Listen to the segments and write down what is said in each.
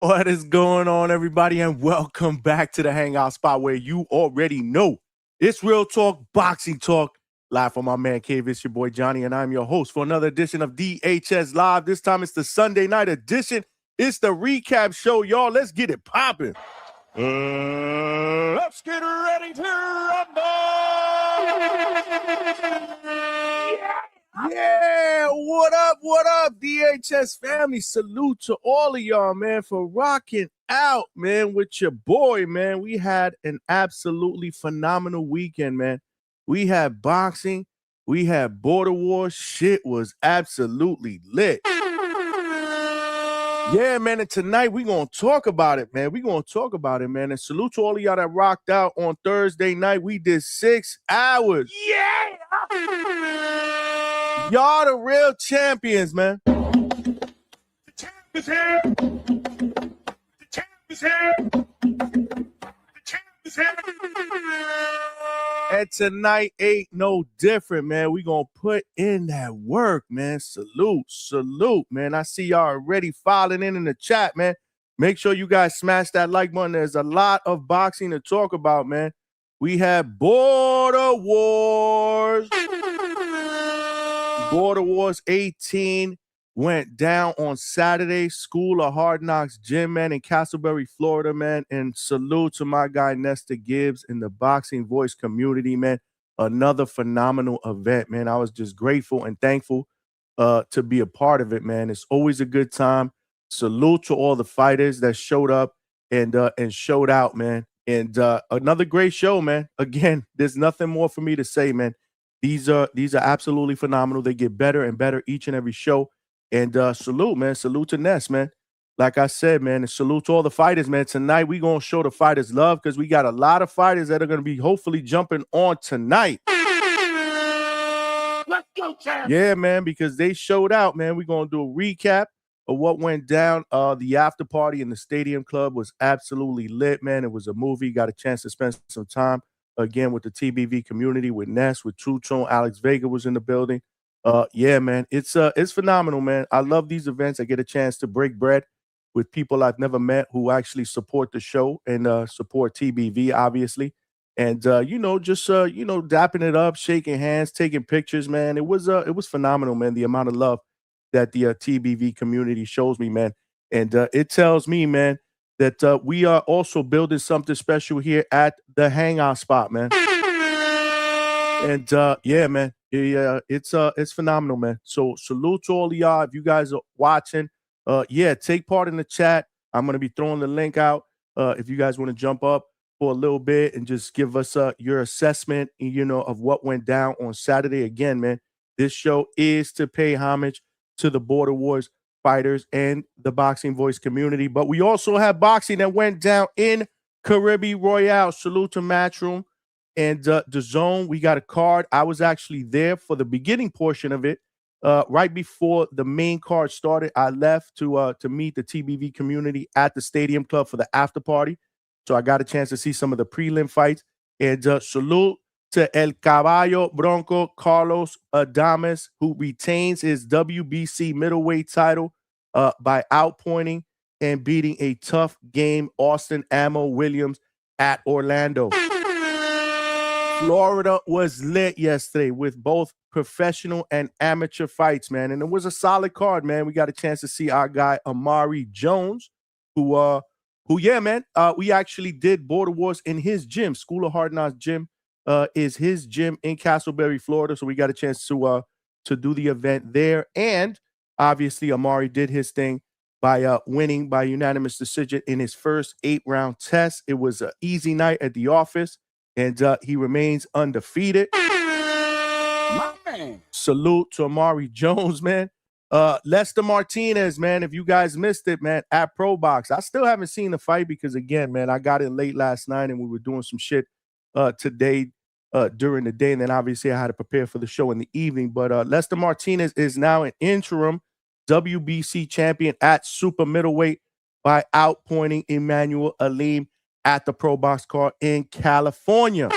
What is going on, everybody, and welcome back to the Hangout spot where you already know it's real talk, boxing talk. Live from my man cave, it's your boy Johnny, and I'm your host for another edition of DHS Live. This time it's the Sunday night edition. It's the recap show, y'all. Let's get it popping. Let's get ready to rumble. Yeah, what up, DHS family? Salute to all of y'all, man, for rocking out, man, with your boy, man. We had an absolutely phenomenal weekend, man. We had boxing, we had border wars. Shit was absolutely lit. Yeah, man, and tonight we gonna talk about it, man. And salute to all of y'all that rocked out on Thursday night. We did 6 hours. Yeah! Y'all the real champions, man. The champ is here. The champ is here. The champ is here. And tonight ain't no different, man. We gonna put in that work, man. Salute, man. I see y'all already filing in the chat, man. Make sure you guys smash that like button. There's a lot of boxing to talk about, man. We had Border Wars. Border Wars 18 went down on Saturday. School of Hard Knocks gym, man, in Castleberry, Florida, man. And salute to my guy Nestor Gibbs in the Boxing Voice community, man. Another phenomenal event, man. I was just grateful and thankful to be a part of it, man. It's always a good time. Salute to all the fighters that showed up and showed out, man. And another great show, man. Again, there's nothing more for me to say, man. These are absolutely phenomenal. They get better and better each and every show. And salute, man. Salute to Ness, man. Like I said, man, and salute to all the fighters, man. Tonight, we're going to show the fighters love because we got a lot of fighters that are going to be hopefully jumping on tonight. Let's go, champ. Yeah, man, because they showed out, man. We're going to do a recap of what went down. The after party in the Stadium Club was absolutely lit, man. It was a movie. Got a chance to spend some time again with the TBV community, with Ness, with True Tone. Alex Vega was in the building. Yeah, man, it's phenomenal, man. I love these events. I get a chance to break bread with people I've never met who actually support the show and support TBV, obviously. And just dapping it up, shaking hands, taking pictures, man. It was phenomenal, man. The amount of love that the TBV community shows me, man. And it tells me, man, that we are also building something special here at the Hangout spot, man. And yeah, man, it's phenomenal, man. So salute to all of y'all. If you guys are watching, take part in the chat. I'm gonna be throwing the link out. If you guys want to jump up for a little bit and just give us your assessment, of what went down on Saturday. Again, man, this show is to pay homage to the Border Wars fighters and the Boxing Voice community. But we also have boxing that went down in Caribe, Royale. Salute to Matchroom and the Zone. We got a card. I was actually there for the beginning portion of it. Right before the main card started, I left to meet the TBV community at the Stadium Club for the after party. So I got a chance to see some of the prelim fights. And salute to El Caballo, Bronco, Carlos Adames, who retains his WBC middleweight title by outpointing and beating a tough game Austin Ammo Williams at Orlando. Florida was lit yesterday with both professional and amateur fights, man. And it was a solid card, man. We got a chance to see our guy Amari Jones, who yeah, man, we actually did Border Wars in his gym. School of Hard Knocks gym is his gym in Castleberry, Florida. So we got a chance to do the event there. And obviously Amari did his thing by winning by unanimous decision in his first 8-round test. It was an easy night at the office, and he remains undefeated. Man. Salute to Amari Jones, man. Lester Martinez, man, if you guys missed it, man, at Pro Box. I still haven't seen the fight because, again, man, I got in late last night and we were doing some shit today during the day. And then obviously I had to prepare for the show in the evening. But Lester Martinez is now an interim WBC champion at super middleweight by outpointing Emmanuel Alim at the Pro Box card in California.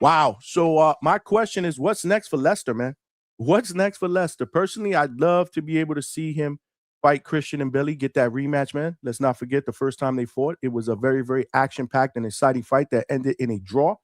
Wow. So my question is, what's next for Lester, man? What's next for Lester? Personally, I'd love to be able to see him fight Christian and Billy, get that rematch, man. Let's not forget the first time they fought. It was a very, very action-packed and exciting fight that ended in a draw.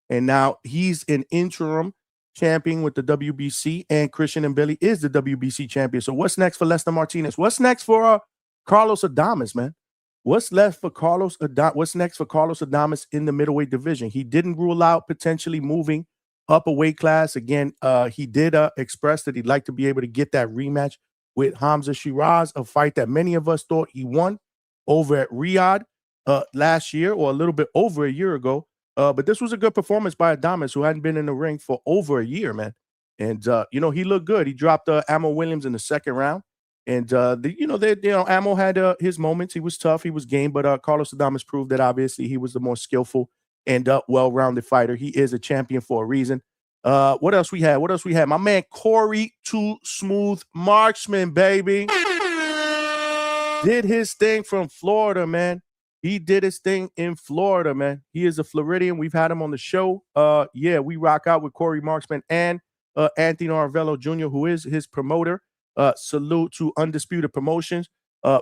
And now he's an interim champion with the WBC, and Christian and Billy is the WBC champion. So what's next for Lester Martinez? What's next for Carlos Adames, man? What's next for Carlos Adames in the middleweight division? He didn't rule out potentially moving up a weight class. Again, he did express that he'd like to be able to get that rematch with Hamza Shiraz, a fight that many of us thought he won over at Riyadh last year, or a little bit over a year ago. But this was a good performance by Adames, who hadn't been in the ring for over a year, man. And he looked good. He dropped Ammo Williams in the second round. And Ammo had his moments. He was tough, he was game, but Carlos Adames proved that obviously he was the more skillful and well-rounded fighter. He is a champion for a reason. What else we had? My man Corey Too Smooth Marksman, baby, did his thing from Florida, man. He did his thing in Florida, man. He is a Floridian. We've had him on the show. We rock out with Corey Marksman and Anthony Arvello Jr., who is his promoter. Salute to Undisputed Promotions.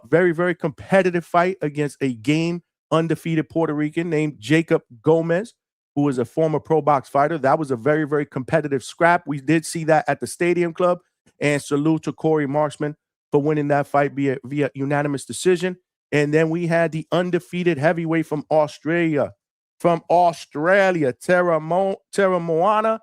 Very, very competitive fight against a game undefeated Puerto Rican named Jacob Gomez, who is a former pro box fighter. That was a very, very competitive scrap. We did see that at the Stadium Club. And salute to Corey Marksman for winning that fight via unanimous decision. And then we had the undefeated heavyweight from Australia, Terra Moana,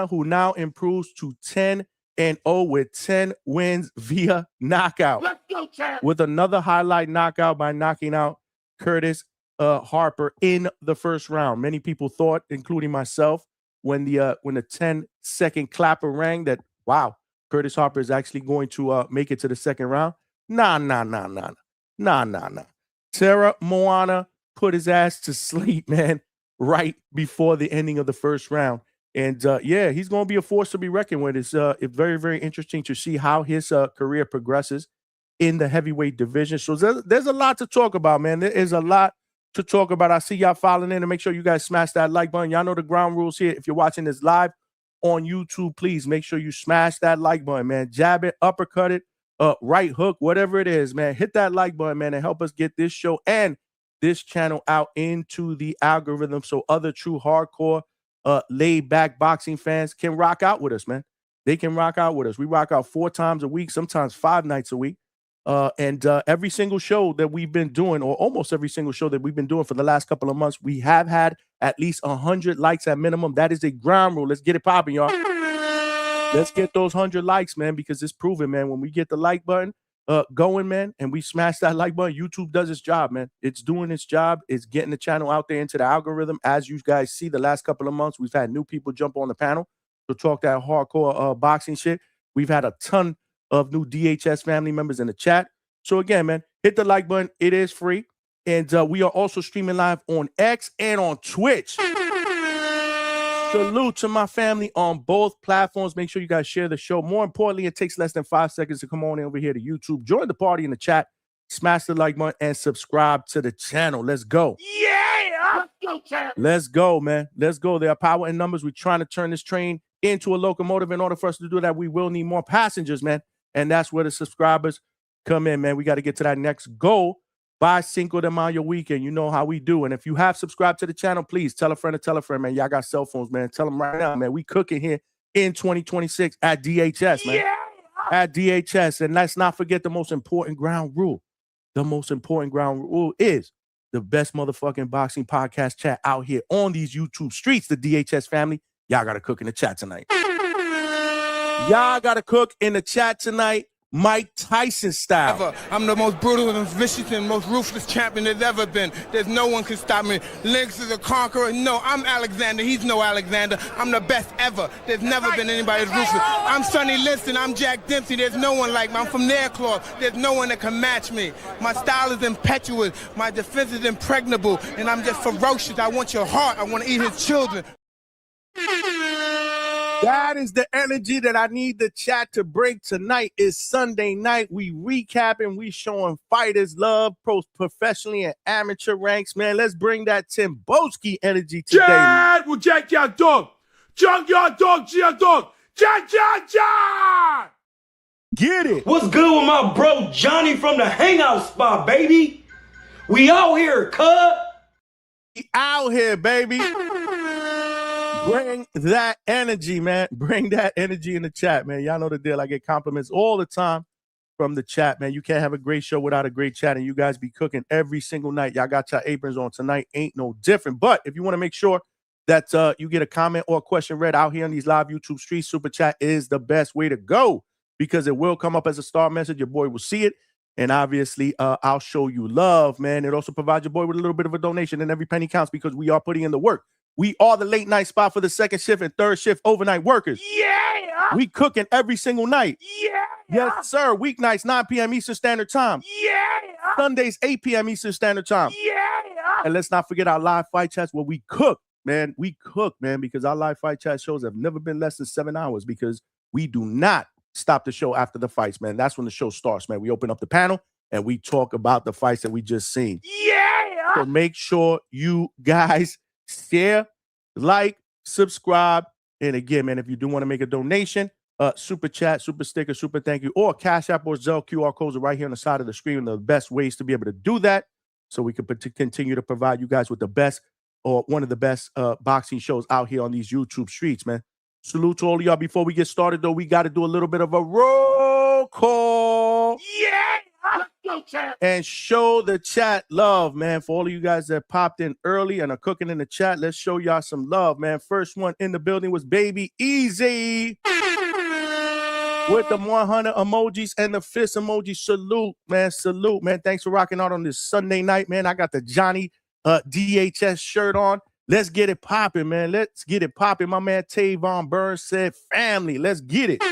who now improves to 10-0 with 10 wins via knockout. Let's go, champ. With another highlight knockout by knocking out Curtis Harper in the first round. Many people thought, including myself, when the 10-second clapper rang, that wow, Curtis Harper is actually going to make it to the second round. Nah. Terra Moana put his ass to sleep, man, right before the ending of the first round. And he's going to be a force to be reckoned with. It's very, very interesting to see how his career progresses in the heavyweight division. So there's a lot to talk about, man. There is a lot to talk about. I see y'all filing in, and make sure you guys smash that like button. Y'all know the ground rules here. If you're watching this live on YouTube, please make sure you smash that like button, man. Jab it, uppercut it, right hook, whatever it is, man. Hit that like button, man, and help us get this show and this channel out into the algorithm so other true hardcore laid back boxing fans can rock out with us, man. They can rock out with us. We rock out 4 times a week, sometimes 5 nights a week. And every single show that we've been doing, or almost every single show that we've been doing for the last couple of months, we have had at least 100 likes at minimum. That is a ground rule. Let's get it popping, y'all. Let's get those 100 likes, man, because it's proven, man. When we get the like button going, man, and we smash that like button, YouTube does its job, man. It's doing its job. It's getting the channel out there into the algorithm. As you guys see, the last couple of months, we've had new people jump on the panel to talk that hardcore boxing shit. We've had a ton of new DHS family members in the chat. So again, man, hit the like button. It is free. And we are also streaming live on X and on Twitch. Salute to my family on both platforms. Make sure you guys share the show. More importantly, it takes less than 5 seconds to come on over here to YouTube. Join the party in the chat. Smash the like button and subscribe to the channel. Let's go. Yeah! Let's go, champ. Let's go, man. Let's go. There are power in numbers. We're trying to turn this train into a locomotive. In order for us to do that, we will need more passengers, man. And that's where the subscribers come in, man. We got to get to that next goal by Cinco de Mayo weekend. You know how we do. And if you have subscribed to the channel, please tell a friend to tell a friend, man. Y'all got cell phones, man. Tell them right now, man. We cooking here in 2026 at DHS, man. Yeah. At DHS. And let's not forget the most important ground rule. The most important ground rule is the best motherfucking boxing podcast chat out here on these YouTube streets, the DHS family. Y'all got to cook in the chat tonight. Y'all got to cook in the chat tonight. Mike Tyson style. I'm the most brutal and vicious and most ruthless champion there's ever been. There's no one can stop me. Lynx is a conqueror. No, I'm Alexander. He's no Alexander. I'm the best ever. There's never been anybody as ruthless. I'm Sonny Liston. I'm Jack Dempsey. There's no one like me. I'm from Nairclaw. There's no one that can match me. My style is impetuous. My defense is impregnable. And I'm just ferocious. I want your heart. I want to eat his children. That is the energy that I need the chat to bring tonight. Is Sunday night. We recapping. We showing fighters love, professionally and amateur ranks. Man, let's bring that Tim Boski energy today. Jack will jack your dog. Junk your dog, your dog. Jack. get it. What's good with my bro Johnny from the Hangout spot, baby? We out here, cuz. We out here, baby. Bring that energy, man. Bring that energy in the chat, man. Y'all know the deal. I get compliments all the time from the chat, man. You can't have a great show without a great chat, and you guys be cooking every single night. Y'all got your aprons on tonight. Ain't no different. But if you want to make sure that you get a comment or a question read out here on these live YouTube streets, Super Chat is the best way to go because it will come up as a star message. Your boy will see it. And obviously, I'll show you love, man. It also provides your boy with a little bit of a donation, and every penny counts because we are putting in the work. We are the late night spot for the second shift and third shift overnight workers. Yeah. We cooking every single night. Yeah. Yes, sir. Weeknights, 9 p.m. Eastern Standard Time. Yeah. Sundays, 8 p.m. Eastern Standard Time. Yeah. And let's not forget our live fight chats where we cook, man. We cook, man, because our live fight chat shows have never been less than 7 hours because we do not stop the show after the fights, man. That's when the show starts, man. We open up the panel and we talk about the fights that we just seen. Yeah. So make sure you guys share, like, subscribe. And again, man, if you do want to make a donation, super chat, super sticker, super thank you, or Cash App or Zelle QR codes are right here on the side of the screen. The best ways to be able to do that so we can continue to provide you guys with the best or one of the best boxing shows out here on these YouTube streets, man. Salute to all of y'all. Before we get started, though, we got to do a little bit of a roll call. Yeah. Let's go, chat. And show the chat love, man. For all of you guys that popped in early and are cooking in the chat, let's show y'all some love, man. First one in the building was Baby Easy with the 100 emojis and the fist emoji. Salute, man. Salute, man. Thanks for rocking out on this Sunday night, man. I got the Johnny DHS shirt on. Let's get it popping, man. Let's get it popping. My man Tavon Burns said family. Let's get it.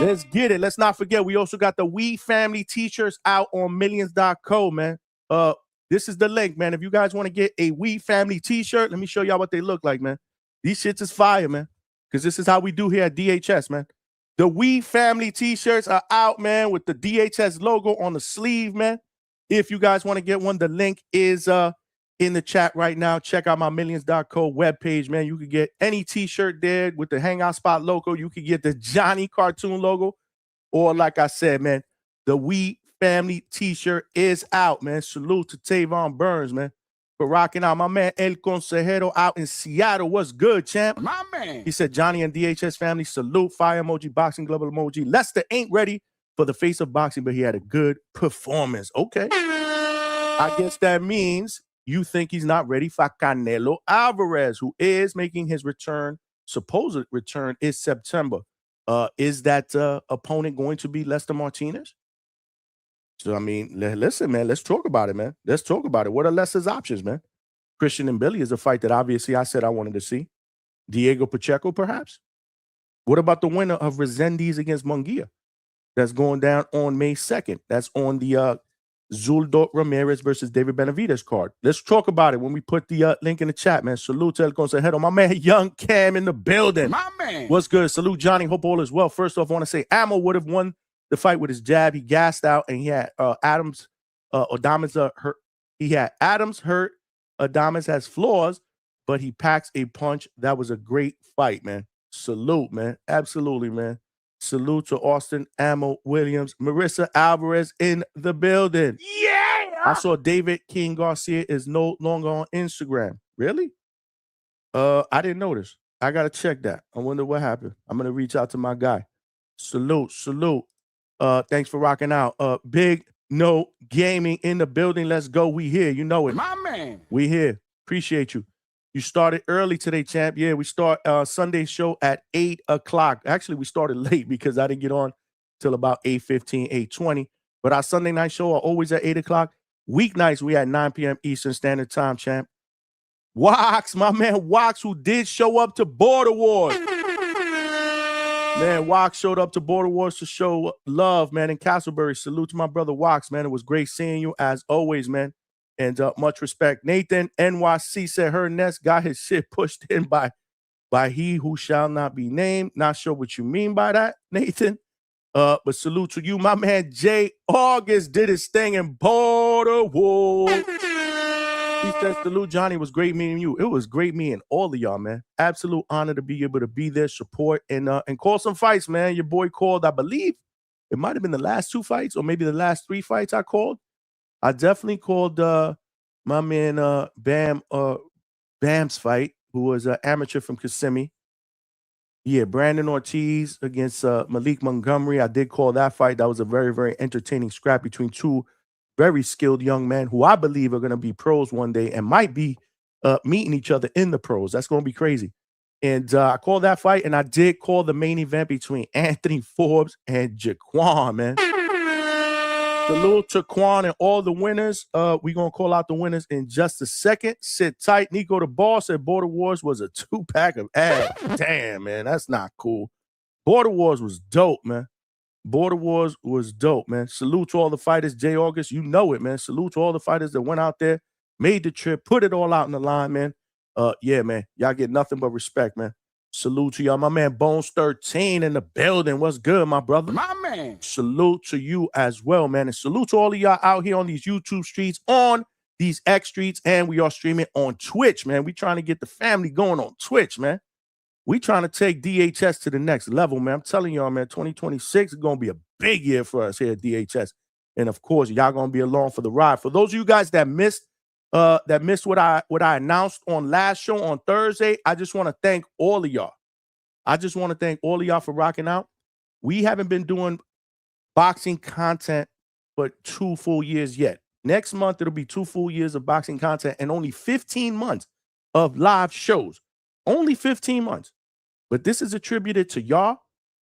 Let's get it. Let's not forget, we also got the We Family t-shirts out on millions.co, man. This is the link, man. If you guys want to get a We Family t-shirt, let me show y'all what they look like, man. These shits is fire, man, because this is how we do here at DHS, man. The We Family t-shirts are out, man, with the DHS logo on the sleeve, man. If you guys want to get one, the link is in the chat right now. Check out my millions.co webpage, man. You could get any t-shirt there with the Hangout Spot logo. You could get the Johnny cartoon logo. Or like I said, man, the We Family t-shirt is out, man. Salute to Tavon Burns, man, for rocking out. My man El Consejero out in Seattle. What's good, champ? My man. He said, Johnny and DHS family, salute. Fire emoji, boxing glove emoji. Lester ain't ready for the face of boxing, but he had a good performance. Okay. I guess that means you think he's not ready for Canelo Alvarez, who is making his return. Supposed return is September. Is that opponent going to be Lester Martinez? So, I mean, listen, man, let's talk about it, man. Let's talk about it. What are Lester's options, man? Christian and Billy is a fight that obviously I said I wanted to see. Diego Pacheco, perhaps? What about the winner of Resendiz against Munguia? That's going down on May 2nd. That's on the Zuldo Ramirez versus David Benavidez card. Let's talk about it when we put the link in the chat, man. Salute to El Consejero. My man, Young Cam in the building. My man. What's good? Salute, Johnny. Hope all is well. First off, I want to say Ammo would have won the fight with his jab. He gassed out, and he had Adames hurt. He had Adams hurt. Adames has flaws, but he packs a punch. That was a great fight, man. Salute, man. Absolutely, man. Salute to Austin Ammo Williams. Marissa Alvarez in the building. Yeah. I saw David King Garcia is no longer on Instagram. Really? I didn't notice. I got to check that. I wonder what happened. I'm going to reach out to my guy. Salute. Thanks for rocking out. Big No Gaming in the building. Let's go. We here. You know it. My man. We here. Appreciate you. You started early today, champ. Yeah, we start Sunday show at 8 o'clock. Actually, we started late because I didn't get on till about 8:15, 8:20. But our Sunday night show are always at 8 o'clock. Weeknights, we at 9 p.m. Eastern Standard Time, champ. Wax, my man Wax, who did show up to Border Wars. Man, Wax showed up to Border Wars to show love, man, in Castleberry. Salute to my brother Wax, man. It was great seeing you as always, man. And much respect. Nathan NYC said her nest got his shit pushed in by he who shall not be named. Not sure what you mean by that, Nathan. But salute to you. My man Jay August did his thing in Border Wars. He said, salute, Johnny. It was great meeting you. It was great meeting all of y'all, man. Absolute honor to be able to be there, support, and call some fights, man. Your boy called, I believe, it might have been the last 2 fights or maybe the last 3 fights I called. I definitely called my man Bam's fight, who was an amateur from Kissimmee. Yeah, Brandon Ortiz against Malik Montgomery. I did call that fight. That was a very, very entertaining scrap between 2 very skilled young men who I believe are going to be pros one day and might be meeting each other in the pros. That's going to be crazy. And I called that fight, and I did call the main event between Anthony Forbes and Jaquan, man. Salute to Quan and all the winners. We're going to call out the winners in just a second. Sit tight. Nico the Boss said Border Wars was a 2-pack of ass. Damn, man, that's not cool. Border Wars was dope, man. Border Wars was dope, man. Salute to all the fighters. Jay August, you know it, man. Salute to all the fighters that went out there, made the trip, put it all out in the line, man. Yeah, man. Y'all get nothing but respect, man. Salute to y'all. My man Bones 13 in the building. What's good, my brother? My man. Salute to you as well, man. And salute to all of y'all out here on these YouTube streets, on these X streets, and we are streaming on Twitch, man. We trying to get the family going on Twitch, man. We trying to take DHS to the next level, man. I'm telling y'all, man, 2026 is going to be a big year for us here at DHS. And, of course, y'all going to be along for the ride. For those of you guys that missed what I announced on last show on Thursday, I just want to thank all of y'all. I just want to thank all of y'all for rocking out. We haven't been doing boxing content for 2 full years yet. Next month, it'll be 2 full years of boxing content and only 15 months of live shows. Only 15 months. But this is attributed to y'all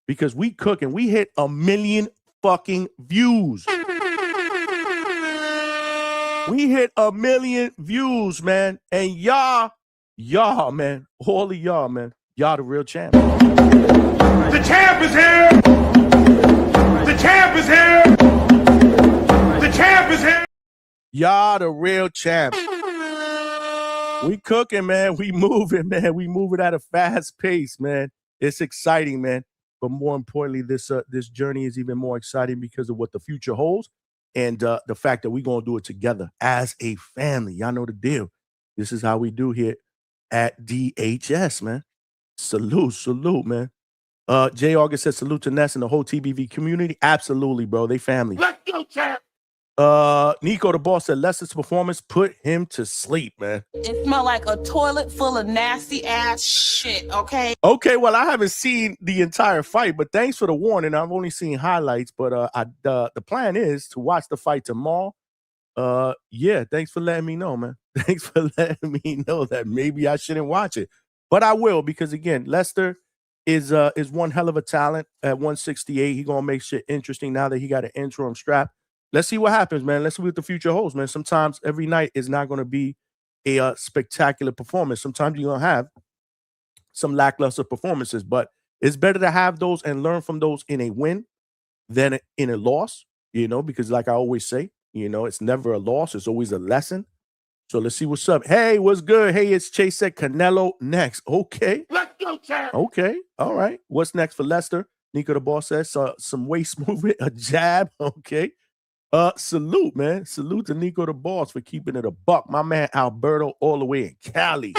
because we cook and we hit 1 million fucking views. We hit 1 million views, man. And y'all, man, all of y'all, man, y'all the real champ. The champ is here! The champ is here! The champ is here! Y'all the real champ. We cooking, man. We moving, man. We moving at a fast pace, man. It's exciting, man. But more importantly, this journey is even more exciting because of what the future holds and the fact that we're going to do it together as a family. Y'all know the deal. This is how we do here at DHS, man. Salute, man. Jay August says salute to Ness and the whole TBV community. Absolutely, bro. They family. Let's go, champ! Nico the Boss said Lester's performance put him to sleep, man. It smelled like a toilet full of nasty ass shit, okay? Okay, well, I haven't seen the entire fight, but thanks for the warning. I've only seen highlights, but the plan is to watch the fight tomorrow. Yeah, thanks for letting me know, man. Thanks for letting me know that maybe I shouldn't watch it. But I will, because again, Lester is one hell of a talent at 168. He's gonna make shit interesting now that he got an interim strap. Let's see what happens, man. Let's see what the future holds, man. Sometimes every night is not going to be a spectacular performance. Sometimes you're going to have some lackluster performances, but it's better to have those and learn from those in a win than in a loss, because like I always say, it's never a loss. It's always a lesson. So let's see what's up. Hey, what's good? Hey, it's Chase said Canelo next. Okay. Let's go, champ! Okay. All right. What's next for Lester? Nico the Boss says some waist movement, a jab. Okay. Salute, man. Salute to Nico the Boss for keeping it a buck. My man Alberto all the way in Cali.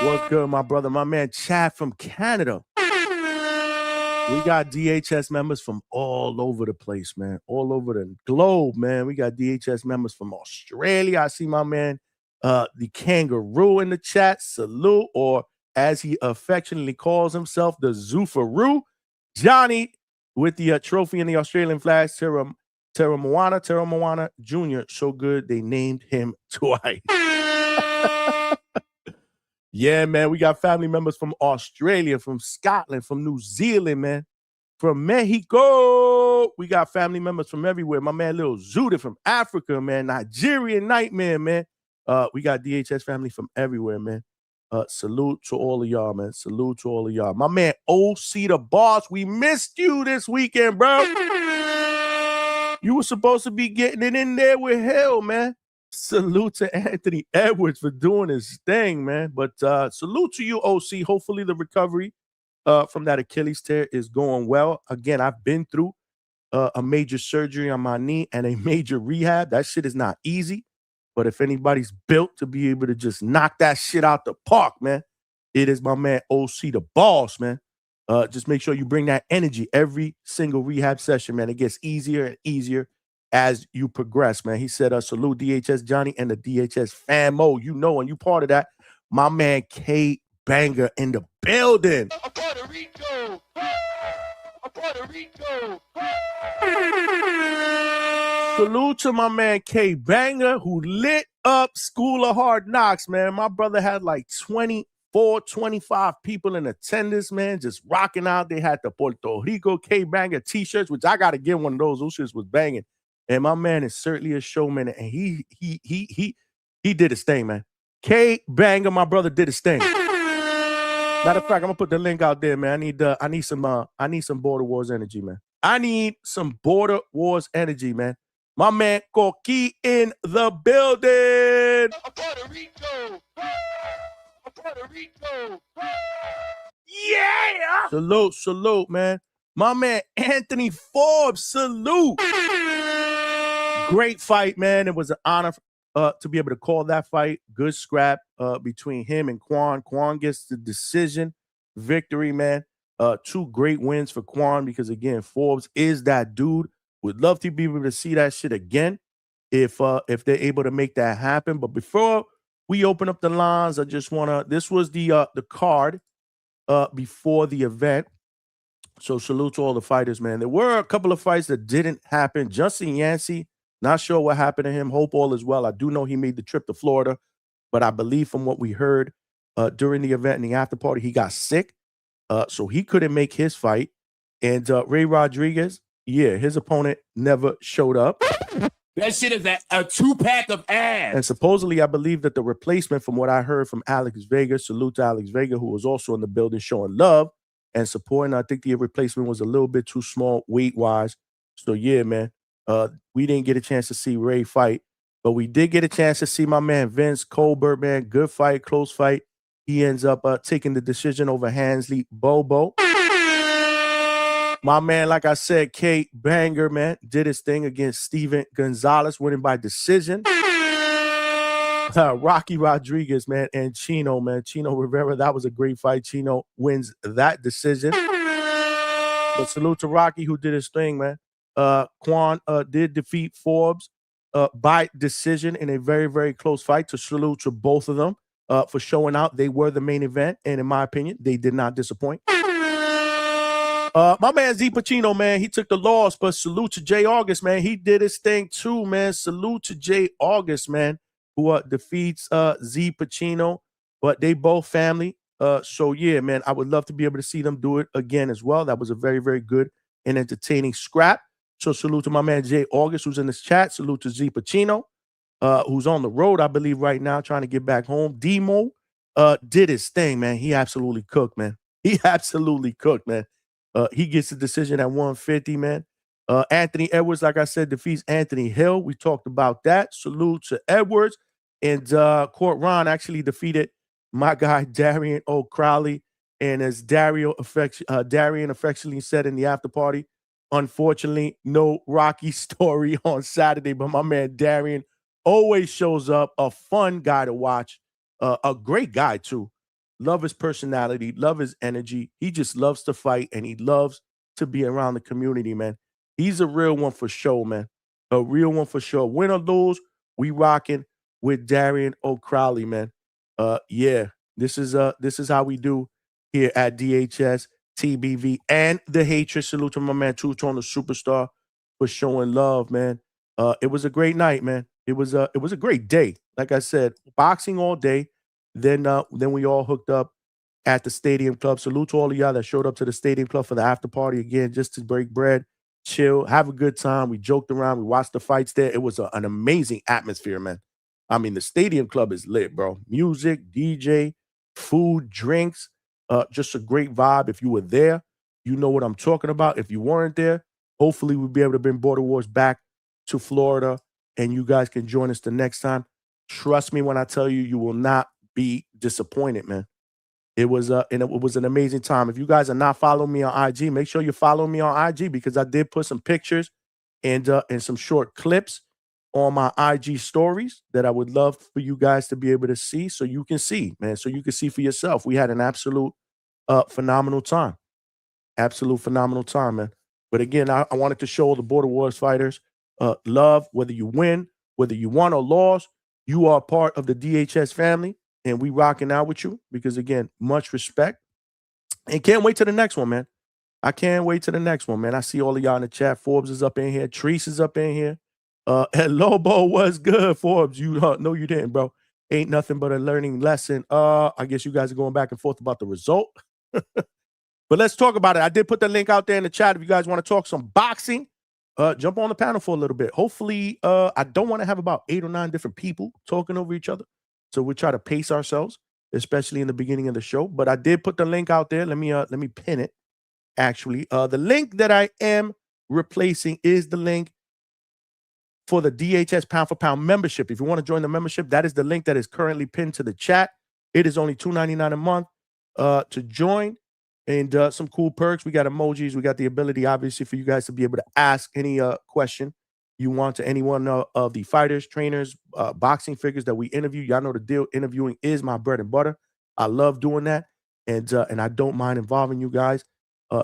What's good, my brother? My man Chad from Canada. We got DHS members from all over the place, man. All over the globe, man. We got DHS members from Australia. I see my man, the Kangaroo in the chat. Salute, or as he affectionately calls himself, the Zoofaroo. Johnny with the trophy in the Australian flag. Terra Moana Jr. So good they named him twice. Yeah, man. We got family members from Australia, from Scotland, from New Zealand, man. From Mexico. We got family members from everywhere. My man Lil Zuda from Africa, man. Nigerian Nightmare, man. We got DHS family from everywhere, man. Salute to all of y'all, man. Salute to all of y'all. My man OC the Boss. We missed you this weekend, bro. You were supposed to be getting it in there with hell, man. Salute to Anthony Edwards for doing his thing, man. But salute to you, OC. Hopefully the recovery from that Achilles tear is going well. Again, I've been through a major surgery on my knee and a major rehab. That shit is not easy. But if anybody's built to be able to just knock that shit out the park, man, it is my man OC the boss, man. Just make sure you bring that energy every single rehab session, man. It gets easier and easier as you progress, man. He said, salute DHS Johnny and the DHS famo. You know, and you part of that. My man K Banger in the building. Puerto Rico. Puerto Rico. Salute to my man K Banger, who lit up School of Hard Knocks, man. My brother had like 24, 25 people in attendance, man, just rocking out. They had the Puerto Rico K Banger t-shirts, which I got to get one of those. Those shirts was banging. And my man is certainly a showman, and he did his thing, man. K Banger, my brother, did his thing. Matter of fact, I'm gonna put the link out there, man. I need some Border Wars energy, man. I need some Border Wars energy, man. My man Koki in the building. Puerto Rico. Puerto Rico. Yeah. Salute, man. My man Anthony Forbes, salute. Great fight, man. It was an honor to be able to call that fight. Good scrap between him and Quan. Quan gets the decision victory, man. Two great wins for Quan because, again, Forbes is that dude. Would love to be able to see that shit again if they're able to make that happen. But before we open up the lines, I just want to – this was the card before the event. So salute to all the fighters, man. There were a couple of fights that didn't happen. Justin Yancey, not sure what happened to him. Hope all is well. I do know he made the trip to Florida, but I believe from what we heard during the event and the after party, he got sick, so he couldn't make his fight. And Ray Rodriguez, yeah, his opponent never showed up. That shit is a two-pack of ass. And supposedly, I believe that the replacement, from what I heard from Alex Vega, salute to Alex Vega, who was also in the building showing love and supporting. I think the replacement was a little bit too small weight-wise. So, yeah, man. We didn't get a chance to see Ray fight, but we did get a chance to see my man Vince Colbert, man. Good fight, close fight. He ends up taking the decision over Hansley Bobo. My man, like I said, K Banger, man, did his thing against Steven Gonzalez, winning by decision. Rocky Rodriguez, man, and Chino, man. Chino Rivera, that was a great fight. Chino wins that decision. But salute to Rocky, who did his thing, man. Quan did defeat Forbes by decision in a very, very close fight. To salute to both of them for showing out. They were the main event, and in my opinion, they did not disappoint. My man Z Pacino, man, he took the loss, but salute to Jay August, man. He did his thing too, man. Salute to Jay August, man, who defeats Z Pacino, but they both family. So, yeah, man, I would love to be able to see them do it again as well. That was a very, very good and entertaining scrap. So salute to my man Jay August, who's in this chat. Salute to Z Pacino, who's on the road, I believe, right now, trying to get back home. Demo did his thing, man. He absolutely cooked, man. He absolutely cooked, man. He gets the decision at 150, man. Anthony Edwards, like I said, defeats Anthony Hill. We talked about that. Salute to Edwards. And Court Ron actually defeated my guy, Darian O'Crowley. And as Darian affectionately said in the after party, unfortunately, no Rocky story on Saturday, but my man Darian always shows up. A fun guy to watch. A great guy, too. Love his personality, love his energy. He just loves to fight, and he loves to be around the community, man. He's a real one for sure, man. A real one for sure. Win or lose, we rocking with Darian O'Crowley, man. Yeah, this is how we do here at DHS, TBV, and the Hatred. Salute to my man Two-Tone, the superstar, for showing love, man. It was a great night, man. It was a great day. Like I said, boxing all day. Then we all hooked up at the Stadium Club. Salute to all of y'all that showed up to the Stadium Club for the after party again, just to break bread, chill, have a good time. We joked around. We watched the fights there. It was an amazing atmosphere, man. I mean, the Stadium Club is lit, bro. Music, DJ, food, drinks, just a great vibe. If you were there, you know what I'm talking about. If you weren't there, hopefully we'll be able to bring Border Wars back to Florida, and you guys can join us the next time. Trust me when I tell you, you will not be disappointed, man. It was an amazing time. If you guys are not following me on IG, make sure you follow me on IG, because I did put some pictures and some short clips on my IG stories that I would love for you guys to be able to see, so you can see, man, so you can see for yourself. We had an absolute phenomenal time. Absolute phenomenal time, man. But again, I wanted to show the Border Wars fighters love, whether you win, whether you won or lost, you are part of the DHS family, and we rocking out with you because, again, much respect. And can't wait to the next one, man. I can't wait to the next one, man. I see all of y'all in the chat. Forbes is up in here. Treese is up in here. And Lobo was good, Forbes. You no, you didn't, bro. Ain't nothing but a learning lesson. I guess you guys are going back and forth about the result. But let's talk about it. I did put the link out there in the chat. If you guys want to talk some boxing, jump on the panel for a little bit. Hopefully, I don't want to have about 8 or 9 different people talking over each other. So we try to pace ourselves, especially in the beginning of the show. But I did put the link out there. Let me pin it. Actually, the link that I am replacing is the link for the DHS Pound for Pound membership. If you want to join the membership, that is the link that is currently pinned to the chat. It is only $2.99 a month to join. And some cool perks. We got emojis. We got the ability, obviously, for you guys to be able to ask any question you want to any one of the fighters, trainers, boxing figures that we interview. Y'all know the deal. Interviewing is my bread and butter. I love doing that. And I don't mind involving you guys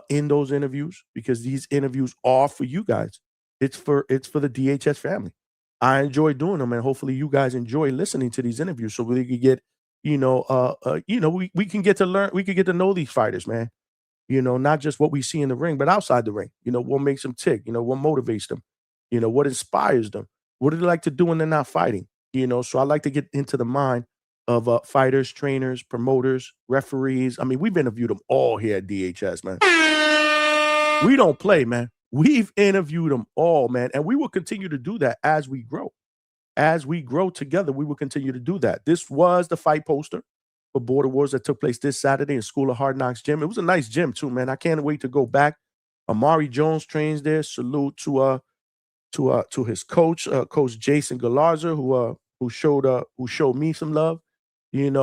in those interviews because these interviews are for you guys. It's for the DHS family. I enjoy doing them, and hopefully you guys enjoy listening to these interviews so we can get, we can get to learn, we can get to know these fighters, man. Not just what we see in the ring, but outside the ring. What makes them tick, what motivates them, what inspires them, what do they like to do when they're not fighting, so I like to get into the mind of fighters, trainers, promoters, referees. I mean, we've interviewed them all here at DHS, man. We don't play, man. We've interviewed them all, man, and we will continue to do that as we grow. As we grow together, we will continue to do that. This was the fight poster for Border Wars that took place this Saturday in School of Hard Knocks Gym. It was a nice gym too, man. I can't wait to go back. Amari Jones trains there. Salute to his coach, Coach Jason Galarza, who showed me some love, and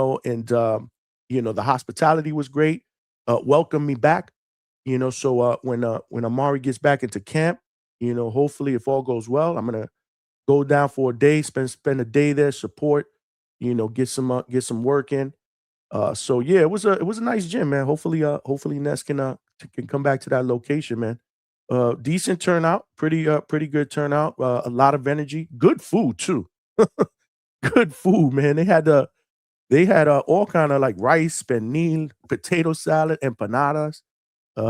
the hospitality was great. Welcomed me back, So when Amari gets back into camp, hopefully if all goes well, I'm gonna go down for a day, spend a day there, support, get some work in. So yeah, it was a nice gym, man. Hopefully Ness can come back to that location, man. Decent turnout, pretty good turnout. A lot of energy, good food too. Good food, man. They had all kind of like rice, pernil, potato salad, empanadas.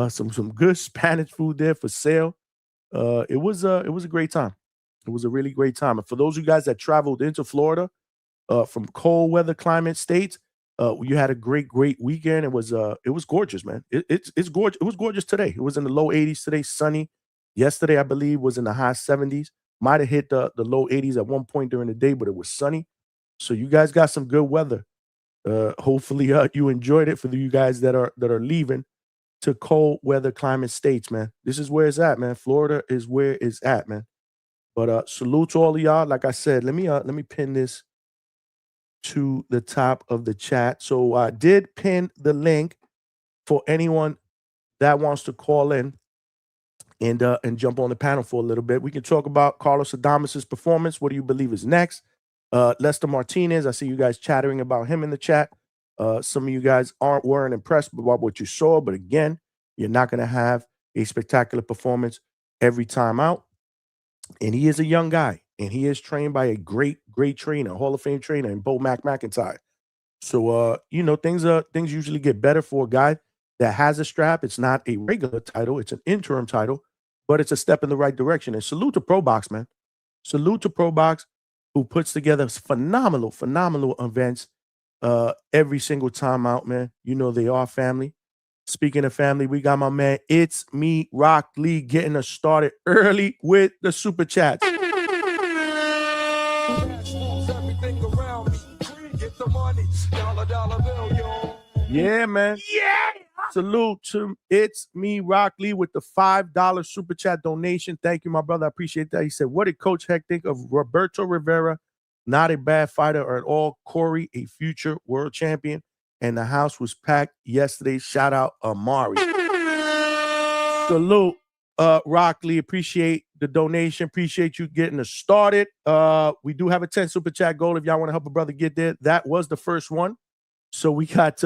Some good Spanish food there for sale. It was a great time. It was a really great time. And for those of you guys that traveled into Florida from cold weather climate states, you had a great weekend. It was gorgeous, man. It's gorgeous. It was gorgeous today. It was in the low 80s today, sunny. Yesterday, I believe, was in the high 70s. Might have hit the low 80s at one point during the day, but it was sunny. So you guys got some good weather. Hopefully you enjoyed it. For you guys that are leaving to cold weather climate states, man. This is where it's at, man. Florida is where it's at, man. But salute to all of y'all. Like I said, let me pin this to the top of the chat. So I did pin the link for anyone that wants to call in and jump on the panel for a little bit. We can talk about Carlos Adames' performance. What do you believe is next? Lester Martinez, I see you guys chattering about him in the chat. Some of you guys weren't impressed about what you saw, but again, you're not going to have a spectacular performance every time out. And he is a young guy, and he is trained by a great trainer, Hall of Fame trainer, in Bo McIntyre. So, things usually get better for a guy that has a strap. It's not a regular title. It's an interim title, but it's a step in the right direction. And salute to ProBox, man. Salute to ProBox, who puts together phenomenal events every single time out, man. They are family. Speaking of family, we got my man, It's Me, Rock Lee, getting us started early with the super chats. Yeah, man. Yeah. Salute to It's Me, Rock Lee, with the $5 super chat donation. Thank you, my brother. I appreciate that. He said, what did Coach Heck think of Roberto Rivera? Not a bad fighter at all. Corey, a future world champion. And the house was packed yesterday. Shout out Amari. Salute, Rock Lee. Appreciate the donation. Appreciate you getting us started. We do have a 10 super chat goal if y'all want to help a brother get there. That was the first one. So we got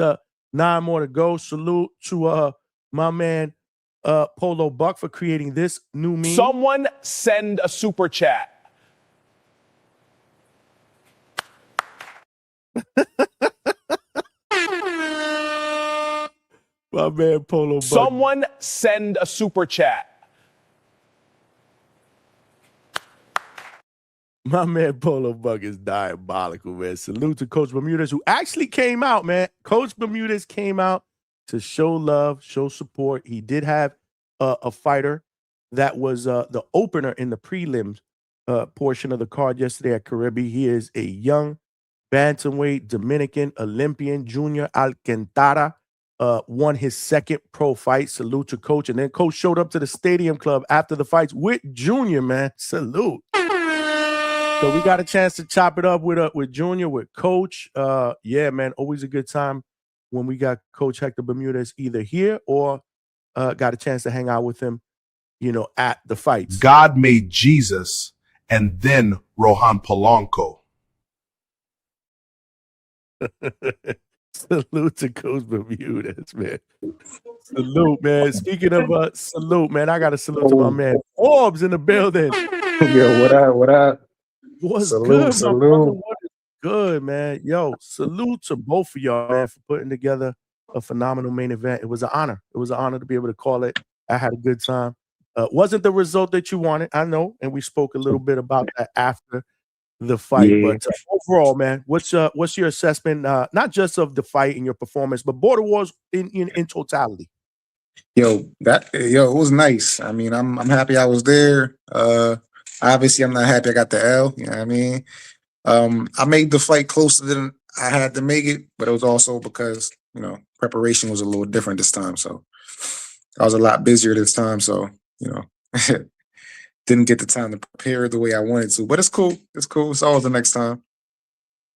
9 more to go. Salute to my man Polo Buck for creating this new meme. Someone send a super chat. My man Polo Buck. Someone send a super chat. My man Polo Buck is diabolical, man. Salute to Coach Bermudez, who actually came out, man. Coach Bermudez came out to show love, show support. He did have a fighter that was the opener in the prelims portion of the card yesterday at Caribe. He is a young bantamweight Dominican Olympian, Junior Alcantara. Won his second pro fight. Salute to Coach. And then Coach showed up to the Stadium Club after the fights with Junior, man. Salute. So we got a chance to chop it up with Junior, with Coach. Yeah, man, always a good time when we got Coach Hector Bermudez either here or got a chance to hang out with him, you know, at the fights. God made Jesus and then Rohan Polanco. Salute to Coach Bermudez, man. Salute, man. Speaking of salute, man, I got to salute to my man Forbes in the building. Yo, what up? What up? What's Salute, good, salute. my brother? What is good, man? Yo, salute to both of y'all, man, for putting together a phenomenal main event. It was an honor. It was an honor to be able to call it. I had a good time. Wasn't the result that you wanted, I know, and we spoke a little bit about that after the fight. Yeah. But overall, man, what's your assessment, not just of the fight and your performance, but Border Wars in totality? Yo, it was nice. I mean, I'm happy I was there. Obviously, I'm not happy I got the L. You know what I mean? I made the fight closer than I had to make it, but it was also because, you know, preparation was a little different this time. So I was a lot busier this time. So, you know, didn't get the time to prepare the way I wanted to. But it's cool. It's cool. It's always the next time.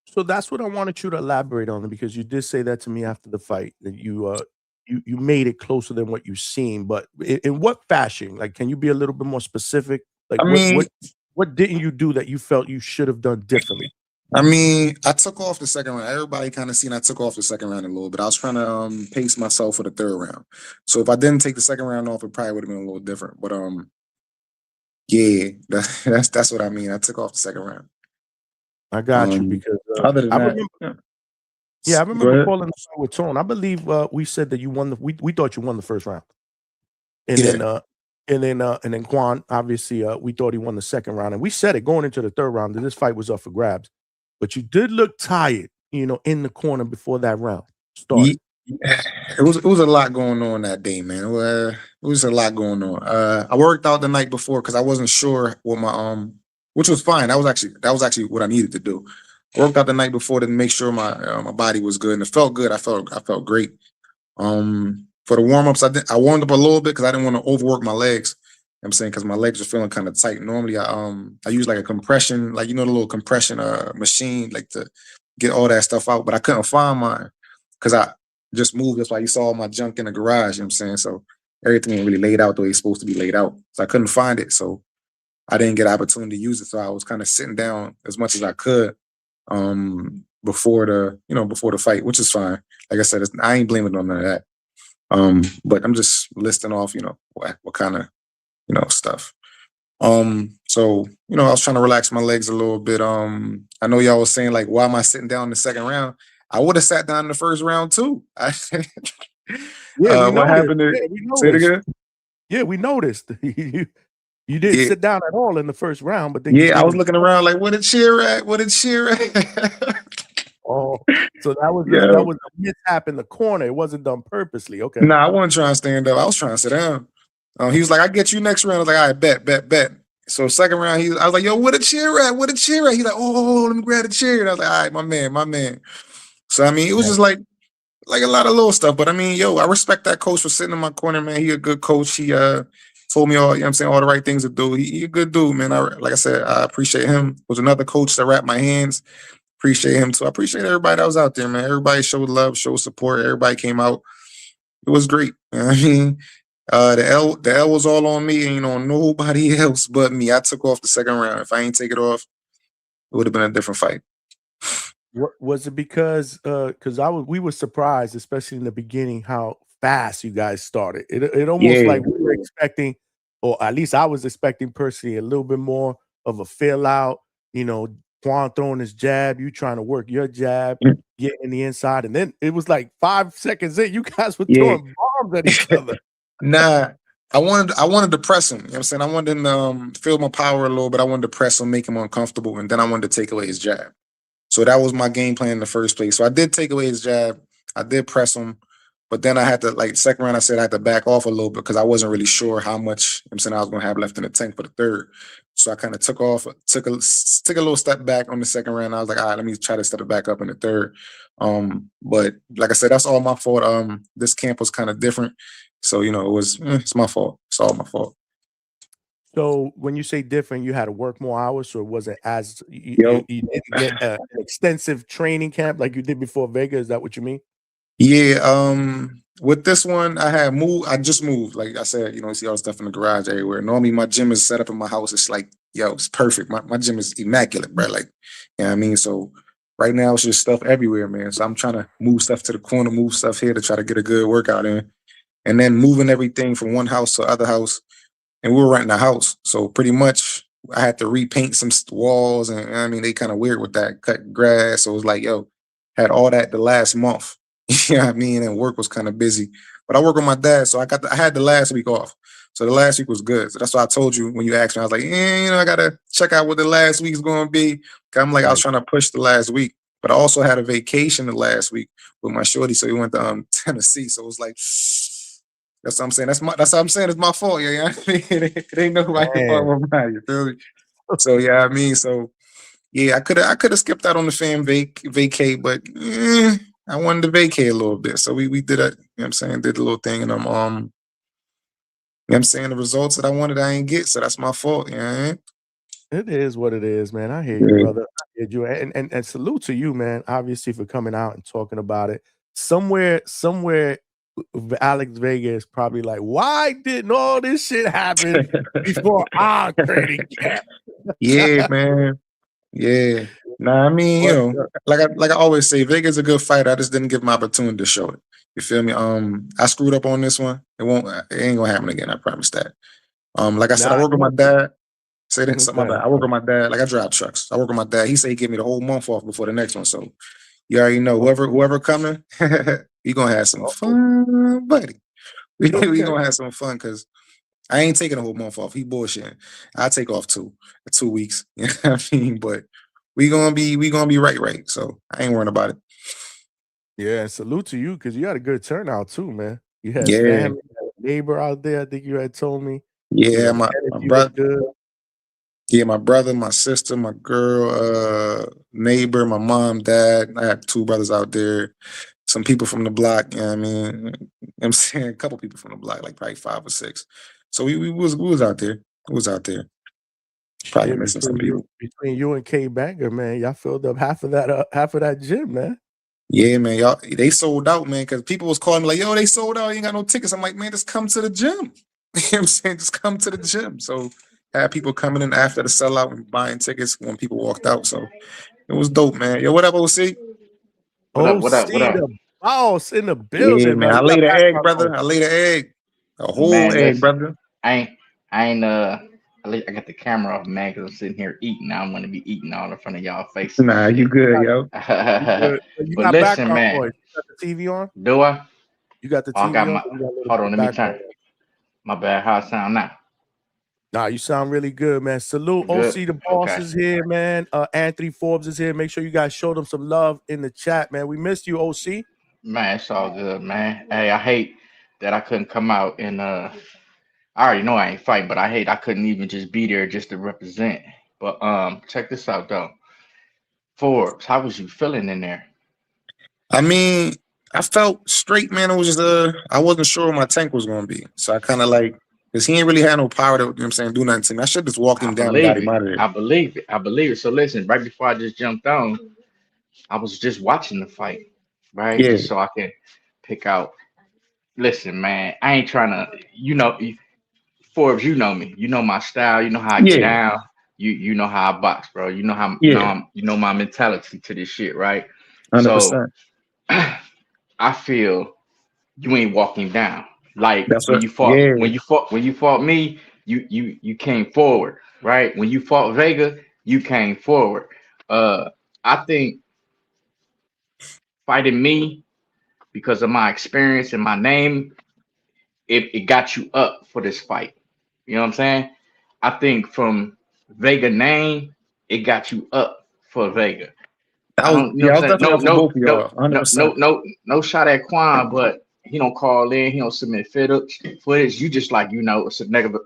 So that's what I wanted you to elaborate on, because you did say that to me after the fight, that you made it closer than what you seen. But in what fashion? Like, can you be a little bit more specific? Like, what didn't you do that you felt you should have done differently? I mean, I took off the second round. Everybody kind of seen I took off the second round a little bit. I was trying to pace myself for the third round. So if I didn't take the second round off, it probably would have been a little different. But yeah, that's what I mean. I took off the second round. I got you, because other than I that, remember, I remember calling the show with Tone. I believe we said that you won we thought you won the first round, and then Quan, obviously, we thought he won the second round, and we said it going into the third round that this fight was up for grabs. But you did look tired, you know, in the corner before that round started. It was a lot going on that day, man. It was a lot going on. I worked out the night before because I wasn't sure what my which was fine. That was actually what I needed to do. I worked out the night before to make sure my body was good, and it felt good. I felt great. For the warm-ups, I warmed up a little bit because I didn't want to overwork my legs. I'm saying, because my legs are feeling kind of tight. Normally, I use like a compression, like, you know, the little compression machine, like to get all that stuff out. But I couldn't find mine because I just moved. That's why you saw all my junk in the garage. You know what I'm saying? So everything ain't really laid out the way it's supposed to be laid out. So I couldn't find it. So I didn't get an opportunity to use it. So I was kind of sitting down as much as I could before the fight, which is fine. Like I said, I ain't blaming on none of that. But I'm just listing off, you know, what kind of, you know, stuff. So, you know, I was trying to relax my legs a little bit. I know y'all was saying, like, why am I sitting down in the second round? I would have sat down in the first round too. What happened? Say it again. Yeah, we noticed. You didn't sit down at all in the first round, but then I was looking around like, what a cheer at? What a cheer at? Oh, so that was a mishap in the corner. It wasn't done purposely. Okay. Nah, I wasn't trying to stand up. I was trying to sit down. He was like, "I get you next round." I was like, "All right, bet." So second round, I was like, "Yo, what a cheer at? What a cheer at?" He's like, "Oh, let me grab the chair." And I was like, "All right, my man." So I mean, it was just like a lot of little stuff. But I mean, yo, I respect that coach for sitting in my corner, man. He a good coach. He told me all, you know what I'm saying, all the right things to do. He a good dude, man. Like I said, I appreciate him. Was another coach that wrapped my hands. Appreciate him too. I appreciate everybody that was out there, man. Everybody showed love, showed support. Everybody came out. It was great. You know what I mean? The L was all on me, and nobody else but me. I took off the second round. If I ain't take it off, it would have been a different fight. What was it because we were surprised, especially in the beginning, how fast you guys started. It almost like we were expecting, or at least I was expecting personally, a little bit more of a fill out. Quan throwing his jab, you trying to work your jab, getting the inside, and then it was like 5 seconds in, you guys were throwing bombs at each other. Nah, I wanted to press him. You know what I'm saying? I wanted him to feel my power a little bit. I wanted to press him, make him uncomfortable, and then I wanted to take away his jab. So that was my game plan in the first place. So I did take away his jab. I did press him, but then I had to, like, second round, I said I had to back off a little bit because I wasn't really sure how much I was going to have left in the tank for the third. So I kind of took a little step back on the second round. I was like, all right, let me try to step it back up in the third. But like I said, that's all my fault. This camp was kind of different. So, it's my fault. It's all my fault. So when you say different, you had to work more hours, or was it as you didn't get an extensive training camp like you did before Vega? Is that what you mean? Yeah. With this one, I just moved. Like I said, you see all the stuff in the garage everywhere. Normally my gym is set up in my house. It's like, it's perfect. My gym is immaculate, bro. Like, you know what I mean? So right now it's just stuff everywhere, man. So I'm trying to move stuff to the corner, move stuff here to try to get a good workout in. And then moving everything from one house to other house. And we were renting a house. So pretty much I had to repaint some walls. And they kind of weird with that, cut grass. So it was like, had all that the last month. You know what I mean? And work was kind of busy. But I work with my dad. So I had the last week off. So the last week was good. So that's why I told you when you asked me, I was like, I got to check out what the last week's going to be. I'm like, I was trying to push the last week. But I also had a vacation the last week with my shorty. So we went to Tennessee. So it was like, that's what I'm saying. That's what I'm saying. It's my fault. Yeah, it ain't nobody's fault but mine. You feel me? So I could have skipped out on the fam vacate, but I wanted to vacate a little bit. So we did it. You know what I'm saying? Did the little thing, and you know what I'm saying? The results that I wanted, I ain't get. So that's my fault. Yeah. It is what it is, man. I hear you, brother. I hear you, and salute to you, man. Obviously for coming out and talking about it. Somewhere. Alex Vega is probably like, why didn't all this shit happen before our training camp? Yeah, man. Yeah. Nah, I mean, like I always say, Vega's a good fighter. I just didn't give him opportunity to show it. You feel me? I screwed up on this one. It ain't gonna happen again. I promise that. Like I said, I work with my dad. Say that something about that. I work with my dad. Like I drive trucks. I work with my dad. He said he gave me the whole month off before the next one. So you already know whoever coming, you gonna have some fun, buddy. We gonna have some fun because I ain't taking a whole month off. He bullshitting. I take off 2 weeks. You know what I mean? But we gonna be right. So I ain't worrying about it. Yeah, salute to you because you had a good turnout too, man. You had family, you had a neighbor out there. I think you had told me. Yeah, my brother. Yeah, my brother, my sister, my girl, neighbor, my mom, dad. I had 2 brothers out there. Some people from the block. You know what I mean? I'm saying a couple people from the block, like probably 5 or 6. So we was out there. We was out there. Probably missing some people. Between you and K Banger, man, y'all filled up half of that gym, man. Yeah, man, they sold out, man, because people was calling me like, yo, they sold out, you ain't got no tickets. I'm like, man, just come to the gym. You know what I'm saying? Just come to the gym. So had people coming in after the sellout and buying tickets when people walked out. So it was dope, man. Yo, what up, OC? What up? The boss in the building, yeah, man. I laid an egg, brother. I laid an egg. A whole egg, brother. I got the camera off, man, because I'm sitting here eating. Now I'm going to be eating all in front of y'all faces. Nah, you good, yo. You got listen, man. You got the TV on? Do I? You got the TV on? Hold on, let me turn. My bad. How I sound now? Nah, you sound really good, man. Salute. Good. OC the boss is here, man. Anthony Forbes is here. Make sure you guys show them some love in the chat, man. We missed you, OC. Man, it's all good, man. Hey, I hate that I couldn't come out and I already know I ain't fighting, but I couldn't even just be there just to represent. But check this out though. Forbes, how was you feeling in there? I mean, I felt straight, man. It was just I wasn't sure what my tank was gonna be. So I kind of like, because he ain't really had no power to, you know what I'm saying, do nothing to me. I should just walk him down and got him out of there. I believe it. So listen, right before I just jumped on, I was just watching the fight, right? Yeah. Just so I can pick out listen, man, I ain't trying to, Forbes, you know me. You know my style. You know how I get Yeah, down. You know how I box, bro. You know how yeah, you know my mentality to this shit, right? So 100%. I feel you ain't walking down. Like That's what. Yeah, when you fought me, you came forward, right? When you fought Vega, you came forward. I think fighting me because of my experience and my name, it got you up for this fight. You know what I'm saying? I think from Vega name, it got you up for Vega. that I was. don't, you know Yeah, I what was I'm saying? definitely No, up for no, both of no, y'all. Hundred no, no, percent. no shot at Quan, but he don't call in, he don't submit footage. You just like, it's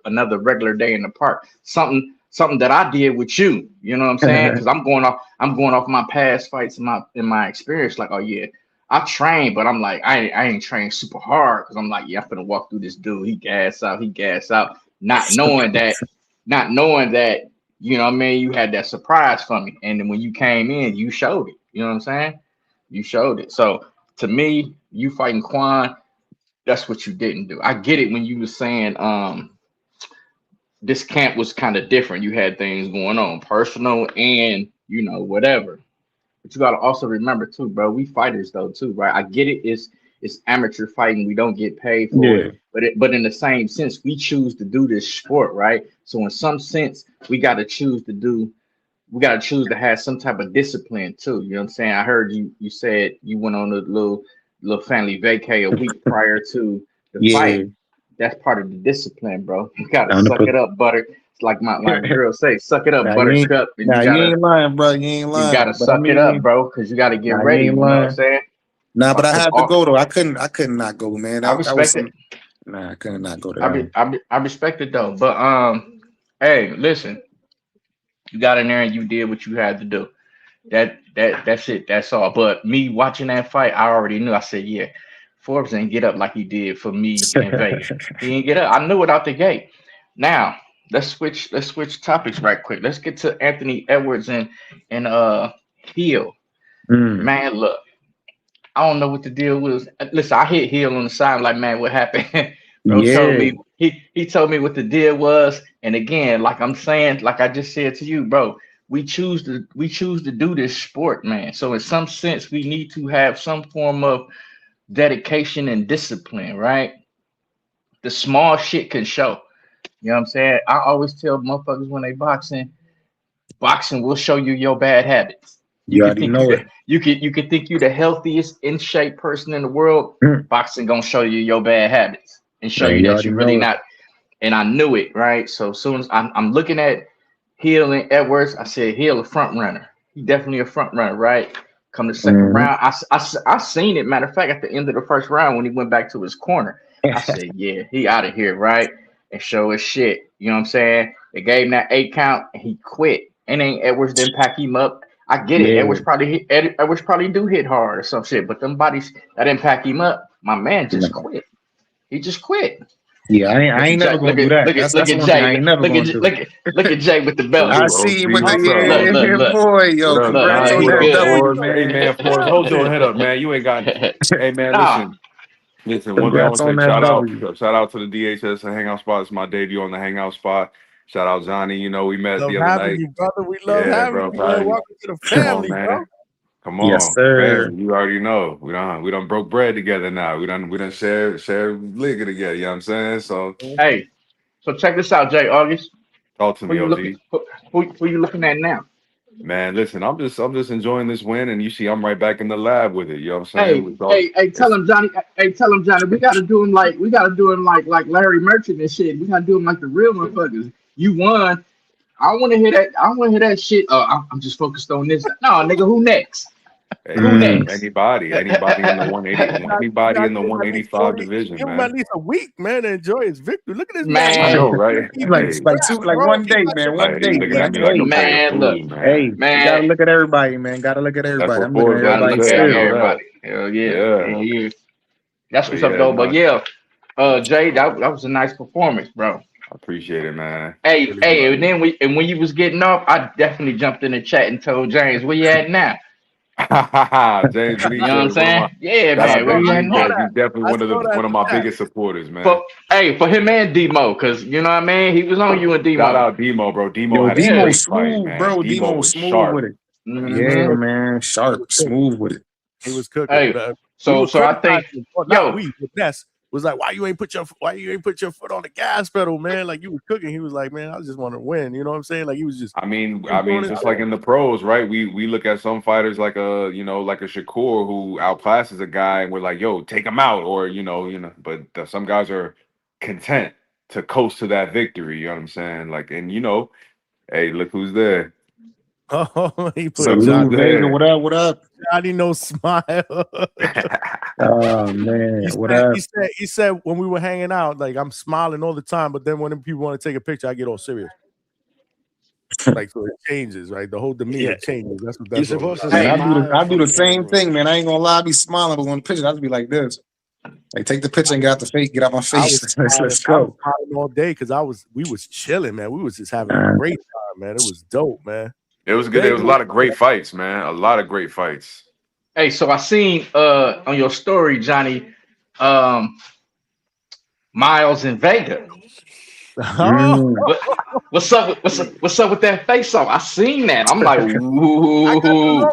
another regular day in the park. Something that I did with you. You know what I'm saying? Because I'm going off my past fights and my experience. Like, oh yeah, I trained, but I'm like, I ain't trained super hard because I'm like, yeah, I'm gonna walk through this dude. He gas out, not knowing that, you know what I mean, you had that surprise for me. And then when you came in, you showed it. You know what I'm saying? You showed it. So to me, you fighting Quan, that's what you didn't do. I get it when you were saying this camp was kind of different. You had things going on, personal and whatever. But you gotta also remember too, bro. We fighters though too, right? I get it. It's amateur fighting. We don't get paid for Yeah, it. But in the same sense, we choose to do this sport, right? So in some sense, we gotta choose to have some type of discipline too. You know what I'm saying? I heard you said you went on a little family vacay a week prior to the yeah. fight. That's part of the discipline, bro. You gotta suck 100%. it up, butter. It's like my girl say, suck it up, Now you ain't. buttercup. And Now you ain't lying, bro. You ain't you lying. gotta But I suck it up, mean, bro, because you gotta get now you ready. ain't You know what I'm lying. saying? Nah, but I Because had to go though. I couldn't. I could not go, man. I That was respect it. some. Nah, I couldn't not go to that one. I respect it though. But hey, listen, you got in there and you did what you had to do. That's it. That's all. But me watching that fight, I already knew. I said, yeah, Forbes didn't get up like he did for me and Vega. He didn't get up. I knew it out the gate. Now let's switch topics right quick. Let's get to Anthony Edwards and Hill. Mm, Man, look, I don't know what the deal was. Listen, I hit Hill on the side like, man, what happened? Bro told yeah, me he told me what the deal was. And again, like I'm saying, like I just said to you, bro, we choose to do this sport, man. So in some sense, we need to have some form of dedication and discipline, right? The small shit can show. You know what I'm saying? I always tell motherfuckers when they boxing will show you your bad habits. You you can already think know it. you can think you the healthiest in shape person in the world. Mm. Boxing gonna show you your bad habits and show Hey, you you that already you really know it. not. And I knew it, right? So as soon as I'm looking at Hill and Edwards, I said Hill a front runner. He definitely a front runner, right? Come the second Mhm. round, I seen it. Matter of fact, at the end of the first round when he went back to his corner, I said, yeah, he out of here, right? And show his shit. You know what I'm saying? They gave him that 8 count and he quit. And then Edwards didn't pack him up. I get it. Yeah, Edwards probably do hit hard or some shit, but them bodies that didn't pack him up. My man just nah. quit. He just quit. Yeah. I Look at ain't never Jay. gonna do that. Look That's at one thing I Jay. ain't never Look gonna at do. look at Jay with the belt. I Salute, see you OG. with the What's up, Look, look, yeah, OG? look, boy. What Yo, up, look, congrats man. on Johnny? He What that up, good. W, Forbes? Hey, man, man. Forbes, hold your head up, man. You ain't got. Hey, man, Nah, listen. One thing I Congrats want to on say, that shout out, W. shout out to the DHS and Hangout spot. It's my debut on the Hangout spot. Shout out Johnny. You know, we met Love the other Mm-hmm. night. having you, brother. We love Yeah, having bro. you, man. Proud of you. Mm-hmm. Welcome to the Come on, family, bro. man. Come Yes, on, sir. man. You already know. We done broke bread together now. We done share liquor together. You know what I'm saying? So hey. So check this out, Jay August. talk to Who me, you looking? OG. Who you looking at now? Man, listen, I'm just enjoying this win, and you see, I'm right back in the lab with it. You know what I'm saying? Hey, hey, tell It's him, Johnny. Hey, tell him, Johnny. We gotta do him like Larry Merchant and shit. We gotta do him like the real motherfuckers. You won. I want to hear that. I want to hear that shit. I'm just focused on this. No, nigga, who next? Who Mm. next? anybody in the 180, you Mm. anybody gotta in the give him at least 185 Mm. 40. Division, Mm. man. Mm. At least a week, man, to enjoy his victory. Look at this man. I Man, know, Right? like Hey, like two, like bro, one he day, like a man, one hey, he day, looking at man. me like a Hey, plate of man, look, food, man. hey, you man. gotta look at everybody, man. Gotta look at That's everybody. what I'm looking at Forbes got Gotta to everybody look say. at I know still. that. everybody. Hell yeah, Yeah, yeah, yeah. That's but what's up, yeah, though. But no, yeah, Jay, that was a nice performance, bro. I appreciate it, man. Hey, Really hey, do. and when you was getting off, I definitely jumped in the chat and told James, where you at now? James You know what I'm saying? Yeah, Shout man. out Where you to at Demo. now? He's definitely one of my biggest supporters, man. For him and Demo, because you know what I mean? He was on you and Demo. Shout out Demo, bro. Demo Yo, had a Demo great fight, smooth, man. bro. Demo Demo was smooth sharp. with it. Mhm. Yeah, man. Sharp, smooth with it. He was cooking. Hey, so I think Ness was like, why you ain't put your foot on the gas pedal, man? Like you were cooking. He was like, man, I just want to win. You know what I'm saying? Like he was just. I mean, just like in the pros, right? We look at some fighters like a Shakur who outclasses a guy, and we're like, yo, take him out, or But some guys are content to coast to that victory. You know what I'm saying? Like, and hey, look who's there. Oh, he put Salute, Vega. What up? What up? Johnny no smile. Oh man, he said when we were hanging out, like I'm smiling all the time, but then when people want to take a picture, I get all serious. Like so it changes, right? The whole demeanor changes. That's what that's supposed to say. I do the same thing, man. I ain't gonna lie, I be smiling, but when the picture, I just be like this. Like take the picture and get out my face. Let's go. I was smiling all day because we was chilling, man. We was just having a great time, man. It was dope, man. It was good. There was a lot of great fights, man. A lot of great fights. Hey, so I seen on your story, Johnny, Miles and Vega. What's up with that face off? I seen that. I'm like, ooh.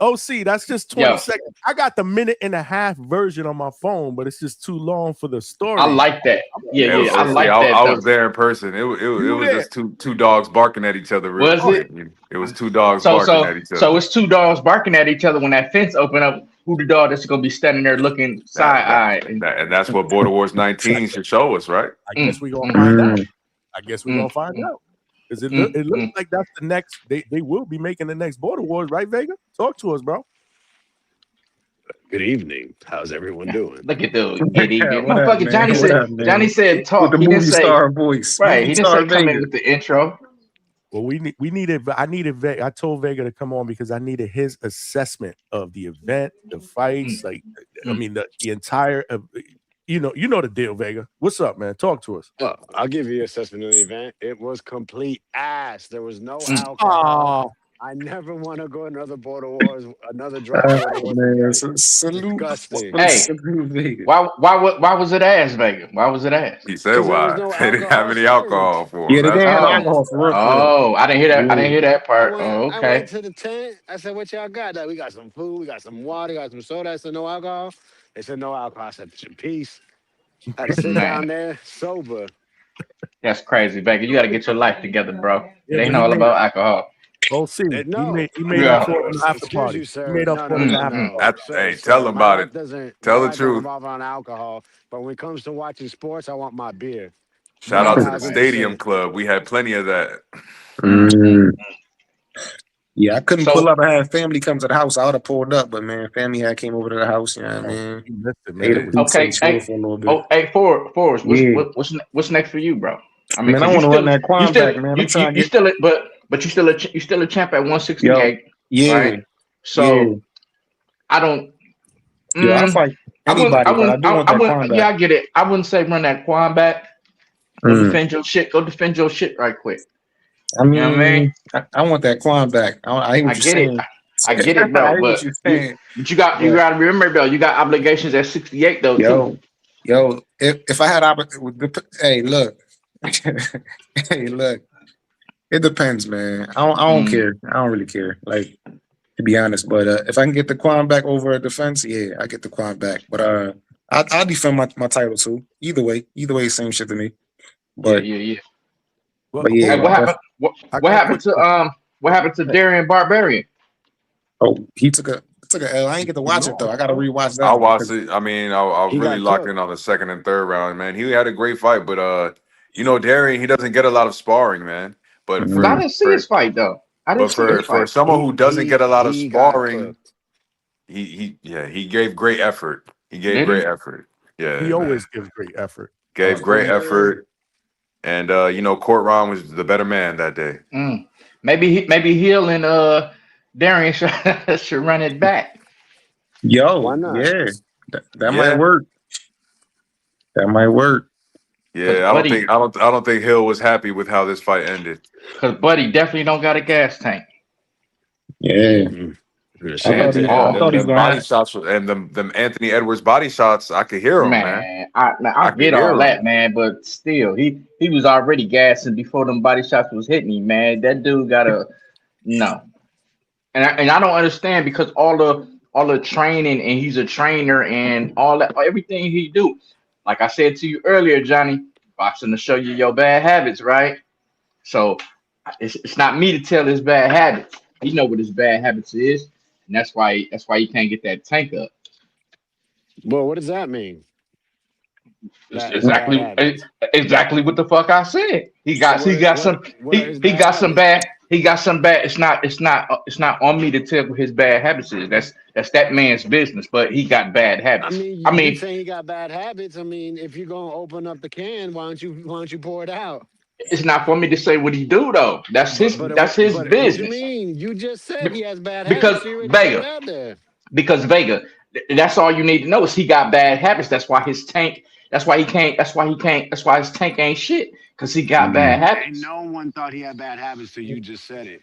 OC, that's just 20 seconds. I got the 1.5-minute version on my phone, but it's just too long for the story. I like that. Yeah, I like that. I was there in person. It was just two dogs barking at each other. Was it? It was two dogs barking at each other. So it's two dogs barking at each other when that fence opened up. Who the dog that's gonna be standing there looking side-eyed? And that's what Border Wars 19 should show us, right? I guess we're gonna find out. Gonna find out. Because it looks like that's the next. They will be making the next Border Wars, right, Vega? Talk to us, bro. Good evening. How's everyone doing? Look at those. Good evening. Motherfucker, Johnny said talk. With the movie star voice. Right. He didn't say come in with the intro. Well, I needed Vega. I told Vega to come on because I needed his assessment of the event, the fights, I mean the entire you know the deal, Vega. What's up, man? Talk to us. I'll give you an assessment of the event. It was complete ass. There was no alcohol. I never want to go another Border Wars, another drive. Man, salute. Disgusting. Hey, why was it ass, Vega? Why was it ass? He said why. They didn't have any alcohol for. Yeah, they didn't have alcohol for real. Oh, I didn't hear that. I didn't hear that part. Okay. I went to the tent. I said, "What y'all got? We got some food. We got some water. We got some soda." I said, "No alcohol." They said, "No alcohol." I said, "Peace." I had to sit down there sober. That's crazy, Vega. You got to get your life together, bro. It ain't all about alcohol. See, he made up for the after party. He made up for the after party. Hey, tell him about it. Tell the truth. On alcohol, but when it comes to watching sports, I want my beer. Shout out to the Stadium Club. We had plenty of that. Yeah, I couldn't pull up. I had family come to the house. I would have pulled up, but man, family had came over to the house. You know what I mean? Okay. Hey, Forbes. What's next for you, bro? I mean, man, I want to run that quad back, man. But you still a champ at 168. Yeah. Right? So I don't. Yeah, I fight anybody. I get it. I wouldn't say run that quad back. Go defend your shit. Go defend your shit right quick. I mean, you know what I mean? I want that quad back. I get it. I get it, bro. But you got to remember, Bill. You got obligations at 68, though. Yo, if I had hey, look. Hey, look. It depends, man. I don't care. I don't really care, like, to be honest. But if I can get the quad back over a defense, yeah, I get the quad back. But I'll defend my title too. Either way, same shit to me. But yeah. But yeah, hey, what happened to Darian Barbarian? Oh, he took a L. I ain't get to watch it though. I gotta rewatch that. I watched it. I mean, I was really locked in on the second and third round, man. He had a great fight, but Darian, he doesn't get a lot of sparring, man. But I didn't see his fight though. For someone who doesn't get a lot of sparring, he gave great effort. He gave great effort. Yeah, he always gives great effort. Gave great effort, and Court Ron was the better man that day. Maybe Hill and Darian should run it back. Yo, why not? Yeah, that might work. That might work. Yeah, I don't think Hill was happy with how this fight ended. Because Buddy definitely don't got a gas tank. Yeah. And I thought he was them gonna body have. shots and them Anthony Edwards body shots, I could hear them, man. Man, I could get hear all 'em. that, man, but still, he was already gassing before them body shots was hitting him, man. That dude gotta no, and I don't understand because all the training and he's a trainer and all that everything he do. Like I said to you earlier, Johnny, boxing to show you your bad habits, right? So it's not me to tell his bad habits. He know what his bad habits is, and that's why he can't get that tank up. Well, what does that mean? It's Bad exactly habits. exactly what the fuck I said. He got What are his he bad got some habits? bad he got some bad. It's not on me to tell what his bad habits is. That's that man's business. But he got bad I habits. mean, I you mean, saying he got bad habits. I mean, if you're gonna open up the can, why don't you pour it out? it's not for me to say what he do though. That's his But what you business. mean? You just said he has bad Because habits. So you already put it Vega, out there. because Vega, that's all you need to know is he got bad habits. That's why his tank. That's why he can't. That's why he can't. That's why his tank ain't shit. Because he got bad And habits. no one thought he had bad habits, so you just said it.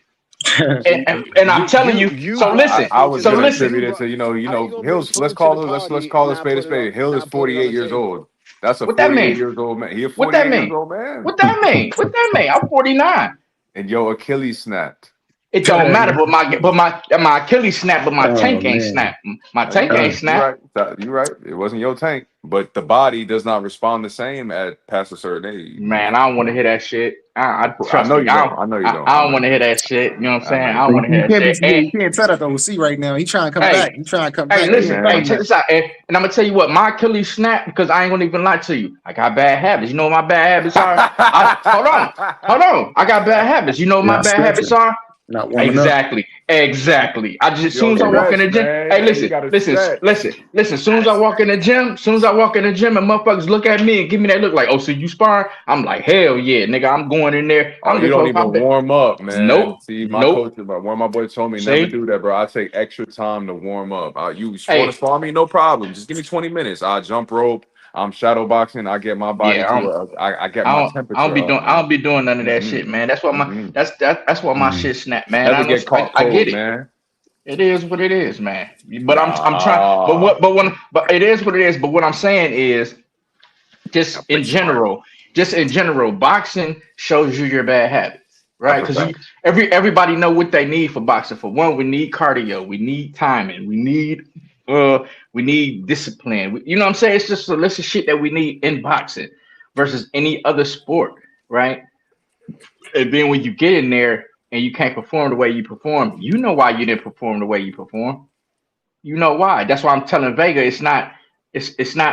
And I'm telling you. So listen. I was So gonna listen. attribute it to How you gonna bring Hill's. Let's food to the call party call and a not spade a put it on, spade. Hill is not put it on 48 the years table? old. That's a What that 48 mean? years old man. He a What that 48 years mean? old man. What that mean? What that mean? I'm 49. And your Achilles snapped. It don't matter, but my Achilles snapped, but my Oh, tank ain't man. snapped. My tank ain't You're snapped. right. You're right. It wasn't your tank, but the body does not respond the same at past a certain age. Man, I don't want to hear that shit. I trust know me. you don't. I know you don't. I don't want to hear that shit. You know what I'm saying? I don't want to You hear that can't be, shit. And, you can't tell that though. See right now, he trying to come hey, back. He trying to come hey, back. listen. man. Hey, check this out. And I'm gonna tell you what. My Achilles snapped because I ain't gonna even lie to you. I got bad habits. You know what my bad habits are? Hold on. I got bad habits. You know what my Not bad habits stretching, are? not warming up. Exactly. I just as soon Yo, as I walk in the stretch, gym, man. hey, Hey, you gotta stretch. listen. As soon as I walk in the gym, and motherfuckers look at me and give me that look like, oh, so you sparring? I'm like, hell yeah, nigga, I'm going in there. I Oh, don't you give a don't fuck how even bad. warm up, man. Nope. See, one of my boys told me never See, do that, bro. I take extra time to warm up. You want to hey, spar me? No problem. Just give me 20 minutes. I jump rope. I'm shadow boxing. I get my body yeah, to I get my temperature up, I man. don't be doing none of that shit, man. That's what that's why my shit snap, man. Never get caught I get cold, it. man. It is what it is, man. But I'm trying. Nah. But it is what it is. But what I'm saying is, just in general, boxing shows you your bad habits, right? That's a Because fact. everybody know what they need for boxing. For one, we need cardio, we need timing, we need discipline. You know what I'm saying? It's just a list of shit that we need in boxing versus any other sport, right? And then when you get in there and you can't perform the way you perform, you know why you didn't perform the way you perform. You know why. That's why I'm telling Vega it's not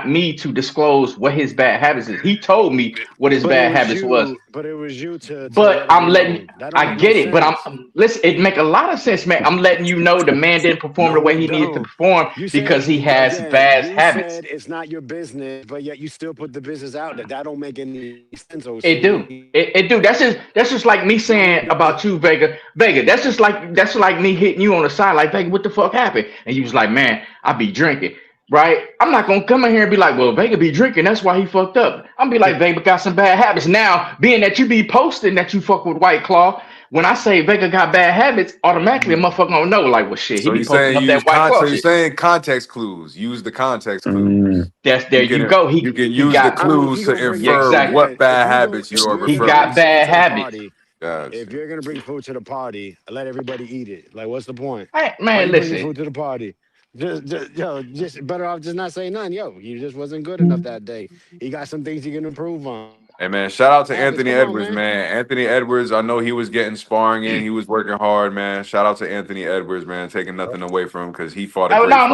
me to disclose what his bad habits is. He told me what his bad habits was. But it was you to But let I'm him letting know. That don't I make get no it, but sense. listen, it make a lot of sense, man. I'm letting you know the man didn't perform the No, way it he needed to don't. perform You said because he has again. bad You habits. said it's not your business, but yet you still put the business out there. That don't make any sense. OC. It do. It do. That's just like me saying about you, Vega. Vega, that's just like me hitting you on the side, like, Vega, what the fuck happened? And you was like, man, I be drinking. Right? I'm not gonna come in here and be like, well, Vega be drinking, that's why he fucked up. I'm be like, Vega got some bad habits. Now, being that you be posting that you fuck with White Claw, when I say Vega got bad habits, automatically a motherfucker gonna know, like, well, shit, he So be you're posting saying up that White Claw so you're shit. saying context clues. Use the context clues. That's there you go. You can He use the got I mean, if clues you to gonna bring infer exactly. what bad if you habits if you are you're He gonna referring bring got to. food bad to the habits. party, Gotcha. if you're gonna bring food to the party, let everybody eat it. Like, what's the point? Hey, Why man, you bringing listen. food to the party? Just better off just not saying nothing. Yo, you just wasn't good enough that day. He got some things he can improve on. Hey man, shout out to Habits, Anthony come on, Edwards, man. man. Anthony Edwards, I know he was getting sparring in. He was working hard, man. Shout out to Anthony Edwards, man. Taking nothing away from him because he fought a Oh, great fight.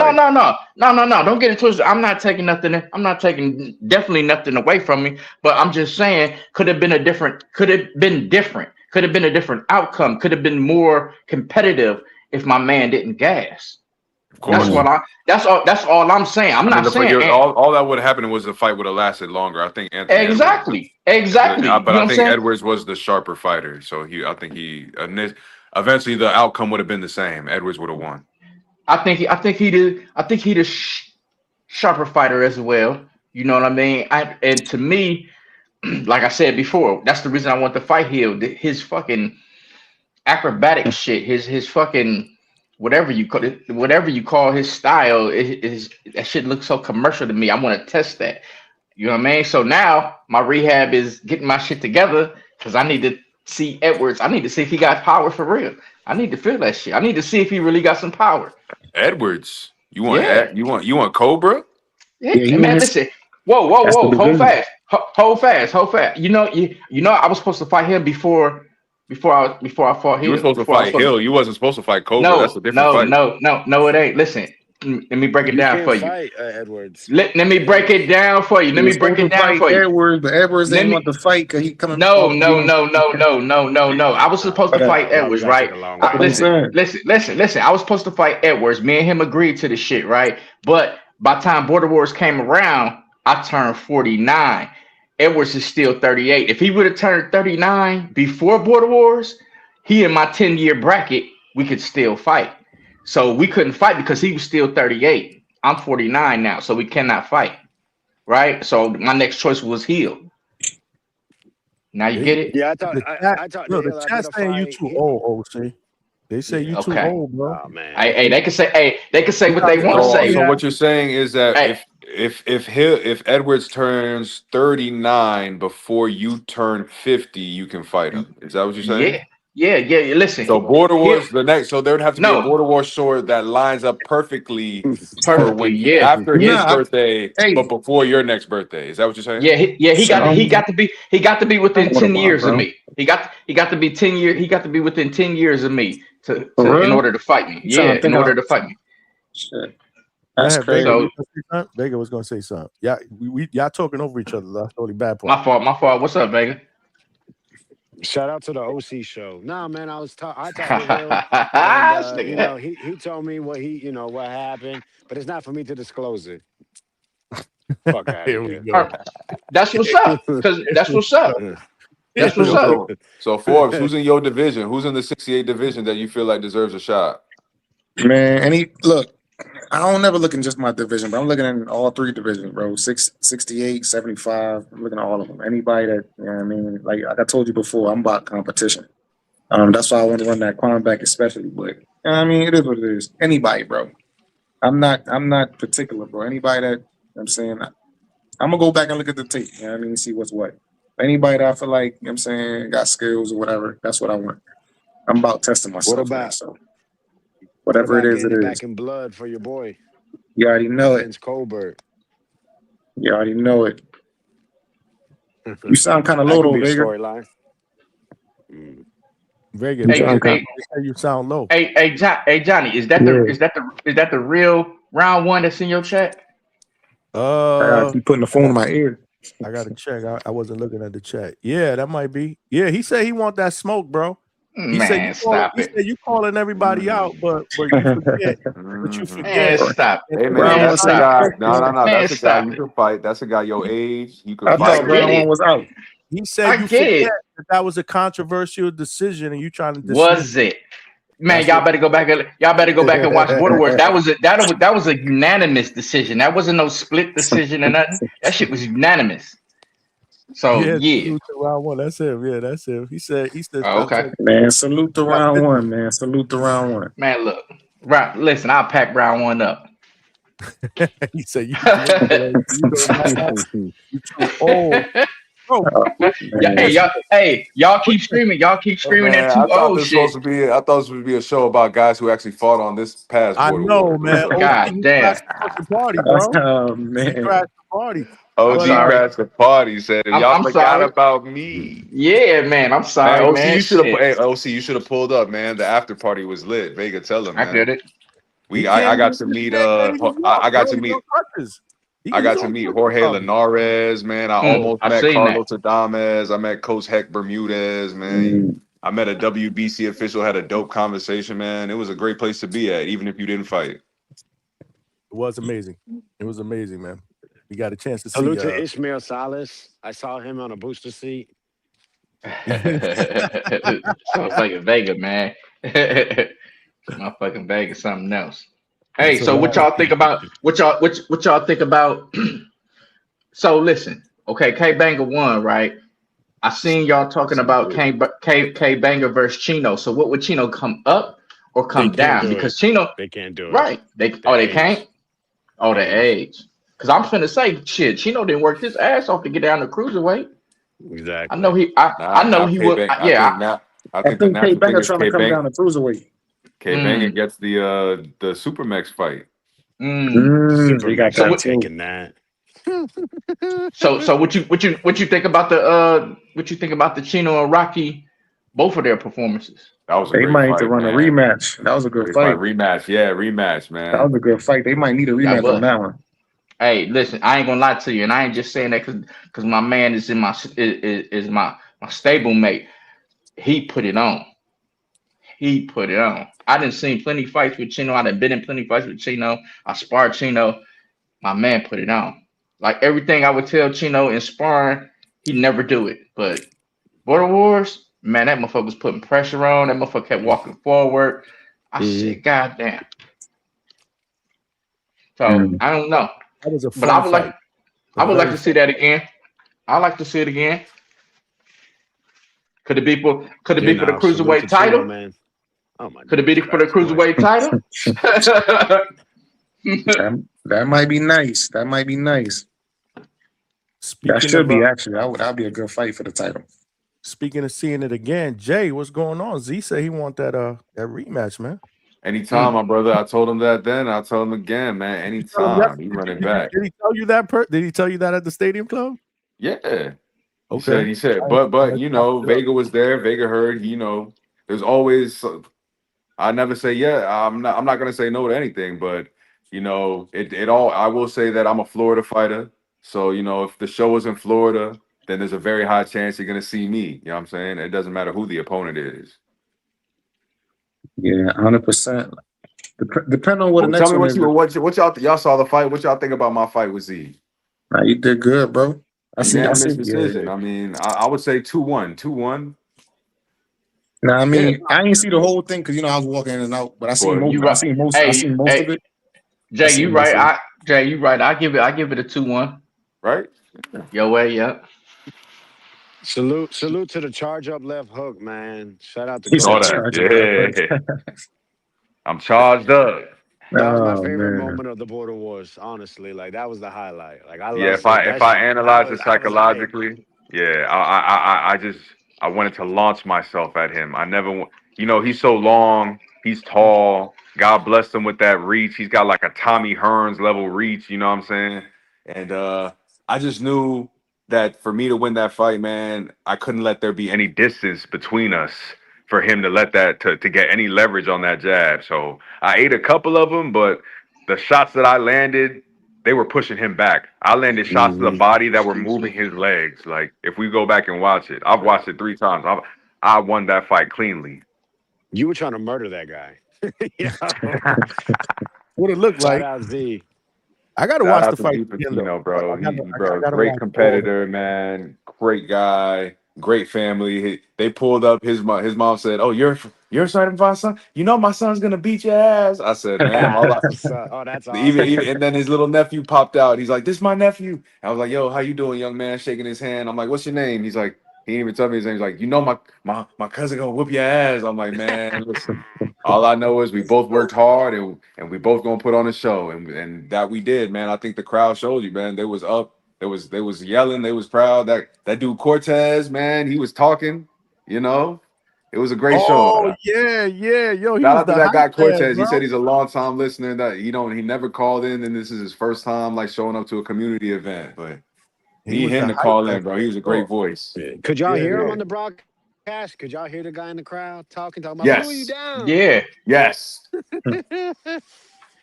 no. Don't get it twisted. I'm not taking definitely nothing away from me. But I'm just saying, could have been a different outcome. Could have been more competitive if my man didn't gas. Of course. That's all I'm saying. I'm not saying all that would have happened was the fight would have lasted longer. I think Anthony exactly. Edwards, You know but what I I'm think saying? Edwards was the sharper fighter. So I think eventually the outcome would have been the same. Edwards would have won. I think he the sharper fighter as well. You know what I mean? And to me, like I said before, that's the reason I want to fight him. His fucking acrobatic shit, his fucking whatever you call his style, that shit looks so commercial to me. I want to test that. You know what I mean? So now my rehab is getting my shit together because I need to see Edwards. I need to see if he got power for real. I need to feel that shit. I need to see if he really got some power. Edwards, you want Cobra? Yeah, man. Listen. Whoa. Hold fast. You know, I was supposed to fight him before I fought Hill. You were supposed to fight Hill. You wasn't supposed to fight Cobra. That's a different fight. No, it ain't. Listen. Let me break it down for you. Edwards. Let me break it down for you. Let me break it down for you. Edwards, but Edwards didn't want to fight because he coming. No. I was supposed to fight Edwards, right? Listen. I was supposed to fight Edwards. Me and him agreed to the shit, right? But by the time Border Wars came around, I turned 49. Edwards is still 38. If he would have turned 39 before Border Wars, he in my 10-year bracket, we could still fight. So we couldn't fight because he was still 38. I'm 49 now, so we cannot fight. Right? So my next choice was Hill. Now you get it? Yeah, I thought the chat saying you too old, OC. They say you too old, bro. Oh, man. Hey, they can say what they want to say. So what you're saying is that if Edwards turns 39 before you turn 50, you can fight him. Is that what you're saying? Yeah. Listen. So Border Wars there would have to be a Border Wars sword that lines up perfectly after his birthday, but before your next birthday. Is that what you're saying? Yeah. He got to be within 10 years of me. He got to be 10 years. He got to be within 10 years of me in order to fight me. Yeah, in order to fight me. Shit. That's crazy. Vega was gonna say something. Yeah, y'all talking over each other. That's the only bad part. My fault. What's up, Vega? Shout out to the OC show. Nah, man, I talked to Will. You know, he told me what what happened, but it's not for me to disclose it. Fuck out Here here. we go. That's what's up. Because that's what's up. That's what's up. So Forbes, who's in your division? Who's in the 68 division that you feel like deserves a shot? Man, look, I don't never look in just my division, but I'm looking in all three divisions, bro. 68, 75. I'm looking at all of them. Anybody that, you know what I mean? Like I told you before, I'm about competition. That's why I want to run that Quanback especially. But you know what I mean, it is what it is. Anybody, bro. I'm not particular, bro. Anybody that I'm saying, I'm gonna go back and look at the tape, you know what I mean, see what's what. Anybody that I feel like, you know what I'm saying, got skills or whatever, that's what I want. I'm about testing myself. What about man, so whatever it is, it is. Back in blood for your boy. You already know it. Vince Colbert. You already know it. You sound kind of low, though, Vega. Storyline. Vega, you sound low. Hey, Johnny, is that the real round one that's in your chat? I keep putting the phone in my ear. I gotta check. I wasn't looking at the chat. Yeah, that might be. Yeah, he said he want that smoke, bro. He said you calling everybody out, but you forget. But you forget. Man, stop. Hey man, that's a guy. No. That's a guy you can fight. That's a guy your age. You can I fight. thought round one was out. He said you forget that was a controversial decision, and you trying to. Was it? Man, y'all better go back and watch Border Wars. That was a unanimous decision. That wasn't no split decision or nothing. That shit was unanimous. So yeah. Round one. That's him. Yeah, that's him. He said. Oh, okay. Man, salute the round one, man. Salute the round one. Man, look. Listen, I'll pack round one up. He said you too old. Y'all keep screaming. Y'all keep screaming that too old shit. I thought this would be a show about guys who actually fought on this past. I know, man. God damn. Party, bro. Oh man. Crashed the party. OG crashed the party. Said y'all forgot about me. Yeah, man. I'm sorry, man. OC, you should have pulled up, man. The after party was lit. Vega, tell them, man. I did it. I got to meet Jorge Linares, man. I almost met Carlos Adames. I met Coach Heck Bermudez, man. I met a WBC official, had a dope conversation, man. It was a great place to be at, even if you didn't fight. It was amazing. It was amazing, man. We got a chance to see. Salute to Ishmael Salas. I saw him on a booster seat. Sounds like a Vega, man. My fucking Vega, something else. Hey, so what y'all think about? What y'all think about? So listen, okay, K Banger won, right? I seen y'all talking about K Banger versus Chino. So what would Chino come up, or come down because Chino. They can't do it. Right. They can't. Oh, the age. Because I'm finna say, shit, Chino didn't work his ass off to get down to cruiserweight. Exactly. I know he. I know he would. I think the K natural thing Banger is trying to come down to cruiserweight. K Banger gets the Supermax fight. They got so that taking that. So what you think about the Chino and Rocky, both of their performances? That was a they great might fight, need to run man. a rematch. That was a good fight. Rematch, yeah, rematch, man. That was a good fight. They might need a rematch on that one. Hey, listen, I ain't gonna lie to you, and I ain't just saying that because my man is in my stable mate. He put it on. I done seen plenty of fights with Chino. I done been in plenty of fights with Chino. I sparred Chino. My man put it on. Like everything I would tell Chino in sparring, he'd never do it. But Border Wars, man, that motherfucker was putting pressure on. That motherfucker kept walking forward. I said, God damn. So I don't know. That was a fun but I would fight. like to see that again. I like to see it again. Could it be for the cruiserweight title? Man. Oh my Could it be for the cruiserweight title? That might be nice. That might be nice. That should be actually. That'd be a good fight for the title. Speaking of seeing it again, Jay, what's going on? Z said he want that rematch, man. Anytime, my brother. I told him that then. I'll tell him again, man. Anytime. He running back. Did he tell you that? Did he tell you that at the Stadium Club? Yeah. Okay. He said, but you know, Vega was there. Vega heard. You know, there's always. I never say I'm not gonna say no to anything, but you know, it all. I will say that I'm a Florida fighter, so you know, if the show is in Florida, then there's a very high chance you're gonna see me. You know what I'm saying? It doesn't matter who the opponent is. Yeah, 100%. Depending on what the next one is. What y'all saw the fight? What y'all think about my fight with Z? Nah, you did good, bro. I see. Decision. Yeah. I mean, I would say 2-1. 2-1. Nah, I mean, I didn't see the whole thing because I was walking in and out, but I seen most of it. Jay, you right. You right. I give it a 2-1. Right? Your way, yeah. Salute to the charge up left hook, man. Shout out to that. Yeah. I'm charged up. That was my favorite moment of the Border Wars, honestly. Like that was the highlight. Like I love if I analyze it psychologically, I wanted to launch myself at him. I never he's so long, he's tall. God bless him with that reach. He's got like a Tommy Hearns level reach, you know what I'm saying? And I just knew that for me to win that fight, man, I couldn't let there be any distance between us for him to let that to get any leverage on that jab. So I ate a couple of them, but the shots that I landed, they were pushing him back. I landed shots to the body that were moving his legs. Like if we go back and watch it, I've watched it 3 times. I won that fight cleanly. You were trying to murder that guy. What it looked like. Shout out Z. I gotta watch the fight. Bro. Great competitor, man. Great guy. Great family. They pulled up. His mom said, "Oh, you're excited for my son? You know my son's gonna beat your ass." I said, "Man, that's awesome." Even and then his little nephew popped out. He's like, "This is my nephew." I was like, "Yo, how you doing, young man?" Shaking his hand. I'm like, "What's your name?" He's like, he didn't even tell me his name. He's like, "You know my cousin gonna whoop your ass." I'm like, "Man, listen. All I know is we both worked hard and we both gonna put on a show, and that we did, man. I think the crowd showed you, man. They was up. They was yelling. They was proud. That dude Cortez, man, he was talking. You know, it was a great show. Oh yeah, yo. Shout out to that guy Cortez. He said he's a long time listener. That he never called in, and this is his first time like showing up to a community event. But need him to call in, bro. He was a great voice. Could y'all hear him on the broadcast? Could y'all hear the guy in the crowd talking about yes, you down? Yeah, yes.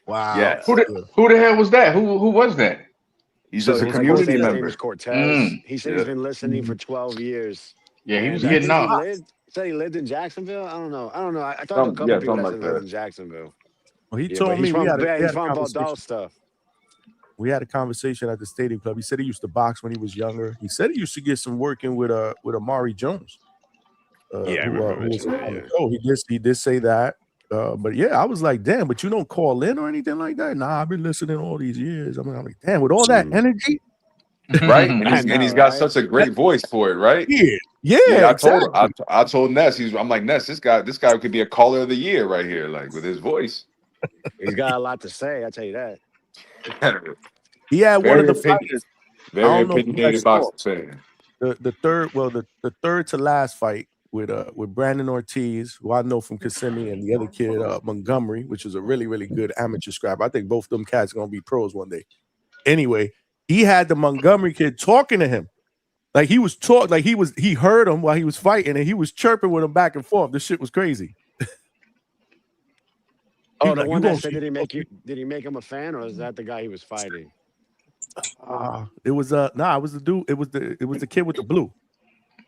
Wow. Yes. Who the hell was that? Who was that? He's just a community member. His name is Cortez. He said he's been listening for 12 years. Yeah, he was getting up. He said he lived in Jacksonville. I don't know. I thought a couple people that said lived in Jacksonville. Well, he told me he's from Valdosta. We had a conversation at the Stadium Club. He said he used to box when he was younger. He said he used to get some work in with Amari Jones. Who was on the show. He did say that. But yeah, I was like, damn, but you don't call in or anything like that? Nah, I've been listening all these years. I'm like, damn, with all that energy. right? And he's got such a great voice for it, right? Yeah, I exactly. told I told Ness, I'm like, Ness, this guy could be a caller of the year right here, like with his voice. He's got a lot to say, I tell you that. He had one of Very the fighters. I Very don't know if you guys opinionated saw boxing fan. the third to last fight with Brandon Ortiz, who I know from Kissimmee, and the other kid Montgomery, which is a really, really good amateur scrap. I think both of them cats are gonna be pros one day. Anyway, he had the Montgomery kid talking to him. Like he heard him while he was fighting, and he was chirping with him back and forth. This shit was crazy. Oh, the one that said, did he make him a fan, or is that the guy he was fighting? It was it was the dude, it was the kid with the blue.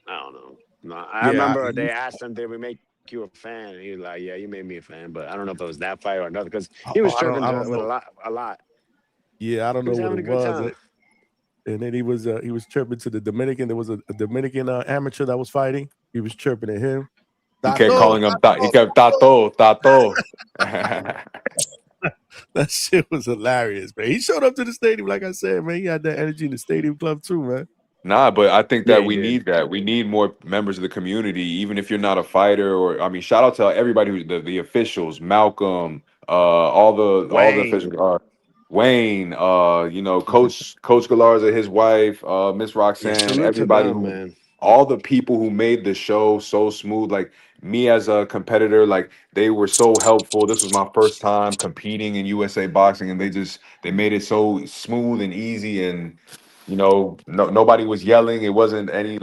I don't know. No, I remember they asked him, did we make you a fan? And he was like, yeah, you made me a fan, but I don't know if it was that fight or another, because he was chirping with a lot. Yeah, I don't know what it was. Time. And then he was chirping to the Dominican. There was a Dominican amateur that was fighting. He was chirping at him. He kept calling him Tato. That shit was hilarious, man. He showed up to the stadium, like I said, man. He had that energy in the stadium club too, man. Nah, but I think that we need that. We need more members of the community, even if you're not a fighter. Or I mean, shout out to everybody who the officials, Malcolm, all the officials are. Wayne, Coach Galarza, his wife, Miss Roxanne, everybody, all the people who made the show so smooth. Like me as a competitor, like they were so helpful. This was my first time competing in USA boxing, and they made it so smooth and easy, and nobody was yelling. It wasn't any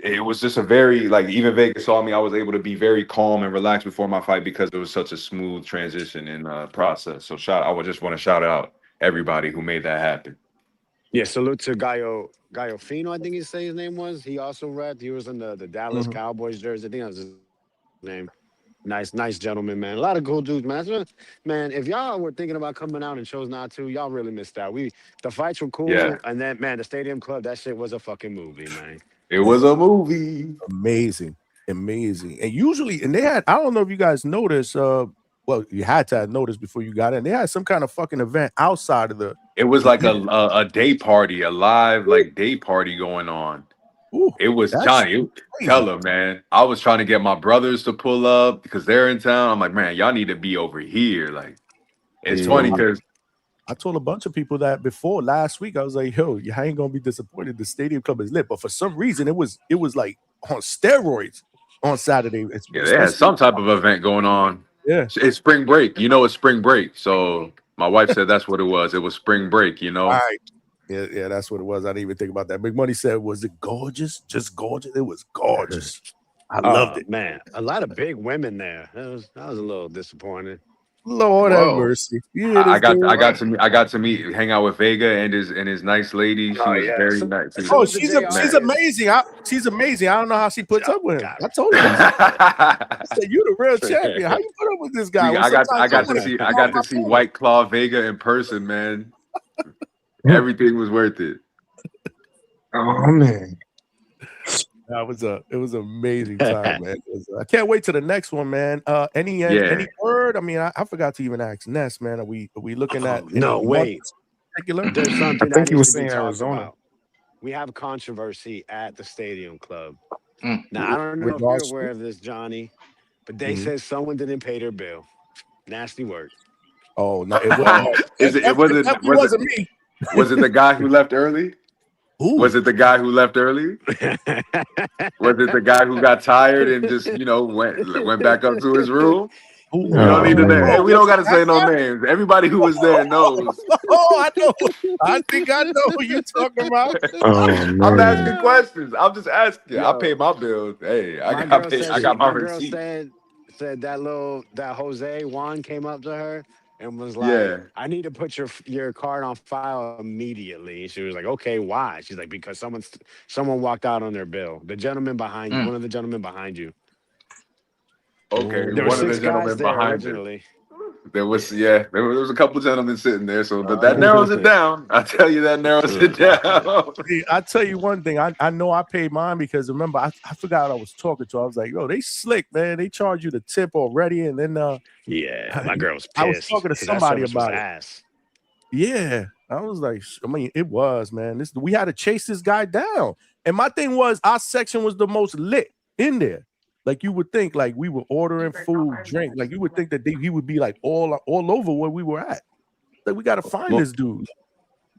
it was just a very, even Vega saw me, I was able to be very calm and relaxed before my fight because it was such a smooth transition and process. So I would just want to shout out everybody who made that happen. Yeah, salute to Gallo Fino, I think his name was. He also repped. He was in the Dallas Cowboys jersey. I think that was his name. Nice gentleman, man. A lot of cool dudes, man. Man, if y'all were thinking about coming out and chose not to, y'all really missed out. The fights were cool, and then, man, the Stadium Club, that shit was a fucking movie, man. It was a movie. Amazing. And usually, and they had, I don't know if you guys noticed, well, you had to have noticed before you got in, they had some kind of fucking event outside of the. It was like a day party, a live day party going on. Ooh, it was Johnny. Tell him, man. I was trying to get my brothers to pull up because they're in town. I'm like, man, y'all need to be over here. Like, it's funny because I told a bunch of people that before last week. I was like, yo, you ain't gonna be disappointed. The Stadium Club is lit. But for some reason, it was like on steroids on Saturday. They had some type of event going on. Yeah. It's spring break. It's spring break. So my wife said that's what it was. It was spring break, All right. Yeah, that's what it was. I didn't even think about that. Big Money said, was it gorgeous? Just gorgeous? It was gorgeous. I loved it. Man, a lot of big women there. That was a little disappointing. Lord have mercy. Yeah, I got to hang out with Vega and his nice lady. She was very nice. She's amazing. She's amazing. I don't know how she puts up with him. I told you. I said, you the real champion. How you put up with this guy? I got to see White Claw Vega in person, man. Everything was worth it. Oh man. It was an amazing time, man. I can't wait to the next one, man. Any word? I mean, I forgot to even ask Ness, man. Are we looking at particular? There's something I think he was saying Arizona. About. We have controversy at the Stadium Club. Now I don't know if you're aware of this, Johnny, but they said someone didn't pay their bill. Nasty word. Oh no, it wasn't me. Was it the guy who left early? Ooh. Was it the guy who left early? Was it the guy who got tired and just went back up to his room? Ooh. We don't need to name. Hey, we don't got to say no names. Everybody who was there knows. Oh, I know. I think I know who you're talking about. I'm asking questions. I'm just asking. I paid my bills. Hey, I got my receipt. Said that Jose Juan came up to her and was like, I need to put your card on file immediately. She was like, okay, why? She's like, because someone walked out on their bill. The gentleman behind you, one of the gentlemen behind you. Okay, there one of the gentlemen behind you. There was a couple gentlemen sitting there, but that narrows it down. I tell you, that narrows it down. I tell you one thing. I know I paid mine because remember I forgot I was talking to. I was like, yo, they slick, man. They charge you the tip already, and then my girl was pissed. I was talking to somebody about it. Yeah, I was like, I mean, it was, man. We had to chase this guy down, and my thing was, our section was the most lit in there. Like you would think, like we were ordering food, drink. Like you would think that he would be like all over where we were at. Like we got to find this dude.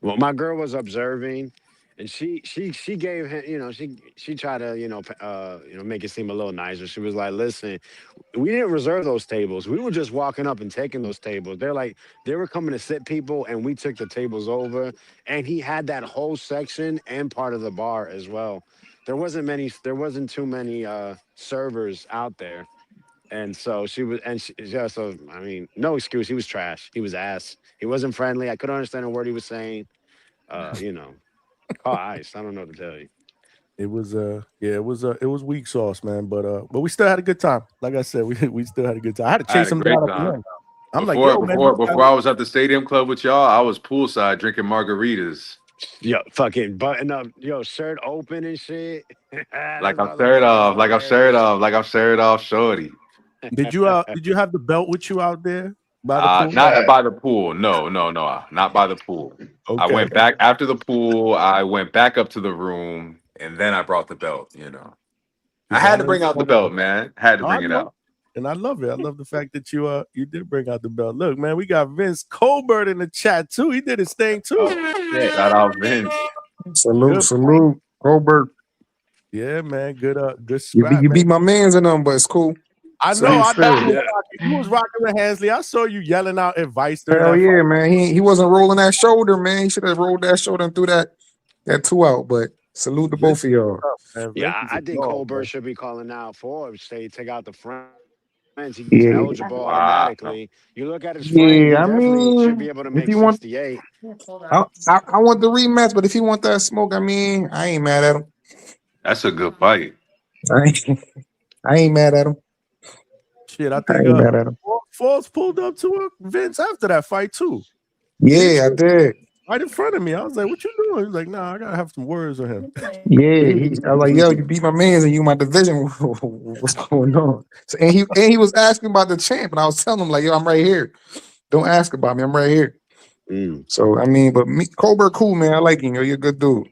Well, my girl was observing, and she gave him, she tried to, make it seem a little nicer. She was like, "Listen, we didn't reserve those tables. We were just walking up and taking those tables. They were coming to sit people, and we took the tables over. And he had that whole section and part of the bar as well. There wasn't too many servers out there." And so I mean, no excuse. He was trash. He was ass. He wasn't friendly. I couldn't understand a word he was saying. Call ice. I don't know what to tell you. It was it was weak sauce, man. But we still had a good time. Like I said, we still had a good time. I had to chase him down. Before I was at the Stadium Club with y'all, I was poolside drinking margaritas. Yo, fucking button up, shirt open and shit. Like I'm stared off, shorty. Did you have the belt with you out there? Not by the pool. No, not by the pool. Okay. I went back after the pool. I went back up to the room, and then I brought the belt. I had to bring out the belt, man. Had to bring it out. And I love it. I love the fact that you did bring out the belt. Look, man, we got Vince Colbert in the chat too. He did his thing too. Shout out Vince. Salute, Colbert. Yeah, man. Good scrap, you beat my man's in them, but it's cool. I know. You was rocking with Hansley. I saw you yelling out advice. Hell yeah, man. He wasn't rolling that shoulder, man. He should have rolled that shoulder and threw that 2 out. But salute to both of y'all. Yeah, I think Colbert should be calling out Forbes. Say take out the front. He's eligible automatically. You look at his frame, he definitely should be able to make 68. I want the rematch, but if he want that smoke, I mean, I ain't mad at him. That's a good fight. I ain't mad at him. Shit, I think Forbes pulled up to Vince after that fight too. Yeah, I did. Right in front of me. I was like, what you doing? He was like, nah, I gotta have some words with him. Yeah. I was like, yo, you beat my mans and you my division. What's going on? So, and he was asking about the champ, and I was telling him, like, yo, I'm right here. Don't ask about me. I'm right here. So I mean, but Colbert cool, man. I like him. Yo, you're a good dude.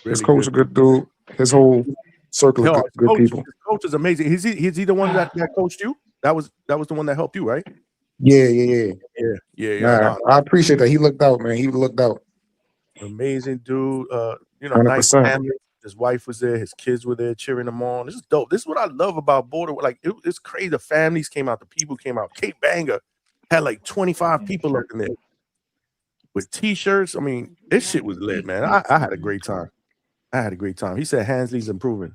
Really his coach a good dude. His whole circle of good people. His coach is amazing. Is he the one that coached you? That was the one that helped you, right? Yeah. Nah, I appreciate that. He looked out, man. He looked out. Amazing dude. 100%. Nice family. His wife was there. His kids were there cheering him on. This is dope. This is what I love about Border. Like it's crazy. The families came out. The people came out. Kate Banger had like 25 people up in there with T-shirts. I mean, this shit was lit, man. I had a great time. He said Hansley's improving.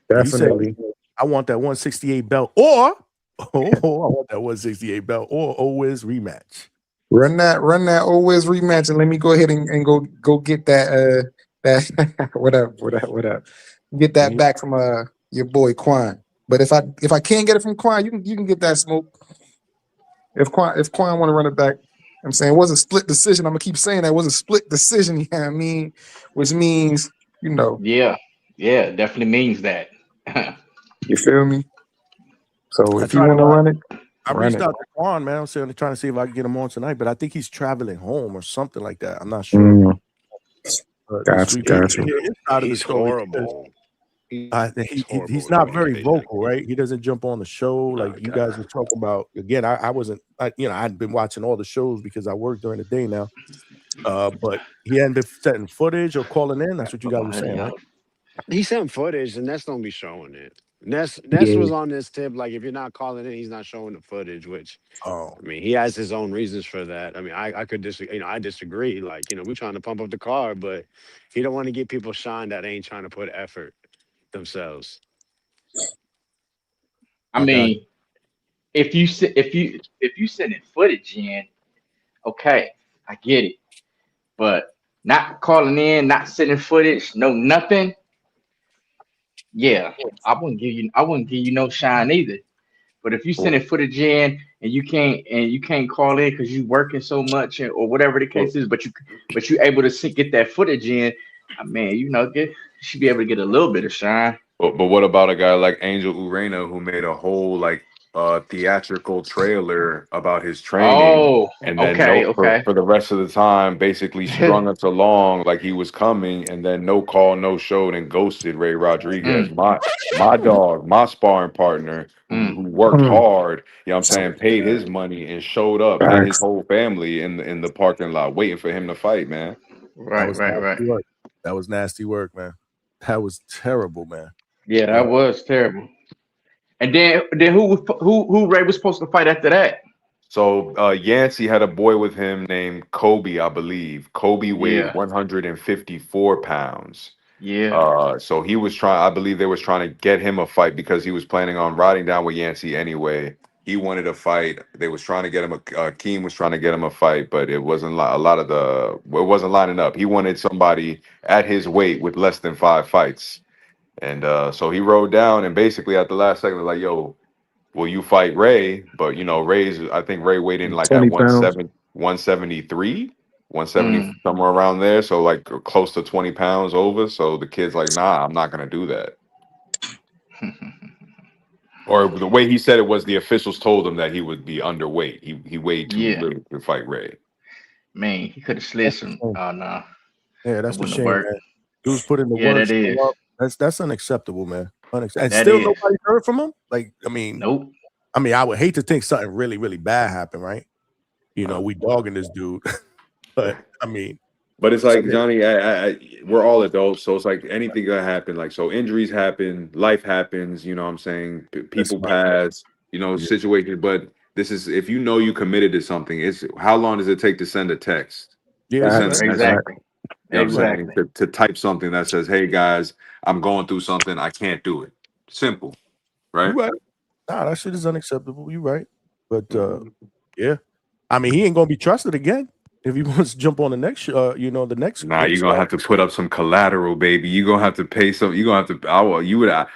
Definitely. Said, I want that 168 belt, or I want that 168 belt, or always rematch. Run that always rematch, and let me go ahead and go get that whatever. Get that back from your boy Quan. But if I can't get it from Quan, you can get that smoke. If Quan want to run it back, I'm saying it was a split decision. I'm gonna keep saying that it was a split decision. You know what I mean? Which means, Yeah, it definitely means that. You feel me? So if you want to run it, I reached out to Quan, man. I'm trying to see if I can get him on tonight, but I think he's traveling home or something like that. I'm not sure. Gotcha. He's horrible. He's not very vocal, right? He doesn't jump on the show like you guys were talking about. Again, I wasn't, I hadn't been watching all the shows because I work during the day now. But he hadn't been setting footage or calling in. That's what you guys were saying, right? He sent footage, and Ness don't be showing it. Ness was on this tip, like if you're not calling in, he's not showing the footage. Which, I mean, he has his own reasons for that. I mean, I could disagree. I disagree. Like, we're trying to pump up the card, but he don't want to get people shine that ain't trying to put effort themselves. I mean, if you sending footage in, okay, I get it, but not calling in, not sending footage, no nothing. Yeah, I wouldn't give you no shine either. But if you sending footage in and you can't call in because you working so much or whatever the case is, but you able to get that footage in, I mean, you should be able to get a little bit of shine. But what about a guy like Angel Urena who made a whole theatrical trailer about his training, Oh, and then okay, okay. for the rest of the time, basically strung us along like he was coming, and then no call, no show, and ghosted Ray Rodriguez, my dog, my sparring partner, who worked hard. You know what I'm saying? Paid his money and showed up, had his whole family in the parking lot waiting for him to fight, man. Right. Work. That was nasty work, man. That was terrible, man. Yeah, that was terrible. And then who Ray was supposed to fight after that? So Yancey had a boy with him named Kobe, I believe. Kobe weighed 154 pounds. Yeah. So he was I believe they was trying to get him a fight because he was planning on riding down with Yancey anyway. He wanted a fight. They was trying to get him Keem was trying to get him a fight, but it wasn't it wasn't lining up. He wanted somebody at his weight with less than 5 fights. And so he rode down, and basically at the last second, like, yo, will you fight Ray? But, you know, I think Ray weighed in like at 173, 170, somewhere around there. So like close to 20 pounds over. So the kid's like, nah, I'm not going to do that. Or the way he said it was the officials told him that he would be underweight. He weighed too little to fight Ray. Man, he could have slid some. Oh, no. Yeah, that's the shame, man. Dude's put in the work. That is. That's unacceptable, man. And still nobody heard from him? Like, I mean, nope. I mean, I would hate to think something really, really bad happened, right? You know, we dogging this dude. But, I mean. But it's like, Johnny, we're all adults, so it's like anything gonna happen. Like, so injuries happen, life happens, you know what I'm saying? People pass, you know, situations. But this is, if you know you committed to something, it's how long does it take to send a text? Yeah, exactly. You know what I'm saying? To type something that says, hey guys, I'm going through something, I can't do it. Simple, right? You're right. Nah, that shit is unacceptable. You're right. But yeah. I mean, he ain't gonna be trusted again if he wants to jump on the next you know, the next. Nah, you're gonna have to put up some collateral, baby. You're gonna have to pay some. You're gonna have to.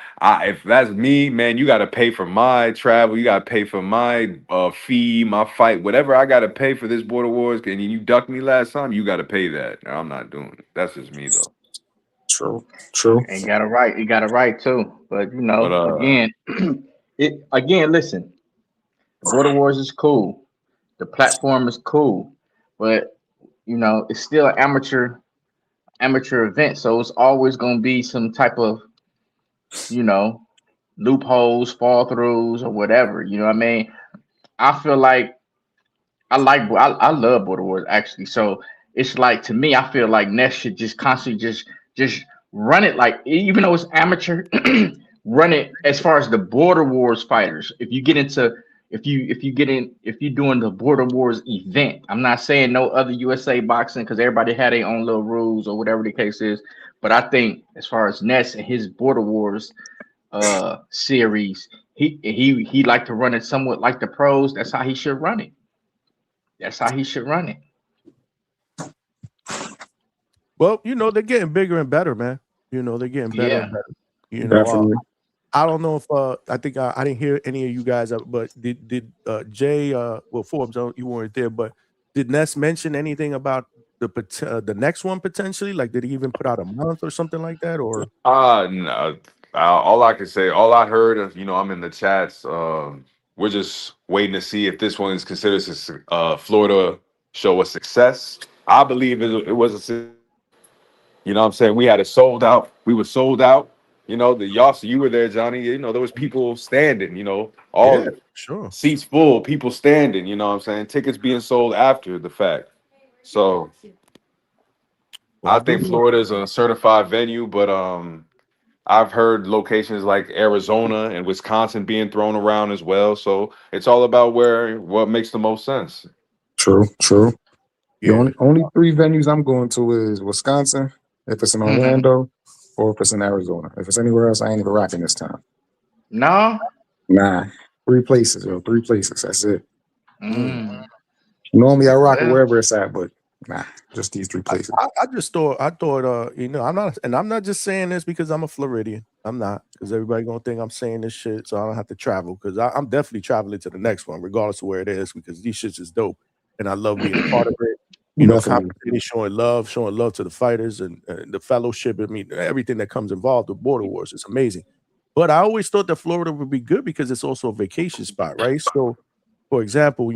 If that's me, man, you gotta pay for my travel. You gotta pay for my fee, my fight, whatever I gotta pay for this Border Wars. And you ducked me last time. You gotta pay that. I'm not doing it. That's just me though. True. And you got it right too. But you know, again, listen. Border Wars is cool. The platform is cool, but you know, it's still an amateur event, so it's always going to be some type of, you know, loopholes, fall throughs, or whatever. You know what I mean? I feel like I love Border Wars actually. So it's like, to me, I feel like Ness should just constantly just run it, like, even though it's amateur, run it as far as the Border Wars fighters. If you're doing the Border Wars event, I'm not saying no other USA boxing, because everybody had their own little rules or whatever the case is. But I think as far as Ness and his Border Wars series, he like to run it somewhat like the pros. That's how he should run it. Well, you know, they're getting bigger and better, man. You know, they're getting better and better. You know, I don't know if I think I didn't hear any of you guys, but did Jay Forbes, you weren't there, but did Ness mention anything about the next one potentially? Like, did he even put out a month or something like that? Or no. All I can say, all I heard, you know, I'm in the chats. We're just waiting to see if this one is considered a Florida show a success. I believe it was a success. You know what I'm saying? We had it sold out. We were sold out. You know, you were there, Johnny. You know, there was people standing, you know, all seats full, people standing, you know what I'm saying? Tickets being sold after the fact. So I think Florida is a certified venue, but I've heard locations like Arizona and Wisconsin being thrown around as well. So it's all about what makes the most sense. True. The only 3 venues I'm going to is Wisconsin, if it's in Orlando, or if it's in Arizona. If it's anywhere else, I ain't even rocking this time. No? Nah. 3 places, yo. 3 places. That's it. Normally I rock it wherever it's at, but nah, just these 3 places. I thought, you know, I'm not just saying this because I'm a Floridian. I'm not, because everybody gonna think I'm saying this shit, so I don't have to travel, because I'm definitely traveling to the next one, regardless of where it is, because these shits is dope, and I love being a part of it. You know, showing love to the fighters and the fellowship. I mean, everything that comes involved with Border Wars is amazing. But I always thought that Florida would be good because it's also a vacation spot, right? So, for example,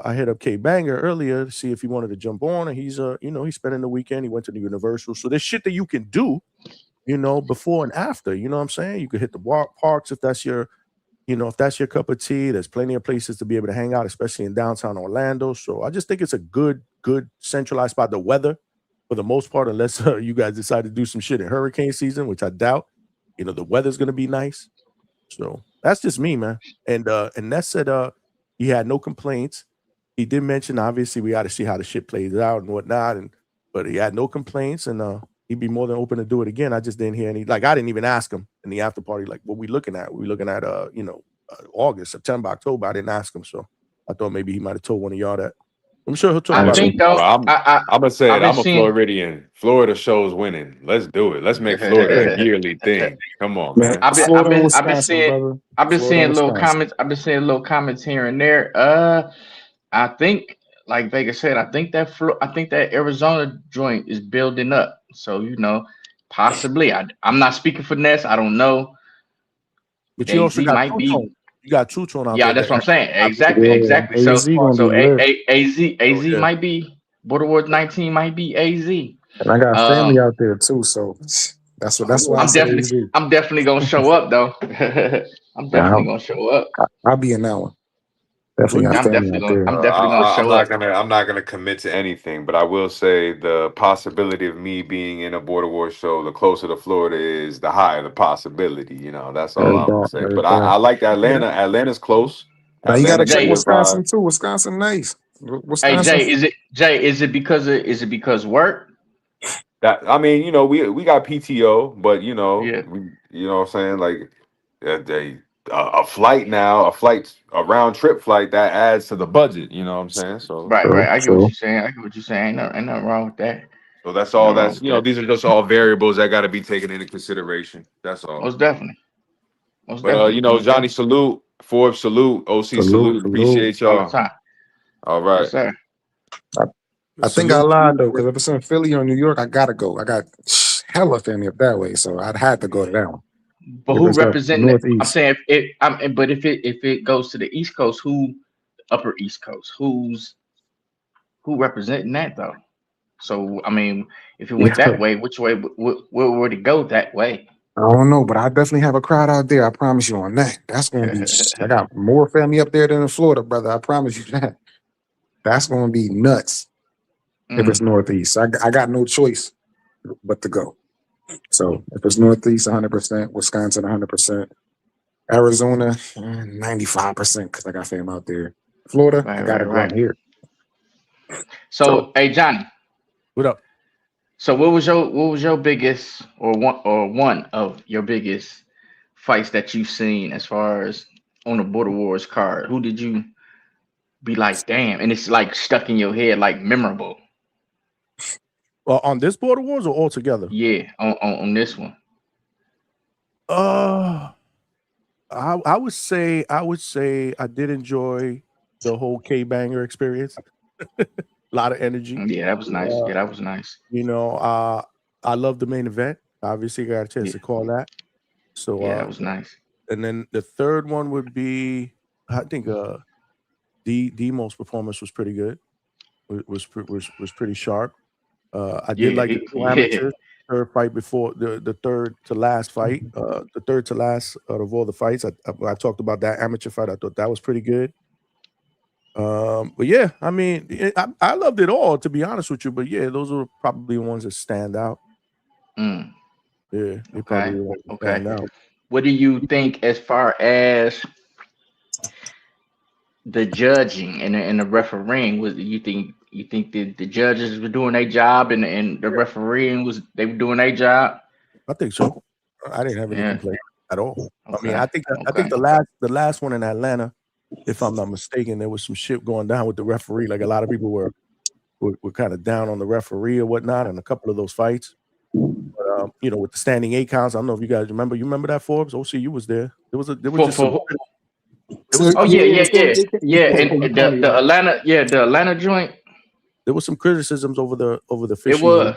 I hit up K Banger earlier to see if he wanted to jump on, and he's he's spending the weekend. He went to the Universal, so there's shit that you can do, before and after. You know what I'm saying? You could hit the parks if that's your, if that's your cup of tea. There's plenty of places to be able to hang out, especially in downtown Orlando. So I just think it's a good centralized spot. The weather, for the most part, unless you guys decide to do some shit in hurricane season, which I doubt. The weather's gonna be nice. So that's just me, man. And Ness said he had no complaints. He did mention obviously we got to see how the shit plays out and whatnot, but he had no complaints, and he'd be more than open to do it again. I just didn't hear any. Like, I didn't even ask him in the after party, like, what we looking at? We looking at August, September, October. I didn't ask him, so I thought maybe he might have told one of y'all that. I'm sure he'll talk about it. I'm gonna say it. I'm a Floridian. Florida shows winning. Let's do it. Let's make Florida a yearly thing. Come on, man. I've been seeing little comments. I've been seeing little comments here and there. I think, like Vega said, I think that Arizona joint is building up. So possibly. I'm not speaking for Ness. I don't know. But you also got Two-Tone. You got Two-Tone out there. Yeah, that's what I'm saying. Exactly. So AZ might be Border Wars 19 might be AZ. And I got family out there too, so that's why I'm definitely gonna show up though. I'm definitely gonna show up. I'll be in that one. Definitely, I'm definitely gonna show up. I'm not gonna commit to anything, but I will say the possibility of me being in a Border Wars show, the closer to Florida is, the higher the possibility. That's all I'm gonna say. But I like Atlanta. Atlanta's close. Now you gotta check Wisconsin too. Wisconsin, nice. Wisconsin. Hey Jay, is it because work? That we got PTO, but you know what I'm saying, like a flight now, a round trip flight that adds to the budget. You know what I'm saying? So right. I get what you're saying. Ain't nothing wrong with that. So that's all. These are just all variables that got to be taken into consideration. That's all. Most definitely. Johnny, salute. Forbes, salute. OC, salute. Appreciate y'all. All right. Yes, sir. I think I lied though, because if it's in Philly or New York, I gotta go. I got hella family up that way, so I'd have to go to that one. But who representing it? I'm saying but if it goes to the East Coast, Upper East Coast, who representing that though? So if it went that way, which way where would it go that way? I don't know, but I definitely have a crowd out there. I promise you on that. That's gonna be. I got more family up there than in Florida, brother. I promise you that. That's gonna be nuts. If it's Northeast, I got no choice but to go. So if it's Northeast, 100%, Wisconsin, 100%, Arizona, 95%, because I got fam out there. Florida, I got to go here. So, hey Johnny, what up? So what was your biggest or one of your biggest fights that you've seen as far as on the Border Wars card? Who did you be like, damn, and it's like stuck in your head, like memorable? Well, on this Border Wars or altogether? Yeah, on this one. I would say I did enjoy the whole K Banger experience. A lot of energy. Yeah, that was nice. That was nice. I love the main event. Obviously, got a chance to call that. So that was nice. And then the third one would be, I think, Demo's performance was pretty good. Was pretty sharp. I did like the two amateurs. Third fight before the third to last fight. The third to last out of all the fights. I talked about that amateur fight. I thought that was pretty good. But yeah, I loved it all, to be honest with you. But yeah, those are probably the ones that stand out. Yeah, they probably stand out. What do you think as far as the judging and the refereeing? You think the judges were doing their job and the refereeing they were doing their job? I think so. I didn't have any complaint at all. I think the last one in Atlanta, if I'm not mistaken, there was some shit going down with the referee. Like a lot of people were kind of down on the referee or whatnot in a couple of those fights. But, with the standing 8 counts, I don't know if you guys remember. You remember that, Forbes? OC, you was there. There was just some. Yeah. And the Atlanta joint. There was some criticisms over the officiating. It was.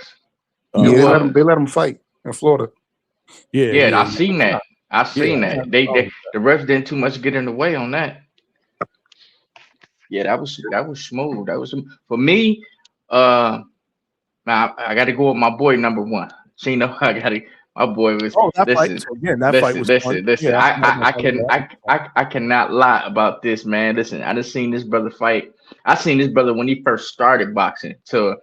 They let them fight in Florida. Yeah, I seen that. I seen that. The refs didn't too much get in the way on that. Yeah, that was smooth. That was for me. Now I got to go with my boy number one. Chino, I got to. My boy was. That listen, fight. So again, that fight was fun. Listen. Yeah, I cannot lie about this, man. Listen, I just seen this brother fight. I seen this brother when he first started boxing. To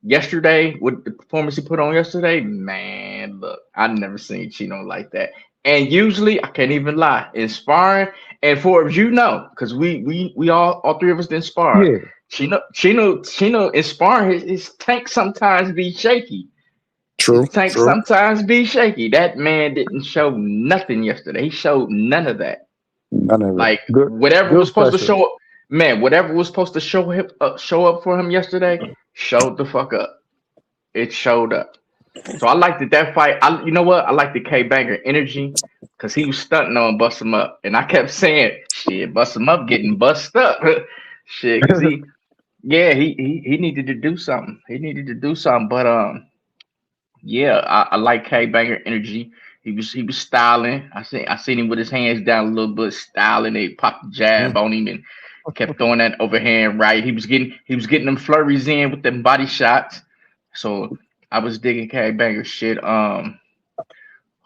yesterday, with the performance he put on yesterday, man, look, I never seen Chino like that. And usually, I can't even lie, in sparring, and Forbes, because we all three of us didn't spar. Yeah. Chino in sparring, his tank sometimes be shaky. True. His tank sometimes be shaky. That man didn't show nothing yesterday. He showed none of that. None of it. Like whatever was supposed to show up, man. Whatever was supposed to show up for him yesterday, showed the fuck up. It showed up. So I liked that fight. You know what? I like the K Banger energy because he was stunting on bust him up, and I kept saying, "Shit, bust him up, getting bust up." Shit, because he needed to do something. He needed to do something, but yeah, I like K Banger energy. He was styling. I seen him with his hands down a little bit, styling. They popped the jab on him and kept throwing that overhand right. He was getting them flurries in with them body shots. So I was digging K Banger shit.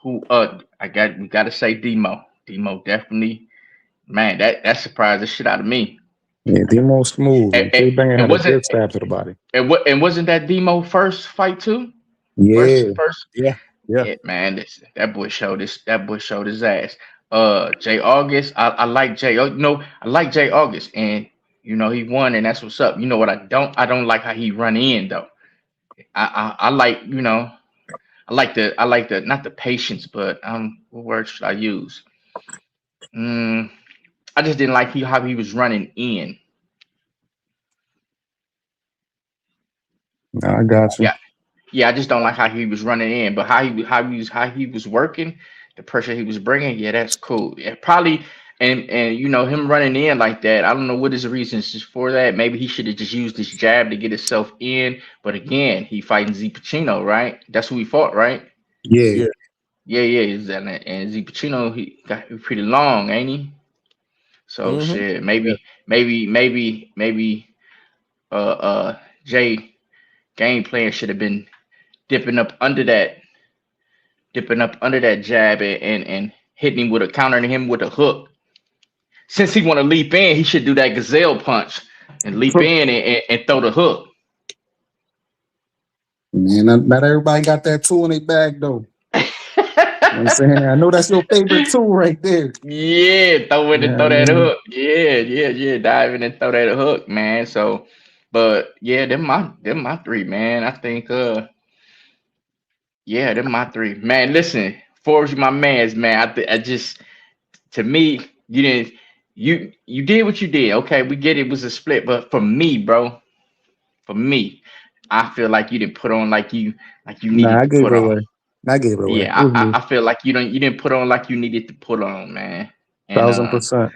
We gotta say Demo. Demo definitely, man, that surprised the shit out of me. Yeah, Demo smooth. K Banger had a good stab to the body. And wasn't that Demo first fight too? Yeah. First. Yeah, man, that boy showed his ass. Jay August, I like Jay. I like Jay August, and he won, and that's what's up. You know what I don't like how he run in though. I like I like the not the patience, but what word should I use? I just didn't like how he was running in. I got you. Yeah, I just don't like how he was running in, but how he was working, the pressure he was bringing, yeah, that's cool. Yeah, probably, and him running in like that, I don't know what his reasons for that. Maybe he should have just used his jab to get himself in. But again, he fighting Z Pacino, right? That's who he fought, right? Yeah. And Z Pacino, he got pretty long, ain't he? So shit, maybe Jay game plan should have been dipping up under that jab and hitting him with a countering him with a hook. Since he want to leap in, he should do that gazelle punch and leap in and throw the hook. Man, not everybody got that tool in their bag though. You know what I'm saying? I know that's your favorite tool right there. Yeah, throw that hook. Yeah. Dive in and throw that hook, man. So, but yeah, them my three, man. I think yeah, them my three. Man, listen, Forbes, you my mans, man. I just, to me, you did what you did. Okay, we get it was a split, but for me, bro, I feel like you didn't put on like you needed to put on. I gave it away. Yeah, I feel like you didn't put on like you needed to put on, man. And, 1000%.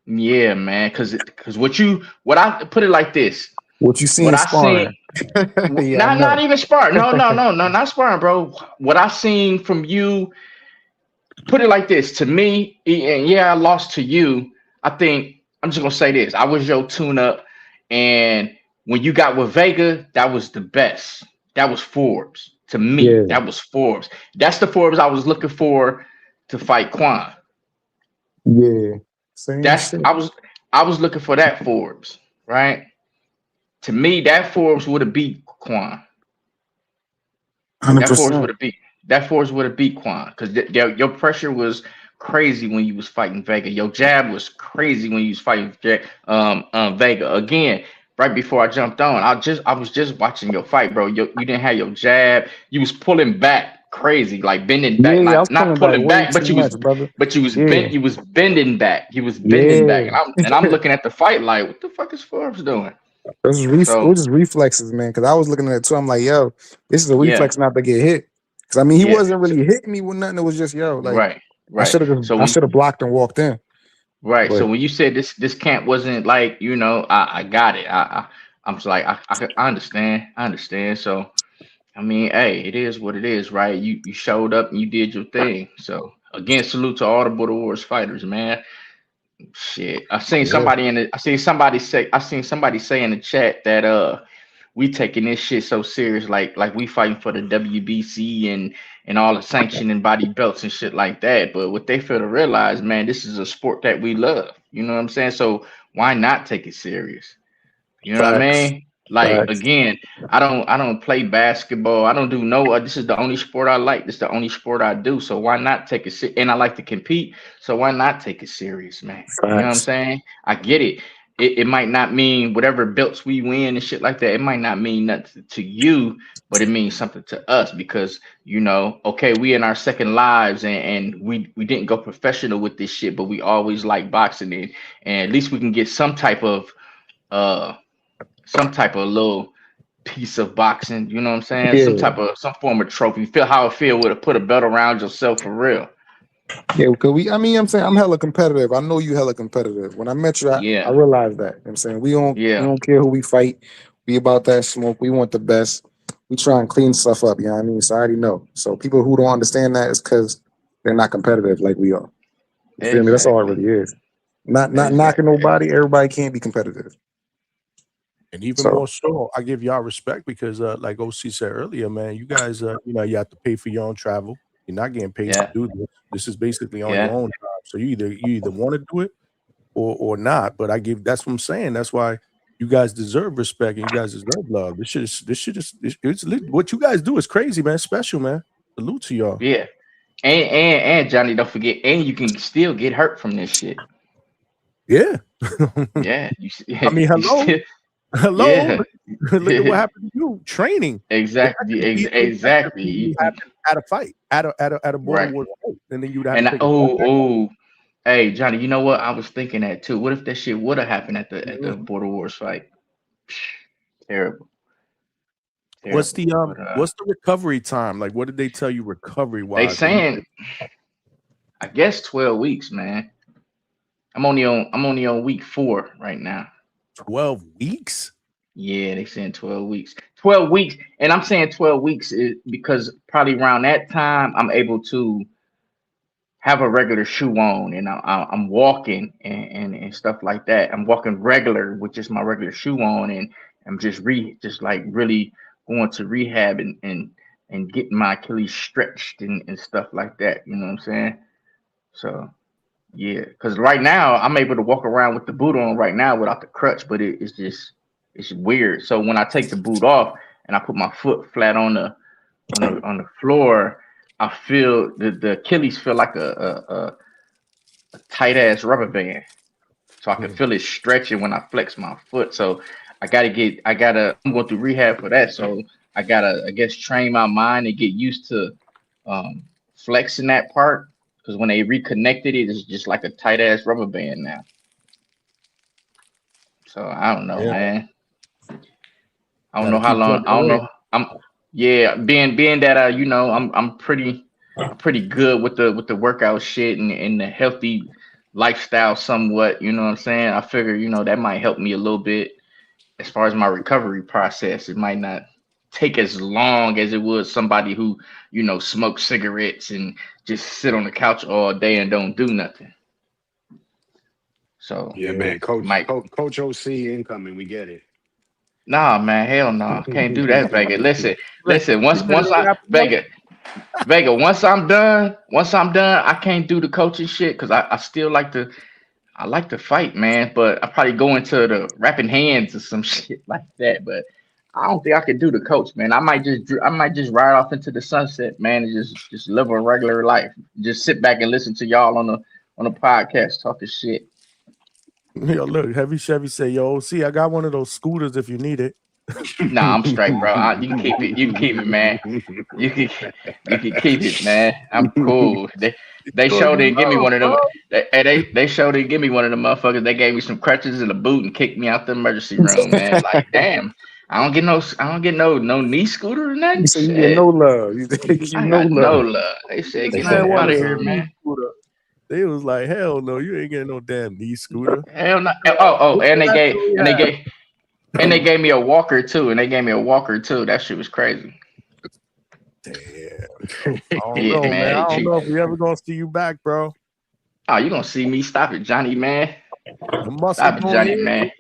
Yeah, man, because what I put it like this. What you seen sparring? Not even sparring. No, not sparring, bro. What I seen from you, put it like this. To me, and yeah, I lost to you. I think I'm just gonna say this. I was your tune-up, and when you got with Vega, that was the best. That was Forbes. To me, that was Forbes. That's the Forbes I was looking for to fight Quan. Yeah. I was looking for that Forbes, right? To me, that Forbes would have beat Quan. 100%. That Forbes would have beat Quan because your pressure was crazy when you was fighting Vega. Your jab was crazy when you was fighting Vega. Again, right before I jumped on, I was just watching your fight, bro. You didn't have your jab. You was pulling back crazy, like bending back, not pulling back, but you was bending back. You was bending back, and I'm looking at the fight like, what the fuck is Forbes doing? It was just reflexes, man. Because I was looking at it too. I'm like, yo, this is a reflex not to get hit. Because I mean, he wasn't really hitting me with nothing. It was just like, right. I should have blocked and walked in. Right. But, so when you said this camp wasn't like, I got it. I'm just like, I understand. So I mean, hey, it is what it is, right? You showed up and you did your thing. So again, salute to all the Border Wars fighters, man. Shit, Yeah. I seen somebody say in the chat that we taking this shit so serious, like we fighting for the WBC and all the sanctioning body belts and shit like that. But what they fail to realize, man, this is a sport that we love. You know what I'm saying? So why not take it serious? You know what I Facts. mean? Like Facts. again, I don't play basketball. I don't do no. This is the only sport I like. This is the only sport I do. So why not take it? And I like to compete. So why not take it serious, man? You know what I'm Facts. saying? I get it. It might not mean whatever belts we win and shit like that. It might not mean nothing to you, but it means something to us because okay, we in our second lives and we didn't go professional with this shit, but we always like boxing and at least we can get some type of little piece of boxing, you know what I'm saying? Yeah. Some form of trophy. Feel how it feel with put a belt around yourself for real. Yeah, because I'm saying I'm hella competitive. I know you hella competitive. When I met you, I Yeah, realized that. You know what I'm saying we yeah, don't care who we fight. We about that smoke. We want the best. We try and clean stuff up, you know what I mean? So I already know. So people who don't understand that is because they're not competitive like we are. You feel me? That's all it exactly. really is. Not knocking Exactly. nobody. Everybody can't be competitive. And even So more so, I give y'all respect because, like OC said earlier, man, you guys, you have to pay for your own travel. You're not getting paid to Yeah, do this. This is basically on your yeah, own time. So you either want to do it or not. But that's what I'm saying. That's why you guys deserve respect and you guys deserve love. What you guys do is crazy, man. Special, man. Salute to y'all. yeah. And Johnny, don't forget, and you can still get hurt from this shit. Yeah. Yeah, I mean, you hello. still, Hello. yeah. Look at what happened to you. Training. Exactly, exactly. Happen at a fight, at a border Right. war fight, and then you'd have And to take a comeback. hey Johnny, you know what? I was thinking that too. What if that shit would have happened at the Border Wars fight? Terrible, What's terrible. the But what's the recovery time? Like, what did they tell you recovery they wise? saying, I guess 12 weeks, man. I'm only on week 4 right now. 12 weeks? Yeah, they saying 12 weeks. 12 weeks, and I'm saying 12 weeks is because probably around that time I'm able to have a regular shoe on and I'm walking and stuff like that. I'm walking regular with just my regular shoe on and I'm just like really going to rehab and getting my Achilles stretched and stuff like that. You know what I'm saying? So yeah, because right now I'm able to walk around with the boot on right now without the crutch, but it's weird. So when I take the boot off and I put my foot flat on the floor, I feel the Achilles feel like a tight ass rubber band. So I can feel it stretching when I flex my foot. So I'm going through rehab for that. So I gotta, I guess, train my mind and get used to flexing that part. Because when they reconnected it, it's just like a tight ass rubber band now. So I don't know, Yeah. man. I don't Gotta know how keep long. plugging I don't away. know. Being that I'm pretty good with the workout shit and the healthy lifestyle somewhat. You know what I'm saying? I figure that might help me a little bit as far as my recovery process. It might not take as long as it would somebody who smokes cigarettes and just sit on the couch all day and don't do nothing. So Yeah, man. Coach Mike. Coach OC incoming. We get it. Nah, man, hell no. Can't do that, Vega. Listen. You ready to wrap it up? Vega, once I'm done, I can't do the coaching shit because I still like to fight, man. But I probably go into the wrapping hands or some shit like that. But I don't think I could do the coach, man. I might just ride off into the sunset, man, and just live a regular life. Just sit back and listen to y'all on the podcast talking shit. Yo, look, Heavy Chevy say, yo, see, I got one of those scooters if you need it. Nah, I'm straight, bro. You can keep it. You can keep it, man. You can keep it, man. I'm cool. They showed didn't give me one of them. They showed didn't give me one of them motherfuckers. They gave me some crutches and a boot and kicked me out the emergency room, man. Like, damn. I don't get no knee scooter or nothing. So you get no love. I got no love. They said get Man, out of here, man. They was like, hell no, you ain't getting no damn knee scooter. Hell no. And they gave me a walker too. That shit was crazy. Damn. I don't Yeah, know, man. man. I don't know if we ever gonna see you back, bro. Oh, you gonna see me? Stop it, Johnny, man. The muscles Stop it, don't Johnny, heal. man.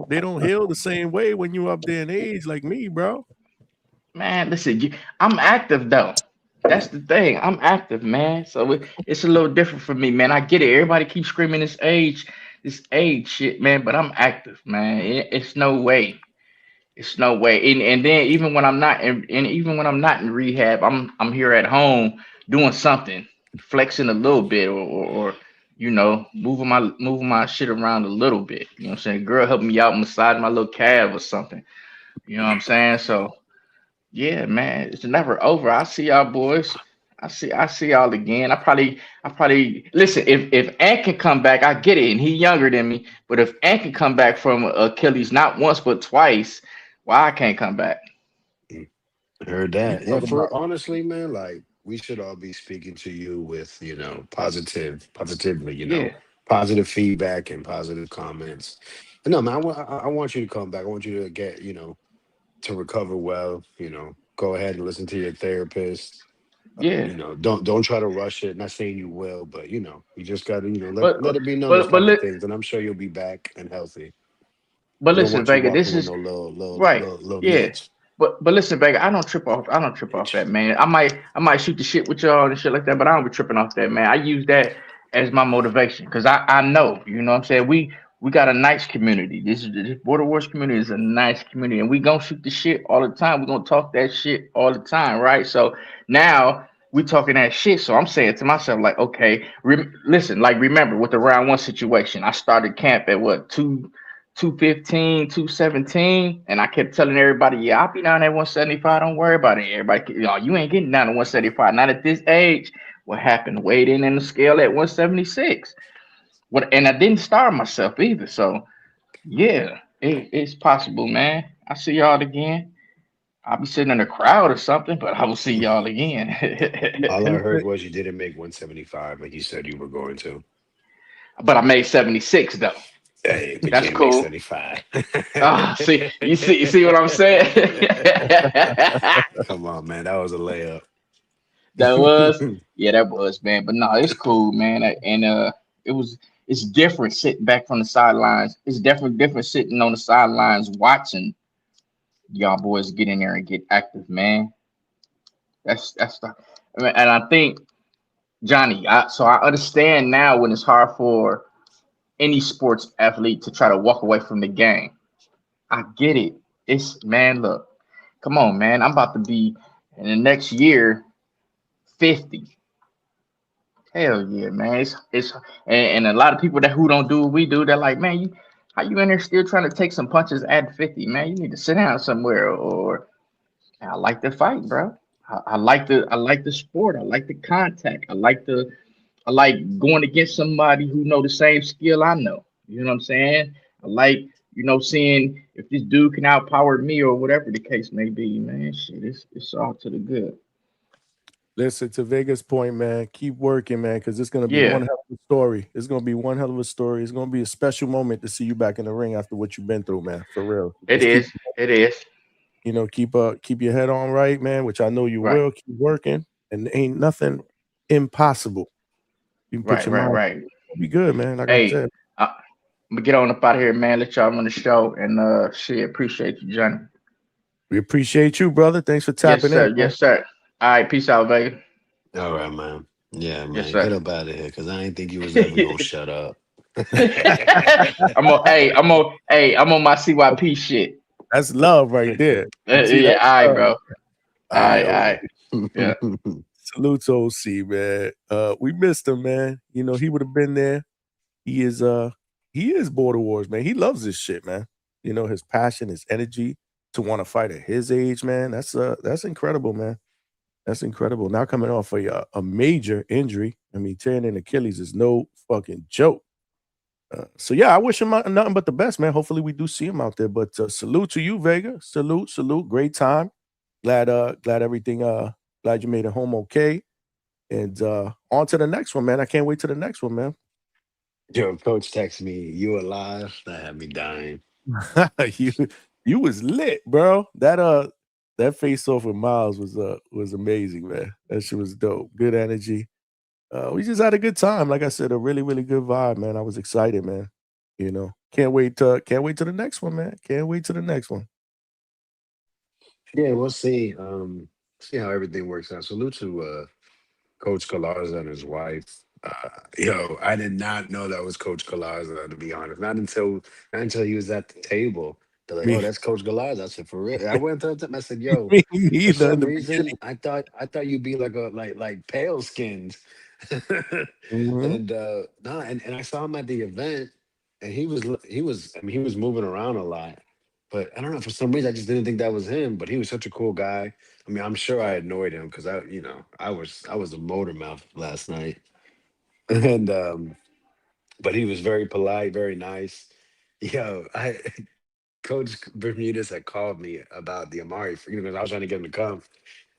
They don't heal the same way when you up there in age like me, bro. Man, listen, I'm active though. That's the thing. I'm active, man. So it's a little different for me, man. I get it. Everybody keeps screaming this age shit, man. But I'm active, man. It's no way. It's no way. And then even when I'm not even when I'm not in rehab, I'm here at home doing something, flexing a little bit, or you know, moving my shit around a little bit. You know what I'm saying? Girl help me out, massage my little calf or something. You know what I'm saying? So yeah, man, it's never over. I see y'all boys. I see y'all again. I probably listen. If Ant can come back, I get it, and he younger than me. But if Ant can come back from Achilles not once but twice, why I can't come back? Heard that. Yeah, for honestly, man, like we should all be speaking to you with, positively, Yeah, positive feedback and positive comments. But no, man, I want you to come back. I want you to get, to recover well, go ahead and listen to your therapist. yeah. Don't try to rush it. Not saying you will, but you just gotta, But let it be known those but but type of li- things. And I'm sure you'll be back and healthy. but We don't listen, want you Vega. walking This with is no right. little Yeah. nits. But listen, Vega, I don't trip off. I don't trip off that, man. I might shoot the shit with y'all and shit like that, but I don't be tripping off that, man. I use that as my motivation because I know, you know what I'm saying? We got a nice community. This Border Wars community is a nice community, and we gonna shoot the shit all the time. We gonna talk that shit all the time, right? So now we talking that shit. So I'm saying to myself, like, okay, listen, like remember with the round one situation, I started camp at what 215, 217, and I kept telling everybody, yeah, I'll be down at 175. Don't worry about it. Everybody, you ain't getting down to 175. Not at this age. What happened? Weighed in the scale at 176. What? And I didn't starve myself either. So yeah, it's possible, man. I see y'all again. I'll be sitting in the crowd or something, but I will see y'all again. All I heard was you didn't make 175 like you said you were going to. But I made 76 though. Hey, but you That's didn't make cool. 75. Ah, you see what I'm saying? Come on, man. That was a layup. That was, yeah, that was, man. But no, it's cool, man. And it's different sitting back from the sidelines. It's definitely different sitting on the sidelines watching y'all boys get in there and get active, man. That's the, and I think Johnny. So I understand now when it's hard for any sports athlete to try to walk away from the game. I get it. It's man, look, come on, man. I'm about to be in the next year 50. Hell yeah, man. It's and a lot of people that who don't do what we do, they're like, man, how you in there still trying to take some punches at 50, man? You need to sit down somewhere. Or I like the fight, bro. I like the sport. I like the contact. I like going against somebody who know the same skill I know. You know what I'm saying? I like, seeing if this dude can outpower me or whatever the case may be, man. Shit, it's all to the good. Listen, to Vega's point, man, keep working, man, because it's gonna be Yeah, one hell of a story. It's gonna be one hell of a story. It's gonna be a special moment to see you back in the ring after what you've been through, man. For real. it Just keep, is. It is. keep your head on right, man, which I know you Right. will. Keep working, and ain't nothing impossible. You can put Right, your right, mind. right. It'll be good, man. Like I Hey, said, I'm gonna get on up out of here, man. Let y'all run the show and shit. Appreciate you, Johnny. we appreciate you, brother. Thanks for Yes, tapping sir. in, man. Yes, sir. All right, peace out, Vega. All right, man. Yeah, Yes, man. sir. Get up out of here because I didn't think you was ever gonna shut up. I'm on my CYP shit. That's love right there. See, Yeah, that's all right, love. bro. All All right, right, all right. Yeah. salute to OC, man. We missed him, man. He would have been there. He is Border Wars, man. He loves this shit, man. His passion, his energy to want to fight at his age, man. That's incredible, man. That's incredible. Now coming off a major injury. I mean, tearing an Achilles is no fucking joke. So yeah, I wish him nothing but the best, man. Hopefully we do see him out there. But salute to you, Vega. Salute. Great time. Glad everything. Glad you made it home okay. And on to the next one, man. I can't wait to the next one, man. Yo, coach texted me, you alive? That had me dying. you you was lit, bro. that face off with Miles was amazing, man. That shit was dope. Good energy. We just had a good time. Like I said, a really, really good vibe, man. I was excited, man. You know, can't wait to the next one, man. Can't wait to the next one. Yeah, we'll see. See how everything works out. Salute to Coach Galarza and his wife. Yo, I did not know that was Coach Galarza, to be honest. Not until he was at the table. They're like, "Oh, Me, that's Coach Galarza." I said, "For real?" I went up to him. I said, "Yo, me for neither in some the reason, beginning. I thought you'd be like a like pale skinned." Mhm. And no, and I saw him at the event, and he was I mean he was moving around a lot, but I don't know for some reason I just didn't think that was him. But he was such a cool guy. I mean, I'm sure I annoyed him because I was a motor mouth last night, and but he was very polite, very nice. Yo, I Coach Bermudez had called me about the Amari, because I was trying to get him to come,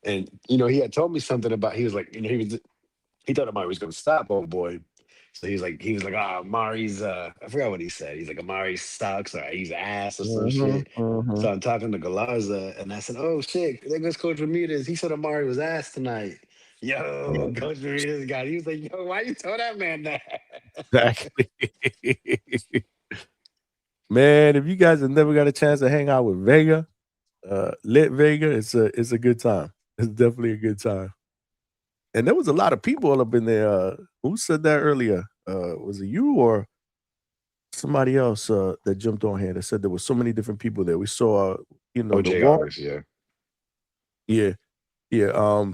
and he had told me something about he was like, he thought Amari was gonna stop old boy. So he was like, ah, Amari's I forgot what he said. He's like, Amari sucks or he's ass or some Mhm, shit. mhm. So I'm talking to Galarza and I said, oh shit, there goes Coach Ramirez. He said Amari was ass tonight. Yo, Coach Ramirez he was like, yo, why you tell that man that? Exactly. Man, if you guys have never got a chance to hang out with Vega, lit Vega, it's a good time. It's definitely a good time. And there was a lot of people all up in there. Who said that earlier? Was it you or somebody else that jumped on here that said there were so many different people there? We saw, the OJ wall. August, yeah. Yeah, yeah.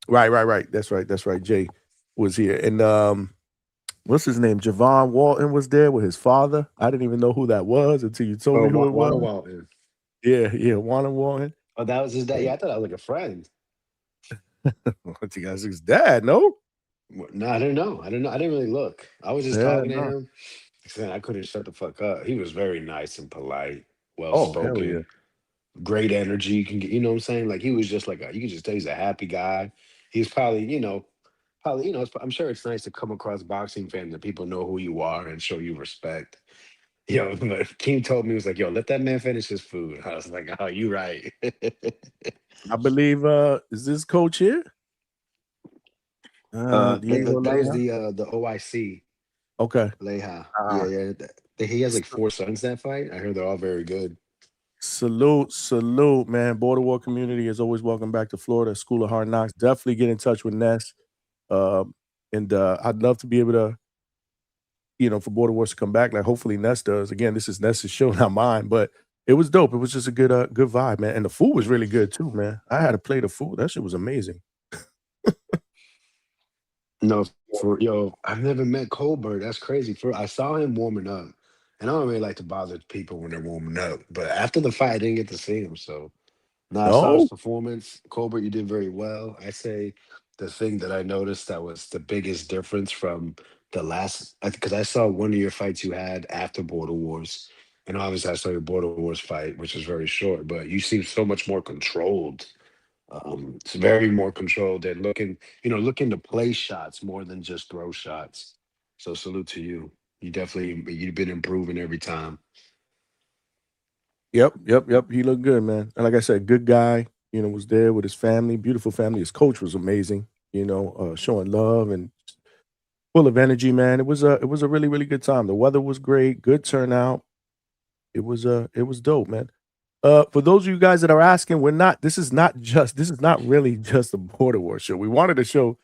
Right. That's right. Jay was here, and what's his name? Javon Walton was there with his father. I didn't even know who that was until you told Oh, me who it Walla was. Walton. Yeah, Walton Walton. Oh, that was his dad. Yeah, I thought that was like a friend. What you guys? His dad? No. No, I didn't know. I didn't know. I didn't really look. I was just Yeah, talking to no. him. I couldn't shut the fuck up. He was very nice and polite, well Oh, hell yeah. spoken, great energy. You can get, what I'm saying? Like he was just like you could just tell he's a happy guy. He's probably, I'm sure it's nice to come across boxing fans and people know who you are and show you respect. But King told me he was like, yo, let that man finish his food. I was like, oh, you right. I believe is this coach here? Diego That is Leja? the OIC Okay. Leja. Yeah, Uh, yeah. He has like 4 sons that fight. I heard they're all very good. salute, man. Border War community is always welcome back to Florida. School of Hard Knocks. Definitely get in touch with Ness. And I'd love to be able to, for Border Wars to come back. Like hopefully Ness does. Again, this is Ness's show, not mine. But it was dope. It was just a good vibe, man. And the food was really good too, man. I had a plate of food. That shit was amazing. No, I've never met Colbert. That's crazy. I saw him warming up, and I don't really like to bother people when they're warming up. But after the fight, I didn't get to see him. So, no, I saw his No. performance. Colbert, you did very well. I say the thing that I noticed that was the biggest difference from the last, because I saw one of your fights you had after Border Wars, and obviously I saw your Border Wars fight, which was very short. But you seem so much more controlled. It's very more controlled and looking to play shots more than just throw shots. So salute to you. You've been improving every time. Yep. He looked good, man. And like I said, good guy. Was there with his family, beautiful family. His coach was amazing. Showing love and full of energy, man. It was a really, really good time. The weather was great, good turnout. It was dope, man. For those of you guys that are asking, this is not really just a border war show. We wanted to show,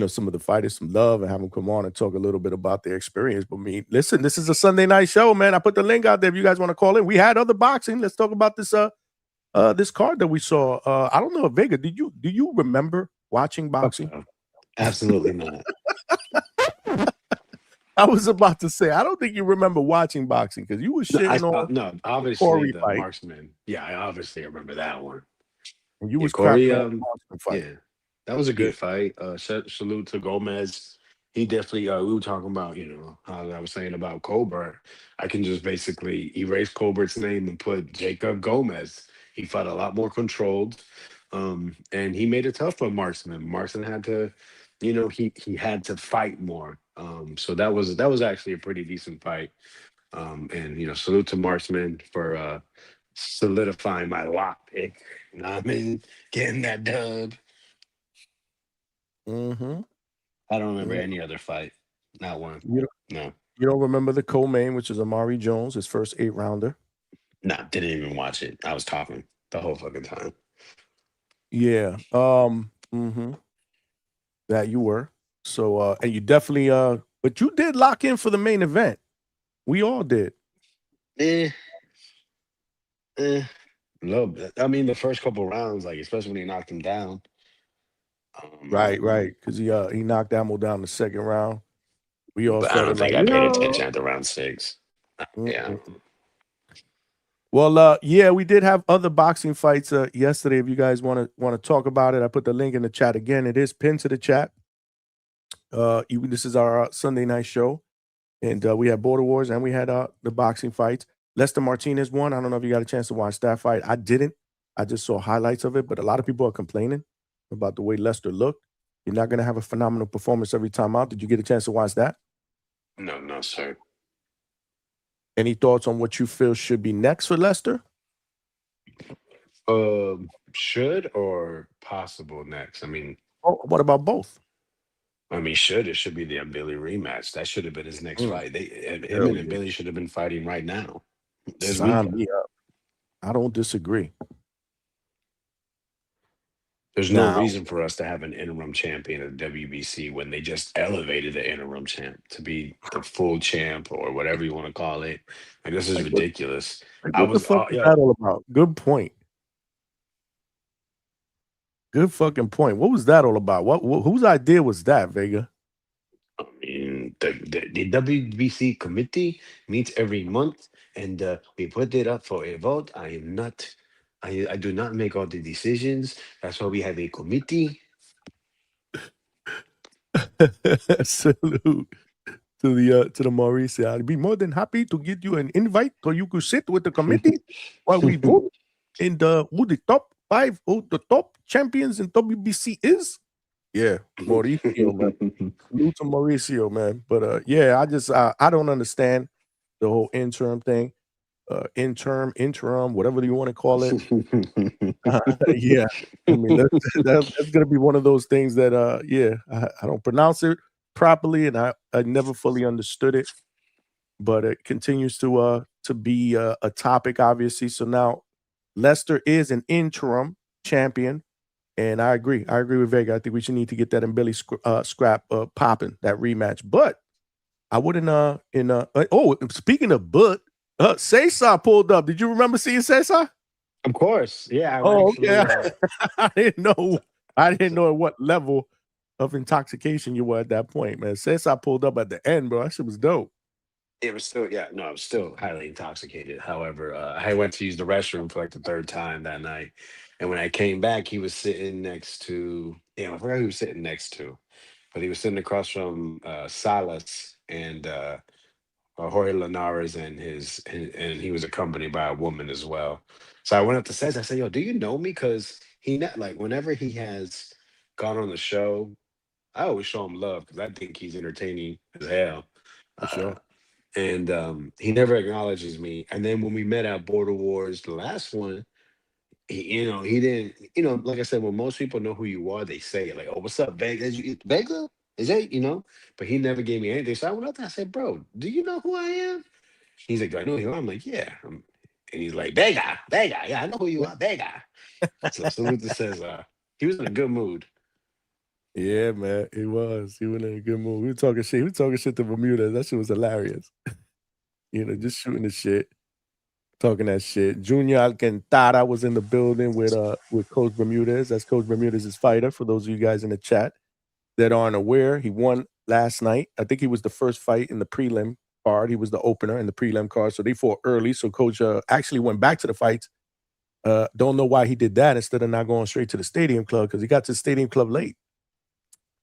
some of the fighters some love and have them come on and talk a little bit about their experience. But listen, this is a Sunday night show, man. I put the link out there if you guys want to call in. We had other boxing. Let's talk about this card that we saw. I don't know, Vega, do you remember watching boxing? Absolutely not. I was about to say, I don't think you remember watching boxing because you were shitting on No, obviously Corey the fight, marksman. Yeah, I obviously remember that one. and you Yeah, was crapping Corey. on the Marksman fight. Yeah, that was a Yeah. good fight. Salute to Gomez. He definitely. We were talking about, how I was saying about Colbert. I can just basically erase Colbert's name and put Jacob Gomez. He fought a lot more controlled, and he made it tough for Marksman. Marksman had to, he had to fight more. So that was actually a pretty decent fight. And salute to Marksman for solidifying my lock pick. You know what I mean? Getting that dub. Mm-hmm. I don't remember any other fight. Not one. No. You don't remember the co-main, which is Amari Jones, his first 8-rounder. No, didn't even watch it. I was talking the whole fucking time. Yeah. That you were. So and you definitely but you did lock in for the main event. We all did. A little bit. I mean, the first couple rounds, like especially when he knocked him down. Right, because he knocked Amo down the second round. We all But I started don't think like, I paid no. attention at the round 6. Yeah. Well, yeah, we did have other boxing fights yesterday. If you guys want to talk about it, I put the link in the chat again. It is pinned to the chat. This is our Sunday night show, and we had Border Wars and we had the boxing fights. Lester Martinez won. I don't know if you got a chance to watch that fight. I didn't. I just saw highlights of it, but a lot of people are complaining about the way Lester looked. You're not going to have a phenomenal performance every time out. Did you get a chance to watch that? No, sir. Any thoughts on what you feel should be next for Lester? Should or possible next? I mean, what about both? I mean, it should be the Billy rematch. That should have been his next fight. Him and Billy should have been fighting right now. Sign me up. I don't disagree. There's no reason for us to have an interim champion at the WBC when they just elevated the interim champ to be the full champ or whatever you want to call it. Like, this is ridiculous. What the fuck is that all about? Good point. Good fucking point. What was that all about? Whose idea was that, Vega? I mean, the WBC committee meets every month, and we put it up for a vote. I do not make all the decisions. That's why we have a committee. Salute to the Mauricio. I'd be more than happy to get you an invite so you could sit with the committee while we vote. And who the top 5, who the top champions in WBC is? Yeah, Mauricio, man. Salute to Mauricio, man. But yeah, I don't understand the whole interim thing. Interim, whatever you want to call it. Yeah, I mean that's gonna be one of those things that I don't pronounce it properly, and I never fully understood it, but it continues to be a topic, obviously. So now Lester is an interim champion, and I agree with Vega. I think we should need to get that in Billy scrap popping, that rematch. But I wouldn't speaking of Cesar pulled up. Did you remember seeing Cesar? Of course. Yeah. Okay. I didn't know at what level of intoxication you were at that point, man. Cesar pulled up at the end, bro. That shit was dope. It was still, I was still highly intoxicated. However, I went to use the restroom for like the 3rd time that night. And when I came back, he was sitting next to, I forgot who he was sitting next to, but he was sitting across from Salas and Jorge Linares and and he was accompanied by a woman as well. So I went up to Cesar. I said, "Yo, do you know me?" Because whenever he has gone on the show, I always show him love because I think he's entertaining as hell. For sure. And he never acknowledges me. And then when we met at Border Wars, the last one, he didn't, like I said, when most people know who you are, they say it like, "Oh, what's up, Vega? Vega? Is that?" But he never gave me anything. So I went up there. I said, "Bro, do you know who I am?" He's like, "Do I know who you are?" I'm like, "Yeah." And he's like, Vega. Yeah, I know who you are, Vega. So salute to Cesar. He was in a good mood. Yeah, man, he was. He was in a good mood. We were talking shit. We were talking shit to Bermuda. That shit was hilarious. Just shooting the shit, talking that shit. Junior Alcantara was in the building with Coach Bermudez. That's Coach Bermudez's fighter. For those of you guys in the chat that aren't aware, he won last night. I think he was the first fight in the prelim card. He was the opener in the prelim card, so they fought early. So Coach actually went back to the fights. Don't know why he did that instead of not going straight to the Stadium Club, because he got to the Stadium Club late.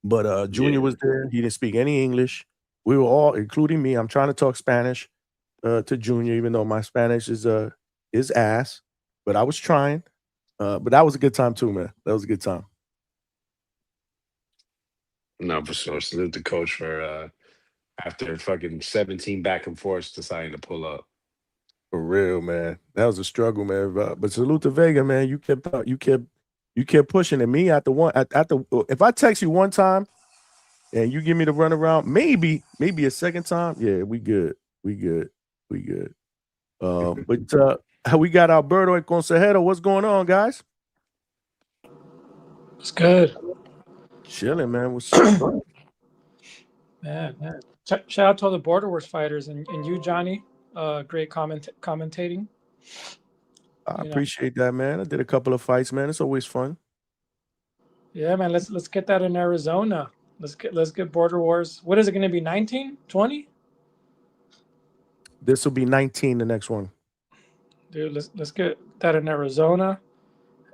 But Junior was there. He didn't speak any English. We were all, including me. I'm trying to talk Spanish to Junior, even though my Spanish is ass. But I was trying. But that was a good time too, man. That was a good time. No, for sure. Salute the coach for after fucking 17 back and forths deciding to pull up. For real, man. That was a struggle, man. But salute to Vega, man. You kept pushing at me at the if I text you one time and you give me the runaround, maybe a second time. Yeah, we good. But we got Alberto and Consejero. What's going on, guys? It's good. Chilling, man. What's up? Man. Shout out to all the Border Wars fighters and you, Johnny. Great commentating. I appreciate that, man. I did a couple of fights, man. It's always fun. Yeah, man. Let's get that in Arizona. Let's get Border Wars. What is it going to be? 19, 20? This will be 19. The next one. Dude, let's get that in Arizona,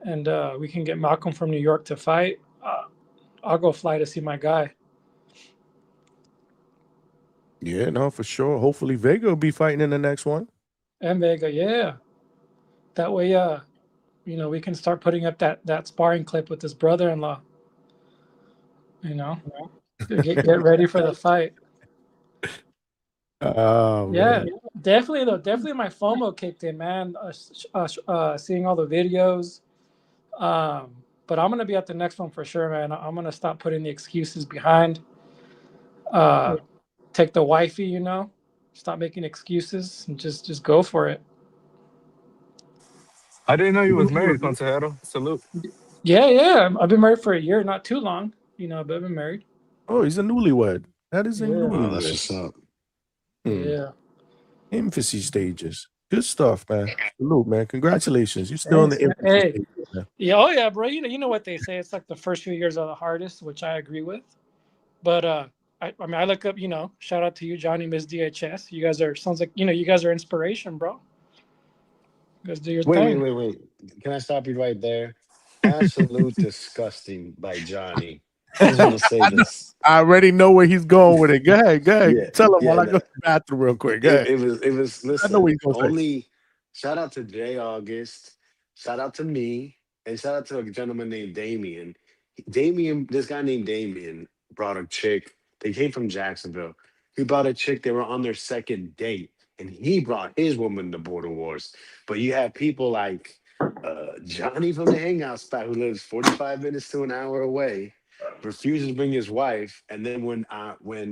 and we can get Malcolm from New York to fight. I'll go fly to see my guy. Yeah, no, for sure. Hopefully Vega will be fighting in the next one. And Vega, yeah. That way, we can start putting up that sparring clip with his brother-in-law. Get ready for the fight. Oh, yeah, man. Definitely my FOMO kicked in, man. Seeing all the videos. But I'm gonna be at the next one for sure, man. I'm gonna stop putting the excuses behind. Take the wifey, stop making excuses and just go for it. I didn't know you was married, Consejero. Salute. Yeah. I've been married for a year, not too long, but I've been married. Oh, he's a newlywed. That is a newlywed. That's what's up. Yeah. Infancy stages. Good stuff, man. Salute, man. Congratulations. You're still in the infancy stages, man. Yeah, oh yeah, bro. You know what they say. It's like the first few years are the hardest, which I agree with. But I look up, shout out to you, Johnny, Miss DHS. You guys sounds like you guys are inspiration, bro. You guys do your thing. Wait. Can I stop you right there? Absolute disgusting by Johnny. I just want to say this. I already know where he's going with it. Go ahead. Yeah, Tell him while I go to the bathroom real quick. Go ahead. It was. Listen, I know what he's gonna say. Shout out to Jay August. Shout out to me, and shout out to a gentleman named Damien. This guy named Damien brought a chick. They came from Jacksonville. He brought a chick. They were on their second date, and he brought his woman to Border Wars. But you have people like Johnny from the Hangout spot who lives 45 minutes to an hour away, refuses to bring his wife, and then when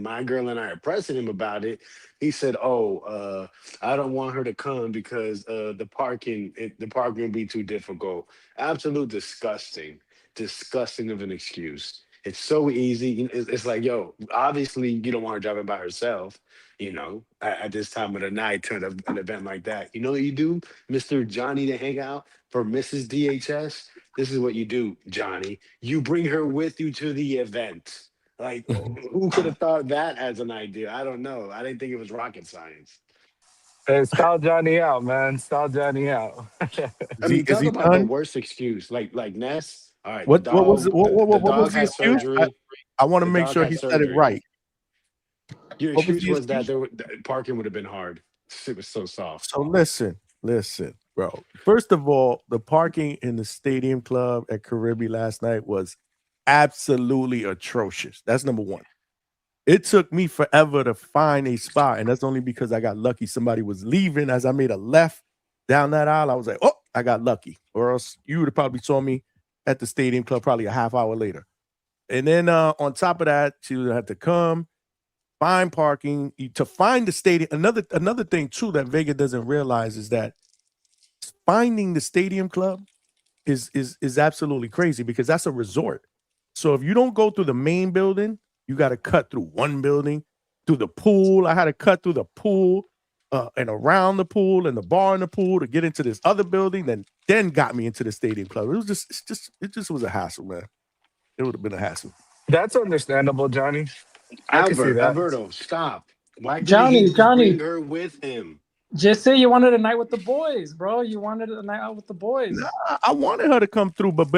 my girl and I are pressing him about it, he said, I don't want her to come because the parking will be too difficult. Absolute disgusting of an excuse. It's so easy. It's like, yo, obviously you don't want her driving by herself, at this time of the night to an event like that. You know what you do, Mr. Johnny to hang out for Mrs. DHS? This is what you do, Johnny. You bring her with you to the event. Like, who could have thought that as an idea? I don't know. I didn't think it was rocket science. Hey, style Johnny out, man. Style Johnny out. I mean, talk about the worst excuse. Like Ness. All right. What was the excuse? I want to make sure he said it right. Your excuse was that parking would have been hard. It was so soft. So listen, bro. First of all, the parking in the Stadium Club at Caribe last night was absolutely atrocious. That's number one. It took me forever to find a spot, and that's only because I got lucky. Somebody was leaving as I made a left down that aisle. I was like, oh, I got lucky. Or else you would have probably saw me at the Stadium Club probably a half hour later. And then on top of that, you had to come, find parking, to find the stadium. Another thing, too, that Vega doesn't realize is that finding the Stadium Club is absolutely crazy because that's a resort. So if you don't go through the main building, you got to cut through one building, through the pool. I had to cut through the pool and around the pool and the bar in the pool to get into this other building. Then got me into the Stadium Club. It just was a hassle, man. It would have been a hassle. That's understandable, Johnny. I can see that. Alberto, stop. Why Johnny, bring her with him? Just say you wanted a night with the boys, bro. You wanted a night out with the boys. Nah, I wanted her to come through, but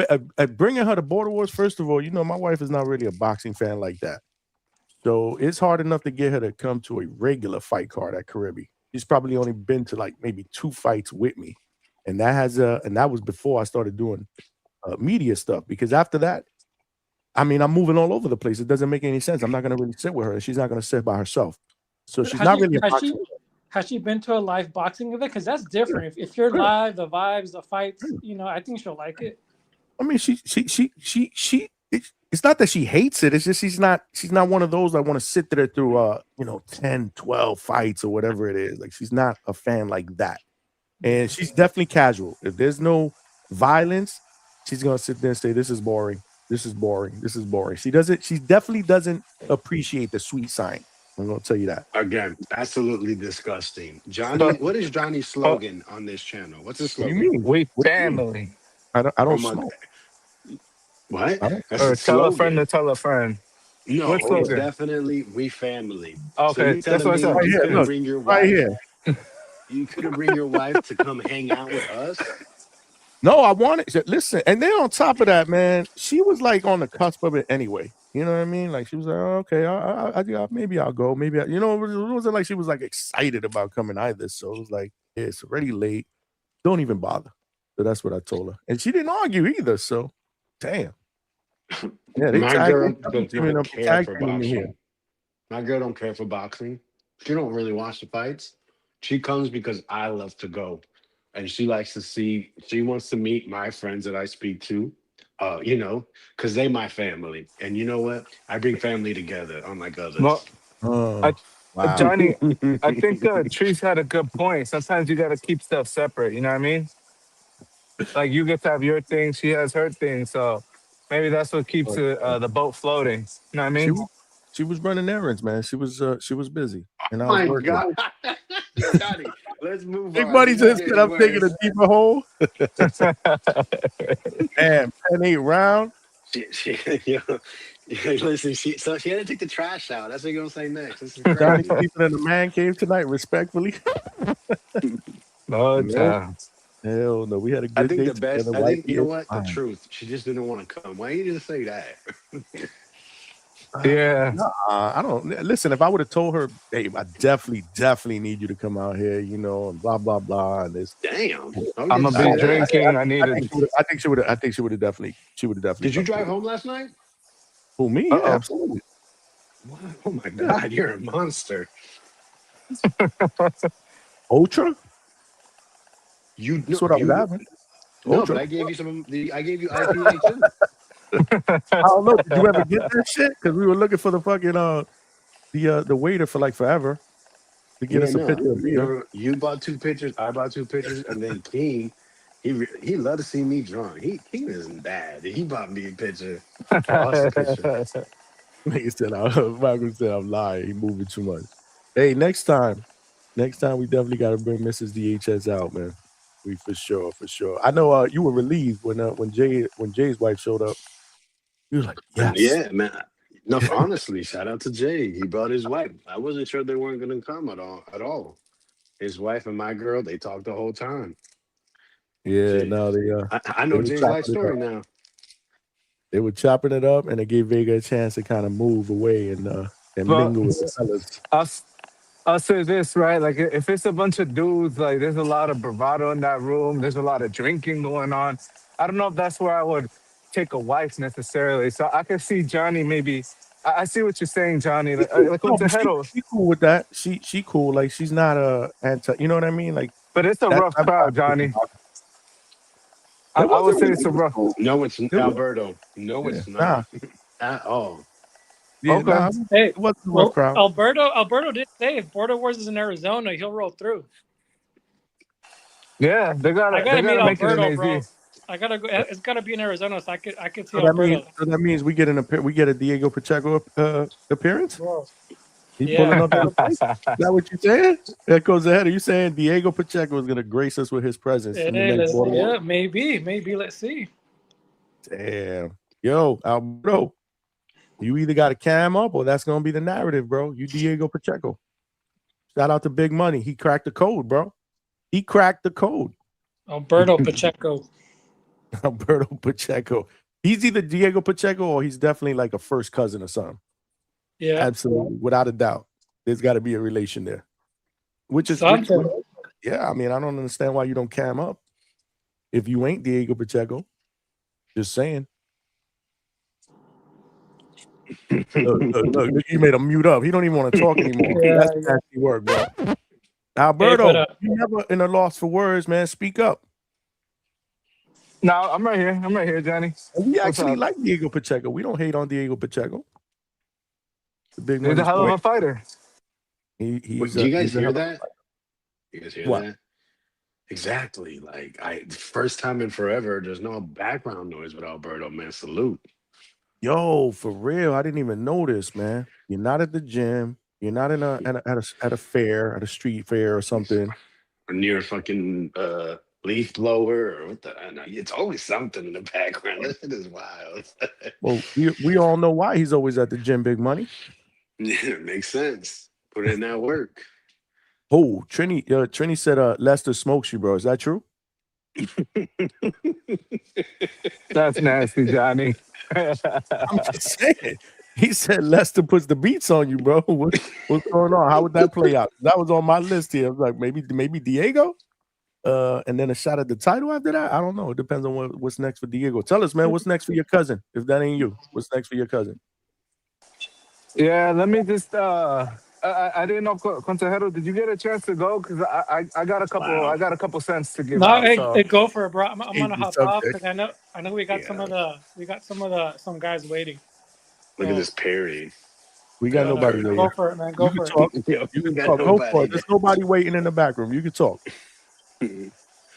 bringing her to Border Wars, first of all, my wife is not really a boxing fan like that. So it's hard enough to get her to come to a regular fight card at Caribe. She's probably only been to like maybe 2 fights with me. And that was before I started doing media stuff, because after that, I mean, I'm moving all over the place. It doesn't make any sense. I'm not going to really sit with her. She's not going to sit by herself. So she's not really a boxing. has she been to a live boxing event? Because that's different. If you're live, the vibes, the fights, I think she'll like it. I mean, it's not that she hates it. It's just she's not one of those that want to sit there through 10, 12 fights or whatever it is. Like, she's not a fan like that. And she's definitely casual. If there's no violence, she's gonna sit there and say, "This is boring. This is boring. This is boring." She definitely doesn't appreciate the sweet sign. I'm gonna tell you that. Again, absolutely disgusting. Johnny, what is Johnny's slogan on this channel? What's his slogan? What do you mean? We family. I don't smoke. What? That's Or a tell a slogan. friend to tell a friend. No, What it's slogan? definitely we family. Okay, so that's what I said. you Right couldn't here, bring your wife. right here. You couldn't bring your wife to come hang out with us. No, I wanted. Listen, and then on top of that, man, she was like on the cusp of it anyway. You know what I mean? Like, she was like, "Oh, okay, I maybe I'll go. Maybe it wasn't like she was like excited about coming either. So it was like, yeah, it's already late. Don't even bother." So that's what I told her, and she didn't argue either. So, damn. Yeah, they My girl does not care tag for teaming me here. boxing. My girl don't care for boxing. She don't really watch the fights. She comes because I love to go. And she likes to see, she wants to meet my friends that I speak to, because they my family. And you know what? I bring family together, unlike others. Well, Wow. Johnny, I think Treese had a good point. Sometimes you got to keep stuff separate. You know what I mean? Like, you get to have your thing, she has her thing. So maybe that's what keeps the boat floating. You know what I mean? She was running errands, man. She was busy, and I Oh was my working. God. Johnny, let's move Big on. Buddy This is just said, "I'm getting taking a worse. deeper hole." And pen 8 round. Listen, she had to take the trash out. That's what you're gonna say next. This is Johnny crazy. sleeping in the man cave tonight, respectfully. No, Yeah. Hell no, we had a I good think day the best. together. I think you know what? The Fine. truth. She just didn't want to come. Why you just say that? Yeah. I don't listen. If I would have told her, "Babe, I definitely need you to come out here," and blah blah blah, and this. Damn. I'm gonna be drinking. I need to. I think she would have definitely. Did you drive home last night? Who, me? Yeah, absolutely. Oh my God, you're a monster. Ultra. That's what I was having. No, Ultra. but I gave you some. I gave you IPA too. I don't know. Did you ever get that shit? Because we were looking for the fucking the waiter for like forever to get us a picture of beer. You bought 2 pictures. I bought 2 pictures, and then King, he loved to see me drunk. King isn't bad. He bought me a picture. Nigga said, Michael said I'm lying. He moving too much. Hey, next time we definitely got to bring Mrs. DHS out, man. We for sure. I know you were relieved when Jay's wife showed up. You was like, yes. Yeah, man. No, honestly, shout out to Jay. He brought his wife. I wasn't sure they weren't going to come at all. His wife and my girl, they talked the whole time. Yeah, no, I know Jay's life story now. They were chopping it up, and it gave Vega a chance to kind of move away and mingle with the fellas. I'll say this, right? Like, if it's a bunch of dudes, like, there's a lot of bravado in that room. There's a lot of drinking going on. I don't know if that's where I would take a wife necessarily. So I can see Johnny maybe. I see what you're saying, Johnny. Like what's the head of? She cool with that. She cool. Like, she's not a anti. You know what I mean? Like, but it's a rough crowd, Johnny. I would say it's a rough. No, it's Alberto. No, it's not at all. Yeah, okay. Hey, what's the rough crowd? Alberto did say if Border Wars is in Arizona, he'll roll through. Yeah, they gotta meet make Alberto, it an bro. AZ. I gotta go. It's gotta be in Arizona, so I could see So Alberto. that means we get a Diego Pacheco appearance. Bro. He pulling up. Is that what you saying? That goes ahead. Are you saying Diego Pacheco is gonna grace us with his presence? In the next maybe. Let's see. Damn, yo, Alberto, you either got to cam up or that's gonna be the narrative, bro. You Diego Pacheco. Shout out to Big Money. He cracked the code, bro. He cracked the code. Alberto Pacheco. Alberto Pacheco. He's either Diego Pacheco or he's definitely like a first cousin or something. Yeah, absolutely, without a doubt. There's got to be a relation there. Yeah, I mean, I don't understand why you don't cam up if you ain't Diego Pacheco. Just saying. Look, you made him mute up. He don't even want to talk anymore. That's nasty work, bro. Alberto, you never in a loss for words, man. Speak up. No, I'm right here. I'm right here, Johnny. We What's actually up? like Diego Pacheco. We don't hate on Diego Pacheco. The big He's a hell of a fighter. Do you guys hear that? You guys hear What? that? Exactly. Like first time in forever, there's no background noise with Alberto, man. Salute. Yo, for real. I didn't even notice, man. You're not at the gym. You're not in at a fair, at a street fair or something. Or near a fucking leaf blower or what the no, it's always something in the background. This shit is wild. Well, we all know why he's always at the gym, Big Money. Yeah, makes sense. Put in that work. Oh, Trini said Lester smokes you, bro. Is that true? That's nasty, Johnny. I'm just saying. He said Lester puts the beats on you, bro. What's going on? How would that play out? That was on my list here. I was like, maybe Diego? And then a shot at the title after that? I don't know. It depends on what's next for Diego. Tell us, man, what's next for your cousin? If that ain't you, what's next for your cousin? Yeah, let me just I didn't know Consejero, did you get a chance to go? Because I got a couple cents to give out. Hey, go for it, bro. I'm gonna hop off because I know we got some guys waiting. Look at this Perry. We got nobody waiting. Go for it, man. Go for it. You can talk. Go for it. There's nobody waiting in the back room. You can talk.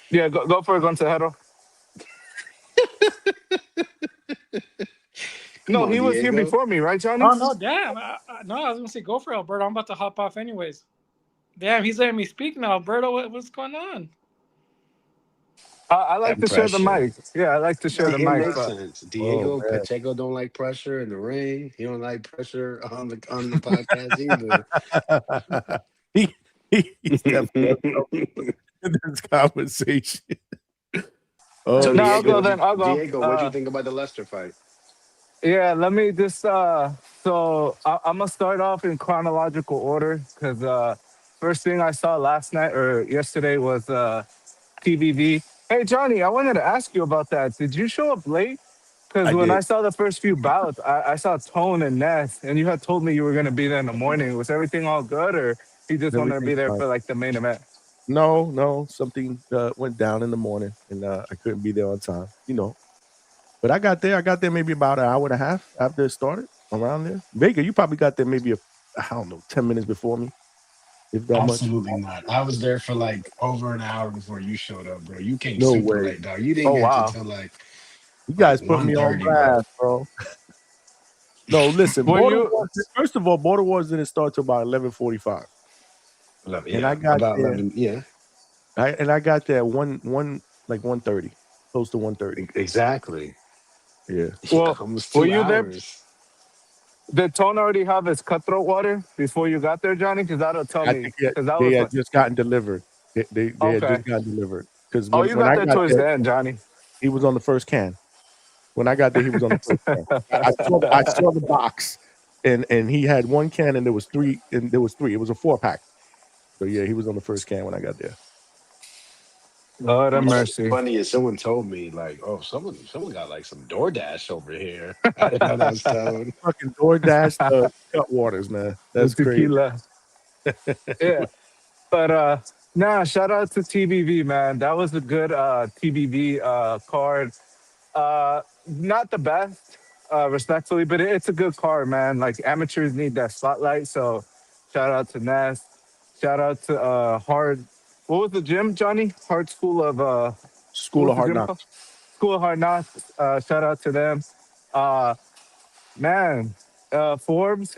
Yeah, go for it, Consejero. No, he was here before me, right, Johnny? Oh, no, damn. I was going to say, go for it, Alberto. I'm about to hop off anyways. Damn, he's letting me speak now. Alberto, what's going on? I like to share the mic. Yeah, I like to share the mic. Makes sense. Diego Pacheco don't like pressure in the ring. He don't like pressure on the podcast either. He's definitely in this conversation. So no, I'll go. Diego, what do you think about the Leicester fight? Yeah, let me just so I'm gonna start off in chronological order because first thing I saw last night or yesterday was TVV. Hey Johnny, I wanted to ask you about that. Did you show up late? Because when I saw the first few bouts, I saw Tone and Ness, and you had told me you were gonna be there in the morning. Was everything all good, or you just wanted to be there for like the main event? No, something went down in the morning, and I couldn't be there on time. You know. But I got there maybe about an hour and a half after it started, around there. Vega, you probably got there maybe, 10 minutes before me. If that Absolutely not. I was there for like over an hour before you showed up, bro. You came super late, dog. You didn't get until like you guys put me on blast, bro. No, listen. First of all, Border Wars didn't start till about 11:45. And I got about there, 11, yeah. I got there like 1:30, close to 1:30. Exactly. Yeah. Well, were you there? hours. Did Tone already have his cutthroat water before you got there, Johnny? Because that'll tell me. They had just gotten delivered. They had just gotten delivered. Because you got there towards the end, Johnny. He was on the first can. When I got there, he was on the first can. I saw the box, and he had one can, and there was three. It was a 4-pack. So yeah, he was on the first can when I got there. Lord have mercy. Funny is someone told me like, oh, someone got like some DoorDash over here. I didn't know that was Tone. Fucking DoorDash cut waters, man. That's crazy. Yeah, but shout out to TBV, man. That was a good TBV card. Not the best, respectfully, but it's a good card, man. Like amateurs need that spotlight, so shout out to Ness. Shout out to Hard. What was the gym, Johnny? Hard School of School of Hard Knocks. School of Hard Knocks. Shout out to them. Man, Forbes,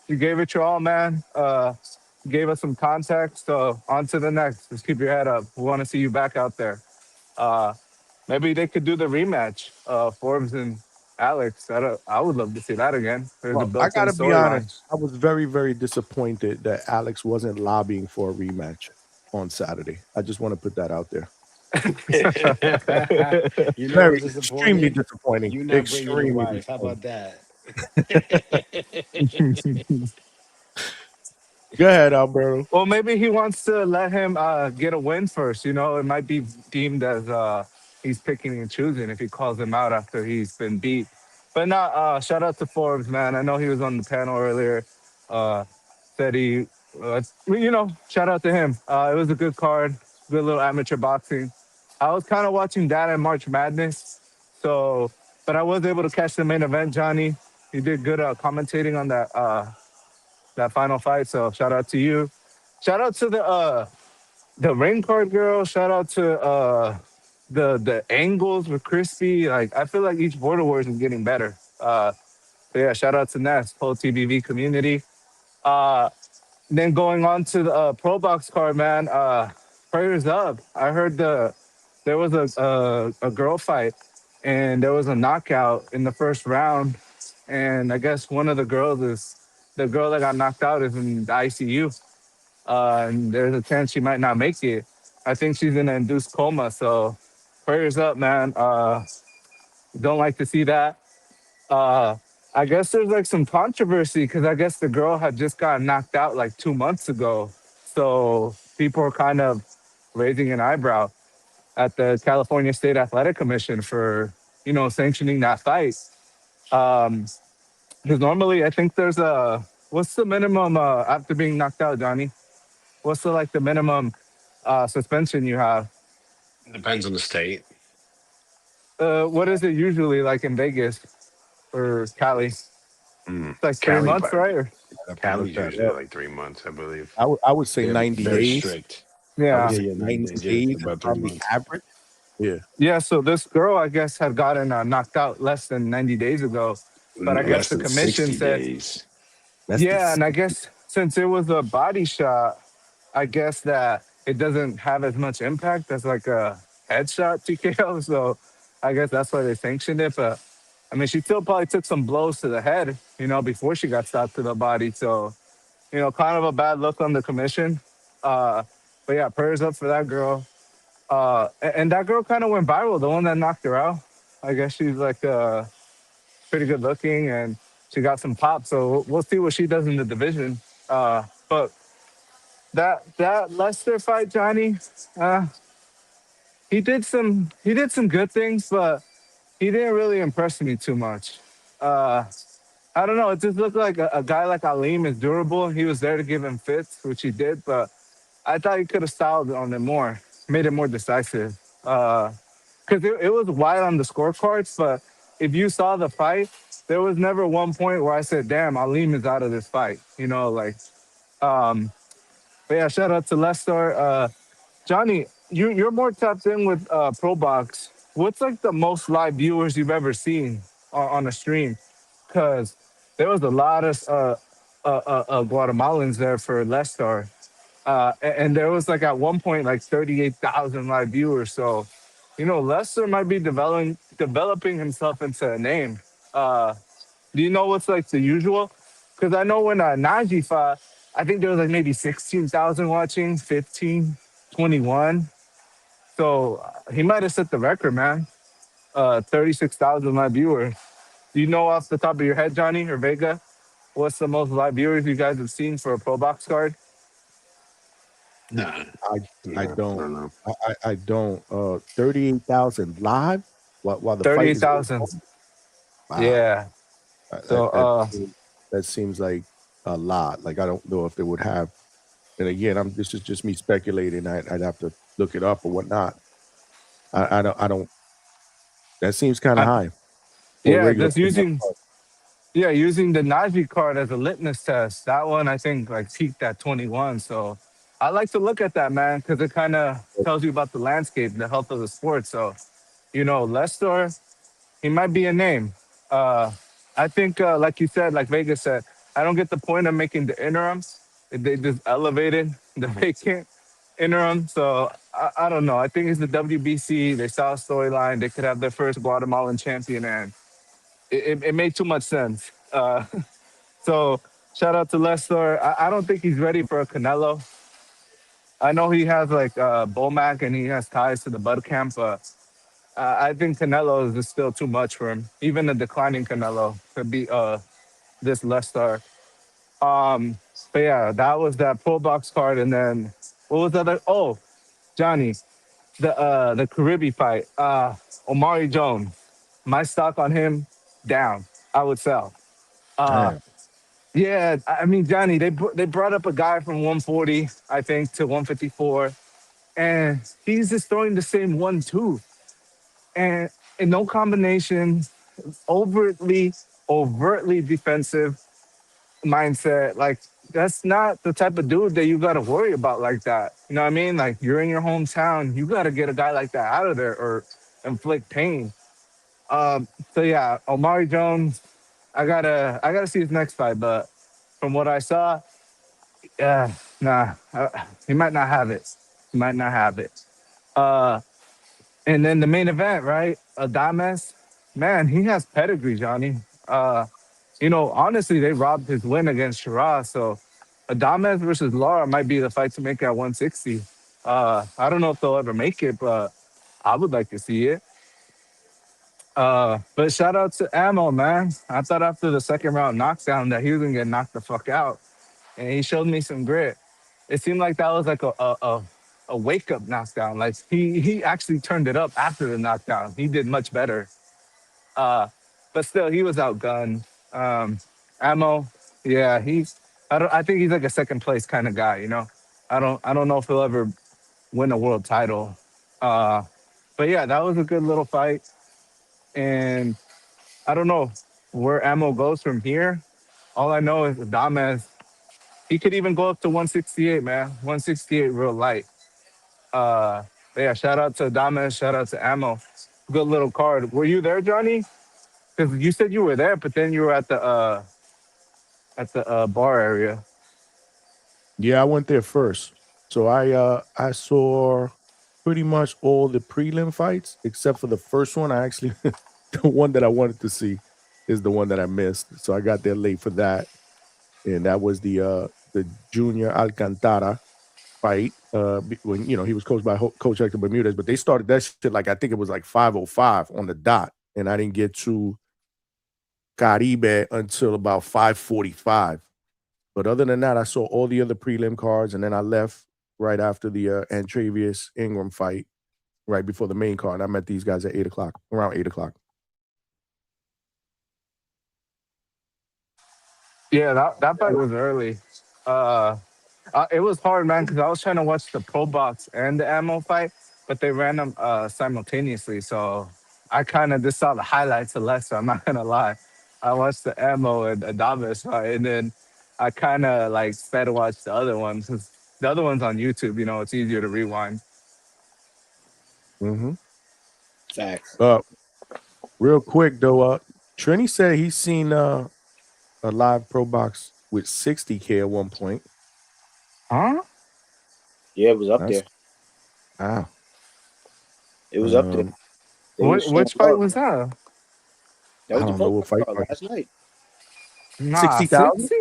you gave it your all, man. Gave us some context. So on to the next. Just keep your head up. We want to see you back out there. Maybe they could do the rematch. Forbes and Alex. I would love to see that again. I gotta be honest. I was very, very disappointed that Alex wasn't lobbying for a rematch on Saturday. I just want to put that out there. Very extremely disappointing. You not bringing your wife. How about that? Go ahead, Alberto. Well, maybe he wants to let him get a win first. You know, it might be deemed as he's picking and choosing if he calls him out after he's been beat. But shout out to Forbes, man. I know he was on the panel earlier. Said he Shout out to him. It was a good card, good little amateur boxing. I was kind of watching that in March Madness, so but I was able to catch the main event. Johnny, you did good commentating on that final fight. So shout out to you. Shout out to the ring card girl. Shout out to the angles with crispy. Like I feel like each Border Wars is getting better. But yeah, shout out to Ness, whole TBV community. Uh, then going on to the Pro Box card, man. Prayers up. I heard there was a girl fight, and there was a knockout in the first round, and I guess one of the girls is the girl that got knocked out is in the ICU, and there's a chance she might not make it. I think she's in an induced coma. So prayers up, man. Don't like to see that. Uh, I guess there's like some controversy because I guess the girl had just got knocked out like 2 months ago. So people are kind of raising an eyebrow at the California State Athletic Commission for, sanctioning that fight. Because normally I think there's what's the minimum after being knocked out, Johnny? What's the minimum suspension you have? Depends on the state. What is it usually like in Vegas or Cali? It's like 3 months, but right? Or Cali's usually like 3 months, I believe. I would say They're 90 very days. strict. yeah. 90 days, days is about 3 probably months. average. Yeah. Yeah, so this girl, I guess, had gotten knocked out less than 90 days ago. But I guess Less the than commission 60 said, days. and I guess since it was a body shot, I guess that it doesn't have as much impact as like a headshot TKO. So I guess that's why they sanctioned it. But I mean, she still probably took some blows to the head, before she got stopped to the body. So, kind of a bad look on the commission. But yeah, prayers up for that girl. And that girl kind of went viral, the one that knocked her out. I guess she's like pretty good looking and she got some pop. So we'll see what she does in the division. But that Lester fight, Johnny, he did some good things, but he didn't really impress me too much. I don't know. It just looked like a guy like Aleem is durable. He was there to give him fits, which he did, but I thought he could have styled on it more, made it more decisive. Because it was wide on the scorecards, but if you saw the fight, there was never one point where I said, damn, Aleem is out of this fight. But yeah, shout out to Lester. Johnny, you're more tapped in with Pro Box. What's like the most live viewers you've ever seen on a stream? Because there was a lot of Guatemalans there for Lester. And there was like at one point like 38,000 live viewers. So, Lester might be developing himself into a name. Do you know what's like the usual? Because I know when Najee fought, I think there was like maybe 16,000 watching, 15, 21. So he might have set the record, man. 36,000 live viewers. Do you know off the top of your head, Johnny or Vega, what's the most live viewers you guys have seen for a Pro Box card? Nah. I don't don't. know. I don't. 38,000 live while the fight is 38,000. Wow. Yeah. So that seems like a lot. Like I don't know if they would have. And again, this is just me speculating. I'd have to look it up or whatnot. I don't. That seems kind of high. yeah, just using the Najee card as a litmus test. That one I think like peaked at 21. So I like to look at that, man, because it kind of tells you about the landscape, the health of the sport. So, Lester, he might be a name. I think, like you said, like Vegas said, I don't get the point of making the interims. They just elevated the vacant interim. So I don't know. I think it's the WBC. They saw a storyline. They could have their first Guatemalan champion, and it made too much sense. So shout out to Lester. I don't think he's ready for a Canelo. I know he has like Bomac and he has ties to the Bud camp, but I think Canelo is just still too much for him. Even a declining Canelo could be this Lester. But yeah, that was that Pro Box card, and then what was the other? Oh, Johnny, the Caribe fight. Omari Jones. My stock on him down. I would sell. Yeah, I mean, Johnny, they brought up a guy from 140, I think, to 154, and he's just throwing the same 1-2, and in no combination, overtly defensive mindset. Like that's not the type of dude that you got to worry about like that. You know what I mean? Like you're in your hometown, you got to get a guy like that out of there or inflict pain. So yeah, Omari Jones, I gotta see his next fight, but from what I saw, yeah, nah, he might not have it. He might not have it. Uh, and then the main event, right? Adames, man, he has pedigree, Johnny. Honestly, they robbed his win against Shiraz. So Adames versus Lara might be the fight to make at 160. I don't know if they'll ever make it, but I would like to see it. But shout out to Ammo, man. I thought after the second round knockdown that he was gonna get knocked the fuck out. And he showed me some grit. It seemed like that was like a wake up knockdown. Like he actually turned it up after the knockdown. He did much better. Uh, but still, he was outgunned. Ammo, yeah, I think he's like a second place kind of guy. I don't know if he'll ever win a world title. But yeah, that was a good little fight. And I don't know where Ammo goes from here. All I know is Adames, he could even go up to 168, man. 168 real light. But yeah, shout out to Adames, shout out to Ammo. Good little card. Were you there, Johnny? Because you said you were there, but then you were at the bar area. Yeah, I went there first. So I saw pretty much all the prelim fights except for the first one. I actually the one that I wanted to see is the one that I missed. So I got there late for that. And that was the Junior Alcantara fight. When he was coached by Coach Hector Bermudez, but they started that shit like I think it was like 5:05 on the dot. And I didn't get to Caribe until about 5:45. But other than that, I saw all the other prelim cards, and then I left right after the Antravius Ingram fight, right before the main card. I met these guys at 8 o'clock, around 8 o'clock. Yeah, that fight was early. It was hard, man, because I was trying to watch the Pro Box and the Ammo fight, but they ran them simultaneously. So I kind of just saw the highlights of Lester. I'm not gonna lie. I watched the Ammo and Adames fight, and then I kind of like sped to watch the other ones because the other one's on YouTube. It's easier to rewind. Mm-hmm. Facts. Real quick though, Trini said he's seen a live Pro Box with 60K at one point. Huh? Yeah, it was up there. Wow. It was up there. Which fight was that? That was I the don't know what fight last night. Nah, 60,000? 60?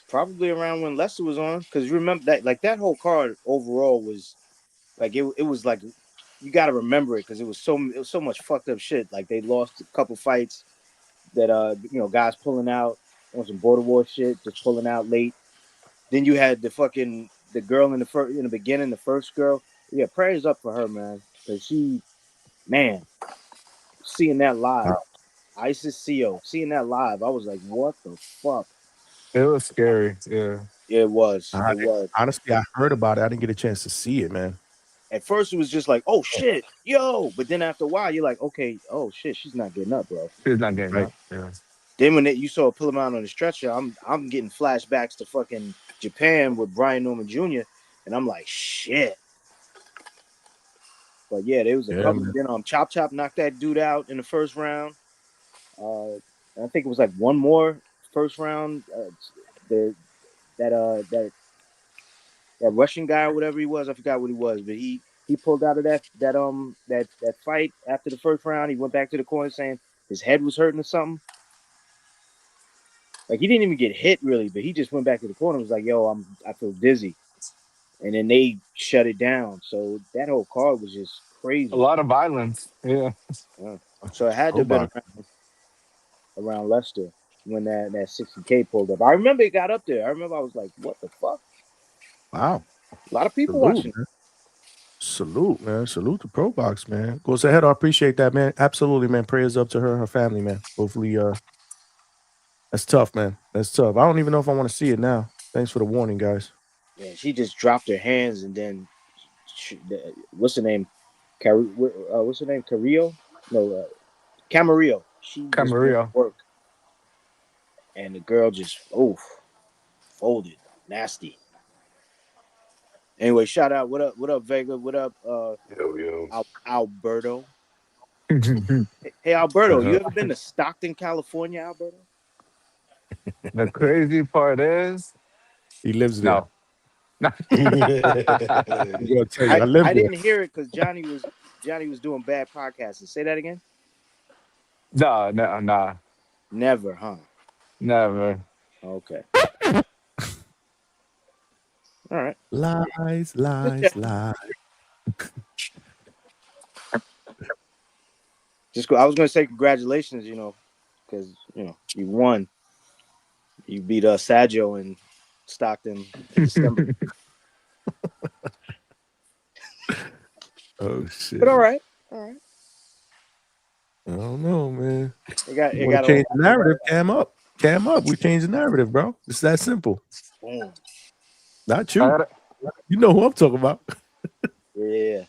Probably around when Lester was on, because you remember that, like that whole card overall was like it was like you got to remember it because it was so much fucked up shit. Like they lost a couple fights that guys pulling out on some border war shit, just pulling out late. Then you had the girl in the beginning, the first girl. Yeah, prayers up for her, man, because seeing that live, Isis CO, seeing that live, I was like, what the fuck? It was scary. Yeah. Yeah, it was. Honestly, I heard about it. I didn't get a chance to see it, man. At first, it was just like, oh shit, yo. But then after a while, you're like, okay, oh shit, she's not getting up, bro. She's not getting up. Yeah. Then when you saw her pull him out on the stretcher, I'm getting flashbacks to fucking Japan with Brian Norman Jr. And I'm like, shit. But yeah, there was a couple. Man. Then Chop Chop knocked that dude out in the first round. I think it was like one more first round. That Russian guy or whatever he was, I forgot what he was, but he pulled out of that fight after the first round. He went back to the corner saying his head was hurting or something. Like he didn't even get hit really, but he just went back to the corner and was like, yo, I feel dizzy. And then they shut it down. So that whole card was just crazy. A lot of violence. Yeah. So it had to have been around Leicester when that 60K pulled up. I remember it got up there. I remember I was like, what the fuck? Wow. A lot of people watching. Man. Salute, man. Salute to Pro Box, man. Goes ahead. I appreciate that, man. Absolutely, man. Prayers up to her and her family, man. Hopefully That's tough, man. That's tough. I don't even know if I want to see it now. Thanks for the warning, guys. Yeah, she just dropped her hands and then what's her name? What's her name? Carrillo? No, Camarillo. She was doing Camarillo. work, and the girl just folded, nasty. Anyway, shout out. What up, Vega? What up, Alberto? Hey, Alberto, you ever been to Stockton, California, Alberto? The crazy part is, He lives there. no. No. I'm gonna tell you, I live I there. didn't hear it because Johnny was doing bad podcasting. Say that again. No, no, nah. Never, huh? Never. Okay. All right. Lies. Just I was gonna say congratulations, because you won. You beat Saggio in Stockton in December. Oh shit. But all right. I don't know, man. It got change the narrative. Cam up. We change the narrative, bro. It's that simple. Boom. Not you. You know who I'm talking about. Yeah.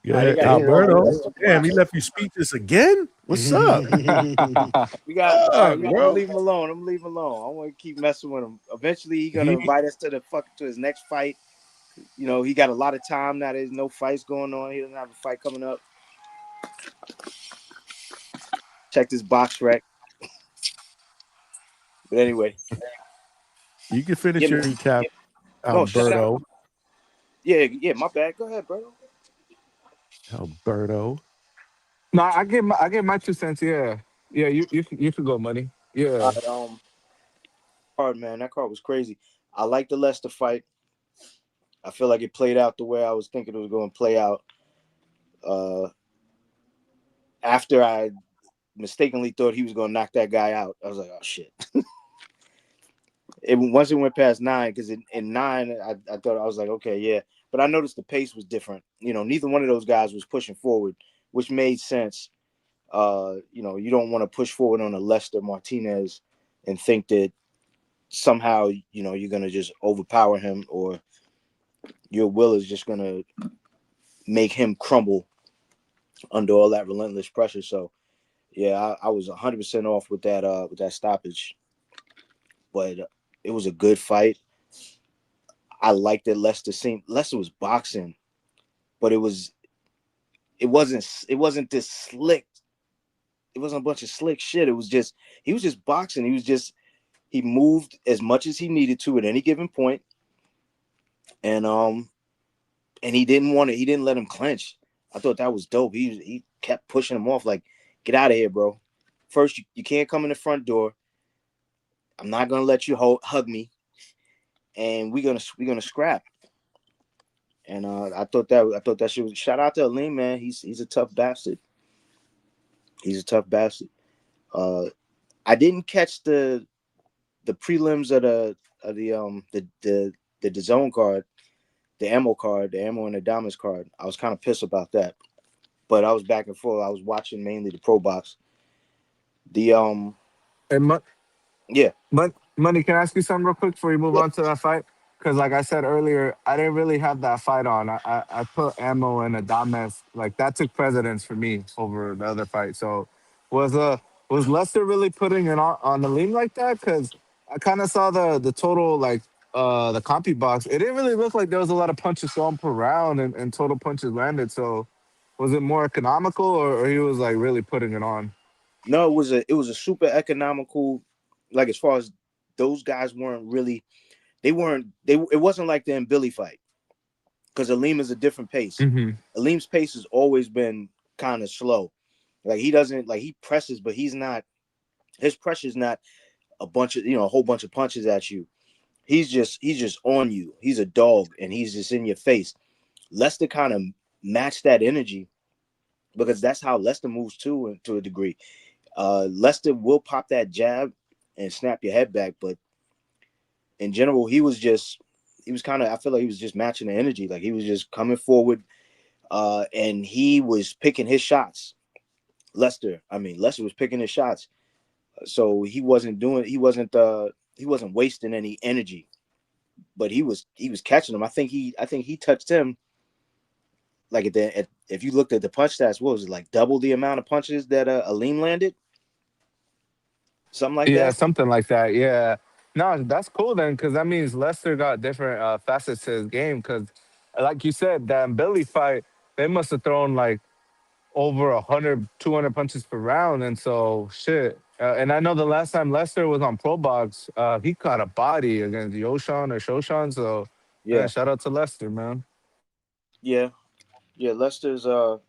Yeah, Alberto. Damn, he left you speechless again? What's up? We got to leave him alone. I'm leaving him alone. I want to keep messing with him. Eventually, he's gonna invite us to his next fight. He got a lot of time now. There's no fights going on. He doesn't have a fight coming up. Check this box rec. But anyway, you can finish your recap, Alberto. Yeah, my bad. Go ahead, bro. Alberto. No, I get my 2 cents. Yeah, you could go, money. Yeah. Card, man, that card was crazy. I like the Leicester fight. I feel like it played out the way I was thinking it was going to play out. After I mistakenly thought he was going to knock that guy out, I was like, oh shit. Once it went past 9, because in 9, I thought, I was like, okay, yeah. But I noticed the pace was different. Neither one of those guys was pushing forward, which made sense. You don't want to push forward on a Leicester Martinez and think that somehow, you're going to just overpower him, or your will is just going to make him crumble under all that relentless pressure. So, yeah, I was 100% off with that stoppage. But it was a good fight. I liked that Leicester was boxing, but it wasn't this slick. It wasn't a bunch of slick shit. It was just he was just boxing. He moved as much as he needed to at any given point. And he didn't let him clinch. I thought that was dope. He kept pushing him off, like, get out of here, bro. First, you can't come in the front door. I'm not gonna let you hug me, and we're gonna scrap. And I thought that shit was. Shout out to Aleem, man. He's a tough bastard. He's a tough bastard. I didn't catch the prelims of the zone card, the ammo and the diamonds card. I was kind of pissed about that, but I was back and forth. I was watching mainly the pro box. Yeah. Money, can I ask you something real quick before you move on to that fight? Because like I said earlier, I didn't really have that fight on. I put ammo and Adames. Like, that took precedence for me over the other fight. So was Lester really putting it on the lean like that? Because I kind of saw the total, like, the compy box. It didn't really look like there was a lot of punches thrown per round and total punches landed. So was it more economical, or he was like really putting it on? No, it was a super economical. Like, as far as those guys weren't really, it wasn't like the Billy fight, because Aleem is a different pace. Mm-hmm. Aleem's pace has always been kind of slow. Like, he presses, but his pressure is not a whole bunch of punches at you. He's just on you. He's a dog, and he's just in your face. Lester kind of matched that energy, because that's how Lester moves to a degree. Lester will pop that jab and snap your head back, but in general, I feel like he was just matching the energy. Like, he was just coming forward, and he was picking his shots. Lester was picking his shots, so he wasn't wasting any energy, but he was catching them. I think he touched him like if you looked at the punch stats, what was it, like double the amount of punches that Aleem landed, something like Yeah, that. something like that. Yeah. No, that's cool then, because that means Lester got different facets to his game. Because, like you said, that Billy fight, they must have thrown like over 100, 200 punches per round. And so, shit. And I know the last time Lester was on Pro Box, he caught a body against Yoshan or Shoshan. So, man, Yeah, shout out to Lester, man. yeah, yeah. Lester's a.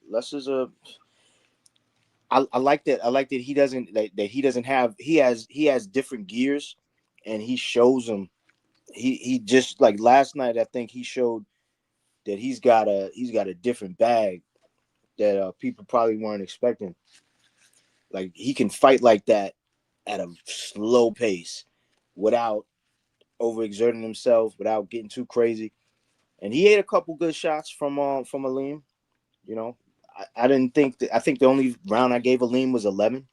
I like that. I like that he doesn't have he has different gears, and he shows them. He just like last night. I think he showed that he's got a different bag that people probably weren't expecting. Like he can fight like that at a slow pace without overexerting himself, without getting too crazy. And he ate a couple good shots from Aleem. You know, I didn't think that. I think the only round I gave Aleem was 11,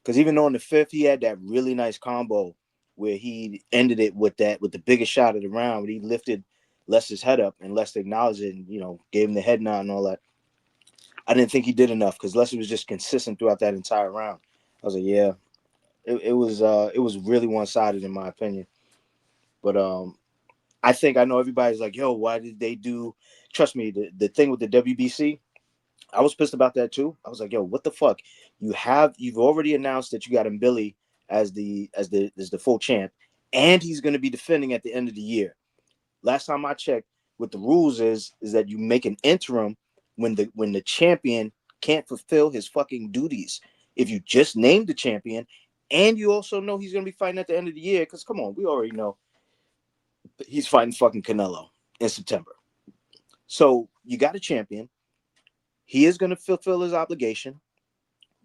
because even though in the fifth he had that really nice combo where he ended it with the biggest shot of the round, where he lifted Lester's head up and Lester acknowledged it and gave him the head nod and all that. I didn't think he did enough because Lester was just consistent throughout that entire round. I was like, yeah, it was really one sided in my opinion. But I know everybody's like, yo, why did they do? Trust me, the thing with the WBC, I was pissed about that too. I was like, yo, what the fuck? You've already announced that you got him Billy as the full champ, and he's going to be defending at the end of the year. Last time I checked, what the rules is that you make an interim when the champion can't fulfill his fucking duties. If you just named the champion, and you also know he's going to be fighting at the end of the year, because come on, we already know he's fighting fucking Canelo in September. So you got a champion. He is going to fulfill his obligation.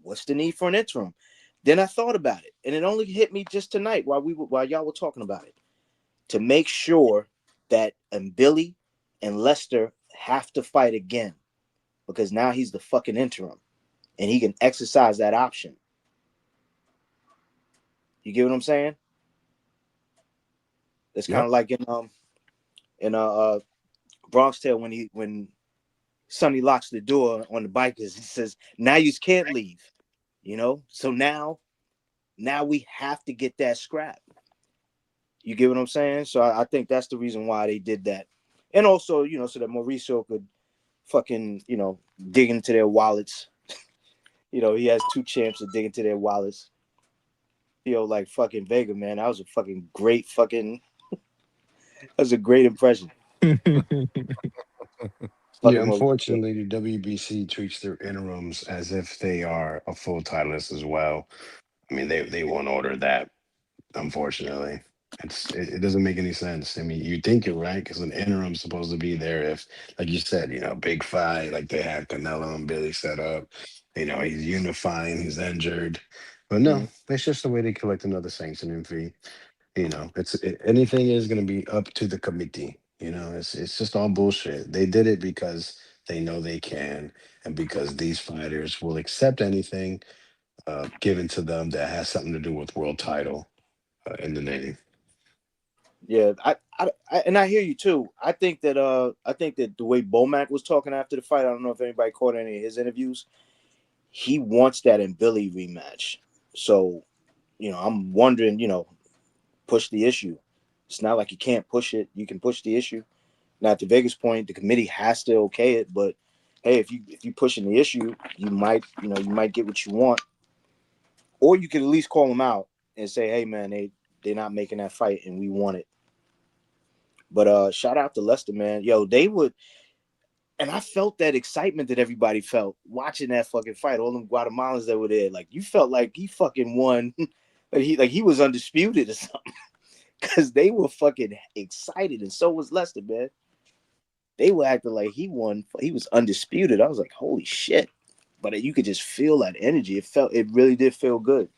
What's the need for an interim? Then I thought about it, and it only hit me just tonight while y'all were talking about it, to make sure that Billy and Lester have to fight again, because now he's the fucking interim, and he can exercise that option. You get what I'm saying? It's kind of like in Bronx Tale when Sonny locks the door on the bikers. He says, "Now you can't leave." So now we have to get that scrap. You get what I'm saying? So I think that's the reason why they did that. And also, so that Mauricio could fucking, dig into their wallets. He has two champs to dig into their wallets. Like fucking Vega, man. That was a fucking great fucking, that was a great impression. Yeah, unfortunately, the WBC treats their interims as if they are a full titleist as well. I mean, they won't order that, unfortunately. It doesn't make any sense. I mean, you think you're right because an interim's supposed to be there if, like you said, big fight, like they had Canelo and Billy set up. He's unifying, he's injured. But no, it's just the way they collect another sanctioning fee. Anything is going to be up to the committee. It's just all bullshit. They did it because they know they can, and because these fighters will accept anything given to them that has something to do with world title in the name. Yeah, I hear you too. I think that the way Bomac was talking after the fight, I don't know if anybody caught any of his interviews. He wants that in Billy rematch. So, I'm wondering, push the issue. It's not like you can't push it. You can push the issue. Now, at the Vegas point, the committee has to okay it. But hey, if you pushing the issue, you might get what you want. Or you could at least call them out and say, hey man, they're not making that fight and we want it. But shout out to Lester, man. Yo, they would, and I felt that excitement that everybody felt watching that fucking fight. All them Guatemalans that were there, like you felt like he fucking won, like he was undisputed or something, because they were fucking excited, and so was Lester, man. They were acting like he won. He was undisputed. I was like, holy shit! But you could just feel that energy. It really did feel good.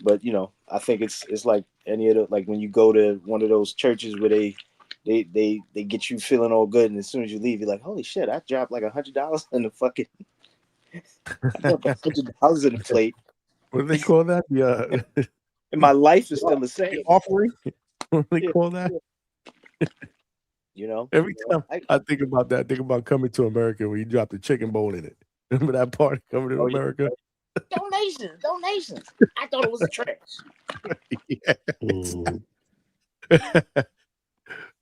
But I think it's like any other, like when you go to one of those churches where they get you feeling all good, and as soon as you leave, you're like, holy shit! I dropped like $100 in the fucking I got $100 in the plate. What do they call that? Yeah. And my life is still the same. Offering? What do they Yeah, call that? You know, Every time I think about that, I think about Coming to America where you drop the chicken bone in it. Remember that part, Coming to America? Donations. I thought it was a trash.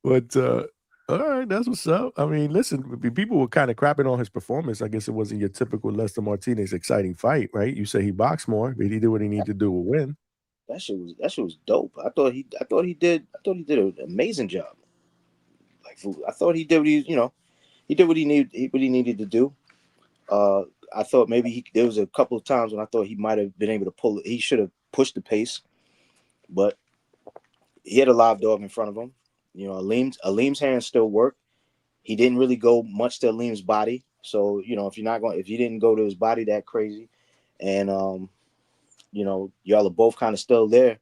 But all right, that's what's up. I mean, listen, people were kind of crapping on his performance. I guess it wasn't your typical Lester Martinez exciting fight, right? You say he boxed more, but he did what he needed to do to win. That shit was dope. I thought he did an amazing job. Like I thought he did what he did what he needed to do. I thought maybe there was a couple of times when I thought he might have been able to pull it. He should have pushed the pace, but he had a live dog in front of him. You know, Aleem's hands still work. He didn't really go much to Aleem's body. So, you know, if you didn't go to his body that crazy, and you know, y'all are both kind of still there.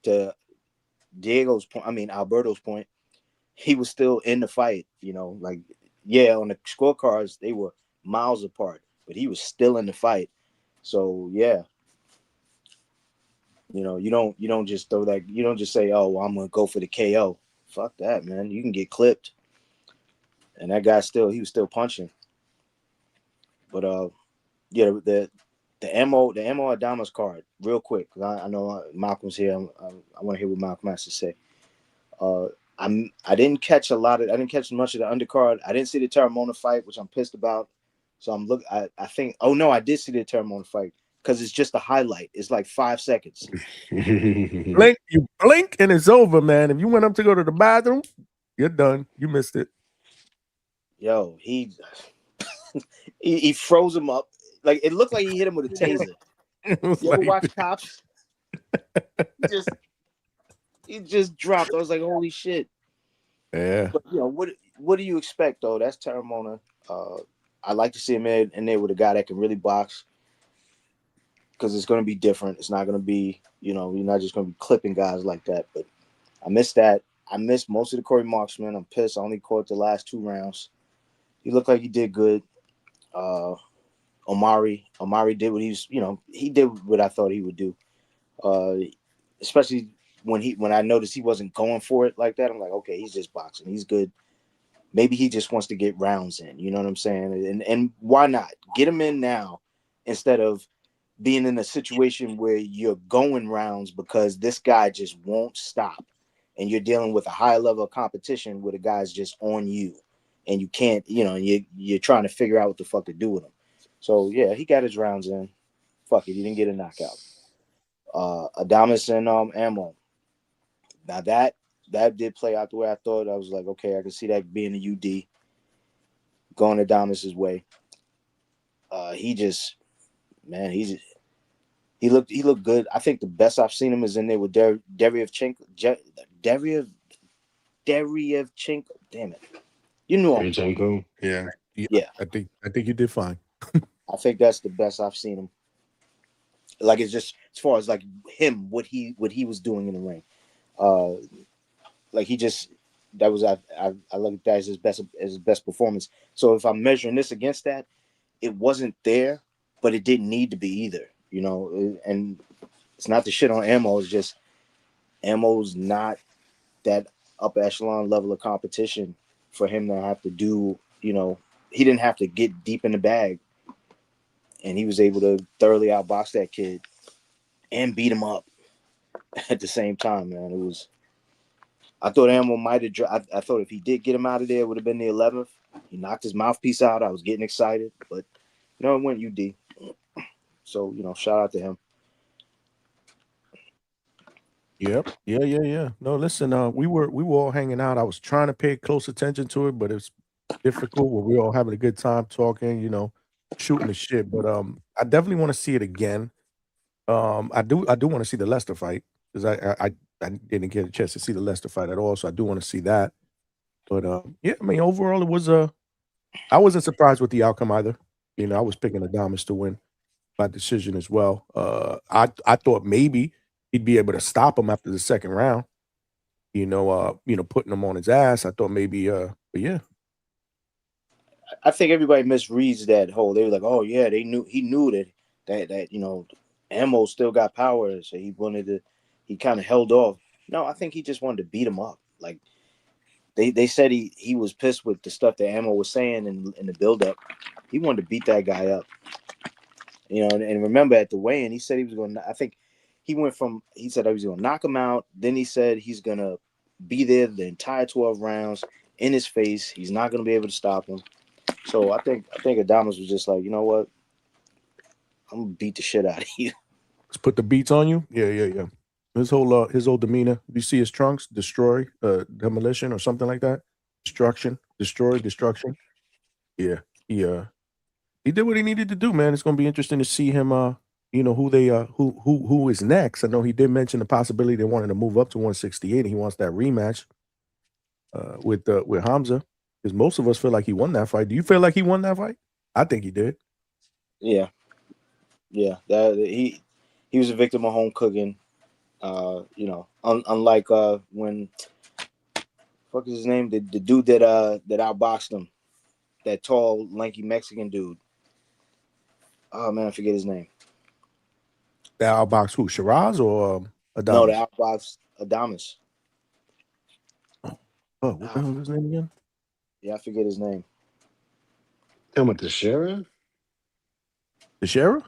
To Alberto's point, he was still in the fight. You know, like on the scorecards they were miles apart, but he was still in the fight. So yeah. You know, you don't just throw that. You don't just say, "Oh, well, I'm gonna go for the KO." Fuck that, man. You can get clipped. And that guy he was still punching. But the ammo Adamas card, real quick, because I know Malcolm's here. I want to hear what Malcolm has to say. I didn't catch much of the undercard. I didn't see the Terramona fight, which I'm pissed about. So I think I did see the Terramona fight. Because it's just a highlight. It's like 5 seconds. You blink and it's over, man. If you went up to go to the bathroom, you're done. You missed it. Yo, he froze him up. Like it looked like he hit him with a taser. You ever watch Cops? He just dropped. I was like, holy shit. Yeah. But you know, what do you expect though? That's Terramona. I like to see him in there with a guy that can really box. Because it's going to be different. It's not going to be, you know, you're not just going to be clipping guys like that. But I missed that. I missed most of the Corey Marksman. I'm pissed. I only caught the last 2 rounds. He looked like he did good. Omari did what he did what I thought he would do. Especially when I noticed he wasn't going for it like that. I'm like, okay, he's just boxing. He's good. Maybe he just wants to get rounds in. You know what I'm saying? And why not? Get him in now instead of being in a situation where you're going rounds because this guy just won't stop and you're dealing with a high level of competition where the guy's just on you and you can't, you're trying to figure out what the fuck to do with him. So yeah, he got his rounds in. Fuck it, he didn't get a knockout. Adamas and Ammo. Now that did play out the way I thought. I was like, okay, I can see that being a UD going Adamas's way. He looked good. I think the best I've seen him is in there with Deryevchenko. Damn it, you knew him. Yeah. I think you did fine. I think that's the best I've seen him. Like it's just as far as like him, what he was doing in the ring. Like he just I look at that as his best performance. So if I'm measuring this against that, it wasn't there, but it didn't need to be either. You know, and it's not the shit on Ammo. It's just Ammo's not that upper echelon level of competition for him to have to do. You know, he didn't have to get deep in the bag, and he was able to thoroughly outbox that kid and beat him up at the same time. Man, it was. I thought Ammo might have. I thought if he did get him out of there, it would have been the 11th. He knocked his mouthpiece out. I was getting excited, but it went UD. So, shout out to him. Yep. Yeah. No, listen, we were all hanging out. I was trying to pay close attention to it, but it's difficult when we're all having a good time talking, shooting the shit. But I definitely want to see it again. I do want to see the Lester fight because I didn't get a chance to see the Lester fight at all, so I do want to see that. But yeah, I mean, overall, it was I wasn't surprised with the outcome either. I was picking Adamas to win by decision as well. I thought maybe he'd be able to stop him after the second round. Putting him on his ass. I thought maybe, but yeah. I think everybody misreads that whole. They were like, "Oh yeah, he knew that Ammo still got power, so he kind of held off." No, I think he just wanted to beat him up. Like they said he was pissed with the stuff that Ammo was saying in the build up. He wanted to beat that guy up. And remember at the weigh-in, he said he was going to. I think he said he was going to knock him out. Then he said he's going to be there the entire 12 rounds in his face. He's not going to be able to stop him. So I think Adames was just like, you know what? I'm gonna beat the shit out of you. Let's put the beats on you. Yeah. His whole demeanor. You see his trunks, destroy, demolition, or something like that. Destruction, destroy, destruction. Yeah, he did what he needed to do, man. It's gonna be interesting to see him. Who is next? I know he did mention the possibility they wanted to move up to 168, and he wants that rematch with Hamza. Because most of us feel like he won that fight. Do you feel like he won that fight? I think he did. Yeah. He was a victim of home cooking. Unlike when fuck is his name? The dude that outboxed him, that tall, lanky Mexican dude. Oh man, I forget his name. The outbox who? Shiraz or Adames? No, the outbox Adames. Oh, what the hell is his name again? Yeah, I forget his name. Talking about Teixeira? Teixeira?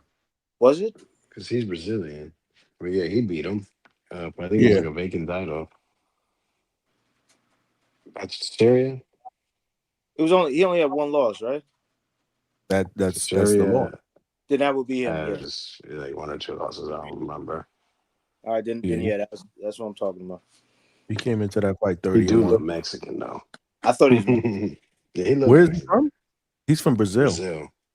Was it? Because he's Brazilian. But yeah, he beat him. But I think it was like a vacant title. Teixeira? He only had one loss, right? That's the law. Then that would be him. Has like one or two losses. I don't remember. All right, then that's what I'm talking about. He came into that fight 30. He do look Mexican though. I thought he was. Yeah, he looked. Where's he from? He's from Brazil.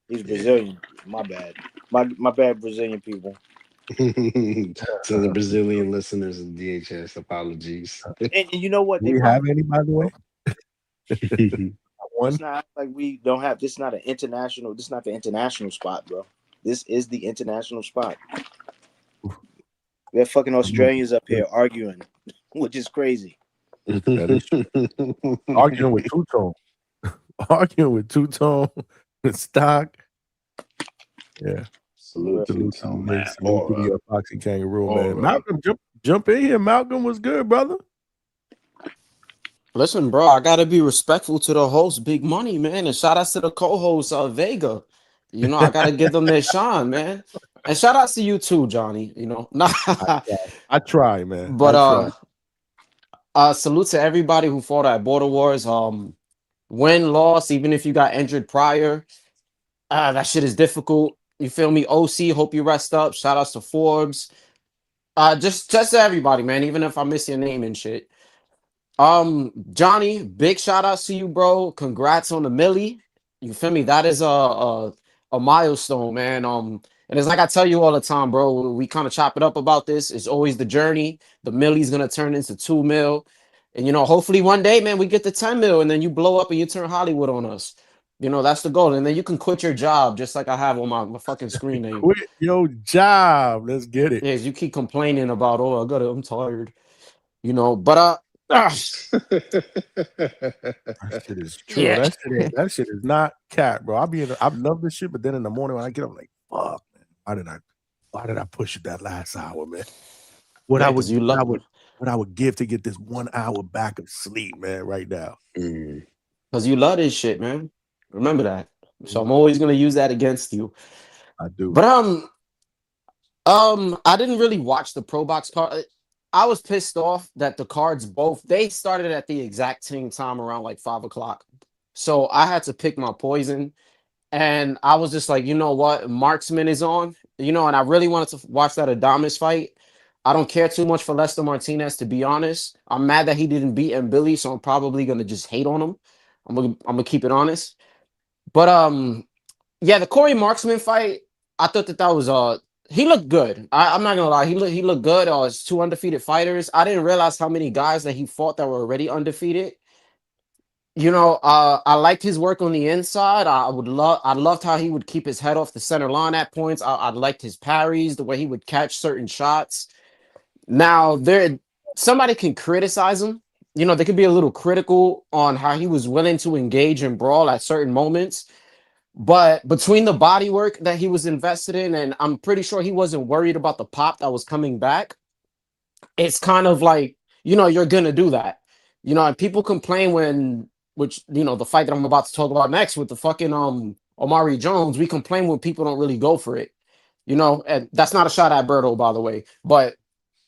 He's Brazilian. My bad. My bad, Brazilian people. To the Brazilian listeners of DHS, apologies. And you know what? Do we have any, by the way? It's not like we don't have. This is not an international. This is not the international spot, bro. This is the international spot. We have fucking Australians up here arguing, which is crazy. Arguing with two-tone. Arguing with two-tone, with stock. Yeah. Salute to the Foxy Kangaroo, man. Malcolm, jump in here. Malcolm was good, brother. Listen, bro, I gotta be respectful to the host, Big Money, man, and shout outs to the co-host, Vega. I gotta give them their shine, man. And shout outs to you too, Johnny. I try, man. But salute to everybody who fought at Border Wars. Win, loss, even if you got injured prior, that shit is difficult. You feel me? OC, hope you rest up. Shout outs to Forbes. Just to everybody, man. Even if I miss your name and shit. Johnny, big shout outs to you, bro. Congrats on the millie. You feel me? That is a milestone, man. And it's like I tell you all the time, bro. We kind of chop it up about this. It's always the journey. The millie's gonna turn into 2 mil, and hopefully one day, man, we get to 10 mil, and then you blow up and you turn Hollywood on us. That's the goal, and then you can quit your job just like I have on my fucking screen name. Quit your job. Let's get it. Yes, you keep complaining about, I'm tired. But that shit is true. Yeah. That shit is not cat, bro. I love this shit, but then in the morning when I get up, I'm like, fuck, man. Why did I push it that last hour, man? What I would give to get this 1 hour back of sleep, man, right now. Because you love this shit, man. Remember that. So I'm always gonna use that against you. I do. But I didn't really watch the Pro Box card. I was pissed off that the cards they started at the exact same time around like 5 o'clock. So I had to pick my poison. And I was just like, you know what? Marksman is on, and I really wanted to watch that Adames fight. I don't care too much for Lester Martinez, to be honest. I'm mad that he didn't beat Billy, so I'm probably gonna just hate on him. I'm gonna keep it honest. But the Corey Marksman fight, I thought that was he looked good. I'm not gonna lie, he looked good. It's 2 undefeated fighters. I didn't realize how many guys that he fought that were already undefeated. I liked his work on the inside. I loved how he would keep his head off the center line at points. I liked his parries, the way he would catch certain shots. Now somebody can criticize him they could be a little critical on how he was willing to engage in brawl at certain moments. But between the body work that he was invested in, and I'm pretty sure he wasn't worried about the pop that was coming back, it's kind of like, you're gonna do that. And people complain the fight that I'm about to talk about next with the fucking Omari Jones, we complain when people don't really go for it. And that's not a shot at Berto, by the way. But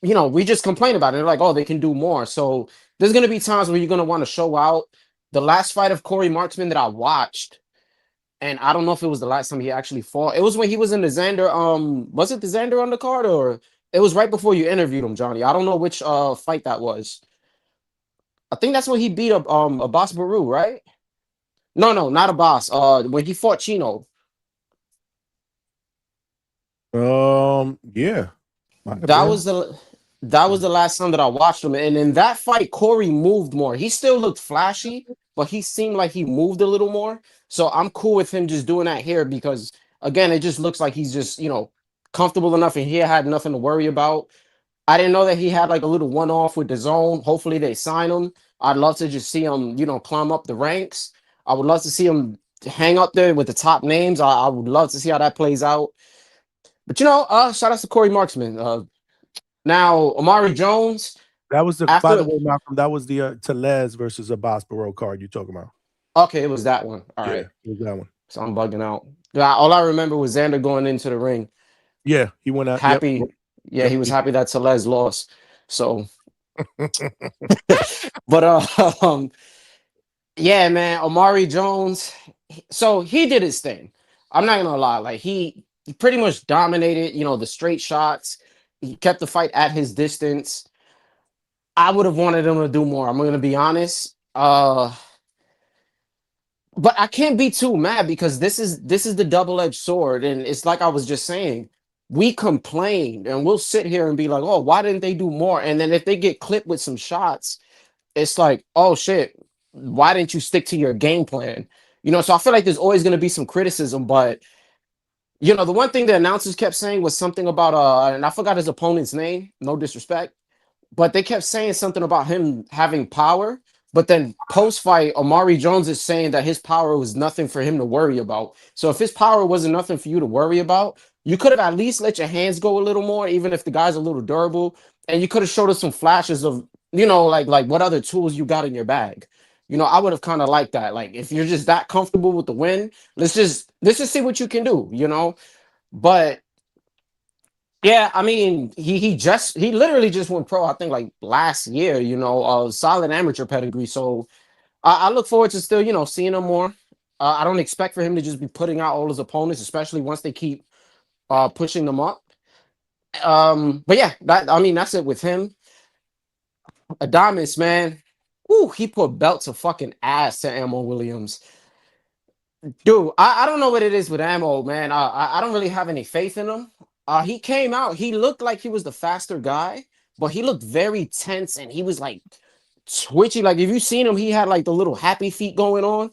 we just complain about it. They're like, oh, they can do more. So there's gonna be times where you're gonna want to show out. The last fight of Corey Marksman that I watched, and I don't know if it was the last time he actually fought. It was when he was in the Xander. Was it the Xander undercard, or it was right before you interviewed him, Johnny? I don't know which fight that was. I think that's when he beat up Abbas Baru, right? No, not Abbas. When he fought Chino. Yeah. That was the last time that I watched him. And in that fight, Corey moved more. He still looked flashy, but he seemed like he moved a little more. So I'm cool with him just doing that here because, again, it just looks like he's just, comfortable enough and he had nothing to worry about. I didn't know that he had like a little one-off with the zone. Hopefully they sign him. I'd love to just see him, climb up the ranks. I would love to see him hang up there with the top names. I would love to see how that plays out. But, shout out to Corey Marksman. Now, Omari Jones. That was by the way, Malcolm, that was the Tellez versus Abbas Baru card you're talking about. Okay, it was that one. All right. It was that one. So I'm bugging out. All I remember was Xander going into the ring. Yeah, he went out. Happy. Yep. Yeah, he was happy that Tellez lost. So, but yeah, man, Omari Jones. So he did his thing. I'm not gonna lie. Like he pretty much dominated. The straight shots. He kept the fight at his distance. I would have wanted him to do more. I'm gonna be honest. But I can't be too mad because this is the double-edged sword, and it's like I was just saying. We complained and we'll sit here and be like, oh, why didn't they do more? And then if they get clipped with some shots, it's like, oh shit, why didn't you stick to your game plan? So I feel like there's always going to be some criticism, but the one thing the announcers kept saying was something about and I forgot his opponent's name, no disrespect, but they kept saying something about him having power. But then post-fight, Omari Jones is saying that his power was nothing for him to worry about. So if his power wasn't nothing for you to worry about, you could have at least let your hands go a little more, even if the guy's a little durable. And you could have showed us some flashes of, like what other tools you got in your bag. I would have kind of liked that. Like, if you're just that comfortable with the win, let's just see what you can do, But yeah, I mean, he literally just went pro, I think, like last year, a solid amateur pedigree. So I look forward to still, seeing him more. I don't expect for him to just be putting out all his opponents, especially once they keep pushing them up. But yeah, that's it with him. Adames, man. Ooh, he put belt to fucking ass to Ammo Williams. Dude, I don't know what it is with Ammo, man. I don't really have any faith in him. He came out, he looked like he was the faster guy, but he looked very tense and he was like twitchy. Like if you seen him, he had like the little happy feet going on.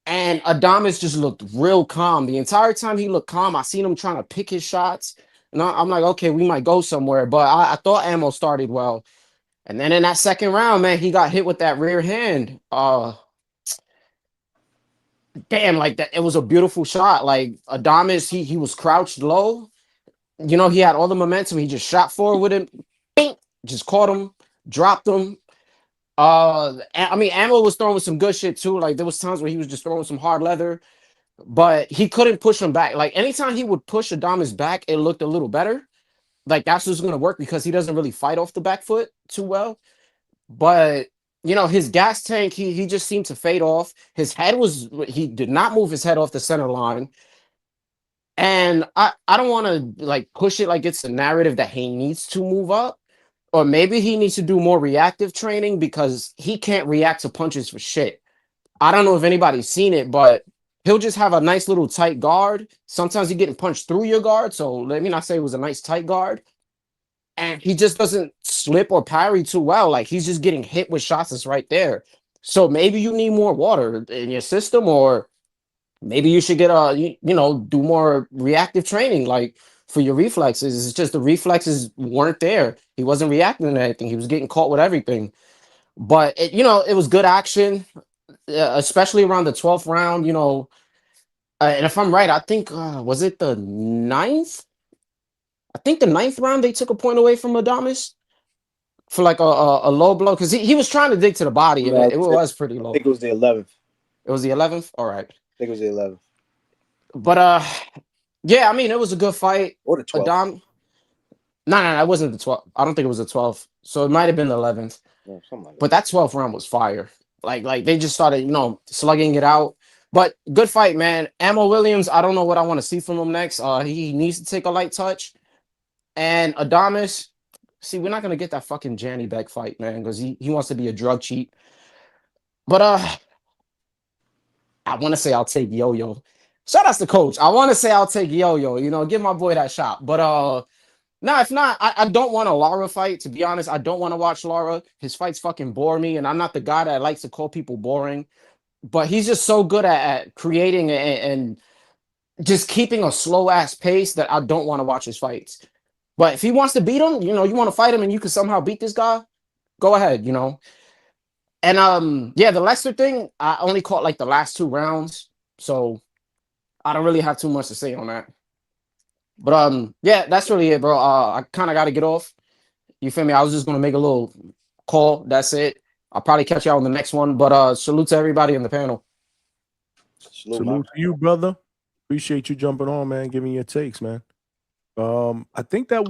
And Adames just looked real calm. The entire time he looked calm, I seen him trying to pick his shots. And I'm like, okay, we might go somewhere. But I thought Ammo started well. And then in that second round, man, he got hit with that rear hand. Damn, like that. It was a beautiful shot. Like Adames, he was crouched low. He had all the momentum. He just shot forward with him. Bing, just caught him, dropped him. I mean, Ammo was throwing some good shit too. Like there was times where he was just throwing some hard leather, but he couldn't push him back. Like anytime he would push Adames back, it looked a little better. Like that's what's gonna work because he doesn't really fight off the back foot too well. But his gas tank, he just seemed to fade off. He did not move his head off the center line. And I don't want to like push it like it's a narrative that he needs to move up. Or maybe he needs to do more reactive training because he can't react to punches for shit. I don't know if anybody's seen it, but he'll just have a nice little tight guard. Sometimes he's getting punched through your guard. So let me not say it was a nice tight guard. And he just doesn't slip or parry too well. Like he's just getting hit with shots that's right there. So maybe you need more water in your system, or maybe you should get do more reactive training. Like for your reflexes, it's just the reflexes weren't there. He wasn't reacting to anything. He was getting caught with everything. But it was good action, especially around the 12th round. And if I'm right, I think was it the 9th? I think the 9th round they took a point away from Adames for like a low blow because he was trying to dig to the body and No, it was pretty I low. think it was the 11th. It was the 11th. All right. I think it was the 11th. But yeah, I mean it was a good fight. Or the 12th. No, it wasn't the 12th. I don't think it was the 12th. So it might have been the 11th. Yeah, something like that. But that 12th round was fire. Like they just started, slugging it out. But good fight, man. Ammo Williams, I don't know what I want to see from him next. He needs to take a light touch. And Adames, see, we're not gonna get that fucking Janny Beck fight, man, because he wants to be a drug cheat. But I want to say I'll take Yo-Yo. Shout out to Coach. I want to say I'll take Yo-Yo. Give my boy that shot. But no, if not, I don't want a Lara fight. To be honest, I don't want to watch Lara. His fights fucking bore me, and I'm not the guy that likes to call people boring. But he's just so good at creating and just keeping a slow ass pace that I don't want to watch his fights. But if he wants to beat him, you want to fight him and you can somehow beat this guy, go ahead, And yeah, the Lester thing, I only caught like the last 2 rounds, so I don't really have too much to say on that. But yeah, that's really it, bro. I kind of got to get off. You feel me? I was just gonna make a little call. That's it. I'll probably catch y'all on the next one. But salute to everybody in the panel. Salute to you, brother. Appreciate you jumping on, man. Giving your takes, man. I think it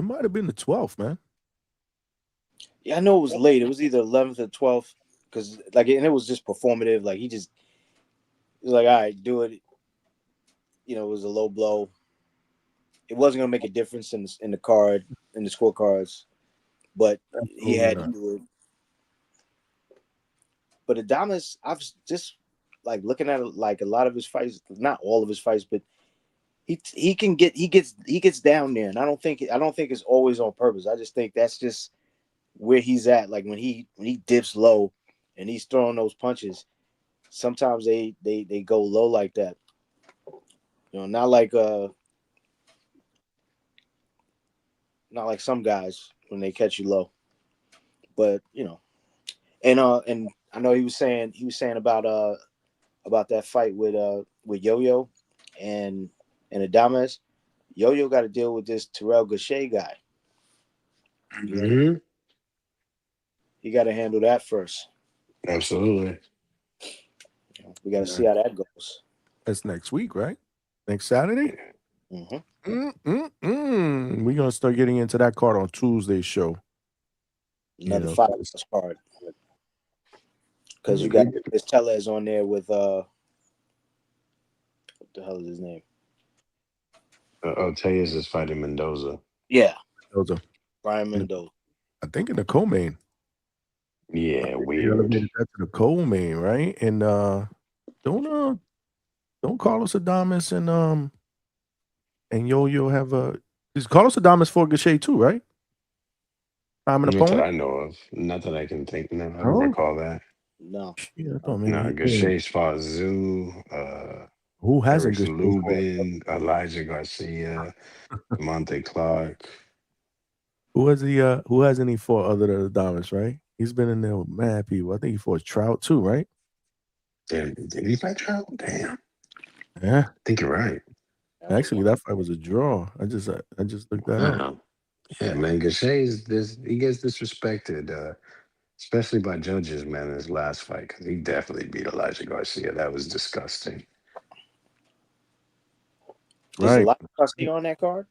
might have been the 12th, man. Yeah, I know it was late. It was either 11th or 12th, because and it was just performative. Like he was like, all right, do it. It was a low blow. It wasn't gonna make a difference in the card, in the scorecards, but he had to do it. But Adames, I've just like looking at like a lot of his fights, not all of his fights, but he gets down there, and I don't think it's always on purpose. I just think that's just where he's at. Like when he dips low and he's throwing those punches, sometimes they go low like that. Not like some guys when they catch you low. But and I know he was saying about that fight with Yo-Yo and Adames. Yo-Yo got to deal with this Terrell Gausha guy. Mm-hmm. He got to handle that first. Absolutely. We got to see how that goes. That's next week, right? Next Saturday? Mm-hmm. We're going to start getting into that card on Tuesday's show. Another 5 card. Because you got this Tellez on there with what the hell is his name? Tellez is fighting Mendoza. Yeah. Mendoza. Brian Mendoza. I think in the co-main. Yeah, weird. Elevated that to the co-main, right? And don't Carlos Adames and Yo-Yo have is Carlos Adames for Gausha too, right? I'm an Not that opponent. I know of. Not that I can think. No, I don't recall that. No. Gausha's fought Zoo. Who hasn't? Eric Lubin, Elijah Garcia, Monte Clark. Who hasn't he fought other than Adames, right? He's been in there with mad people. I think he fought Trout too, right? Did he fight Trout? Damn. Yeah. I think you're right. Actually, that fight was a draw. I just looked that up. Yeah, man. Gausha's he gets disrespected, especially by judges, man, in his last fight, because he definitely beat Elijah Garcia. That was disgusting. Is Elijah Garcia on that card?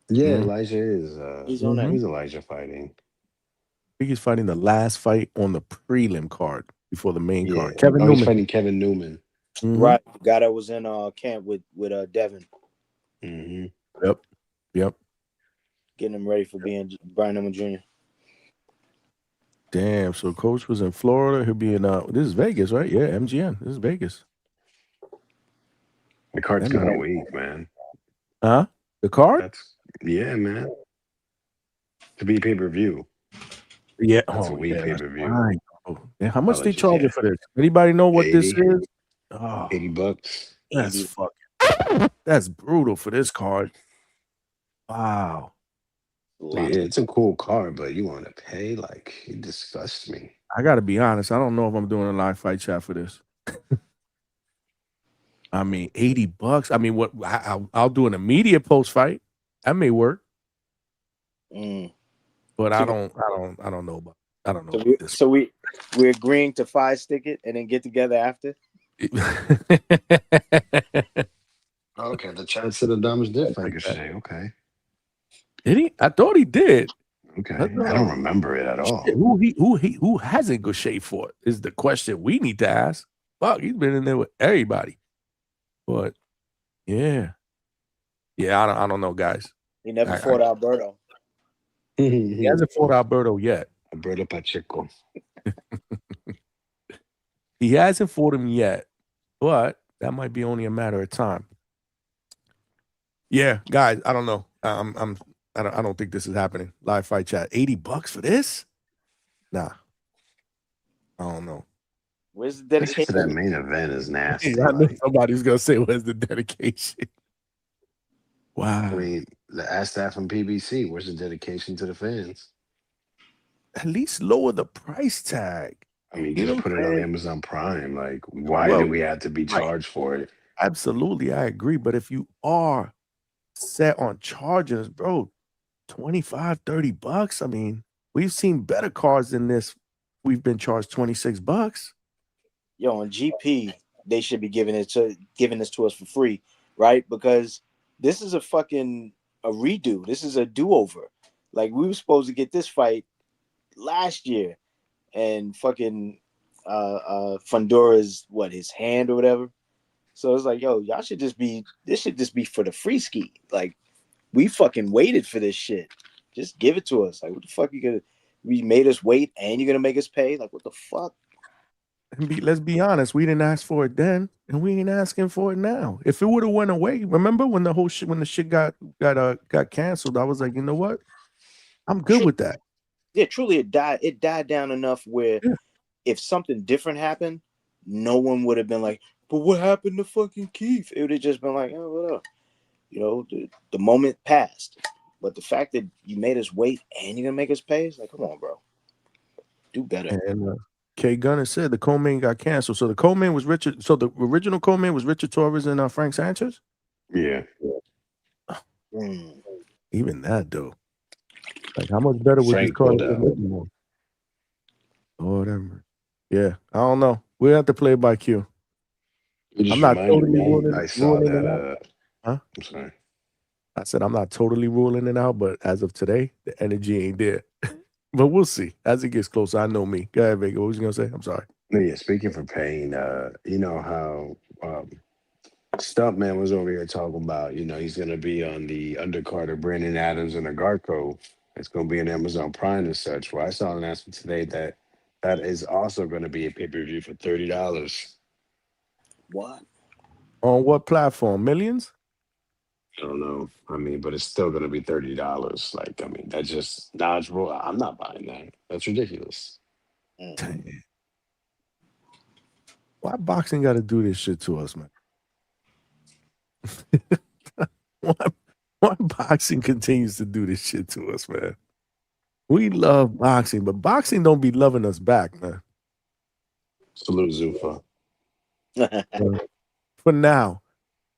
Yeah, Elijah is. He's on that. Who's Elijah fighting? I think he's fighting the last fight on the prelim card before the main card. Kevin Newman. He's fighting Kevin Newman. Right. The guy that was in camp with Devin. Mm-hmm. Yep. Getting him ready for being Brian Newman Jr. Damn. So Coach was in Florida. He'll be in this is Vegas, right? Yeah, MGM. This is Vegas. The card's kind of weak, man. Huh? The card? Yeah, man. To be pay-per-view. Yeah. That's a weak pay-per-view. Right. Yeah, how much they charging for this? Anybody know what this is? Oh, $80. That's brutal for this card. Wow. It's a cool car, but you want to pay? Like, you disgust me. I got to be honest. I don't know if I'm doing a live fight chat for this. I mean, $80. I mean, what? I'll do an immediate post fight. That may work. But I don't know about. I don't know. So we're agreeing to 5-stick it and then get together after. Okay, the chat said Adamas did fight Gaucher. Okay. Did he? I thought he did. Okay. I don't remember it at all. Shit, who hasn't Gaucher fought is the question we need to ask. Fuck, he's been in there with everybody. But yeah, I don't know, guys. He never fought Alberto. He hasn't fought Alberto yet. Alberto Pacheco. He hasn't fought him yet, but that might be only a matter of time. Yeah, guys, I don't know. I don't think this is happening. Live fight chat. $80 for this? Nah. I don't know. Where's the dedication? That main event is nasty. I know somebody's gonna say, "Where's the dedication?" Wow. I mean, ask that from PBC. Where's the dedication to the fans? At least lower the price tag. I mean, just put it on Amazon Prime. Like, why do we have to be charged for it? Absolutely, I agree. But if you are set on charges, bro, $25, $30. I mean, we've seen better cars than this. We've been charged $26. Yo, on GP, they should be giving this to us for free, right? Because this is a redo. This is a do-over. Like, we were supposed to get this fight last year, and fucking Fundura's his hand or whatever. So it's like, yo, y'all should just be. This should just be for the free ski. Like, we fucking waited for this shit. Just give it to us. Like, what the fuck you gonna? We made us wait, and you're gonna make us pay? Like, what the fuck? Let's be honest. We didn't ask for it then, and we ain't asking for it now. If it would have went away, remember when the shit got canceled? I was like, you know what? I'm good with that. Yeah, truly, it died down enough where if something different happened, no one would have been like, but what happened to fucking Keith? It would have just been like, oh, what up? You know, the moment passed. But the fact that you made us wait and you're gonna make us pay, it's like, come on, bro. Do better. And K Gunner said the co-main got canceled. So the co-main was Richard. So the original co-main was Richard Torres and Frank Sanchez? Yeah. Even that though. Like, how much better would this card have been? Whatever. Yeah, I don't know. We have to play it by Q. I'm not totally ruling it out. Huh? I'm sorry. I said I'm not totally ruling it out, but as of today, the energy ain't there. But we'll see. As it gets closer, I know me. Go ahead, Vega. What was you gonna say? I'm sorry. No, yeah, speaking for pain, you know how Stuntman was over here talking about, he's gonna be on the undercard of Brandon Adams and Agarco. It's gonna be on Amazon Prime and such. Well, I saw an announcement today that is also gonna be a pay-per-view for $30. What? On what platform? Millions? I don't know. I mean, but it's still gonna be $30. Like, I mean, that's just knowledgeable. I'm not buying that. That's ridiculous. Why boxing got to do this shit to us, man? Why boxing continues to do this shit to us, man? We love boxing, but boxing don't be loving us back, man. Salute Zufa. For now.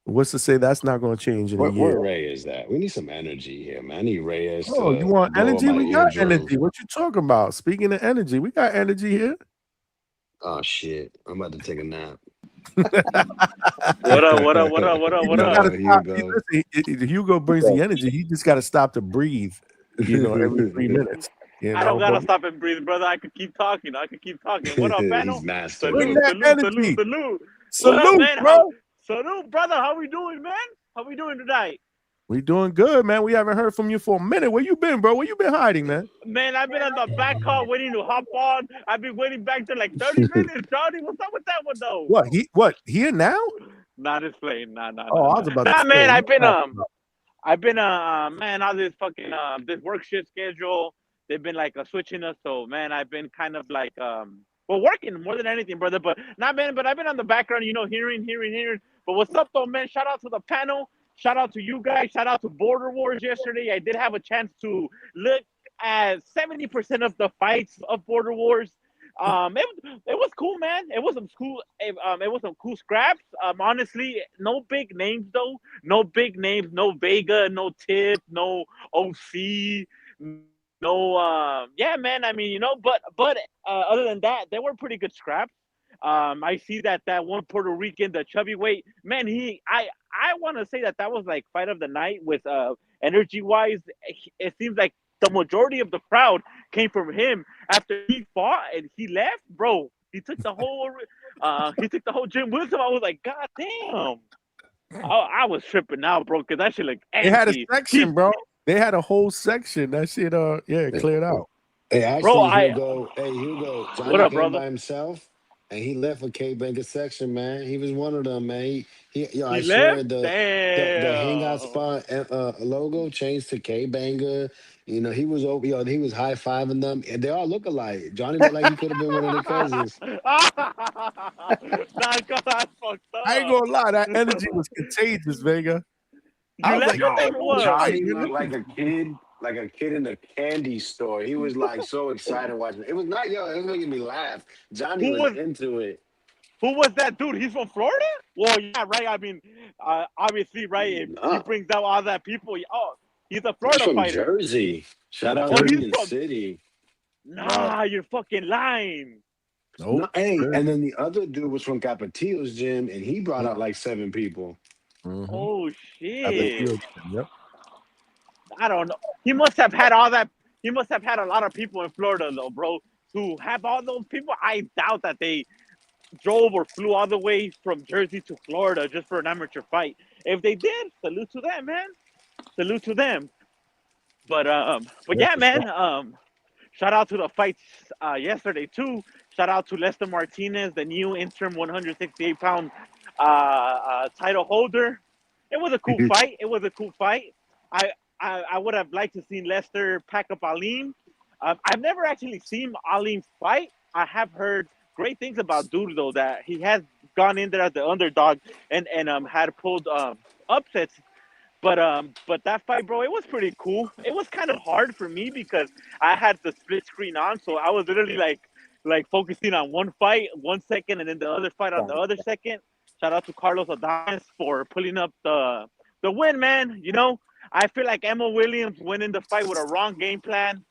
What's to say that's not going to change in a year? Where Ray is that? We need some energy here, man. I need Reyes. Oh, you want energy? We got energy. What you talking about? Speaking of energy, we got energy here. Oh shit! I'm about to take a nap. What up? Hugo brings the energy. He just got to stop to breathe. Every 3 minutes. I don't gotta stop and breathe, brother. I could keep talking. What up, panel? He's master. Salute, Salute, bro. Salute, brother. How we doing, man? How we doing tonight? We doing good, man. We haven't heard from you for a minute. Where you been, bro? Where you been hiding, man? Man, I've been on the back call waiting to hop on. I've been waiting back there like 30 minutes, Johnny. What's up with that one, though? What? Here now? Not this plane. Nah. Oh, I was about to say. Man, I've been man, all this fucking this work shift schedule. They've been like switching us. So, man, I've been kind of like working more than anything, brother. But I've been on the background, hearing. But what's up, though, man? Shout out to the panel. Shout out to you guys. Shout out to Border Wars yesterday. I did have a chance to look at 70% of the fights of Border Wars. It was cool, man. It was some cool. It was some cool scraps. Honestly, no big names though. No big names. No Vega. No Tip. No OC. No. Yeah, man. I mean, you know, but other than that, they were pretty good scraps. I see that one Puerto Rican, the chubby weight, man. I want to say that was like fight of the night with energy wise. It seems like the majority of the crowd came from him after he fought and he left, bro. He took the whole gym with him. I was like, God damn. I was tripping out, bro, because that shit looked empty. They had a section, bro. They had a whole section. That shit, cleared out. Hey, actually, Bro, Hugo, Johnny what up, came brother? by himself, and he left for K Banker section, man. He was one of them, man. I He swear left? the Hangout spot logo changed to K Banger. You know, he was over, he was high fiving them, and they all look alike. Johnny looked like he could have been one of the cousins. I ain't gonna lie, that energy was contagious, Vega. I was like, Johnny looked like a kid in a candy store. He was like so excited watching it. It was making me laugh. Johnny was into it. Who was that dude? He's from Florida? Well, yeah, right. I mean, obviously, right. If he brings out all that people, he's a Florida He's from fighter. Jersey. Shout out Union City. Nah, you're fucking lying. Nope. No, hey, and then the other dude was from Capetillo's gym, and he brought out like 7 people. Oh shit! Yep. I don't know. He must have had all that. He must have had a lot of people in Florida, though, bro. To have all those people, I doubt that they drove or flew all the way from Jersey to Florida just for an amateur fight. If they did, salute to them, man. Salute to them. But yeah, man. Shout out to the fights yesterday too. Shout out to Lester Martinez, the new interim 168-pound title holder. It was a cool fight. It was a cool fight. I would have liked to see Lester pack up Aleem. I've never actually seen Aleem fight. I have heard great things about Dude, though, that he has gone in there as the underdog and had pulled upsets. But that fight, bro, it was pretty cool. It was kind of hard for me because I had the split screen on, so I was literally like focusing on one fight 1 second and then the other fight on the other second. Shout out to Carlos Adames for pulling up the win, man. You know, I feel like Emma Williams went in the fight with a wrong game plan.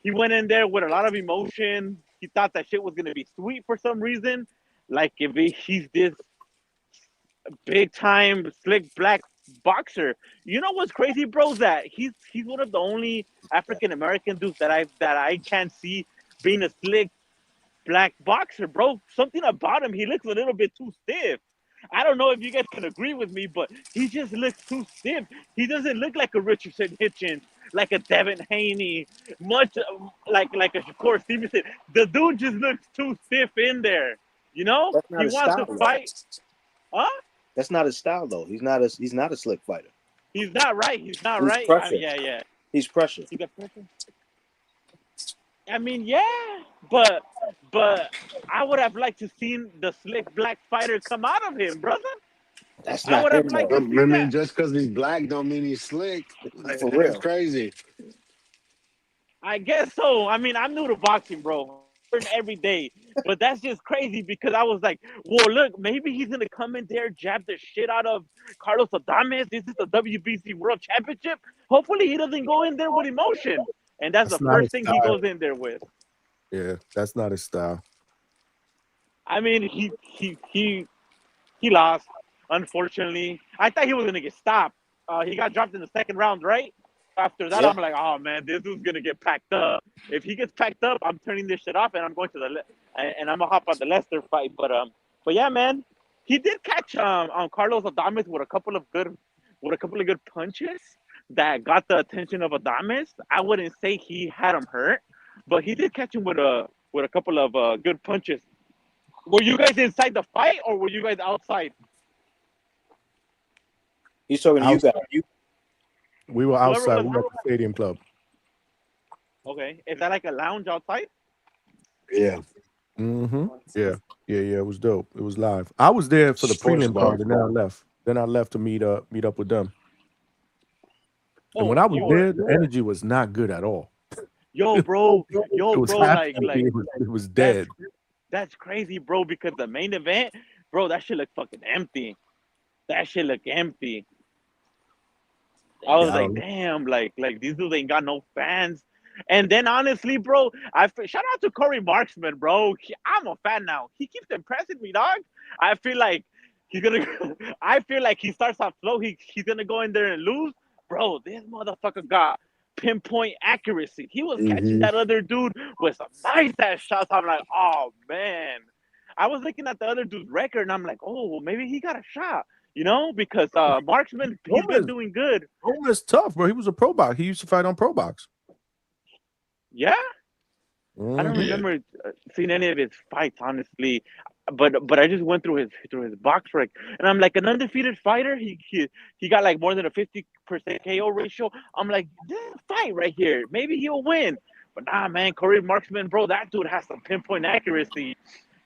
He went in there with a lot of emotion. He thought that shit was gonna be sweet for some reason. Like if he's this big time slick black boxer. You know what's crazy, bro? That he's one of the only African American dudes that I can see being a slick black boxer, bro. Something about him, he looks a little bit too stiff. I don't know if you guys can agree with me, but he just looks too stiff. He doesn't look like a Richardson Hitchens, like a Devin Haney, much like a Shakur Stevenson. The dude just looks too stiff in there. You know, he wants to fight. Huh? That's not his style, though. He's not a slick fighter. He's not right. He's not right. Yeah. He's pressure. He got pressure. I mean, yeah, but I would have liked to seen the slick black fighter come out of him, brother. That's not him, though. I mean, just because he's black don't mean he's slick. For real. That's crazy. I guess so. I mean, I'm new to boxing, bro. Every day, but that's just crazy because I was like, well, look, maybe he's gonna come in there, jab the shit out of Carlos Adames. This is the WBC World Championship. Hopefully, he doesn't go in there with emotion, and that's the first thing he goes in there with. Yeah, that's not his style. I mean, he lost. Unfortunately, I thought he was gonna get stopped. He got dropped in the second round, right? After that, I'm like, oh man, this dude's gonna get packed up. If he gets packed up, I'm turning this shit off and I'm going to and I'm gonna hop on the Lester fight. But yeah, man, he did catch on Carlos Adames with a couple of good punches that got the attention of Adames. I wouldn't say he had him hurt, but he did catch him with a couple of good punches. Were you guys inside the fight or were you guys outside? He's talking to you guys. We were outside. We were at the Stadium Club. Okay. Is that like a lounge outside? Yeah. Mm-hmm. Yeah. It was dope. It was live. I was there for the prelim card and then I left. Then I left to meet up with them. And Oh, when I was you were- there, the energy was not good at all. Yo, bro, It was like it was dead. that's crazy, bro. Because the main event, bro, that shit looked fucking empty. That shit looked empty. I was Yeah, I like, don't know. damn, like these dudes ain't got no fans. And then honestly, bro, shout out to Corey Marksman, bro. I'm a fan now. He keeps impressing me, dog. I feel like he's gonna. I feel like he starts off slow. He's gonna go in there and lose, bro. This motherfucker got pinpoint accuracy. He was catching that other dude with some nice ass shots. I'm like, oh man. I was looking at the other dude's record, and I'm like, oh, well, maybe he got a shot. You know, because Marksman, he's been doing good. Roman's tough, bro. He was a pro box. He used to fight on pro box. Yeah, I don't remember seeing any of his fights, honestly. But I just went through his box rec, and I'm like, an undefeated fighter. He got like more than a 50% KO ratio. I'm like, this is a fight right here. Maybe he'll win. But nah, man, Corey Marksman, bro, that dude has some pinpoint accuracy.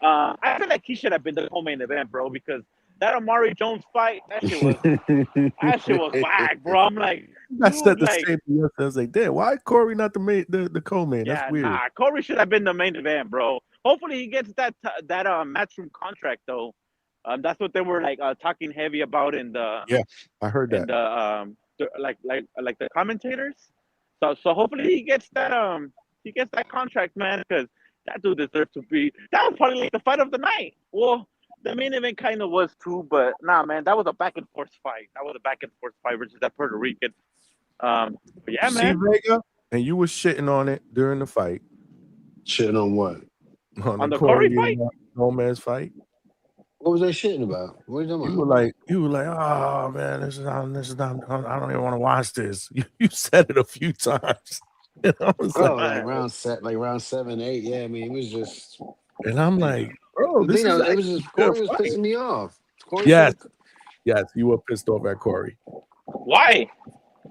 I feel like he should have been the co-main event, bro, because that Amari Jones fight, that shit was whack, bro. I'm like, I said the like, same thing yesterday. I was like, damn, why Corey not the co-main? That's weird. Nah, Corey should have been the main event, bro. Hopefully he gets that matchroom contract though. That's what they were like talking heavy about in the I heard that. In like the commentators. So hopefully he gets that contract, man, because that dude deserves to be. That was probably like the fight of the night. Well, the main event kind of was too, but nah, man, that was a back and forth fight. That was a back and forth fight versus that Puerto Rican. But yeah, You man. see Vega, and you were shitting on it during the fight. Shitting on what? On the Corey fight? Gomez fight. What was I shitting about? What are you talking You about? were like, oh man, this is not. I don't even want to watch this. You said it a few times. And I was like round 7, 8. Yeah, I mean, it was just. And I'm like, bro, this is it was just Corey was pissing me off. Yes, you were pissed off at Corey. Why?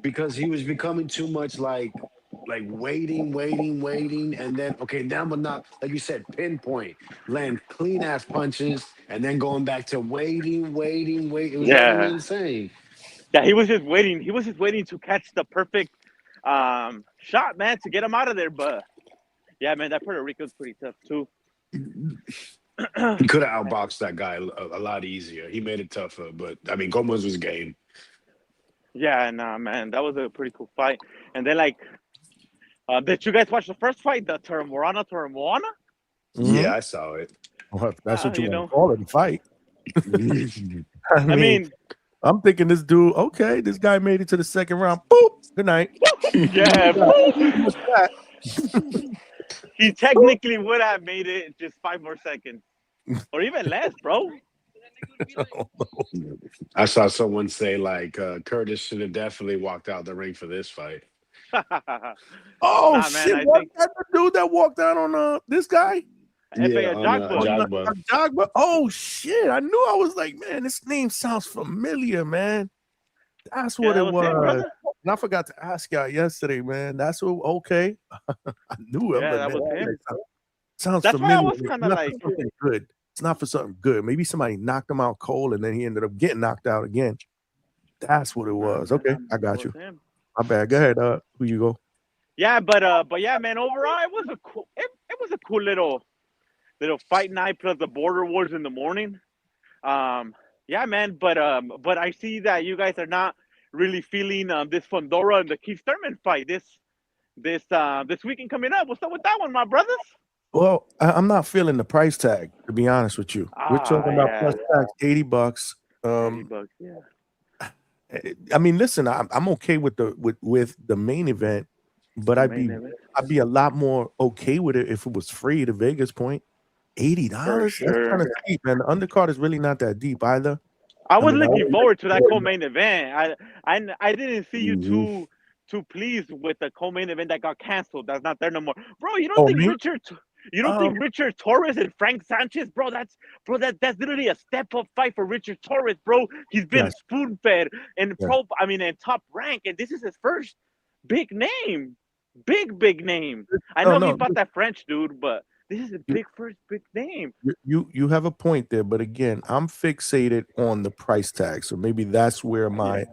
Because he was becoming too much like waiting, and then now but not like you said, pinpoint, land clean ass punches, and then going back to waiting. It was driving me insane. Yeah, he was just waiting. He was just waiting to catch the perfect shot, man, to get him out of there. But yeah, man, that Puerto Rico's pretty tough too. He could have outboxed that guy a lot easier. He made it tougher, but I mean, Gomez was game. Yeah, nah, man, that was a pretty cool fight. And then like, did you guys watch the first fight, the Moana? Yeah, I saw it. Well, that's what you know. want to call it, a fight. I mean, I'm thinking this dude, okay, this guy made it to the second round. Boop, good night. He technically would have made it just 5 more seconds. Or even less, bro. I saw someone say like Curtis should have definitely walked out the ring for this fight. Oh shit! What that the dude that walked out on this guy? Jogba. Oh shit! I knew. I was like, man, this name sounds familiar, man. That's what it was. And I forgot to ask y'all yesterday, man. That's what. Okay, I knew it. Yeah, that was him. Sounds That's familiar. why I was kind of like, good. It's not for something good. Maybe somebody knocked him out cold, and then he ended up getting knocked out again. That's what it was. Okay, I got you. My bad. Go ahead. Who you go? Yeah, but yeah, man. Overall, it was a cool little fight night plus the border wars in the morning. Yeah, man. But I see that you guys are not really feeling this Fondora and the Keith Thurman fight this weekend coming up. What's up with that one, my brothers? Well, I'm not feeling the price tag, to be honest with you. We're talking about plus tax, $80. $80, yeah. I mean, listen, I'm okay with the main event, but I'd be a lot more okay with it if it was free. To Vegas point, $80. That's kind of cheap, man. The undercard is really not that deep either. I was looking forward to that co-main event. I didn't see you too pleased with the co-main event that got canceled. That's not there no more, bro. You don't think Richard Torres and Frank Sanchez, bro? That's literally a step up fight for Richard Torres, bro. He's been spoon fed and in Top Rank, and this is his first big name, big name. I know he fought that French dude, but This is a big first big name. You have a point there, but again, I'm fixated on the price tag, so maybe that's where my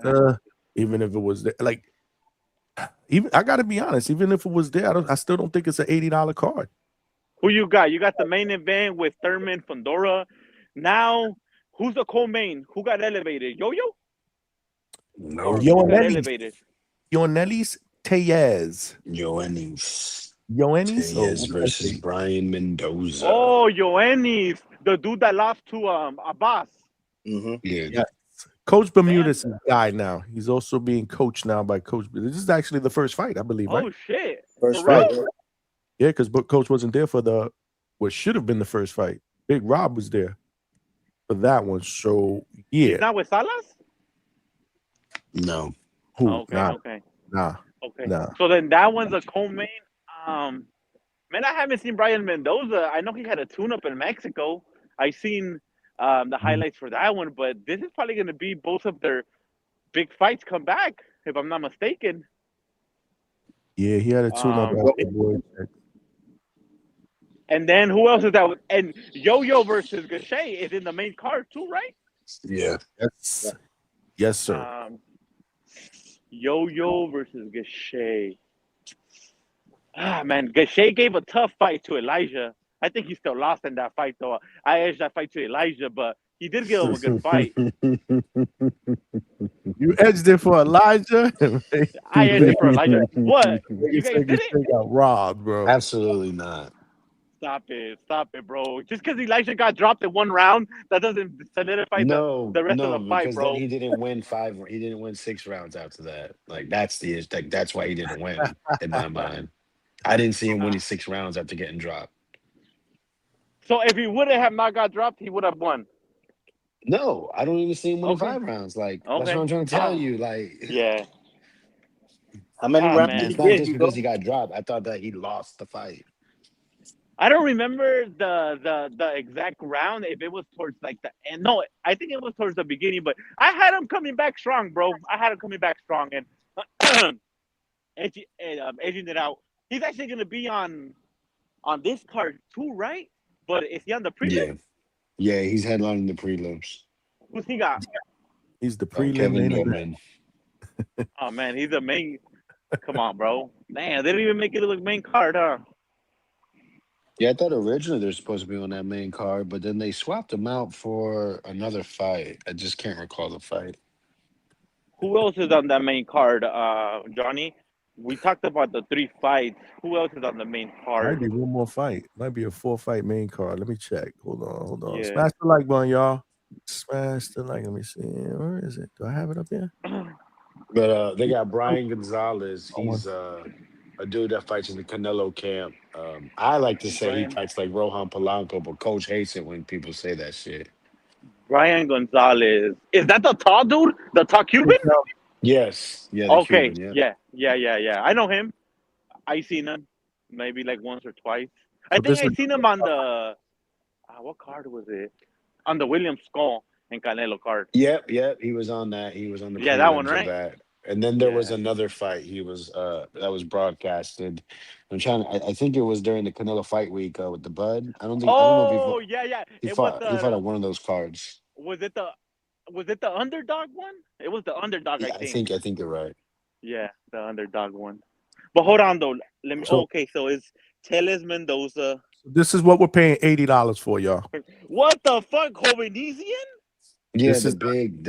even if it was there, like even I got to be honest, even if it was there, I still don't think it's an $80 card. Who you got? You got the main event with Thurman Fondora. Now, who's the co-main? Who got elevated? Yo-Yo? No. Yoenis Tellez. Yoenis Yoenis versus Brian Mendoza. Oh, Yoenis, the dude that lost to Abbas. Yeah. Yes. Coach Bermudez is guy now. He's also being coached now by Coach. This is actually the first fight, I believe, right? Oh shit! First For fight. real? Yeah, because Coach wasn't there for what should have been the first fight. Big Rob was there for that one. So yeah. He's not with Salas? No. Who? Okay, Nah. okay. Nah. Okay. Nah. So then that one's a co-main. Man, I haven't seen Brian Mendoza. I know he had a tune-up in Mexico. I seen the highlights for that one, but this is probably going to be both of their big fights come back, if I'm not mistaken. Yeah, he had a tune-up. And then who else is that? And Yo-Yo versus Gachet is in the main card too, right? Yeah. Yes, sir. Yo-Yo versus Gachet. Ah, man, Gachet gave a tough fight to Elijah. I think he still lost in that fight, though. I edged that fight to Elijah, but he did give him a good fight. You edged it for Elijah? I edged it for Elijah. What? You guys did it? Got robbed, bro. Absolutely not. Stop it, bro. Just because Elijah got dropped in one round, that doesn't solidify the rest of the fight, because bro. then he didn't win 6 rounds after that. Like that's that's why he didn't win in my mind. I didn't see him winning 6 rounds after getting dropped. So if he would have not got dropped, he would have won. No, I don't even see him winning 5 rounds. Like that's what I'm trying to tell you. Like, yeah. How many rounds? It's not just because he got dropped. I thought that he lost the fight. I don't remember the exact round, if it was towards like the end. No, I think it was towards the beginning, but I had him coming back strong, bro. I had him coming back strong and edging it out. He's actually going to be on this card too, right? But is he on the prelim? Yeah, he's headlining the prelims. Who's he got? He's the prelim. Kevin Newman. Oh, man, he's the main. Come on, bro. Man, they didn't even make it look main card, huh? Yeah, I thought originally they're supposed to be on that main card, but then they swapped them out for another fight. I just can't recall the fight. Who else is on that main card, Johnny? We talked about the 3 fights. Who else is on the main card? Might be one more fight. Might be a 4-fight main card. Let me check. Hold on. Yeah. Smash the like button, y'all. Smash the like. Let me see. Where is it? Do I have it up here? But they got Brian Gonzalez. He's a dude that fights in the Canelo camp. I like to say he fights like Rohan Polanco, but Coach hates it when people say that shit. Brian Gonzalez. Is that the tall dude? The tall Cuban? Yes. Yeah. Okay. Cuban, Yeah. I know him. I seen him maybe like once or twice. I think I seen him on the what card was it? On the William Skull and Canelo card. Yep. He was on that. He was on the that one, prelims of right? that. And then there was another fight. He was that was broadcasted. I think it was during the Canelo fight week with the Bud. I don't know if he fought on one of those cards. Was it the underdog one? It was the underdog, I think. I think you're right. Yeah, the underdog one. But hold on though. Let me. So- Okay, so it's Tellez Mendoza. This is what we're paying $80 for, y'all. What the fuck, Jovenesian? Yeah, This the is big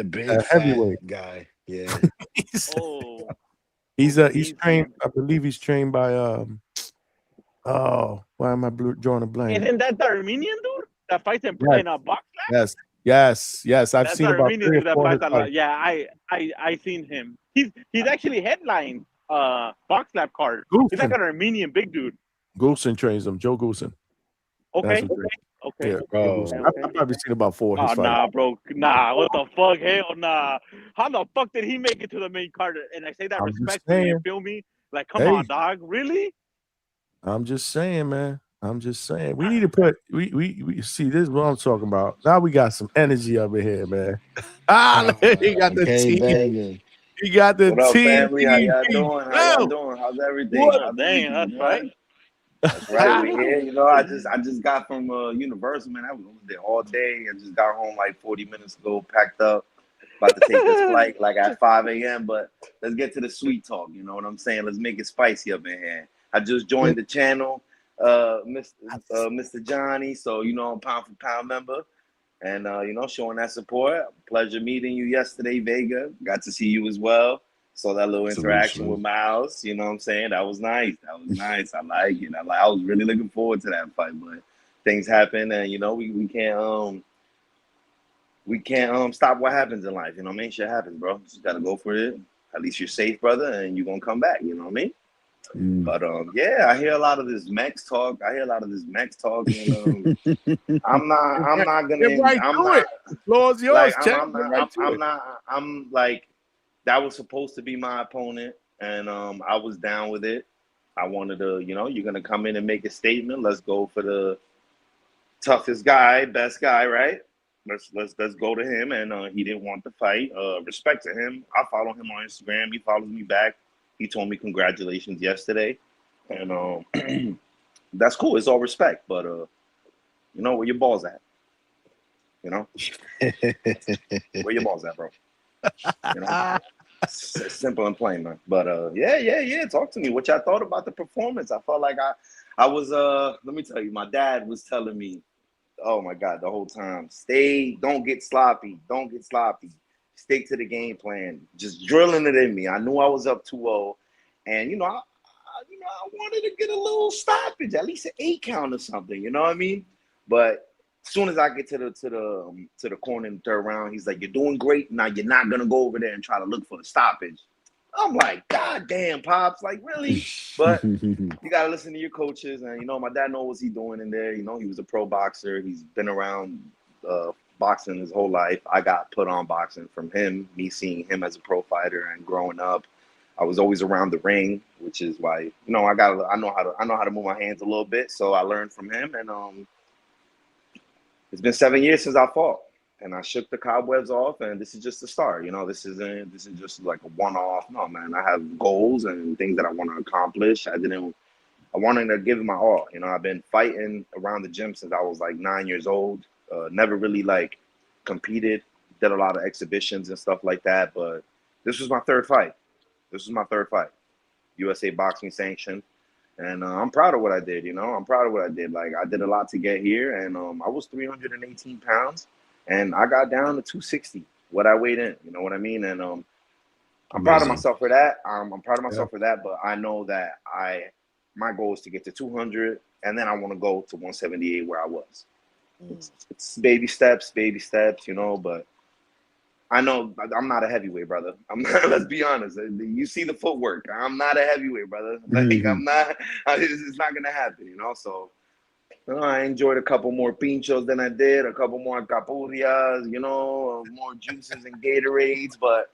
heavyweight fat guy. Yeah. Oh, he's trained. I believe he's trained by why am I drawing a blank? isn't that the Armenian dude that fights in a box lab? Yes. I've That's seen the about Armenian 3 or dude that 4 fights his a lot. fights. Yeah, I seen him. He's actually headlined box lab card. He's like an Armenian big dude. Goosen trains him. Joe Goosen. Okay. Yeah, bro. I've probably seen about 4 of his fights. Nah, bro. Nah, what the fuck? Hell nah. How the fuck did he make it to the main card? And I say that I'm just respectfully, you saying. feel me? Like, come on, dog. Really? I'm just saying, man. I'm just saying. We need to put we see this is what I'm talking about. Now we got some energy over here, man. He got the team. Banging. He got the What up, team. family? How y'all doing? How's everything? Dang, that's right. That's right. We here. You know, I just got from Universal, man. I was there all day. I just got home like 40 minutes ago, packed up, about to take this flight like at 5 a.m. But let's get to the sweet talk. You know what I'm saying? Let's make it spicy up in here. I just joined the channel, Mr. Johnny. So you know, I'm pound for pound member, and you know, showing that support. Pleasure meeting you yesterday, Vega. Got to see you as well. Saw that little interaction with Miles. You know what I'm saying? That was nice. That was nice. I like it. I was really looking forward to that fight, but things happen, and you know, we can't stop what happens in life. You know what I mean? Shit happens, bro. Just gotta go for it. At least you're safe, brother, and you're gonna come back. You know what I mean? But yeah, I hear a lot of this Mex talk. And, I'm not gonna. The floor's yours, like, I'm like, that was supposed to be my opponent, and I was down with it. I wanted to, you know, you're gonna come in and make a statement. Let's go for the toughest guy, best guy, right? Let's go to him. And he didn't want the fight. Respect to him. I follow him on Instagram. He follows me back. He told me congratulations yesterday, and that's cool. It's all respect, but you know, where your balls at? You know, where your balls at, bro? You know, it's simple and plain, man. But yeah. Talk to me. What y'all thought about the performance? I felt like I was let me tell you, my dad was telling me, oh my God, the whole time, don't get sloppy, stick to the game plan, just drilling it in me. I knew I was up 2-0, and you know, I wanted to get a little stoppage, at least an 8 count or something. You know what I mean? But as soon as I get to the corner in the third round, he's like, "You're doing great. Now you're not gonna go over there and try to look for the stoppage." I'm like, God damn, Pops, like really? But you gotta listen to your coaches, and you know, my dad knows what he's doing in there. You know, he was a pro boxer. He's been around boxing his whole life. I got put on boxing from him, me seeing him as a pro fighter, and growing up, I was always around the ring, which is why, you know, I know how to move my hands a little bit. So I learned from him, and it's been 7 years since I fought, and I shook the cobwebs off, and this is just the start. You know, this is just like a one-off. No, man, I have goals and things that I want to accomplish. I wanted to give it my all. You know, I've been fighting around the gym since I was like 9 years old. Never really like competed, did a lot of exhibitions and stuff like that. But this was my third fight. USA Boxing Sanction. And I'm proud of what I did, you know. Like, I did a lot to get here, and I was 318 pounds, and I got down to 260, what I weighed in, you know what I mean? And I'm proud of myself for that. I'm proud of myself for that, but I know that my goal is to get to 200, and then I want to go to 178 where I was. It's baby steps, you know, but I know I'm not a heavyweight, brother. I'm not, let's be honest. You see the footwork. I'm not a heavyweight, brother. Like, I'm not, it's not going to happen, you know? So, you know, I enjoyed a couple more pinchos than I did, a couple more capurias, you know, more juices and Gatorades, but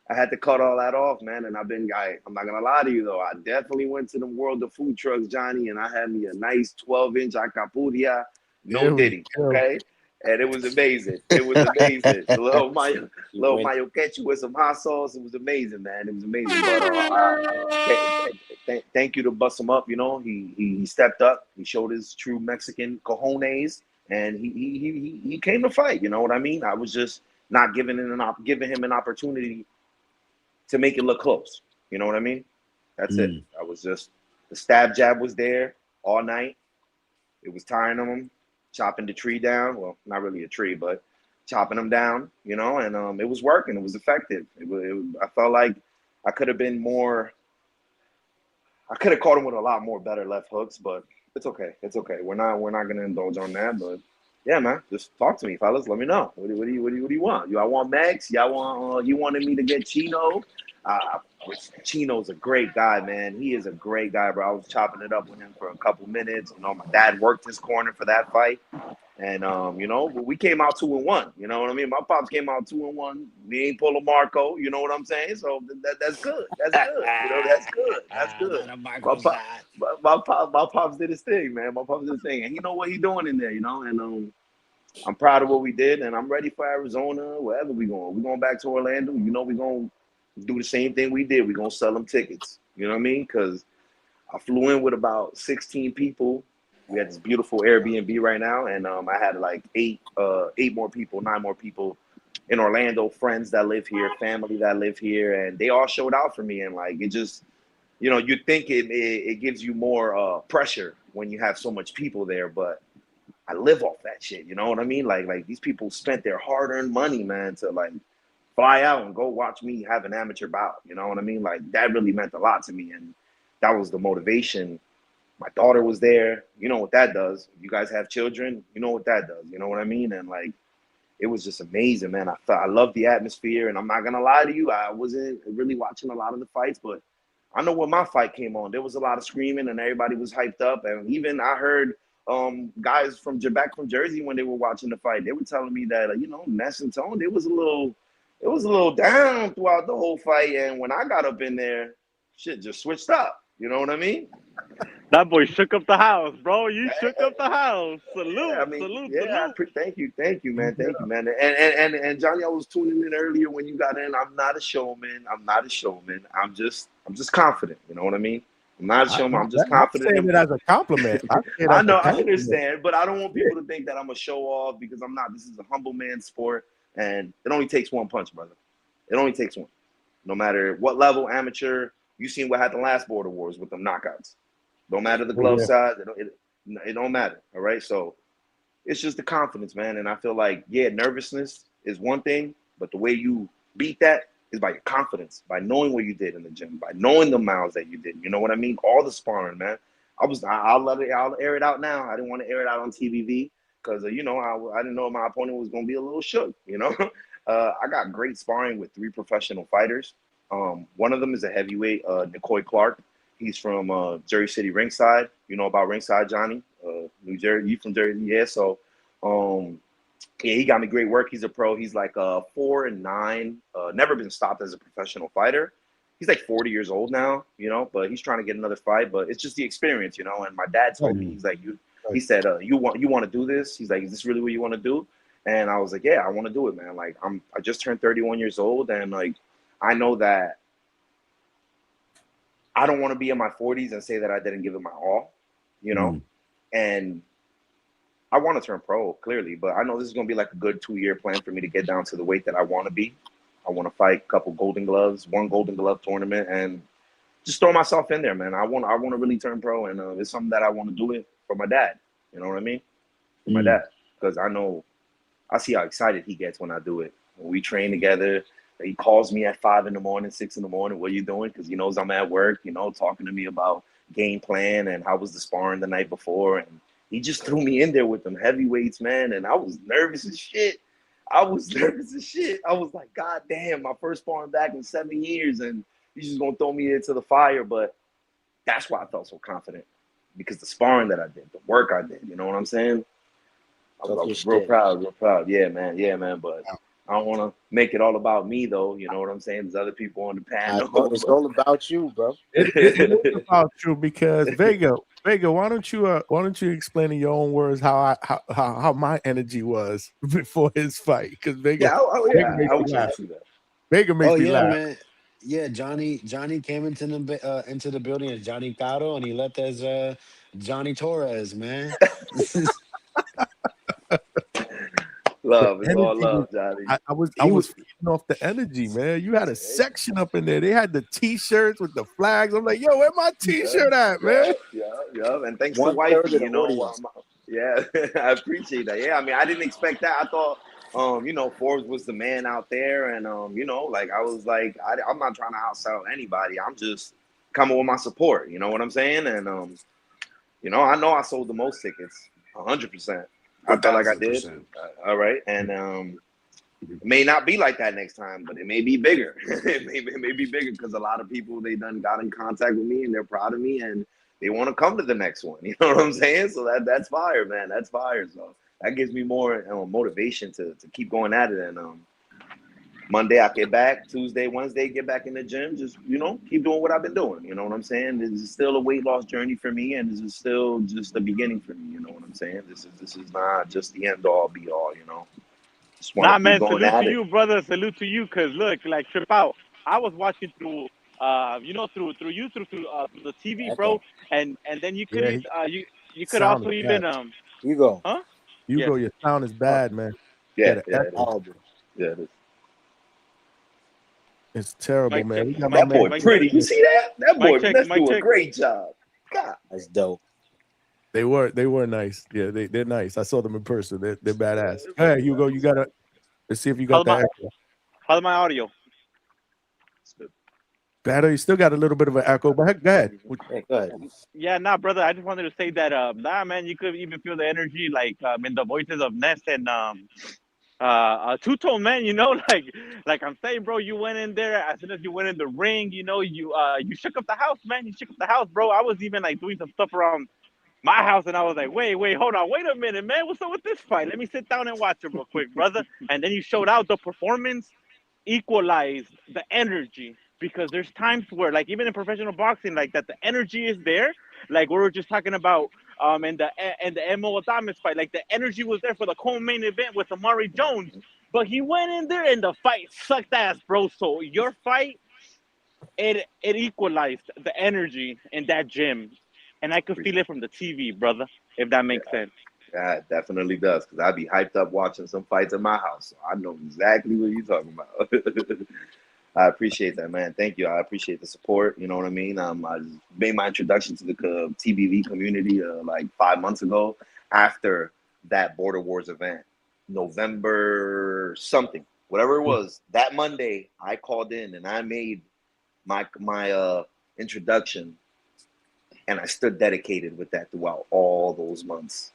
I had to cut all that off, man. And I'm not going to lie to you, though. I definitely went to the world of food trucks, Johnny, and I had me a nice 12-inch acapuria, no diddy, okay? And it was amazing. Little mayo ketchup with some hot sauce. It was amazing, man. It was amazing. But thank you to bust him up. You know, he stepped up. He showed his true Mexican cojones, and he came to fight. You know what I mean? I was just not giving him an opportunity to make it look close. You know what I mean? That's it. I was just, the stab jab was there all night. It was tiring him. Chopping the tree down. Well, not really a tree, but chopping them down, you know, and it was working. It was effective. I felt like I could have been more. I could have caught him with a lot more better left hooks, but it's okay. We're not gonna indulge on that. But yeah, man, just talk to me, fellas. Let me know. What do you want? Y'all want Max? Y'all want? You wanted me to get Chino? Chino's a great guy, man. He is a great guy, bro. I was chopping it up with him for a couple minutes. You know, my dad worked his corner for that fight. And, you know, we came out 2-1. You know what I mean? My pops came out 2-1. We ain't pull a Marco. You know what I'm saying? So that's good. That's good. You know, that's good. My pops did his thing, man. And he know what he doing in there, you know? And I'm proud of what we did. And I'm ready for Arizona, wherever we going. We're going back to Orlando. You know, we're going to do the same thing we did. We're going to sell them tickets. You know what I mean? Because I flew in with about 16 people. We had this beautiful Airbnb right now, and I had like 9 more people in Orlando, friends that live here, family that live here, and they all showed out for me. And like it just, you think it gives you more pressure when you have so much people there, but I live off that shit. You know what I mean? Like these people spent their hard-earned money, man, to like fly out and go watch me have an amateur bout. You know what I mean? Like that really meant a lot to me, and that was the motivation. My daughter was there. You know what that does. If you guys have children, you know what that does. You know what I mean? And like, it was just amazing, man. I love the atmosphere, and I'm not gonna lie to you, I wasn't really watching a lot of the fights, but I know when my fight came on, there was a lot of screaming and everybody was hyped up. And even I heard guys back from Jersey when they were watching the fight, they were telling me that Ness and Tone, it was a little down throughout the whole fight. And when I got up in there, shit just switched up. You know what I mean? That boy shook up the house, bro. You shook up the house. Salute, salute. Thank you, man. Thank you, man. And Johnny, I was tuning in earlier when you got in. I'm not a showman. I'm just confident. You know what I mean? I'm not a showman. I'm just confident. I'm saying it as a compliment. I know, I understand, but I don't want people to think that I'm a show off, because I'm not. This is a humble man's sport, and it only takes one punch, brother. It only takes one. No matter what level, amateur. You seen what happened last Border Wars with them knockouts. Don't matter the glove size. It don't matter. All right. So it's just the confidence, man. And I feel like, nervousness is one thing, but the way you beat that is by your confidence, by knowing what you did in the gym, by knowing the miles that you did. You know what I mean? All the sparring, man. I'll air it out now. I didn't want to air it out on TVV because I didn't know my opponent was gonna be a little shook. I got great sparring with 3 professional fighters. One of them is a heavyweight, Nicoy Clark. He's from Jersey City Ringside. You know about Ringside, Johnny? New Jersey. You from Jersey? Yeah. So, he got me great work. He's a pro. He's like 4-9. Never been stopped as a professional fighter. He's like 40 years old now, but he's trying to get another fight. But it's just the experience, And my dad told me, he's like, he said, you want to do this? He's like, is this really what you want to do? And I was like, yeah, I want to do it, man. Like I just turned 31 years old, and like I know that I don't want to be in my 40s and say that I didn't give it my all, and I want to turn pro, clearly, but I know this is going to be like a good 2-year plan for me to get down to the weight that I want to be. I want to fight a couple Golden Gloves, 1 Golden Glove tournament, and just throw myself in there, man. I want to really turn pro, and it's something that I want to do it for my dad. You know what I mean? For my dad, because I see how excited he gets when I do it. When we train together, he calls me at 5 in the morning, 6 in the morning. What are you doing? Because he knows I'm at work, talking to me about game plan and how was the sparring the night before. And he just threw me in there with them heavyweights, man. And I was nervous as shit. I was like, God damn, my first sparring back in 7 years. And he's just going to throw me into the fire. But that's why I felt so confident, because the sparring that I did, the work I did, you know what I'm saying? I was real proud. Yeah, man. But I don't want to make it all about me, though. You know what I'm saying? There's other people on the panel. It's all about you, bro. It is about you, because Vega, why don't you explain in your own words how my energy was before his fight? Because Vega, Vega makes me laugh. Man. Yeah, Johnny came into the building as Johnny Caro, and he left as Johnny Torres, man. Love, it's all love, Johnny. I was feeding off the energy, man. You had a section up in there. They had the T-shirts with the flags. I'm like, yo, where my T-shirt at, man? Yeah. And thanks to wifey, yeah, I appreciate that. Yeah, I mean, I didn't expect that. I thought, Forbes was the man out there, and like I was like, I'm not trying to outsell anybody. I'm just coming with my support. You know what I'm saying? And I know I sold the most tickets, 100%. I felt like I did. All right. And it may not be like that next time, but it may be bigger. it may be bigger because a lot of people, they done got in contact with me and they're proud of me and they want to come to the next one. You know what I'm saying? So that's fire, man. That's fire. So that gives me more motivation to keep going at it. And Monday I get back, Tuesday, Wednesday, get back in the gym, just, keep doing what I've been doing. You know what I'm saying? This is still a weight loss journey for me, and this is still just the beginning for me. You know what I'm saying? This is not just the end all be all, Nah, man, salute to you, brother. Salute to you, because look, like Trip Out, I was watching through you know, through you through the TV, bro, and then you could Yeah, you could sound is also even bad. Hugo. huh? Hugo, Yes. your sound is bad, man. Yeah, Got an yeah, it is. echo. Yeah, it is. It's terrible, Mic check. man. We got my That boy man. pretty. You see that? That boy Mic check. Vanessa Mic do a check. great job. God. That's dope. They were nice. Yeah, they're nice. I saw them in person. They're badass. Go ahead, Hugo. You gotta let's see if you got that echo. How's my audio? Better. You still got a little bit of an echo, but heck, go ahead. Yeah, go ahead. Yeah, nah, brother. I just wanted to say that, nah, man, you could even feel the energy, like, in the voices of Ness and Two-Tone, man. You know, like I'm saying, bro. You went in there as soon as you went in the ring. You know, you shook up the house, man. You shook up the house, bro. I was even like doing some stuff around my house, and I was like, wait, hold on, wait a minute, man. What's up with this fight? Let me sit down and watch it real quick, brother. And then you showed out. The performance equalized the energy, because there's times where, like, even in professional boxing, like, that the energy is there, like we were just talking about in the Mo Adames fight, like the energy was there for the co-main event with Amari Jones, but he went in there and the fight sucked ass, bro. So your fight, it equalized the energy in that gym, and I could feel it from the TV, brother, if that makes sense. Yeah, it definitely does. Because I'd be hyped up watching some fights in my house. So I know exactly what you're talking about. I appreciate that, man. Thank you. I appreciate the support. You know what I mean? I made my introduction to the TBV community like 5 months ago after that Border Wars event, November something, whatever it was. That Monday, I called in and I made my introduction, and I stood dedicated with that throughout all those months.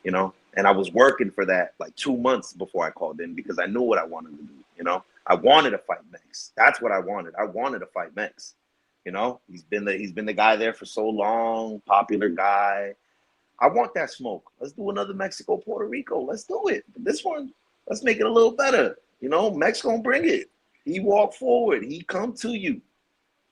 You know, and I was working for that like 2 months before I called in, because I knew what I wanted to do. You know, I wanted to fight Mex. That's what I wanted. I wanted to fight Mex. You know, he's been the guy there for so long, popular guy. I want that smoke. Let's do another Mexico, Puerto Rico. Let's do it. But this one, let's make it a little better. You know, Mex gonna bring it. He walk forward. He come to you.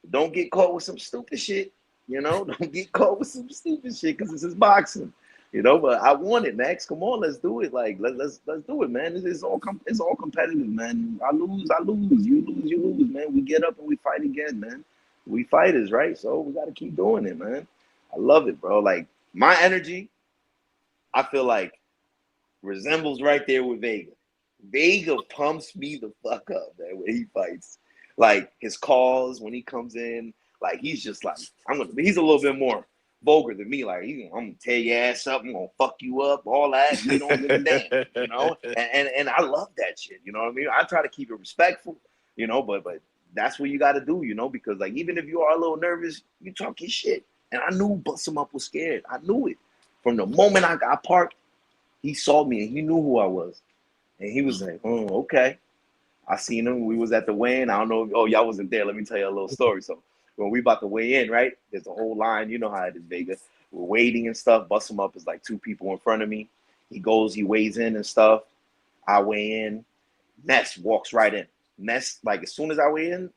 Don't get caught with some stupid shit. You know, don't get caught with some stupid shit, because this is boxing. You know, but I want it, Max. Come on, let's do it. Like, let's do it, man. It's all competitive, man. I lose. You lose, man. We get up and we fight again, man. We fighters, right? So we got to keep doing it, man. I love it, bro. Like, my energy, I feel like, resembles right there with Vega. Vega pumps me the fuck up, man, when he fights. Like, his calls when he comes in, like, he's just like, he's a little bit more vulgar than me. Like, I'm gonna tear your ass up, I'm gonna fuck you up, all that. You don't give a damn, you know. And I love that shit. You know what I mean? I try to keep it respectful, you know. But that's what you got to do, you know. Because like, even if you are a little nervous, you talk your shit. And I knew Bust Him Up was scared. I knew it from the moment I got parked. He saw me and he knew who I was, and he was like, "Oh, okay." I seen him. We was at the weigh-in. I don't know. Oh, y'all wasn't there. Let me tell you a little story. So when we about to weigh in, right? There's a whole line. You know how it is, Vega. We're waiting and stuff. Bust Him Up is like 2 people in front of me. He goes, he weighs in and stuff. I weigh in. Ness walks right in. Ness, like, as soon as I weigh in,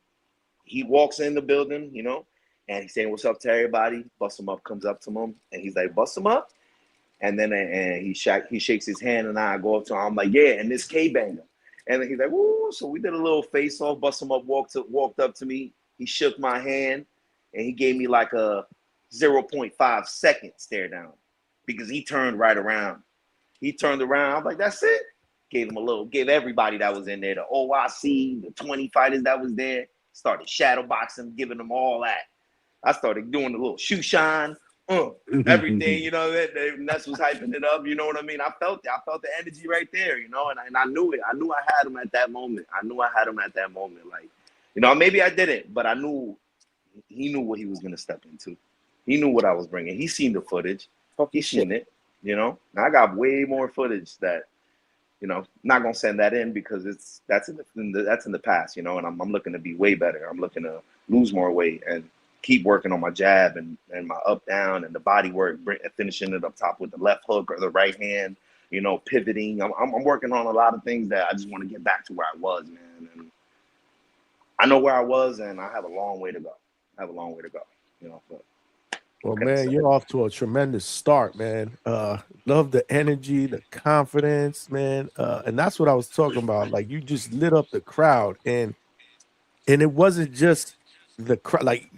he walks in the building, you know, and he's saying, "What's up to everybody?" Bust Him Up comes up to him and he's like, "Bust Him Up." And then he shakes his hand and I go up to him. I'm like, "Yeah," and this K-banger. And then he's like, "Woo!" So we did a little face-off. Bust Him Up walked up to me. He shook my hand, and he gave me like a 0.5 second stare down, because he turned right around. He turned around. I'm like, "That's it." Gave everybody that was in there, the OIC, the 20 fighters that was there, started shadow boxing, giving them all that. I started doing a little shoe shine, everything, you know, that's what's hyping it up. You know what I mean? I felt the energy right there, you know, and I knew it. I knew I had him at that moment. Like, you know, maybe I didn't, but I knew he knew what he was going to step into. He knew what I was bringing. He seen the footage. He seen it, you know. And I got way more footage that, you know, not going to send that in, because that's in the past, you know, and I'm looking to be way better. I'm looking to lose more weight and keep working on my jab and my up down and the body work, finishing it up top with the left hook or the right hand, you know, pivoting. I'm working on a lot of things that I just want to get back to where I was, man. And I know where I was, and I have a long way to go. You know. But, well, man, you're off to a tremendous start, man. Love the energy, the confidence, man. And that's what I was talking about. Like, you just lit up the crowd, and it wasn't just like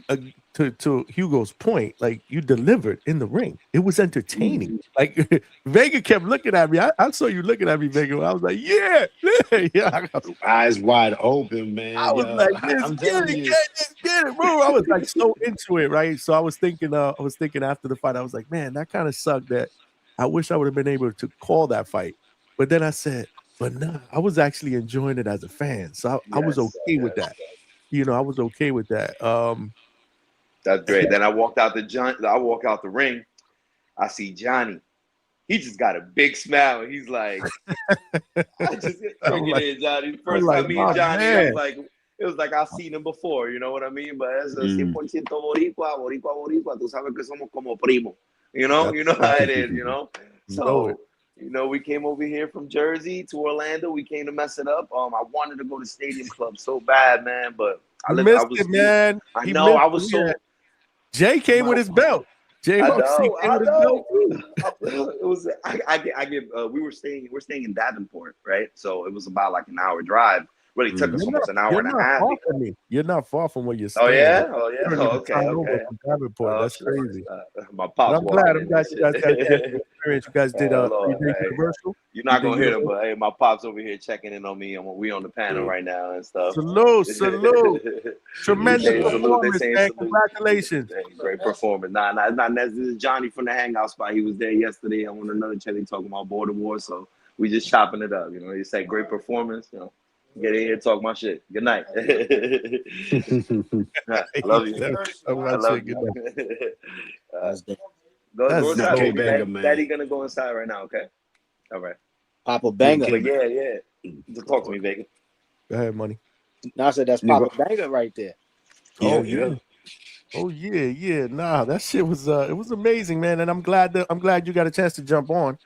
to Hugo's point, like you delivered in the ring. It was entertaining. Like Vega kept looking at me. I saw you looking at me, Vega. I was like, yeah. Eyes wide open, man. I was like, I'm get telling it, you. get it, bro. I was like so into it, right? So I was thinking after the fight, I was like, man, that kind of sucked. That I wish I would have been able to call that fight. But then I said, but nah, I was actually enjoying it as a fan. So I was okay with that. You know, I was okay with that. That's great. Then I walk out the ring. I see Johnny. He just got a big smile. And he's like, I just get in, Johnny. First time meeting Johnny, it was like I've seen him before. You know what I mean? But es 100% boricua, tú sabes que somos como primo. You know how it is, you know? So, you know, we came over here from Jersey to Orlando. We came to mess it up. I wanted to go to Stadium Club so bad, man, but I missed it, man. I know. I was so. Jay came with his belt. Jay came with his belt too. It was. We're staying in Davenport, right? So it was about like an hour drive. Really took us almost an hour and a half. You're not far from where you're staying. Oh yeah. Okay. Davenport. That's crazy. My pops. I'm glad you guys got that experience. You guys did Universal. You're not gonna hear them, but hey, my pops over here checking in on me. We on the panel right now and stuff. Salute. Tremendous performance, man. Congratulations. Great performance. Nah, this is Johnny from the Hangout spot. He was there yesterday. I'm on another chat. They talking about border war, so we just chopping it up. You know, they say great performance. You know, get in here, talk my shit. Good night. I love you. I love you. Go inside. Okay, Banger, man. Daddy gonna go inside right now. Okay. All right. Papa Banger. But yeah. Just talk to me, Vega. Go ahead, money. No, I said that's Papa Banger right there. Oh yeah. Nah, that shit was it was amazing, man. And I'm glad you got a chance to jump on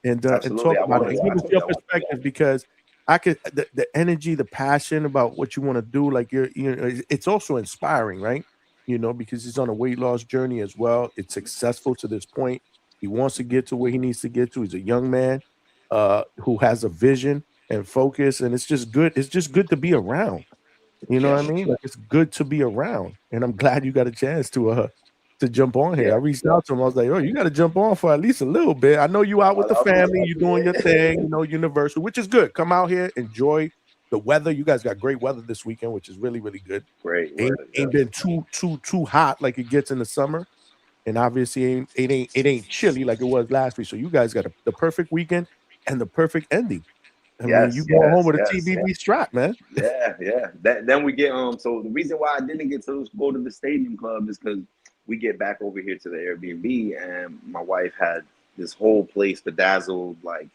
and talk about it and give us your perspective, because I could the energy, the passion about what you want to do, like it's also inspiring, right? You know, because he's on a weight loss journey as well. It's successful to this point. He wants to get to where he needs to get to. He's a young man who has a vision and focus, and it's just good. It's just good to be around. You know what I mean? Like, it's good to be around, and I'm glad you got a chance to jump on here. I reached out to him. I was like, "Oh, you got to jump on for at least a little bit. I know you out with the family. You're doing your thing. You know, Universal, which is good. Come out here, enjoy the weather. You guys got great weather this weekend, which is really, really good. Great. Ain't been too hot like it gets in the summer. And obviously it ain't chilly like it was last week. So you guys got the perfect weekend and the perfect ending. I mean, you go home with a TBV strap, man. Yeah. Then we get so the reason why I didn't get to go to the Stadium Club is because we get back over here to the Airbnb, and my wife had this whole place bedazzled, like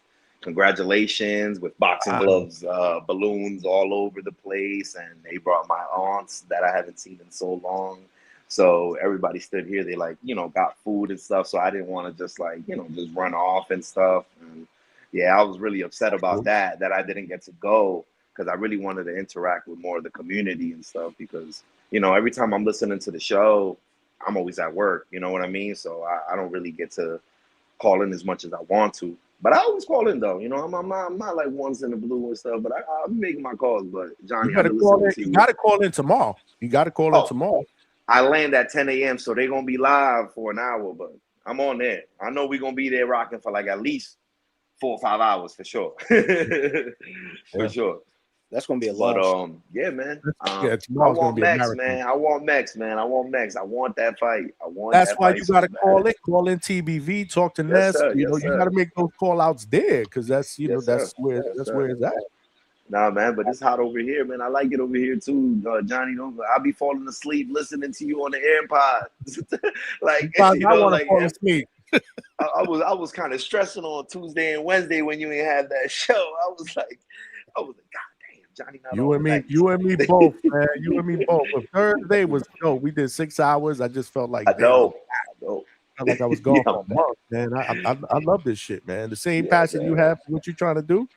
congratulations with boxing gloves, balloons all over the place, and they brought my aunts that I haven't seen in so long. So everybody stood here. They got food and stuff. So I didn't want to just just run off and stuff. And yeah, I was really upset about that I didn't get to go, because I really wanted to interact with more of the community and stuff, because, every time I'm listening to the show, I'm always at work. You know what I mean? So I don't really get to call in as much as I want to. But I always call in, though. I'm not like once in the blue and stuff, but I'm making my calls. But Johnny, you got to call in tomorrow. You got to call in tomorrow. I land at 10 a.m., so they're going to be live for an hour, but I'm on there. I know we're going to be there rocking for like at least 4 or 5 hours for sure. For sure. That's going to be a lot. But, yeah, man. I want Max, man. I want Max. I want that fight. That's why you got to call in TBV, talk to Ness. You got to make those call outs there, because that's, that's where it's at. Nah, man, but it's hot over here, man. I like it over here too, Johnny. I'll be falling asleep listening to you on the AirPods. I want to fall asleep. I was kind of stressing on Tuesday and Wednesday when you ain't had that show. I was like, God damn, Johnny. You and me both, man. You and me both. But Thursday was we did 6 hours. I just felt like I know. Felt like I was gone for a month, man. I love this shit, man. The same passion you have for what you're trying to do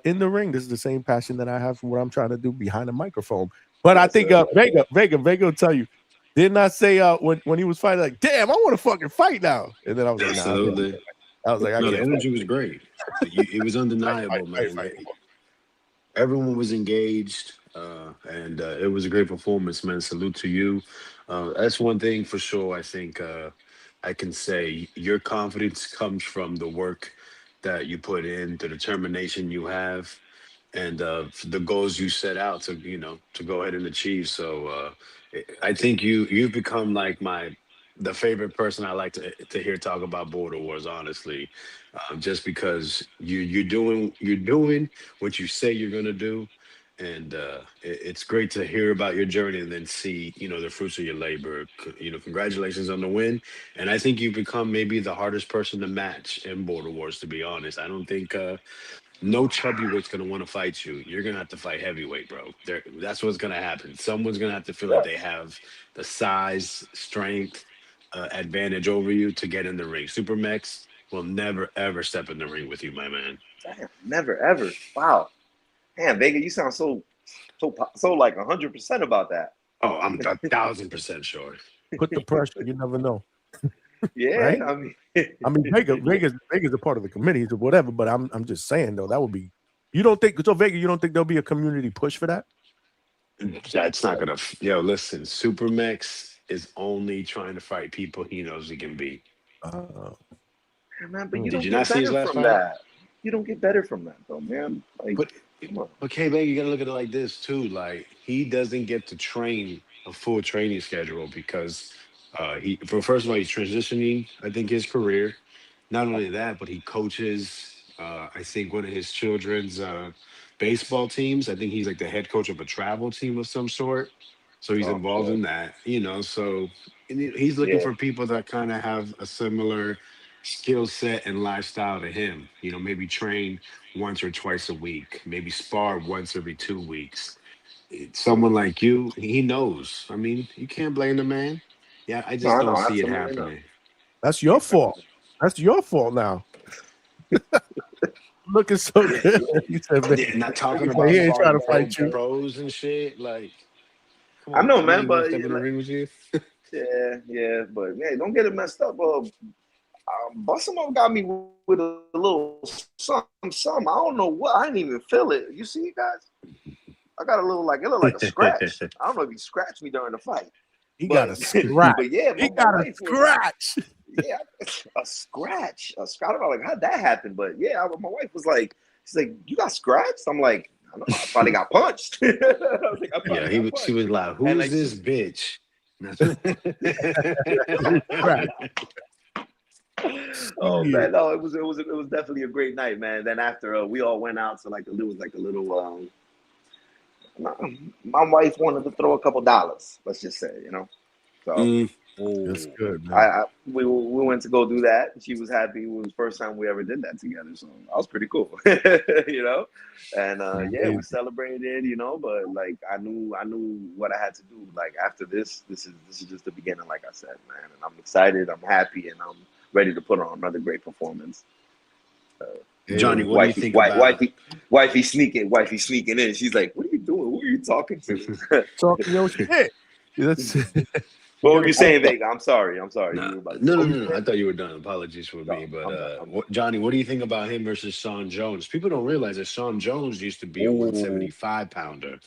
in the ring. This is the same passion that I have for what I'm trying to do behind the microphone. But I think Vega will tell you. Didn't I say when he was fighting, like, damn, I want to fucking fight now? And then I was like, absolutely. Nah, I was like, the energy was great. It was undeniable, man. Everyone was engaged. and it was a great performance, man. Salute to you. That's one thing for sure. I think I can say your confidence comes from the work that you put in, the determination you have, and the goals you set out to to go ahead and achieve. So I think you've become like the favorite person I like to hear talk about border wars. Honestly, just because you're doing what you say you're gonna do, and it's great to hear about your journey and then see the fruits of your labor. Congratulations on the win, and I think you've become maybe the hardest person to match in border wars. To be honest, I don't think. No chubby weight's gonna want to fight you. You're gonna have to fight heavyweight, bro. That's what's gonna happen. Someone's gonna have to feel like they have the size, strength, advantage over you to get in the ring. Supermax will never ever step in the ring with you, my man. Damn, never ever. Wow. Damn, Vega, you sound so like 100% about that. Oh, I'm 1,000% sure. Put the pressure. You never know. Yeah, Right? I mean, Vega's a part of the committee or whatever. But I'm just saying though, that would be. You don't think so, Vega? You don't think there'll be a community push for that? That's not gonna. Yo, listen, Supermax is only trying to fight people he knows he can beat. man, but you Did don't you get not see his better last from fight? that. You don't get better from that, though, man. Like, come on. Okay, man, you gotta look at it like this too. Like he doesn't get to train a full training schedule because first of all he's transitioning, I think, his career. Not only that, but he coaches I think one of his children's baseball teams. I think he's like the head coach of a travel team of some sort. So he's Oh, involved in that. So he's looking yeah. for people that kind of have a similar skill set and lifestyle to him. Maybe train once or twice a week, maybe spar once every 2 weeks. Someone like you, he knows. I mean, you can't blame the man. Yeah, I just No, don't see it absolutely not. happening. That's your fault. That's your fault now. Looking so good. He said, Yeah, not talking he about ain't trying to sparring fight you. pros and shit. Like, come I on, know, man. man, You want but to step in the like, ring with you? yeah, but hey, don't get it messed up. Bussamov got me with a little some. I don't know what. I didn't even feel it. You see, guys? I got a little it looked like a scratch. I don't know if he scratched me during the fight. He got a scratch. But yeah, He my got a wife was scratch. yeah, a scratch. I don't know how'd that happen, but yeah, my wife was like, she's like, you got scratched? I'm like, I don't know, I probably got punched. I was like, I probably Yeah, got she punched. was like, "Who's And like, this bitch?" oh man, no, it was definitely a great night, man. Then after we all went out to like a little my wife wanted to throw a couple dollars, let's just say, So That's good, man. we went to go do that. She was happy. It was the first time we ever did that together, so that was pretty cool, And yeah, we celebrated, But like I knew what I had to do. Like after this is just the beginning, like I said, man. And I'm excited. I'm happy, and I'm ready to put on another great performance. Johnny, what do you think about? Wifey sneaking in. She's like, "What are you doing? Who are you talking to?" Talking your shit. What were you saying, Vega? I'm sorry. No. You were about to say- I thought you were done. Apologies for me, but Johnny, what do you think about him versus Sean Jones? People don't realize that Sean Jones used to be a 175 pounder.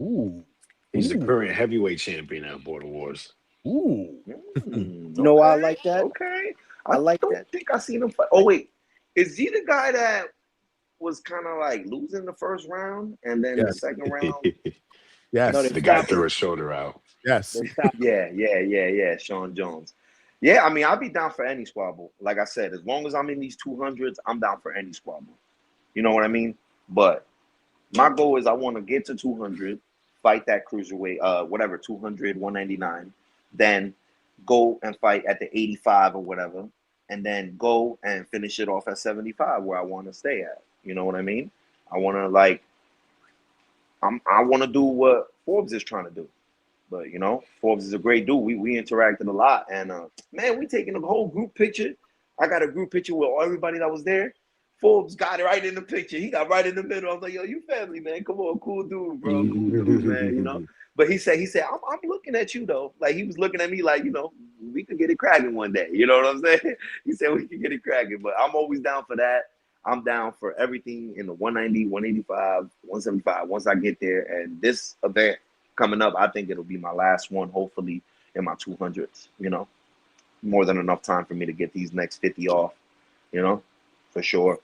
Ooh, he's the current heavyweight champion at Border Wars. Ooh, You know why I like that? Okay, I like don't that. think I seen him fight. Oh wait, is he the guy that was kind of like losing the first round and then the second round? Yes, No, The guy threw his shoulder out. yes. Yeah, Sean Jones. Yeah, I mean, I'll be down for any squabble. Like I said, as long as I'm in these 200s, I'm down for any squabble. You know what I mean? But my goal is I want to get to 200, fight that cruiserweight, whatever, 200, 199, then go and fight at the 85 or whatever, and then go and finish it off at 75 where I want to stay at. You know what I mean? I want to I want to do what Forbes is trying to do. But Forbes is a great dude. We interacted a lot, and man, we taking a whole group picture. I got a group picture with everybody that was there. Forbes got it right in the picture. He got right in the middle. I was like, yo, you family, man. Come on, cool dude, bro. Cool dude, man. But he said, I'm looking at you though. Like he was looking at me like, we could get it cracking one day. You know what I'm saying? He said we could get it cracking. But I'm always down for that. I'm down for everything in the 190, 185, 175 once I get there. And this event coming up, I think it'll be my last one, hopefully, in my 200s, you know. More than enough time for me to get these next 50 off, you know, for sure.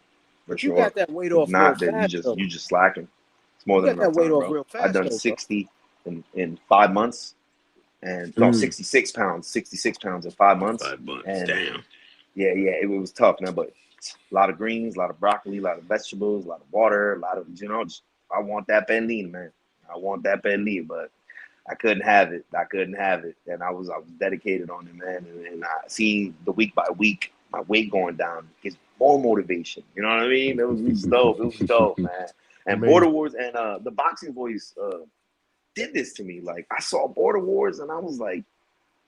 For But you sure. got that weight off real Not that fast, though. you just slacking. It's more You than got that enough weight time, off bro. real I've fast, done though, bro. 60 in 5 months. And no, 66 pounds in 5 months. 5 months, And damn. yeah, it was tough, man. But a lot of greens, a lot of broccoli, a lot of vegetables, a lot of water, a lot of, you know, just, I want that pernil, man. I want that pernil, but I couldn't have it. And I was dedicated on it, man. And I seen the week by week, my weight going down gives more motivation. You know what I mean? It was dope. It was dope, man. And Amazing. Border Wars and the Boxing Voice did this to me. Like, I saw Border Wars and I was like,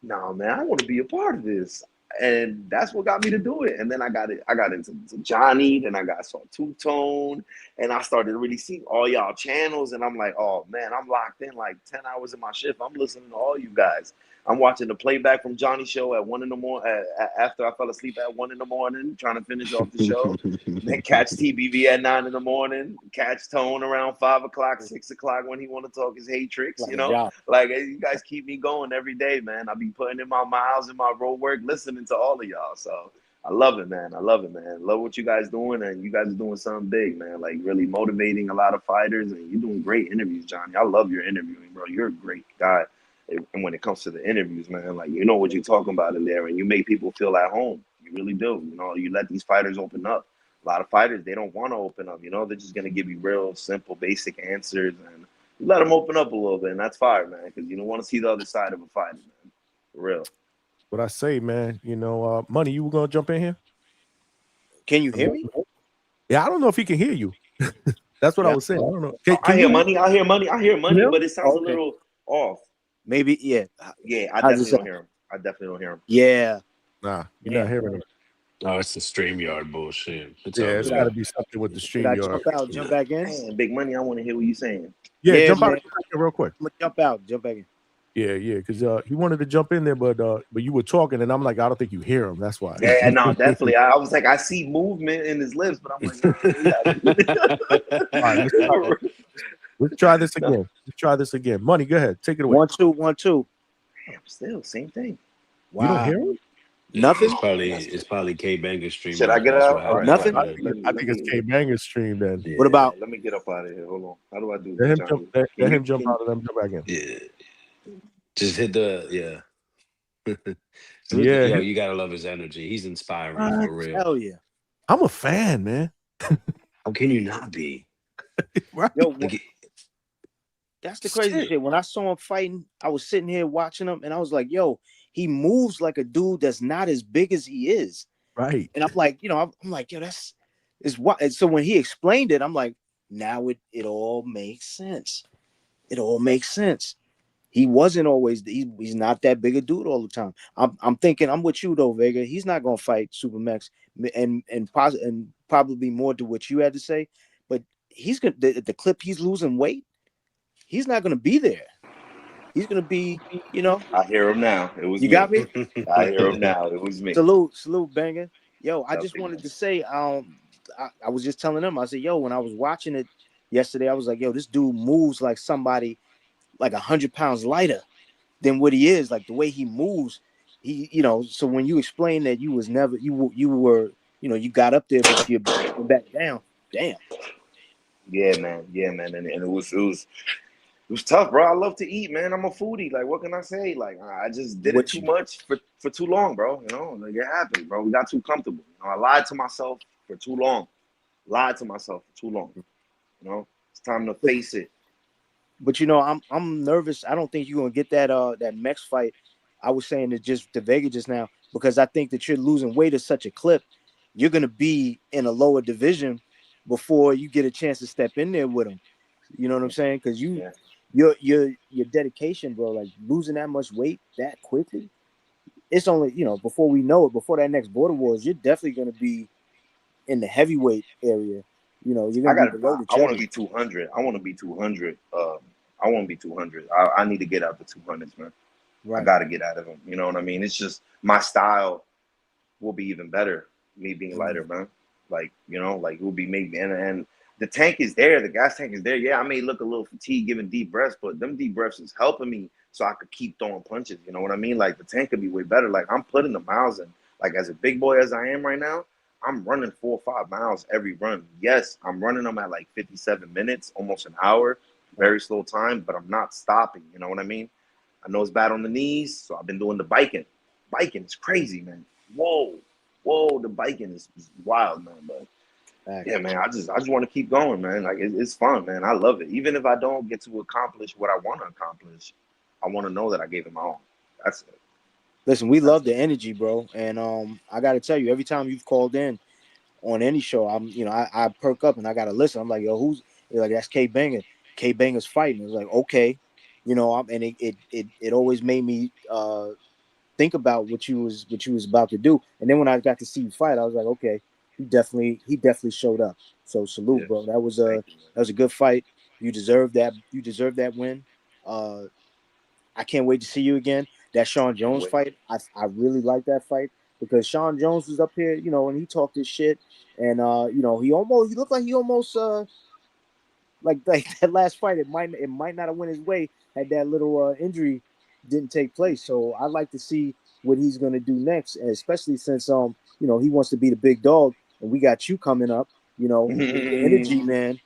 no, man, I want to be a part of this. And that's what got me to do it. And then I got into Johnny, then I saw Two Tone, and I started to really see all y'all channels. And I'm like, oh man, I'm locked in like 10 hours in my shift. I'm listening to all you guys. I'm watching the playback from Johnny's show at 1 a.m. After I fell asleep at 1 a.m, trying to finish off the show. Then catch TBV at 9 a.m. Catch Tone around 5 o'clock, 6 o'clock when he want to talk his hate tricks. You know, like you guys keep me going every day, man. I be putting in my miles and my road work, listening to all of y'all. So I love it, man. I love it, man. Love what you guys doing, and you guys are doing something big, man. Like really motivating a lot of fighters, and you're doing great interviews, Johnny. I love your interviewing, bro. You're a great guy. And when it comes to the interviews, man, like you know what you're talking about in there, and you make people feel at home. You really do. You know, you let these fighters open up. A lot of fighters, they don't want to open up. You know, they're just gonna give you real simple, basic answers, and you let them open up a little bit, and that's fire, man. Because you don't want to see the other side of a fighter, man. For real. What I say, man, you know, Money, you were gonna jump in here? Can you hear me? Yeah, I don't know if he can hear you. That's what I was saying. I don't know. I hear money, Yeah? but it sounds Okay. a little off. Maybe, yeah. Yeah, I How's definitely it don't sound? hear him. I definitely don't hear him. Yeah. Nah, you're not hearing him. Oh, it's the StreamYard bullshit. It's Yeah, all it's good. got to be something with the Should I StreamYard. jump out, jump back in? Man, Big Money, I want to hear what you're saying. Yeah, jump man. out real quick. I'm gonna jump out, jump back in. Yeah, because he wanted to jump in there, but you were talking, and I'm like, I don't think you hear him. That's why. Yeah, no, definitely. I was like, I see movement in his lips, but I'm like, All right, let's try this again. Let's try this again. Money, go ahead. Take it away. 1 2 1 2. Damn, still same thing. Wow. You don't hear him? Nothing. It's probably K Banger stream. Should I get out? All right, Nothing? all right, I think it's K Banger's stream then. What about? Let me get up out of here. Hold on. How do I do Let this, him Johnny? jump. Let him jump out and then jump back in. Yeah. Just hit the Yeah. Yo, you gotta love his energy. He's inspiring for real. Hell yeah. I'm a fan, man. How can you not be? Right. Yo, Like, that's the crazy shit. When I saw him fighting, I was sitting here watching him, and I was like, "Yo, he moves like a dude that's not as big as he is." Right. And I'm like, I'm like, yo, that's is what. And so when he explained it, I'm like, now it all makes sense. It all makes sense. He wasn't always. He's not that big a dude all the time. I'm thinking I'm with you though, Vega. He's not gonna fight Supermax, and probably more to what you had to say. But he's gonna the clip he's losing weight. He's not gonna be there. He's gonna be, I hear him now. It was You me. got me? I hear him now. It was me. Salute, banger. Yo, I just Okay, wanted man. to say, I was just telling them, I said, yo, when I was watching it yesterday, I was like, yo, this dude moves like somebody like 100 pounds lighter than what he is. Like the way he moves, so when you explain that you was never, you were, you got up there, but you went back down. Damn. Yeah, man. And it was tough, bro. I love to eat, man. I'm a foodie. Like, what can I say? Like, I just did it too much for too long, bro. Like it happened, bro. We got too comfortable. I lied to myself for too long. It's time to face it. But I'm nervous. I don't think you're gonna get that Mex fight. I was saying it just to Vega just now because I think that you're losing weight at such a clip. You're gonna be in a lower division before you get a chance to step in there with him. You know what I'm saying? Because your dedication, bro, like losing that much weight that quickly. It's only before we know it, before that next Border Wars, you're definitely gonna be in the heavyweight area. You're gonna be below the I want to chubby. be 200. I want to be 200. I want to be 200. I need to get out the 200s, man. Right. I got to get out of them. You know what I mean? It's just my style will be even better. Me being lighter, man. Like, like it would be maybe, and the tank is there, the gas tank is there. Yeah, I may look a little fatigued giving deep breaths, but them deep breaths is helping me so I could keep throwing punches. You know what I mean? Like the tank could be way better. Like I'm putting the miles in. Like as a big boy as I am right now, I'm running 4 or 5 miles every run. Yes, I'm running them at like 57 minutes, almost an hour, very slow time, but I'm not stopping. You know what I mean? I know it's bad on the knees, so I've been doing the biking. Biking is crazy, man. Whoa, the biking is wild, man. But yeah, man, I just want to keep going, man. Like it's fun, man. I love it. Even if I don't get to accomplish what I want to accomplish, I want to know that I gave it my all. That's it. Listen, we love the energy, bro. And I got to tell you, every time you've called in on any show, I perk up and I got to listen. I'm like, yo, who's like, that's K Banger. K Banger's fighting. It's like, okay, and it always made me think about what you was about to do. And then when I got to see you fight, I was like, okay, he definitely showed up. So salute, bro. That was a good fight. You deserve that. You deserve that win. I can't wait to see you again. That Sean Jones fight, I really like that fight because Sean Jones was up here, and he talked his shit, and he looked like he almost like that last fight. It might not have went his way had that little injury didn't take place. So I'd like to see what he's gonna do next, especially since he wants to be the big dog, and we got you coming up. The energy, man.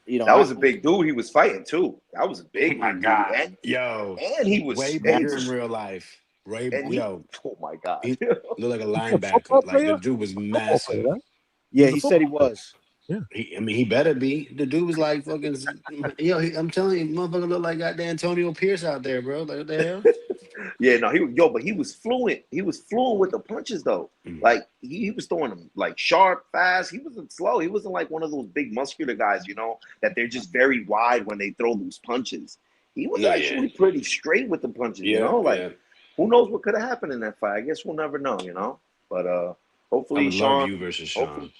That was a big dude he was fighting too. That was a big dude. And he was way bigger in real life. Right? Oh my God. He looked like a linebacker. Like the dude was massive. Yeah, he said he was. Yeah. He better be. The dude was like fucking. I'm telling you, motherfucker look like goddamn Antonio Pierce out there, bro. Like what the hell? Yeah, no, but he was fluent. He was fluent with the punches though. Like he was throwing them like sharp, fast. He wasn't slow. He wasn't like one of those big muscular guys, that they're just very wide when they throw those punches. He was actually pretty straight with the punches, who knows what could have happened in that fight? I guess we'll never know, But hopefully I would Sean. love you versus Sean.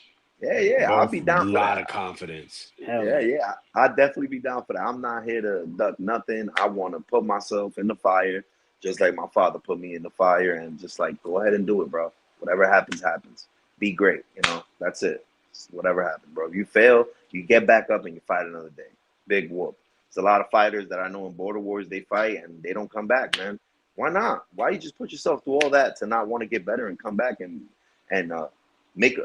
Yeah, I'll be down for that. A lot of confidence. Yeah, I'd definitely be down for that. I'm not here to duck nothing. I want to put myself in the fire, just like my father put me in the fire, and just like go ahead and do it, bro. Whatever happens, happens. Be great, That's it. Whatever happens, bro. If you fail, you get back up and you fight another day. Big whoop. There's a lot of fighters that I know in Border Wars, they fight and they don't come back, man. Why not? Why you just put yourself through all that to not want to get better and come back and make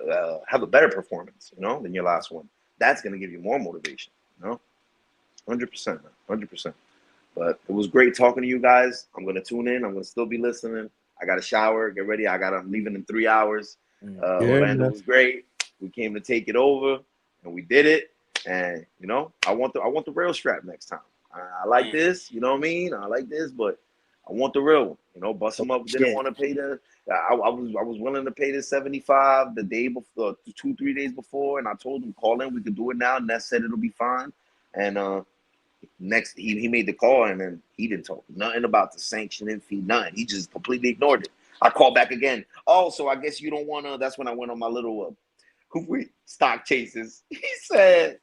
have a better performance, than your last one? That's gonna give you more motivation, 100%, man, 100%. But it was great talking to you guys. I'm gonna tune in. I'm gonna still be listening. I got to shower, get ready. I'm leaving in 3 hours. Orlando was great. We came to take it over, and we did it. And I want the real strap next time. I like this, you know what I mean? I like this, but I want the real one. Bust them up. Didn't want to pay the. I was willing to pay the 75 the day before, 2-3 days before, and I told him call in. We could do it now. Ness said it'll be fine. And next he made the call, and then he didn't talk nothing about the sanctioning fee, nothing. He just completely ignored it. I called back again. Oh, so I guess you don't want to. That's when I went on my little stock chases. He said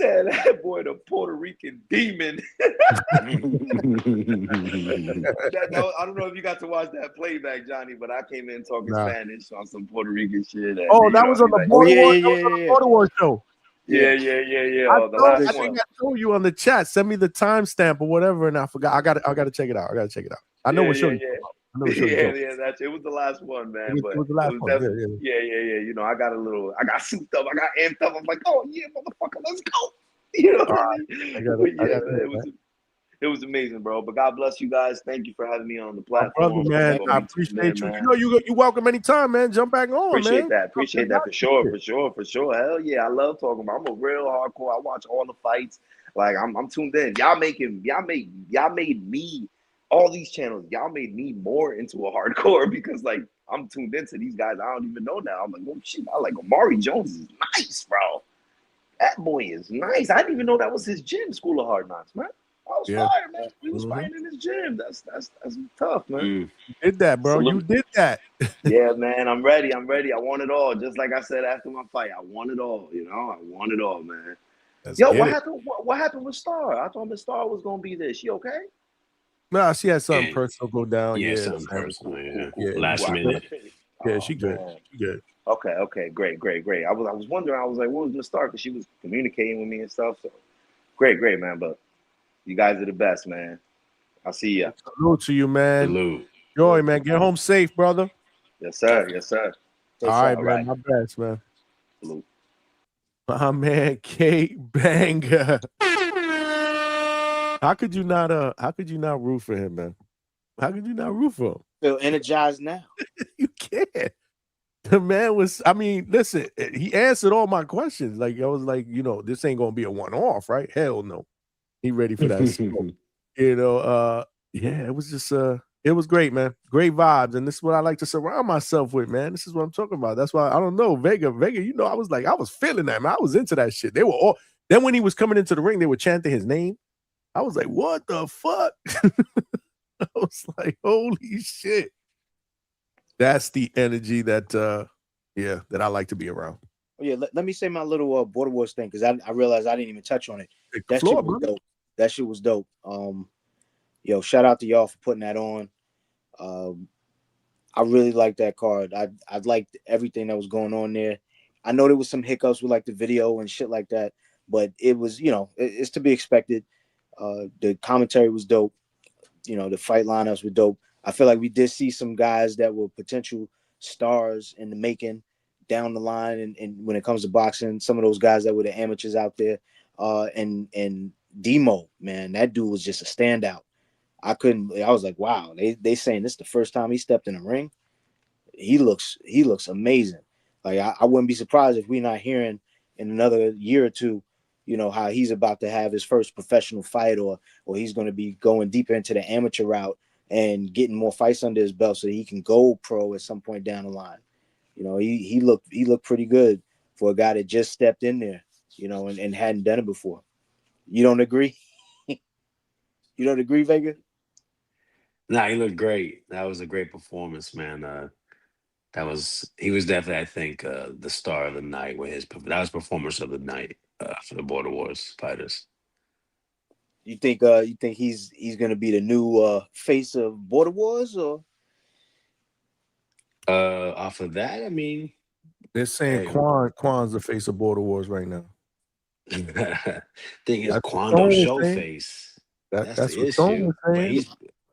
that boy, the Puerto Rican demon. I don't know if you got to watch that playback, Johnny, but I came in talking Spanish on some Puerto Rican shit. And, that was on the Border War show. Yeah. I think I told you on the chat. Send me the timestamp or whatever, and I forgot. I got to check it out. I know what show. It was the last one, man. It was the last one. Yeah. I got souped up. I got amped up. I'm like, oh yeah, motherfucker, let's go. It was amazing, bro. But God bless you guys. Thank you for having me on the platform. Brother, man, I appreciate you. Man. You're welcome anytime, man. Jump back on, appreciate that for sure. Hell yeah, I love talking about. I'm a real hardcore. I watch all the fights. Like I'm tuned in. Y'all made me. All these channels, y'all made me more into a hardcore because like I'm tuned into these guys I don't even know now. I'm like, oh shit, I like Amari Jones is nice, bro. That boy is nice. I didn't even know that was his gym, School of Hard Knocks, man. I was fired, man. He was fighting in his gym. That's tough, man. You did that, bro. You did that. Yeah, man. I'm ready. I want it all. Just like I said after my fight, I want it all. I want it all, man. What happened with Star? I thought Miss Star was gonna be there. She okay? No, she had something personal go down. Something personal. Last minute. Yeah, she good. She good. Okay, great. I was wondering. I was like, what was gonna start? Because she was communicating with me and stuff. So great, man. But you guys are the best, man. I'll see ya. Salute to you, man. Salute. Joy, man. Get home safe, brother. Yes, sir. Yes, sir. All right, All man. right. My best, man. Salute. My man, Kate Banger. How could you not root for him, man? How could you not root for him? Feel energized now. You can't. The man was, I mean, listen, he answered all my questions. Like, I was like, this ain't gonna be a one-off, right? Hell no. He ready for that smoke. Yeah, it was just it was great, man. Great vibes. And this is what I like to surround myself with, man. This is what I'm talking about. That's why I don't know. Vega, I was feeling that, man. I was into that shit. They were all then when he was coming into the ring, they were chanting his name. I was like, what the fuck? I was like, holy shit. That's the energy that that I like to be around. Oh, yeah, let me say my little Border Wars thing because I realized I didn't even touch on it. That floor, shit was brother. dope. That shit was dope. Shout out to y'all for putting that on. I really liked that card. I liked everything that was going on there. I know there was some hiccups with like the video and shit like that, but it was, it's to be expected. The commentary was dope. The fight lineups were dope. I feel like we did see some guys that were potential stars in the making down the line, and when it comes to boxing, some of those guys that were the amateurs out there, and Demo, man, that dude was just a standout. I was like, wow, they saying this is the first time he stepped in the ring. He looks amazing. Like I wouldn't be surprised if we're not hearing in another year or two, how he's about to have his first professional fight, or he's going to be going deeper into the amateur route and getting more fights under his belt so that he can go pro at some point down the line. He looked pretty good for a guy that just stepped in there, and hadn't done it before. You don't agree? You don't agree, Vega? Nah, he looked great. That was a great performance, man. He was definitely, I think, the star of the night with that was performance of the night for the Border Wars fighters. You think he's gonna be the new face of Border Wars, or Off of that, I mean, They're saying Quan's the face of Border Wars right now. thing is, That's what Quan don't Stone was show saying. face. That's That's the what Stone issue. was But saying.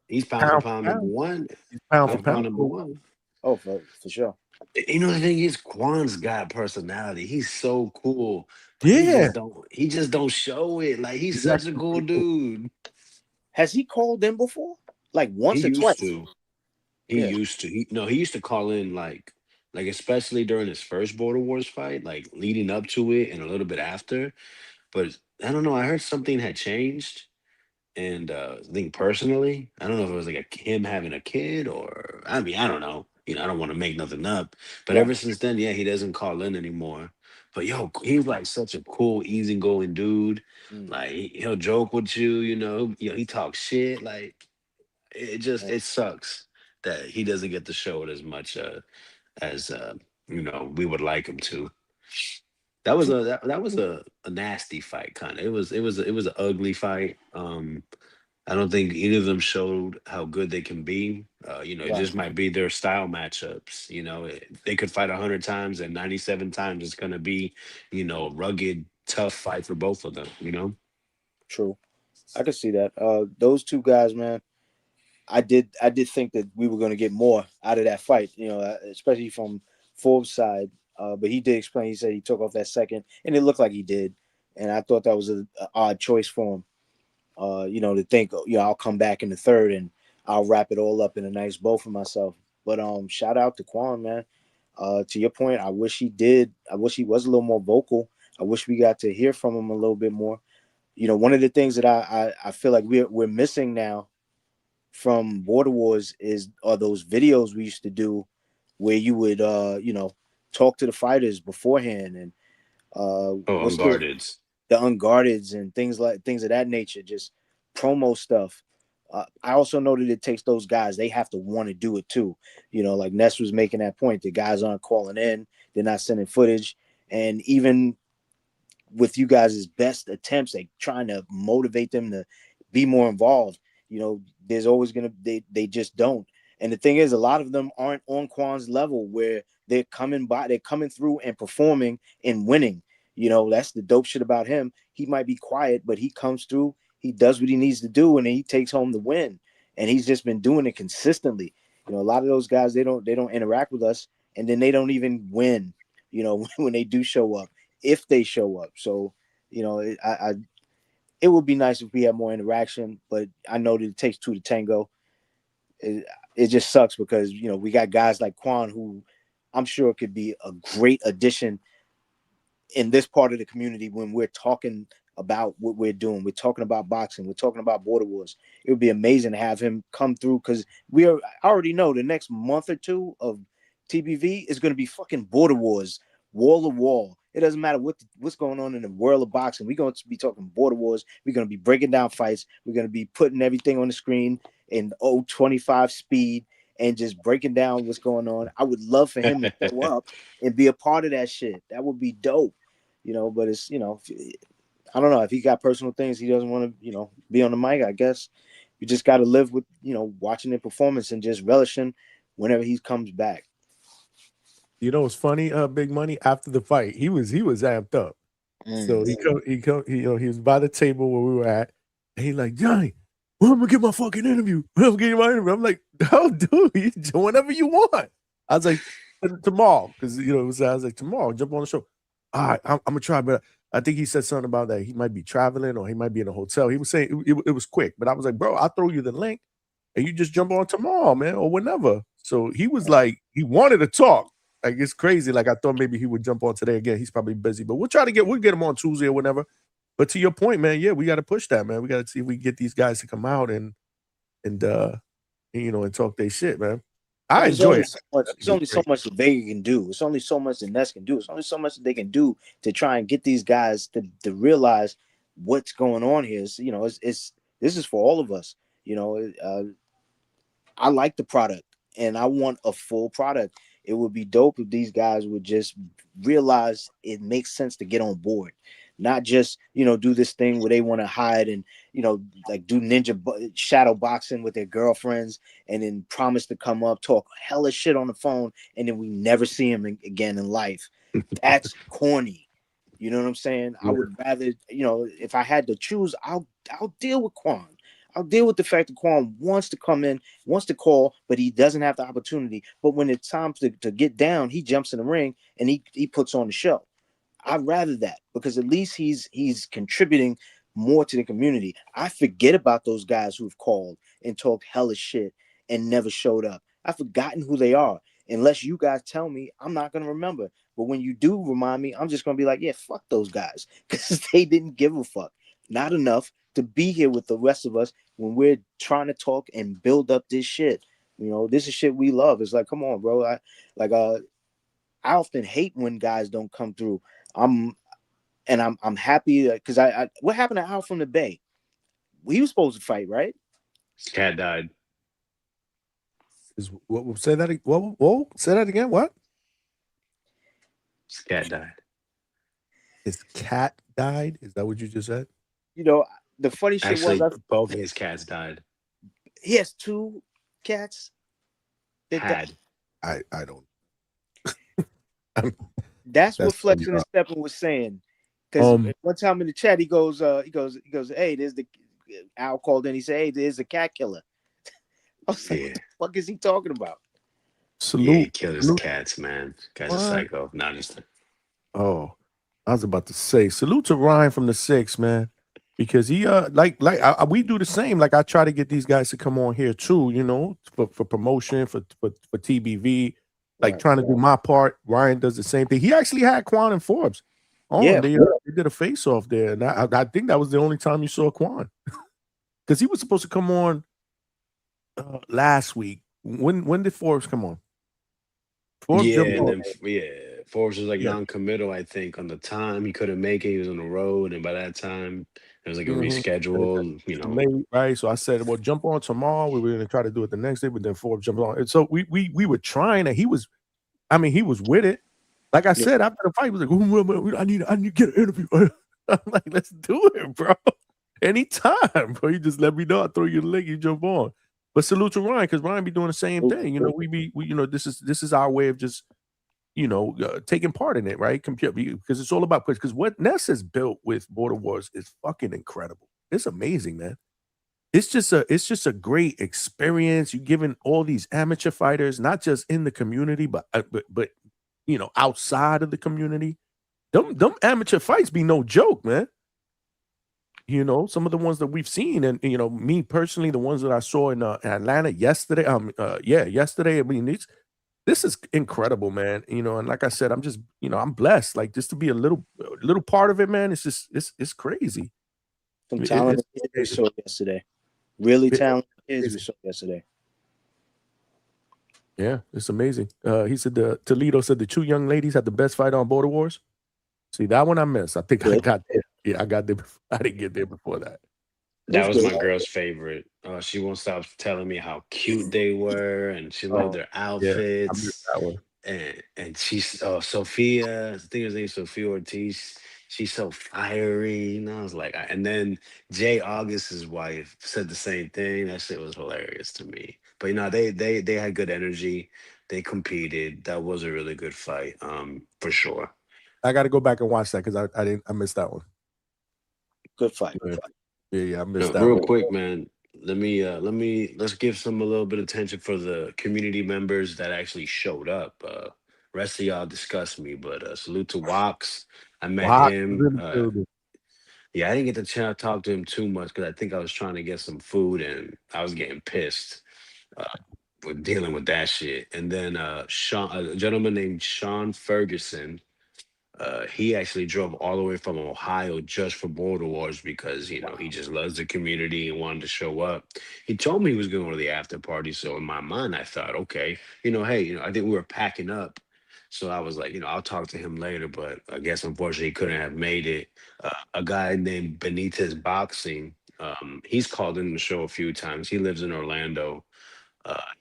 he's pound for pound number one. He's pound for Pound for pound pound. number one. Oh, for sure. You know, the thing is, Quan's got personality. He's so cool, but Yeah. he just don't show it. Like, he's such a cool dude. Has he called in before? Like once He or used twice? to. He Yeah. used to. He used to call in like especially during his first Border Wars fight, like leading up to it and a little bit after. But I don't know. I heard something had changed, and I think personally, I don't know if it was like him having a kid, or I mean, I don't know. I don't want to make nothing up. But Right. ever since then, yeah, he doesn't call in anymore. But yo, he's like such a cool, easygoing dude. Like he'll joke with you, he talks shit. Like it sucks that he doesn't get to show it as much as we would like him to. That was a nasty fight, kind of. It was an ugly fight. I don't think either of them showed how good they can be. It Right. just might be their style matchups. They could fight 100 times, and 97 times it's gonna be, a rugged, tough fight for both of them. True. I could see that. Those two guys, man. I did think that we were going to get more out of that fight, especially from Forbes' side. But he did explain. He said he took off that second, and it looked like he did. And I thought that was an odd choice for him. To think, I'll come back in the third and I'll wrap it all up in a nice bow for myself. But shout out to Quan, man. To your point, I wish he did. I wish he was a little more vocal. I wish we got to hear from him a little bit more. One of the things that I feel like we're missing now from Border Wars are those videos we used to do where you would talk to the fighters beforehand, and what's Unguarded. the unguardeds and things of that nature, just promo stuff. I also know that it takes those guys, they have to want to do it too. Like Ness was making that point, the guys aren't calling in, they're not sending footage, and even with you guys' best attempts at trying to motivate them to be more involved, there's always gonna they just don't. And the thing is, a lot of them aren't on Kwan's level where they're coming through and performing and winning. You know, that's the dope shit about him. He might be quiet, but he comes through, he does what he needs to do, and then he takes home the win. And he's just been doing it consistently. You know, a lot of those guys, they don't interact with us, and then they don't even win, you know, when they do show up, if they show up. So, you know, it would be nice if we had more interaction, but I know that it takes two to tango. It just sucks because, you know, we got guys like Kwan who I'm sure could be a great addition in this part of the community when we're talking about what we're doing. We're talking about boxing. We're talking about border wars. It would be amazing to have him come through because I already know the next month or two of TBV is going to be fucking border wars, wall to wall. It doesn't matter what's going on in the world of boxing. We're going to be talking border wars. We're going to be breaking down fights. We're going to be putting everything on the screen in 0.25 speed and just breaking down what's going on. I would love for him to show up and be a part of that shit. That would be dope, you know, but it's, you know, I don't know if he got personal things he doesn't want to, you know, be on the mic. I guess you just got to live with, you know, watching their performance and just relishing whenever he comes back. You know, it's funny, Big Money. After the fight, he was amped up. So he was by the table where we were at, and he's like, Johnny, when I'm gonna get my fucking interview. When I'm getting my interview. I'm like, oh, dude, you do whatever you want. I was like, tomorrow, because you know, I was like, tomorrow, jump on the show. All right, I'm gonna try, but I think he said something about that he might be traveling or he might be in a hotel. He was saying it was quick, but I was like, bro, I'll throw you the link, and you just jump on tomorrow, man, or whenever. So he was like, he wanted to talk. Like, it's crazy. Like, I thought maybe he would jump on today again. He's probably busy, but we'll get him on Tuesday or whenever. But to your point, man, yeah, we got to push that, man. We got to see if we get these guys to come out and you know, and talk their shit, man. I enjoy it. There's only so much that Vega can do. It's only so much that Ness can do. It's only so much that they can do to try and get these guys to realize what's going on here. It's, you know, this is for all of us. You know, I like the product and I want a full product. It would be dope if these guys would just realize it makes sense to get on board, not just, you know, do this thing where they want to hide and, you know, like do shadow boxing with their girlfriends and then promise to come up, talk hella shit on the phone, and then we never see them again in life. That's corny. You know what I'm saying? I would rather, you know, if I had to choose, I'll deal with Kwan. I'll deal with the fact that Kwan wants to come in, wants to call, but he doesn't have the opportunity. But when it's time to get down, he jumps in the ring and he puts on the show. I'd rather that because at least he's contributing more to the community. I forget about those guys who've called and talked hella shit and never showed up. I've forgotten who they are. Unless you guys tell me, I'm not going to remember. But when you do remind me, I'm just going to be like, yeah, fuck those guys because they didn't give a fuck. Not enough to be here with the rest of us when we're trying to talk and build up this shit. You know, this is shit we love. It's like, come on, bro. I often hate when guys don't come through. I'm happy because what happened to Al from the Bay? He was supposed to fight, right? His cat died. Say that again. What? His cat died. His cat died? Is that what you just said? You know, the funny shit Actually, was both of his cats died. He has two cats. Had. I don't. That's what Flexing and Stepping was saying. Because one time in the chat, he goes, hey, there's the Al called in. He said, hey, there's a cat killer. I was like, what the fuck is he talking about? Yeah, he killed his cats, man. Guy's a psycho. Not just. Oh, I was about to say, salute to Ryan from the 6, man. Because he we do the same. Like I try to get these guys to come on here too, you know, for promotion, for TBV, like trying to do my part. Ryan does the same thing. He actually had Kwan and Forbes. They did a face-off there, and I think that was the only time you saw Kwan, because he was supposed to come on last week. When did Forbes come on? Forbes Forbes was like non-committal, I think, on the time. He couldn't make it. He was on the road, and by that time, it was like a reschedule, you know. Late, right? So I said, well, jump on tomorrow. We were going to try to do it the next day, but then Forbes jumped on. And so we were trying, and he was with it. Like I said, after the fight, he was like, I need to get an interview. I'm like, let's do it, bro. Anytime, bro. You just let me know. I'll throw you the link. You jump on. But salute to Ryan, because Ryan be doing the same thing. You know, we you know, this is our way of just, you know, taking part in it, right? Because it's all about, because what Ness has built with Border Wars is fucking incredible. It's amazing, man. It's just a great experience. You're giving all these amateur fighters, not just in the community, but you know, outside of the community. Them amateur fights be no joke, man. You know, some of the ones that we've seen, and you know, me personally, the ones that I saw in Atlanta yesterday. Yesterday. I mean, this is incredible, man. You know, and like I said, I'm just, you know, I'm blessed. Like, just to be a little part of it, man. It's just, it's crazy. Some talented kids we saw yesterday. Really talented kids we saw yesterday. Yeah, it's amazing. He said Toledo said the two young ladies had the best fight on Border Wars. See, that one I missed. I think I got there. Yeah, I got there. I didn't get there before that. That was my girl's favorite. She won't stop telling me how cute they were, and she loved their outfits. I missed that one. And she's Sophia. I think her name's Sophia Ortiz. She's so fiery. You know, I was like, and then Jay August's wife said the same thing. That shit was hilarious to me. But you know, they had good energy. They competed. That was a really good fight, for sure. I got to go back and watch that because I missed that one. Good fight. Yeah, I missed that real one. quick, man. Let's give a little bit of attention for the community members that actually showed up. Rest of y'all discussed me, but salute to Wax. I met him. Yeah, I didn't get the chance to talk to him too much because I think I was trying to get some food and I was getting pissed with dealing with that shit. And then a gentleman named Sean Ferguson. He actually drove all the way from Ohio just for Border Wars because, you know, he just loves the community and wanted to show up. He told me he was going to go to the after party. So in my mind, I thought, okay, you know, hey, you know, I think we were packing up. So I was like, you know, I'll talk to him later. But I guess, unfortunately, he couldn't have made it. A guy named Benitez Boxing, he's called in the show a few times. He lives in Orlando.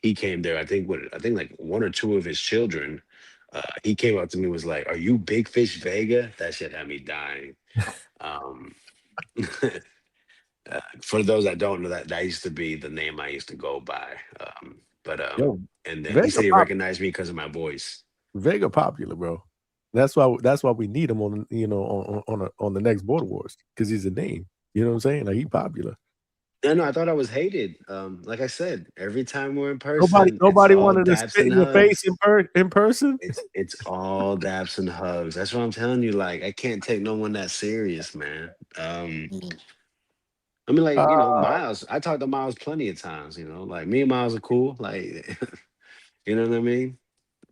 He came there, I think like one or two of his children. He came up to me and was like, "Are you Big Fish Vega?" That shit had me dying. For those that don't know, that used to be the name I used to go by. And then he said he recognized me because of my voice. Vega popular, bro. That's why we need him on, you know, on the next Border Wars, because he's a name. You know what I'm saying? Like, he popular. No, I thought I was hated. Like I said, every time we're in person, nobody wanted to spit in your face in person. It's all daps and hugs. That's what I'm telling you. Like, I can't take no one that serious, man. I mean, like, you know, Miles. I talked to Miles plenty of times. You know, like, me and Miles are cool. Like, you know what I mean?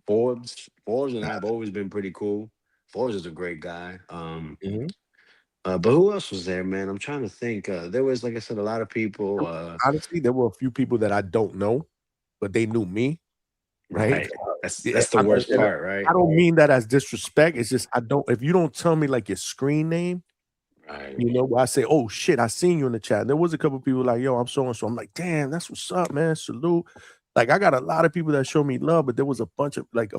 Forbes and I have always been pretty cool. Forbes is a great guy. But who else was there, man? I'm trying to think. There was, like I said, a lot of people. Honestly, there were a few people that I don't know, but they knew me. Right? That's the worst part, right? I don't mean that as disrespect. It's just if you don't tell me like your screen name, right? You know, I say, "Oh shit, I seen you in the chat." And there was a couple people like, "Yo, I'm so and so." I'm like, "Damn, that's what's up, man. Salute." Like, I got a lot of people that show me love, but there was a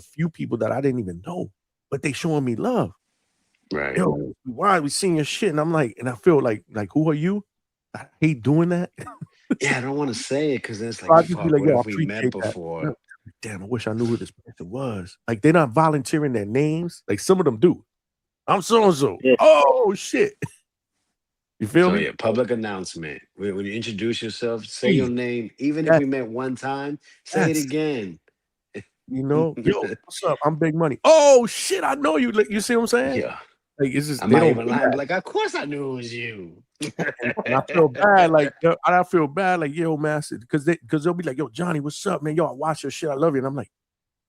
few people that I didn't even know, but they showing me love. Right. Yo, why we seeing your shit? And I'm like, and I feel like who are you? I hate doing that. Yeah, I don't want to say it because it's I like, just fuck, be like, what yo, I if we met appreciate that. before? Damn, I wish I knew who this person was. Like, they're not volunteering their names. Like, some of them do. I'm so and so. Oh shit. You feel me? Yeah, public announcement. When you introduce yourself, say your name. Even if we met one time, say it again. You know, yo, what's up? I'm Big Money. Oh shit, I know you. Like, you see what I'm saying? Yeah. Like, it's just I they might don't even do lie. that. Like, of course I knew it was you. And I feel bad, like, I feel bad, like, yo, master, because they'll be like, yo, Johnny, what's up, man? Yo, I watch your shit, I love you. And I'm like,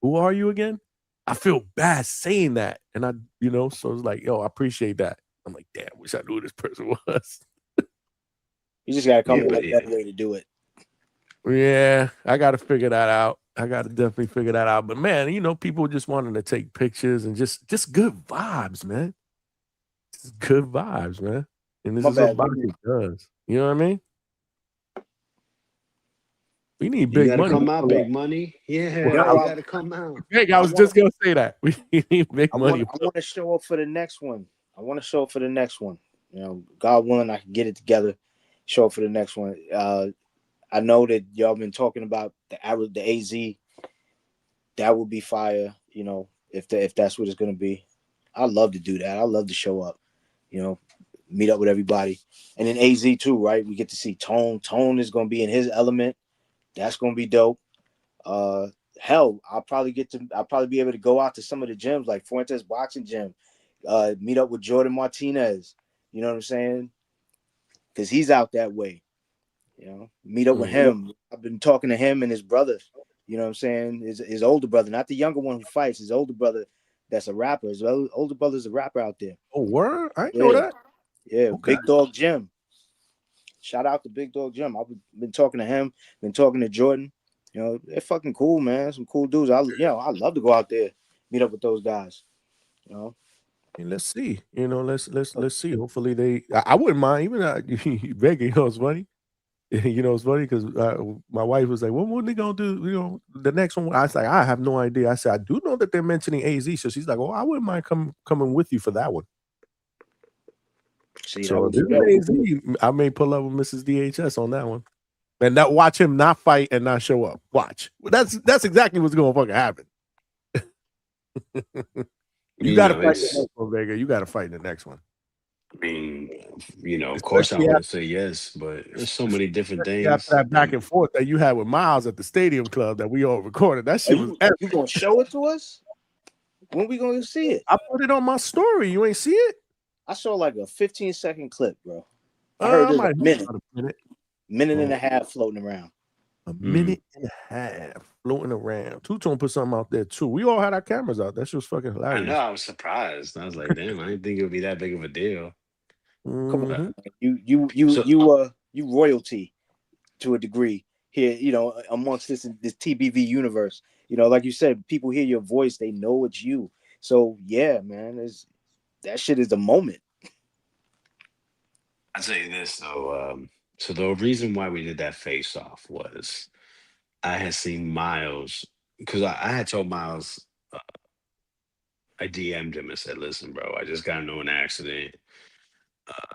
who are you again? I feel bad saying that, and I, you know, so it's like, yo, I appreciate that. I'm like, damn, wish I knew who this person was. You just gotta come up with a better way to do it. Yeah, I got to figure that out. I got to definitely figure that out. But man, you know, people just wanting to take pictures and just good vibes, man. Just good vibes, man. And this is what Boxing does. You know what I mean? We need You big gotta money. come out, Big Money. Yeah, you gotta come out. Hey, I was just gonna say that. We need big money. I want to show up for the next one. You know, God willing, I can get it together. Show up for the next one. I know that y'all been talking about the AZ. That would be fire, you know, if that's what it's gonna be. I love to do that. I love to show up, you know, meet up with everybody. And then AZ too, right? We get to see Tone. Tone is gonna be in his element. That's gonna be dope. Hell, I'll probably be able to go out to some of the gyms like Fuentes Boxing Gym, meet up with Jordan Martinez. You know what I'm saying? Because he's out that way. You know, meet up with him. I've been talking to him and his brother. You know what I'm saying? His older brother, not the younger one who fights. His older brother, that's a rapper. His older brother's a rapper out there. Oh, word? I didn't know that. Yeah, Okay. Big Dog Jim. Shout out to Big Dog Jim. I've been talking to him. Been talking to Jordan. You know, they're fucking cool, man. Some cool dudes. I love to go out there, meet up with those guys. You know. And let's see. You know, let's see. Hopefully they. I wouldn't mind even Vega. You know, it's funny. You know, it's funny because my wife was like, "Well, what are they gonna do? You know, the next one." I was like, "I have no idea." I said, "I do know that they're mentioning AZ," so she's like, "Oh, I wouldn't mind coming with you for that one." See, so this is AZ. I may pull up with Mrs. DHS on that one, and not watch him not fight and not show up. Watch. That's exactly what's gonna fucking happen. You got to fight the next one, Vega. You got to fight the next one. I mean, you know, of course I want to say yes, but there's so many different things. After that back and forth that you had with Miles at the Stadium Club that we all recorded, that shit was epic. You gonna show it to us? When we gonna see it? I put it on my story. You ain't see it? I saw like a 15-second clip, bro. I heard there's a minute and a half floating around. A minute and a half floating around. Two-Tone put something out there too. We all had our cameras out. That shit was fucking hilarious. I know. I was surprised. I was like, damn, I didn't think it would be that big of a deal. Come on, you royalty to a degree here. You know, amongst this TBV universe. You know, like you said, people hear your voice, they know it's you. So yeah, man, that shit is the moment. I'll tell you this though. So the reason why we did that face off was I had seen Miles because I had told Miles I DM'd him and said, "Listen, bro, I just got into an accident.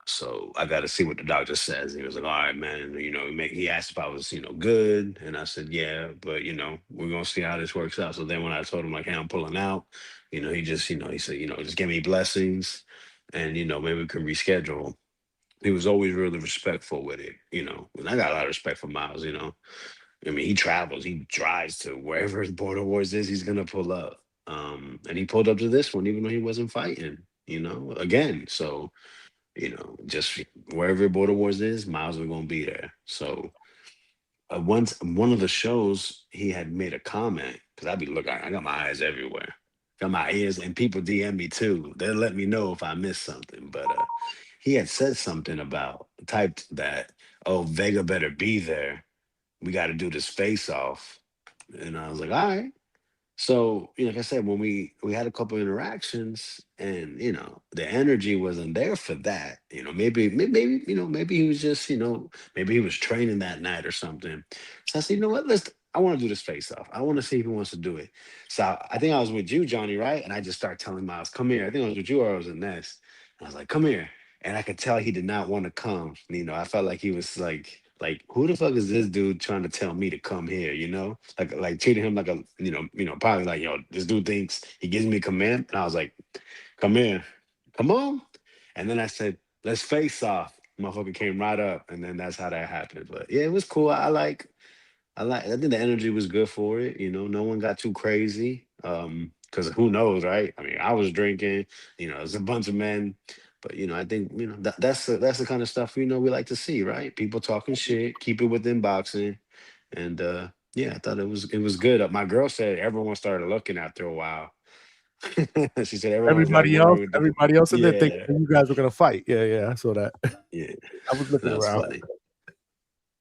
So I got to see what the doctor says." And he was like, "All right, man." You know, he asked if I was, good. And I said, "Yeah, but, we're going to see how this works out." So then when I told him, like, "Hey, I'm pulling out," he just, he said, "Just give me blessings and, maybe we can reschedule." He was always really respectful with it, and I got a lot of respect for Miles. I mean, he travels, he drives to wherever his border wars is, he's going to pull up. And he pulled up to this one, even though he wasn't fighting, again. So, just wherever Border Wars is, Miles are gonna be there. So once one of the shows, he had made a comment because I be looking, I got my eyes everywhere, got my ears, and people DM me too. They'll let me know if I missed something. But he had said something about typed that, "Oh, Vega better be there. We got to do this face off." And I was like, "All right." So, like I said, when we had a couple interactions and, the energy wasn't there for that, maybe he was just, maybe he was training that night or something. So I said, "You know what, I want to do this face off. I want to see if he wants to do it." So I think I was with you, Johnny, right? And I just started telling Miles, "Come here." I think I was with you or I was in Ness. I was like, "Come here." And I could tell he did not want to come. I felt like he was like, who the fuck is this dude trying to tell me to come here? Like treating him like a, probably like, this dude thinks he gives me a command. And I was like, "Come here, come on." And then I said, "Let's face off." Motherfucker came right up, and then that's how that happened. But yeah, it was cool. I think the energy was good for it. No one got too crazy. Because who knows, right? I mean, I was drinking. It's a bunch of men. But I think that's the kind of stuff we like to see, right? People talking shit, keep it within boxing, and yeah, I thought it was good. My girl said everyone started looking after a while. She said everyone was like, everybody else in there thinking yeah, you guys were gonna fight. Yeah, I saw that. yeah. I was looking That's around. funny.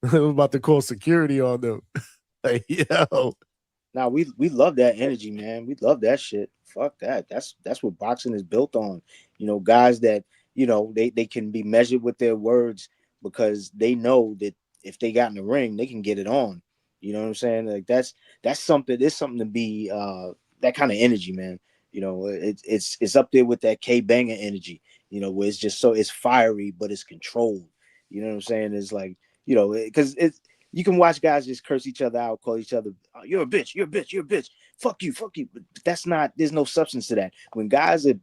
I was about to call security on them. Like, yo. Now we love that energy, man. We love that shit. Fuck that. That's what boxing is built on. Guys that they can be measured with their words because they know that if they got in the ring, they can get it on. You know what I'm saying? Like that's something. It's something to be that kind of energy, man. It's up there with that K banger energy. Where it's just it's fiery, but it's controlled. You know what I'm saying? It's like because You can watch guys just curse each other out, call each other, oh, you're a bitch, you're a bitch, you're a bitch, fuck you. But that's not, there's no substance to that. When guys are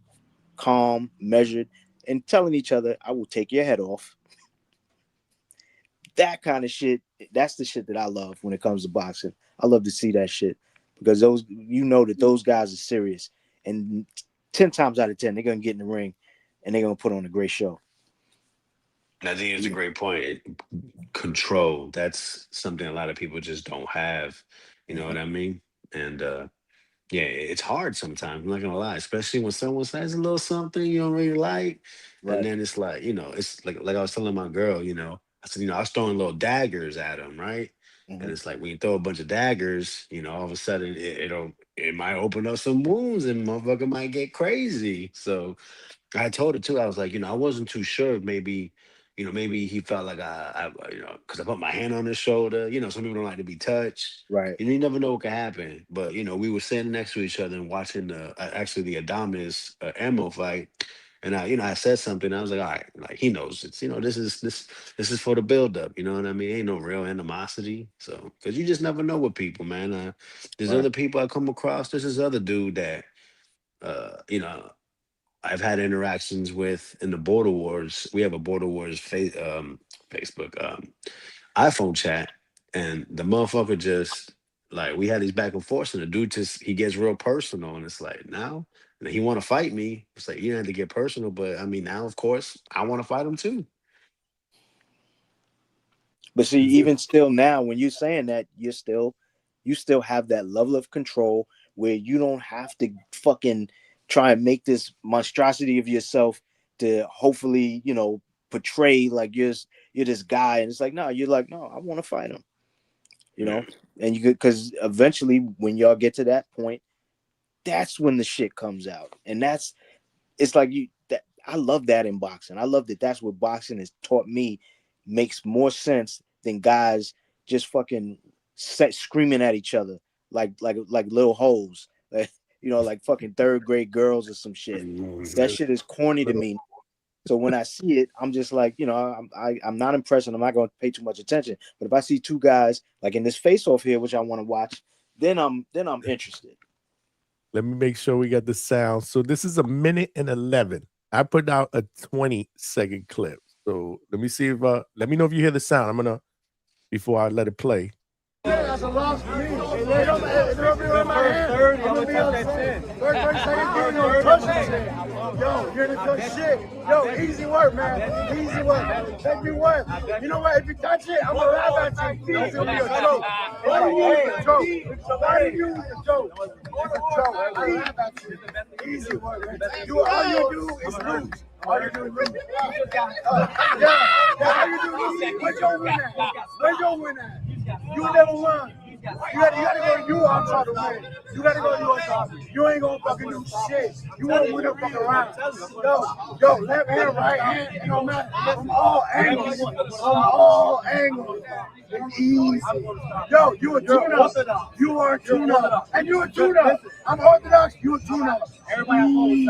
calm, measured, and telling each other, I will take your head off. That kind of shit, that's the shit that I love when it comes to boxing. I love to see that shit because those, you know, that those guys are serious, and 10 times out of 10, they're gonna get in the ring and they're gonna put on a great show. I think it's a great point. Control. That's something a lot of people just don't have. You know what I mean? And yeah, it's hard sometimes. I'm not gonna lie, especially when someone says a little something you don't really like, and then it's like, you know, it's like I was telling my girl, you know, I said, you know, I was throwing little daggers at him, right? And it's like when you throw a bunch of daggers, you know, all of a sudden it might open up some wounds and motherfucker might get crazy. So I told her too. I was like, you know, I wasn't too sure. If maybe, you know, maybe he felt like you know, because I put my hand on his shoulder. You know, some people don't like to be touched. Right. You know, you never know what could happen. But you know, we were sitting next to each other and watching the actually the Adames Ammo fight. And I, you know, I said something. I was like, all right, like he knows it's, you know, this is for the build up. You know what I mean? Ain't no real animosity. So, because you just never know with people, man. There's other people I come across. There's this other dude that, you know, I've had interactions with in the Border Wars. We have a Border Wars Facebook iPhone chat, and the motherfucker just like we had these back and forth, and the dude just he gets real personal, and it's like now he want to fight me. It's like you don't have to get personal, but I mean now of course I want to fight him too. But see, even still now, when you're saying that, you still have that level of control where you don't have to fucking try and make this monstrosity of yourself to hopefully, you know, portray like you're this guy. And it's like, no, you're like, no, I want to fight him. You know, and you could, because eventually when y'all get to that point, that's when the shit comes out. And it's like I love that in boxing. I love that that's what boxing has taught me makes more sense than guys just fucking screaming at each other like little hoes. Like, you know, like fucking third grade girls or some shit. That shit is corny to me. So when I see it, I'm just like, you know, I'm not impressed and I'm not going to pay too much attention. But if I see two guys like in this face-off here, which I want to watch, then I'm interested. Let me make sure we got the sound. So this is 1:11. I put out a 20-second clip. So let me see if let me know if you hear the sound. I'm gonna before I let it play. That's a loss for me. It'll be in my hand. I'm gonna be upset. 30 seconds, give me no touches. Yo, you're the good shit. Yo, easy work, man. Easy work. Take me work. You know what? If you touch it, I'm gonna laugh at you. It's gonna be a joke. All you is a joke. All you is a joke. It's a joke. I laugh at you. Easy work, man. All you do is lose. All you do is lose. Yeah. All you do is lose. Where's your win at? Where's your win at? You never won. You gotta go to you on top to win. You gotta go to you on top. You ain't gonna fucking do shit. You won't win a fucking round. Yo, left hand, right hand, it don't matter. From all angles. From all angles. Easy. Yo, you a tune-up. You are a tune-up. And you a tune-up. I'm orthodox, you a tune-up. Easy.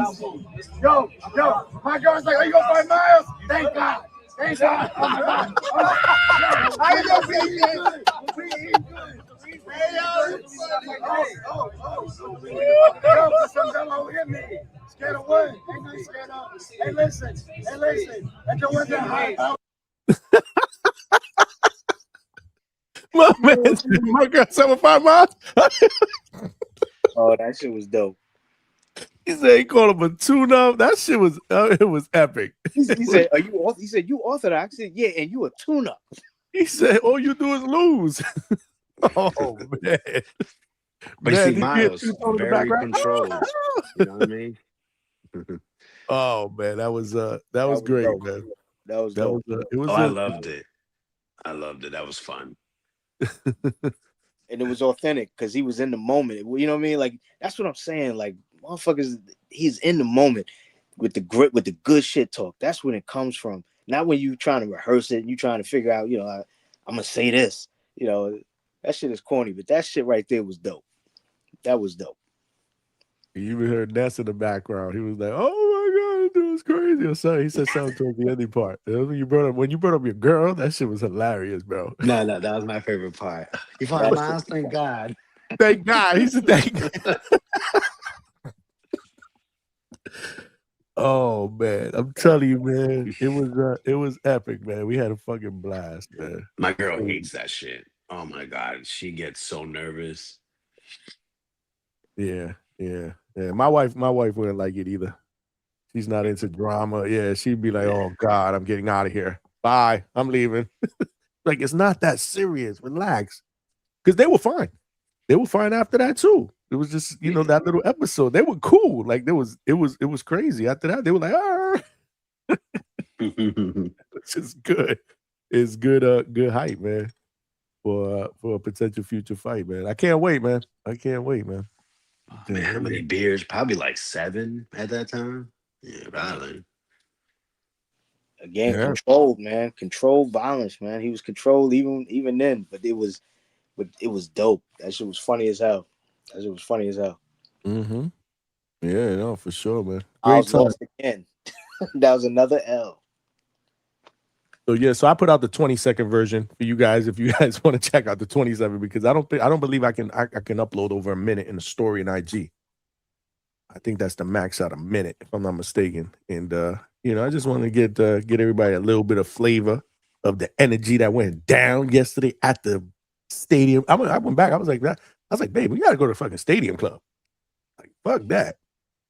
Yo, my girl's like, are you gonna fight Miles? Thank God. Thank God. Oh my God. How you gonna be good? We eat good. Yo, sometimes over here, man. Scared of what? Ain't nothing scared of. Hey, listen. At your window, My girl, 75 miles. Oh, that shit was dope. He said he called him a tune-up. That shit was it was epic. He said, "Are you?" He said, "You orthodox?" He said, "Yeah, and you a tune-up." He said, "All you do is lose." Oh man! But you see, Miles very controlled. You know what I mean? Oh man, that was great, dope. man. That was dope. I loved it. I loved it. That was fun. And it was authentic because he was in the moment. You know what I mean? Like that's what I'm saying. Like motherfuckers, he's in the moment with the good shit talk. That's when it comes from. Not when you trying to rehearse it and you trying to figure out, you know, I'm gonna say this. You know, that shit is corny, but that shit right there was dope. That was dope. You even heard Ness in the background. He was like, "Oh my god, this dude was crazy." your son? He said something towards the ending part. When you brought up your girl, that shit was hilarious, bro. No, that was my favorite part. You found my house, thank God. Thank God. He said thank God. Oh man, I'm telling you, man, it was epic, man. We had a fucking blast, man. My girl hates that shit. Oh my God, she gets so nervous. Yeah. My wife wouldn't like it either. She's not into drama. Yeah, she'd be like, "Oh God, I'm getting out of here. Bye, I'm leaving." Like, it's not that serious. Relax, because they were fine. They were fine after that too. It was just that little episode. They were cool. Like it was crazy. After that, they were like, "Ah." It's just good. It's good. Good hype, man, for a potential future fight, man. I can't wait, man. Man, how many beers? Probably like 7 at that time. Yeah, probably. Again, controlled, man. Controlled violence, man. He was controlled even then, but it was dope. That shit was funny as hell. Mm-hmm. Yeah, no, for sure, man. I was lost again. That was another L. So I put out the 20-second version for you guys if you guys want to check out the 27, because I don't believe I can upload over a minute in a story in IG. I think that's the max out a minute, if I'm not mistaken. And I just want to get everybody a little bit of flavor of the energy that went down yesterday at the stadium. I went back. I was like, babe, we gotta go to the fucking stadium club. Like, fuck that.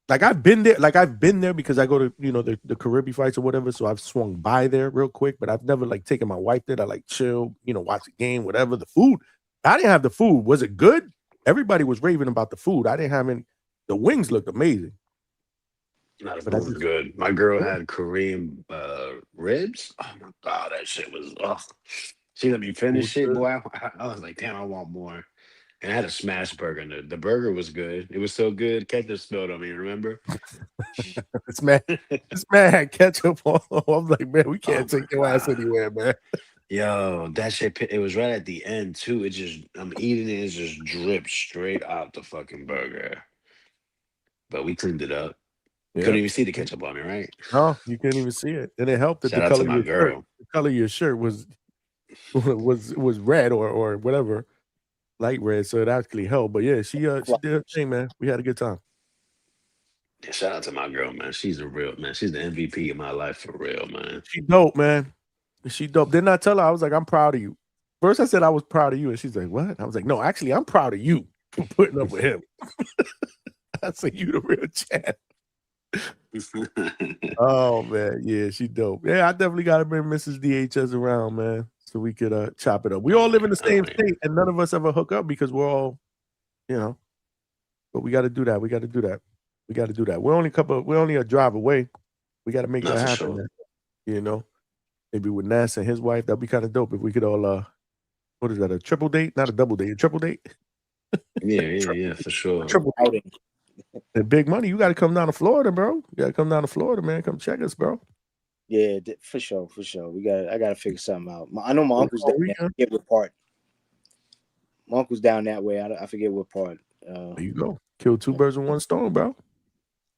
Like, I've been there because I go to the Caribe fights or whatever. So I've swung by there real quick, but I've never like taken my wife there to like chill, watch a game, whatever. The food, I didn't have the food. Was it good? Everybody was raving about the food. I didn't have any. The wings looked amazing. But that was good. My girl had Korean ribs. Oh my God, that shit was. She let me finish it, boy. I was like, damn, I want more. And I had a smash burger. And the burger was good. It was so good. Ketchup spilled on me. Remember? This man had ketchup on. I was like, man, we can't take your ass anywhere, man. Yo, that shit. It was right at the end too. I'm eating it. It just dripped straight out the fucking burger. But we cleaned it up. Yeah. Couldn't even see the ketchup on me, right? No, you couldn't even see it. And it helped that Shout out to my girl. The color of your shirt was red or whatever, light red. So it actually helped. But yeah, she did her thing, man. We had a good time. Yeah, shout out to my girl, man. She's a real man. She's the MVP of my life for real, man. She dope, man. She dope. Didn't I tell her? I was like, I'm proud of you. First I said I was proud of you, and she's like, what? I was like, no, actually, I'm proud of you for putting up with him. I said, you the real champ. Oh man, yeah, she dope. Yeah, I definitely gotta bring Mrs. DHS around, man, so we could chop it up. We all live in the same state, and none of us ever hook up because we're all, but we got to do that. We got to do that. We're only a drive away. We got to make that happen. Sure. Maybe with Nass and his wife, that'd be kind of dope if we could all what is that? A triple date, not a double date, a triple date. Yeah, for sure. Triple outing. The big money, you got to come down to Florida, bro. You got to come down to Florida, man. Come check us, bro. Yeah, for sure. I got to figure something out. I know my uncle's down there. I forget what part. My uncle's down that way. I forget what part. There you go. Kill 2 birds with 1 stone, bro.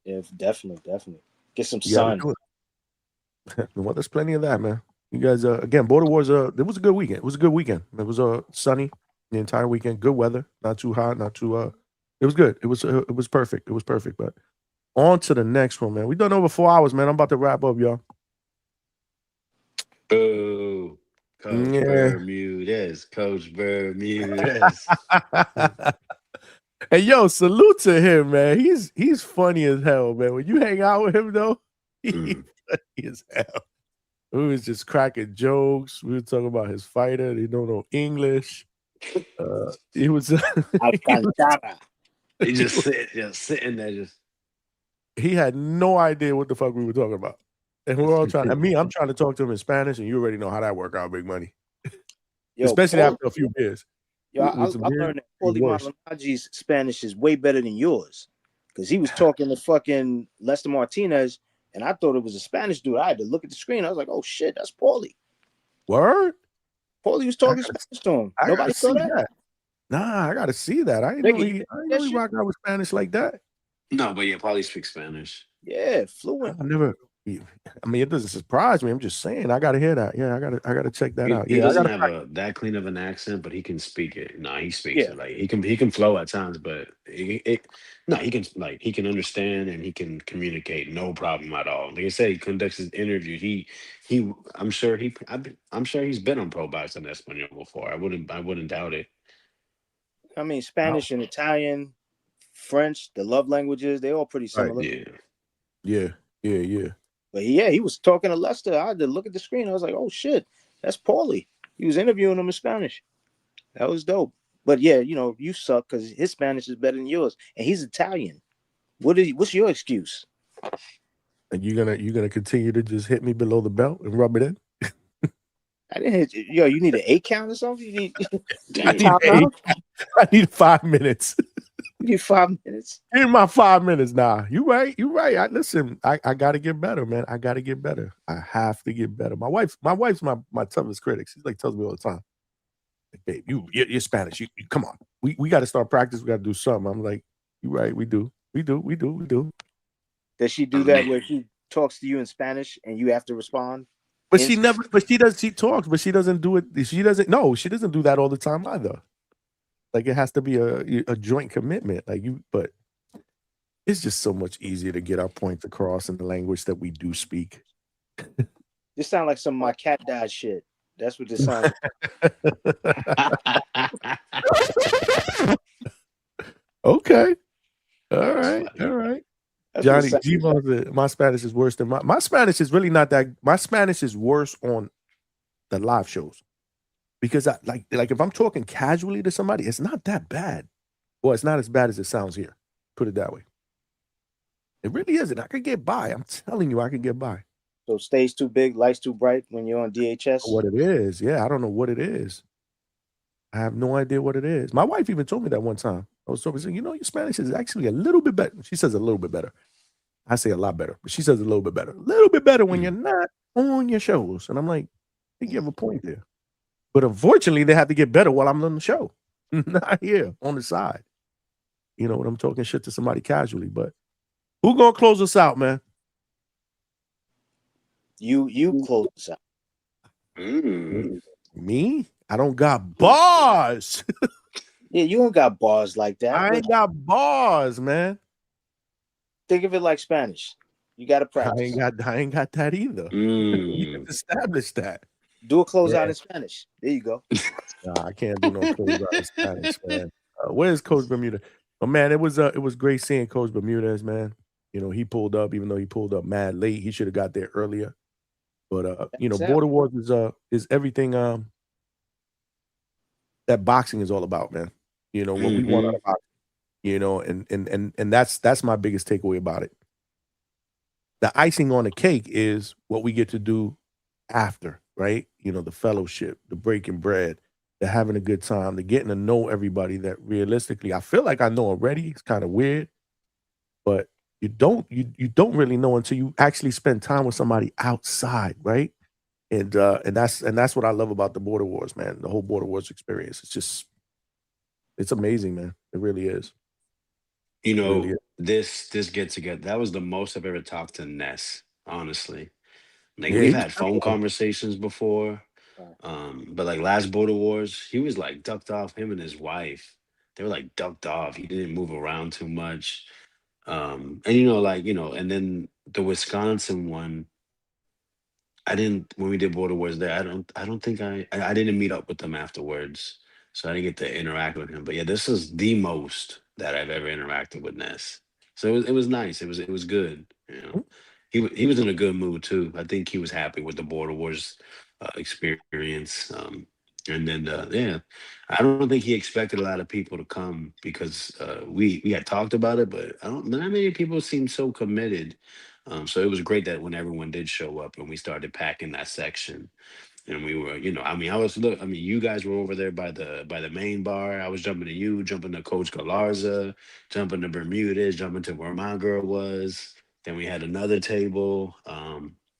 Yeah, definitely. Get some sun. Well, there's plenty of that, man. You guys, again, Border Wars. It was a good weekend. It was sunny the entire weekend. Good weather. Not too hot. Not too. It was good. It was perfect. It was perfect. But on to the next one, man. We done over 4 hours, man. I'm about to wrap up, y'all. Boo. Coach Bermudez. Coach Bermudez. Hey, yo, salute to him, man. He's funny as hell, man. When you hang out with him, though, he's funny as hell. We was just cracking jokes. We were talking about his fighter. They don't know English. He was He just sitting there. He had no idea what the fuck we were talking about, and we're all trying. I'm trying to talk to him in Spanish, and you already know how that work out, big money. Especially after a few beers. Yo, I learned that Paulie Malinagi's Spanish is way better than yours, because he was talking to fucking Lester Martinez, and I thought it was a Spanish dude. I had to look at the screen. I was like, "Oh shit, that's Paulie." Word. Paulie was talking Spanish to him. Nobody saw that. Nah, I gotta see that. I didn't know he rocked out with Spanish like that. No, but yeah, Paulie speaks Spanish. Yeah, fluent. I mean, it doesn't surprise me. I'm just saying, I gotta hear that. Yeah, I gotta check that out. He Yeah, I doesn't gotta. have a that clean of an accent, but he can speak it. No, he speaks Yeah. it like he can flow at times, but no, he can like he can understand and he can communicate no problem at all. Like I said, he conducts his interview. He I'm sure he's been on Pro Box and Espanol before. I wouldn't doubt it. I mean, Oh, Spanish and Italian, French, the love languages, they all pretty right. similar. Yeah. Yeah. Yeah. Yeah. But yeah, he was talking to Lester. I had to look at the screen. I was like, oh shit, that's Paulie. He was interviewing him in Spanish. That was dope. But yeah, you suck because his Spanish is better than yours, and he's Italian. What's your excuse? And you're gonna continue to just hit me below the belt and rub it in. I didn't hit you. Yo, you need an 8 count or something? You need, I need I need 5 minutes. You need 5 minutes. Give me my 5 minutes now. You right. You right. Listen, I gotta get better, man. I gotta get better. I have to get better. My wife's my toughest critic. She's like tells me all the time, like, babe, you're Spanish. You come on. We got to start practice. We got to do something. I'm like, you right. We do. Does she do that where she talks to you in Spanish and you have to respond? But she never. But she does. She talks, but she doesn't do it. She doesn't. No, she doesn't do that all the time either. Like it has to be a joint commitment. But it's just so much easier to get our points across in the language that we do speak. This sounds like some my cat died shit. That's what this sounds like. Okay. All right. That's Johnny what it G said, my Spanish is worse than my Spanish is really not that. My Spanish is worse on the live shows because I like if I'm talking casually to somebody, it's not that bad. Well, it's not as bad as it sounds here. Put it that way. It really isn't. I could get by. I'm telling you, I could get by. So stage too big, lights too bright when you're on DHS. What it is? Yeah, I don't know what it is. I have no idea what it is. My wife even told me that one time. I was talking, your Spanish is actually a little bit better. She says a little bit better. I say a lot better, but she says a little bit better. A little bit better when you're not on your shows. And I'm like, I think you have a point there. But unfortunately, they have to get better while I'm on the show, not here on the side. When I'm talking shit to somebody casually. But who gonna close us out, man? You close us out. Me? I don't got bars. Yeah, you don't got bars like that. I ain't got bars, man. Think of it like Spanish. You got to practice. I ain't got that either. You established that. Do a closeout in Spanish. There you go. Nah, I can't do no closeout in Spanish, man. Where's Coach Bermuda? But man, it was great seeing Coach Bermudez, man. He pulled up, even though he pulled up mad late. He should have got there earlier. But Border Wars is everything that boxing is all about, man. What we want out of boxing. And that's my biggest takeaway about it. The icing on the cake is what we get to do after, right? The fellowship, the breaking bread, the having a good time, the getting to know everybody that realistically I feel like I know already. It's kind of weird, but you don't really know until you actually spend time with somebody outside, right? And that's what I love about the Border Wars, man. The whole Border Wars experience. It's amazing, man. It really is. This get together, that was the most I've ever talked to Ness, honestly. Like Yeah, we've he was had phone conversations before. But like last Border Wars, he was like ducked off, him and his wife. They were like ducked off. He didn't move around too much. And and then the Wisconsin one, I didn't when we did Border Wars there, I don't think I didn't meet up with them afterwards. So I didn't get to interact with him. But yeah, this is the most that I've ever interacted with Ness. So it was nice. It was good. He was in a good mood too. I think he was happy with the Border Wars experience. And then yeah, I don't think he expected a lot of people to come because we had talked about it, but not many people seemed so committed. So it was great that when everyone did show up and we started packing that section. And we were, you guys were over there by the main bar. I was jumping to you, jumping to Coach Galarza, jumping to Bermudez, jumping to where my girl was. Then we had another table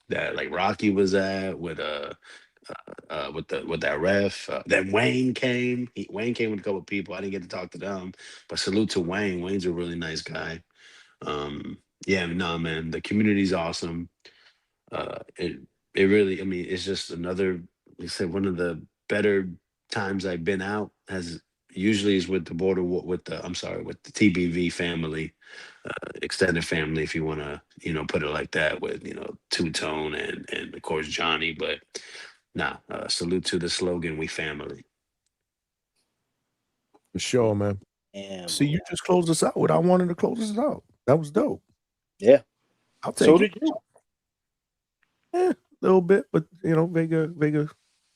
that like Rocky was at with that ref. Then Wayne came. Wayne came with a couple people. I didn't get to talk to them, but salute to Wayne. Wayne's a really nice guy. Yeah, no, man, the community's awesome. It really, I mean, it's just another, like I said, one of the better times I've been out has usually is with the with the, I'm sorry, with the TBV family, extended family, if you want to, put it like that, with, Two Tone and of course Johnny. But nah, salute to the slogan, "We family." For sure, man. See, you just closed us out without wanting to close us out. That was dope. Yeah. I'll take So it. did you. A little bit, but Vega, a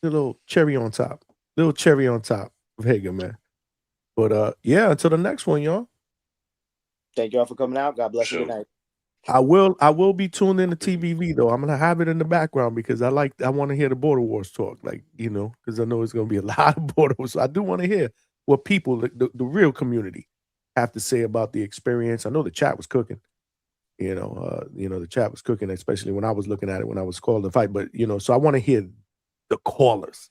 little cherry on top. Little cherry on top, Vega, man. But yeah, until the next one, y'all. Thank y'all for coming out. God bless you. Good night. I will be tuned in to TBV though. I'm gonna have it in the background because I want to hear the Border Wars talk, because I know it's gonna be a lot of Border Wars. So I do want to hear what people, the real community, have to say about the experience. I know the chat was cooking. The chat was cooking, especially when I was looking at it when I was calling the fight. But so I want to hear the callers.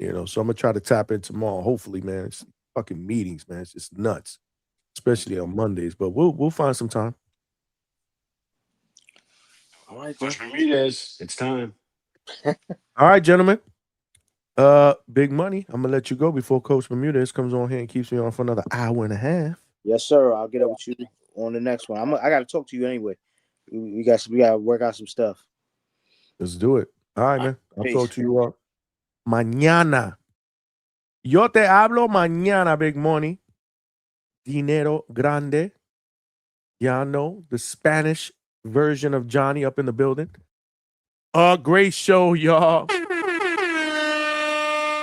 So I'm gonna try to tap in tomorrow. Hopefully, man. It's fucking meetings, man. It's just nuts, especially on Mondays. But we'll find some time. All right, Bermudez, it's time. All right, gentlemen. Big money. I'm gonna let you go before Coach Bermudez comes on here and keeps me on for another hour and a half. Yes, sir. I'll get up with you on the next one. I got to talk to you anyway. We got to work out some stuff. Let's do it. All right, man. I'll Peace. talk to you mañana. Yo te hablo mañana, Big Money. Dinero grande. Y'all know the Spanish version of Johnny up in the building. Great show, y'all.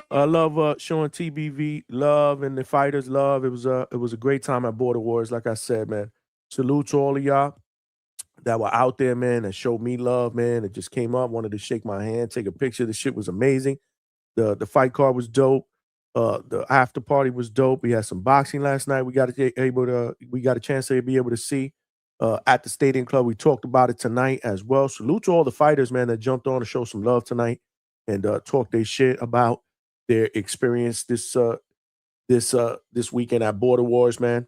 I love showing TBV love and the fighters love. It was a great time at Border Wars. Like I said, man. Salute to all of y'all that were out there, man, that showed me love, man. It just came up, wanted to shake my hand, take a picture. The shit was amazing. The fight card was dope. The after party was dope. We had some boxing last night. We got a chance to be able to see at the Stadium Club. We talked about it tonight as well. Salute to all the fighters, man, that jumped on to show some love tonight and talk their shit about their experience this weekend at Border Wars, man.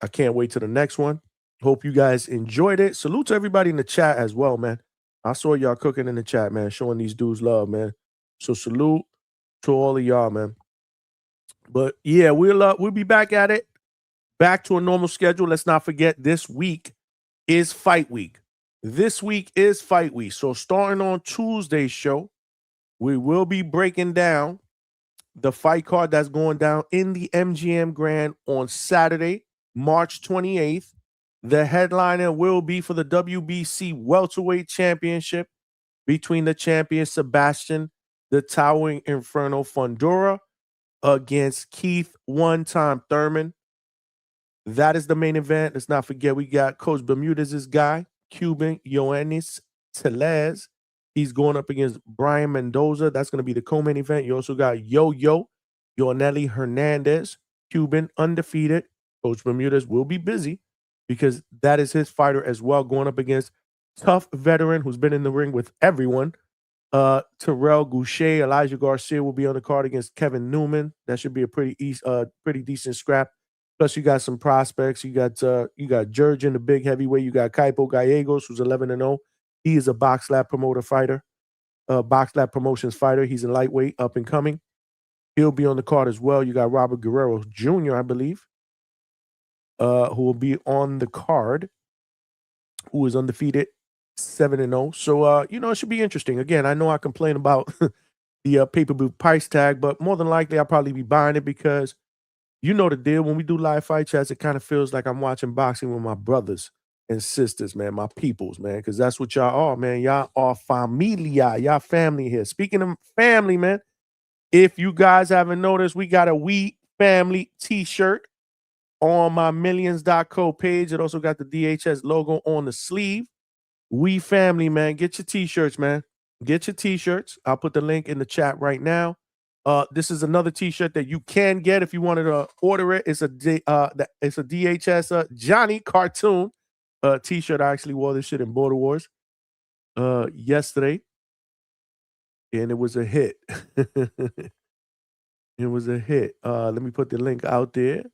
I can't wait to the next one. Hope you guys enjoyed it. Salute to everybody in the chat as well, man. I saw y'all cooking in the chat, man, showing these dudes love, man. So salute to all of y'all, man. But yeah, we'll be back at it. Back to a normal schedule. Let's not forget this week is fight week. This week is fight week. So starting on Tuesday's show, we will be breaking down the fight card that's going down in the MGM Grand on Saturday, March 28th. The headliner will be for the WBC Welterweight Championship between the champion Sebastian, the Towering Inferno Fundora, against Keith one-time Thurman. That is the main event. Let's not forget we got Coach Bermudez's guy, Cuban Yoenis Telez. He's going up against Brian Mendoza. That's going to be the co-main event. You also got Yo-Yo, Yoanelli Hernandez, Cuban, undefeated. Coach Bermudez will be busy because that is his fighter as well, going up against tough veteran who's been in the ring with everyone. Terrell Goucher, Elijah Garcia will be on the card against Kevin Newman. That should be a pretty decent scrap. Plus, you got some prospects. You got Jurgen, the big heavyweight. You got Kaipo Gallegos, who's 11-0. He is a Box Lab promoter fighter, Box Lab Promotions fighter. He's a lightweight, up and coming. He'll be on the card as well. You got Robert Guerrero Jr., I believe, who will be on the card, who is undefeated, 7-0. So, it should be interesting. Again, I know I complain about the pay-per-view price tag, but more than likely I'll probably be buying it because you know the deal. When we do live fight chats, it kind of feels like I'm watching boxing with my brothers and sisters, man, my peoples, man, because that's what y'all are, man. Y'all are familia. Y'all family here. Speaking of family, man, if you guys haven't noticed, we got a We Family t-shirt on my millions.co page. It also got the DHS logo on the sleeve. We Family, man. Get your t-shirts, man. Get your t-shirts. I'll put the link in the chat right now. This is another t-shirt that you can get if you wanted to order it. It's a DHS Johnny cartoon t-shirt. I actually wore this shit in Border Wars yesterday, and it was a hit. It was a hit. Let me put the link out there.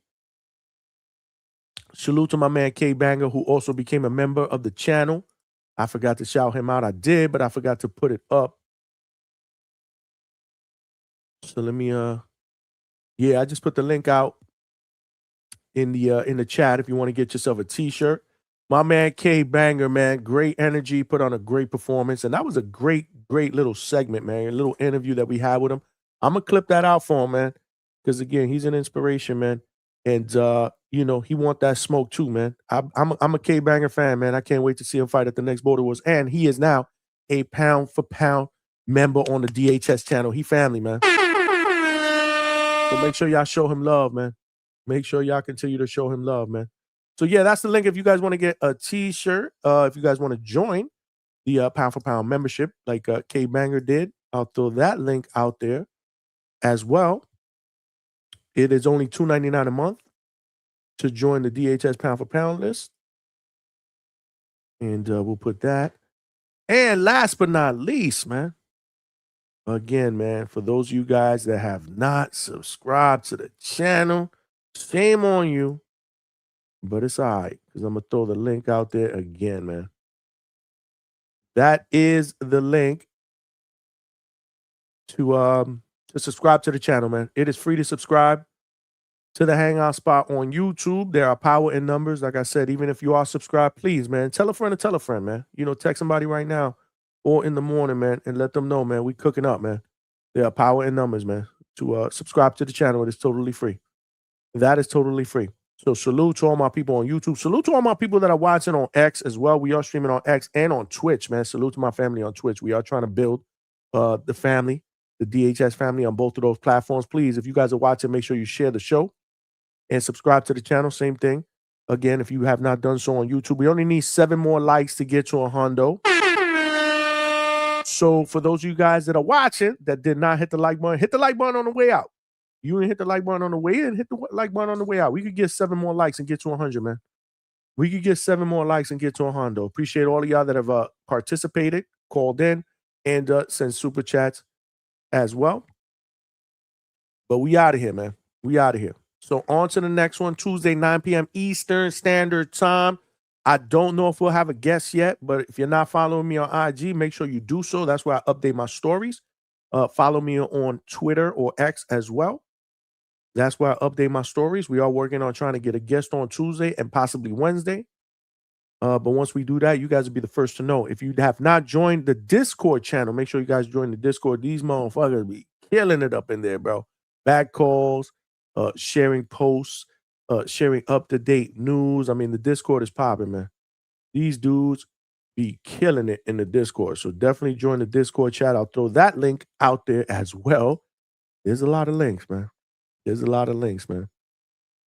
Salute to my man K Banger, who also became a member of the channel. I forgot to shout him out. I did, but I forgot to put it up. So let me yeah, I just put the link out in the chat if you want to get yourself a t-shirt. My man K Banger, man, great energy, put on a great performance, and that was a great little segment, man, a little interview that we had with him. I'm gonna clip that out for him, man, because again, he's an inspiration, man, and you know, he want that smoke too, man. I'm a K Banger fan, man. I can't wait to see him fight at the next Border Wars, and he is now a pound for pound member on the DHS channel. He family, man. So make sure y'all show him love, man. Make sure y'all continue to show him love, man. So yeah, that's the link if you guys want to get a t-shirt. If you guys want to join the pound for pound membership like K Banger did, I'll throw that link out there as well. It is only $2.99 a month to join the DHS pound for pound list. And we'll put that. And last but not least, man, again, man, for those of you guys that have not subscribed to the channel, shame on you. But it's all right, because I'm going to throw the link out there again, man. That is the link to subscribe to the channel, man. It is free to subscribe to the Hangout spot on YouTube. There are power in numbers. Like I said, even if you are subscribed, please, man, tell a friend to tell a friend, man. You know, text somebody right now or in the morning, man, and let them know, man, we cooking up, man. There are power in numbers, man. To subscribe to the channel, it is totally free. That is totally free. So salute to all my people on YouTube. Salute to all my people that are watching on X as well. We are streaming on X and on Twitch, man. Salute to my family on Twitch. We are trying to build the family, the DHS family on both of those platforms. Please, if you guys are watching, make sure you share the show and subscribe to the channel. Same thing. Again, if you have not done so on YouTube, we only need 7 more likes to get to a hundo. So for those of you guys that are watching that did not hit the like button on the way out. You didn't hit the like button on the way in, hit the like button on the way out. We could get 7 more likes and get to 100, man. We could get 7 more likes and get to 100. Appreciate all of y'all that have participated, called in, and sent super chats as well. But we out of here, man. We out of here. So on to the next one, Tuesday, 9 p.m. Eastern Standard Time. I don't know if we'll have a guest yet, but if you're not following me on IG, make sure you do so. That's where I update my stories. Follow me on Twitter or X as well. That's where I update my stories. We are working on trying to get a guest on Tuesday and possibly Wednesday. But once we do that, you guys will be the first to know. If you have not joined the Discord channel, make sure you guys join the Discord. These motherfuckers be killing it up in there, bro. Back calls, sharing posts, sharing up-to-date news. I mean, the Discord is popping, man. These dudes be killing it in the Discord. So definitely join the Discord chat. I'll throw that link out there as well. There's a lot of links, man. There's a lot of links, man.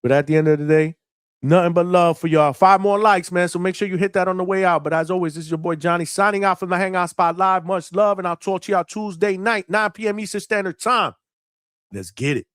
But at the end of the day, nothing but love for y'all. 5 more likes, man. So make sure you hit that on the way out. But as always, this is your boy Johnny signing out from the Hangout Spot Live. Much love, and I'll talk to y'all Tuesday night, 9 p.m. Eastern Standard Time. Let's get it.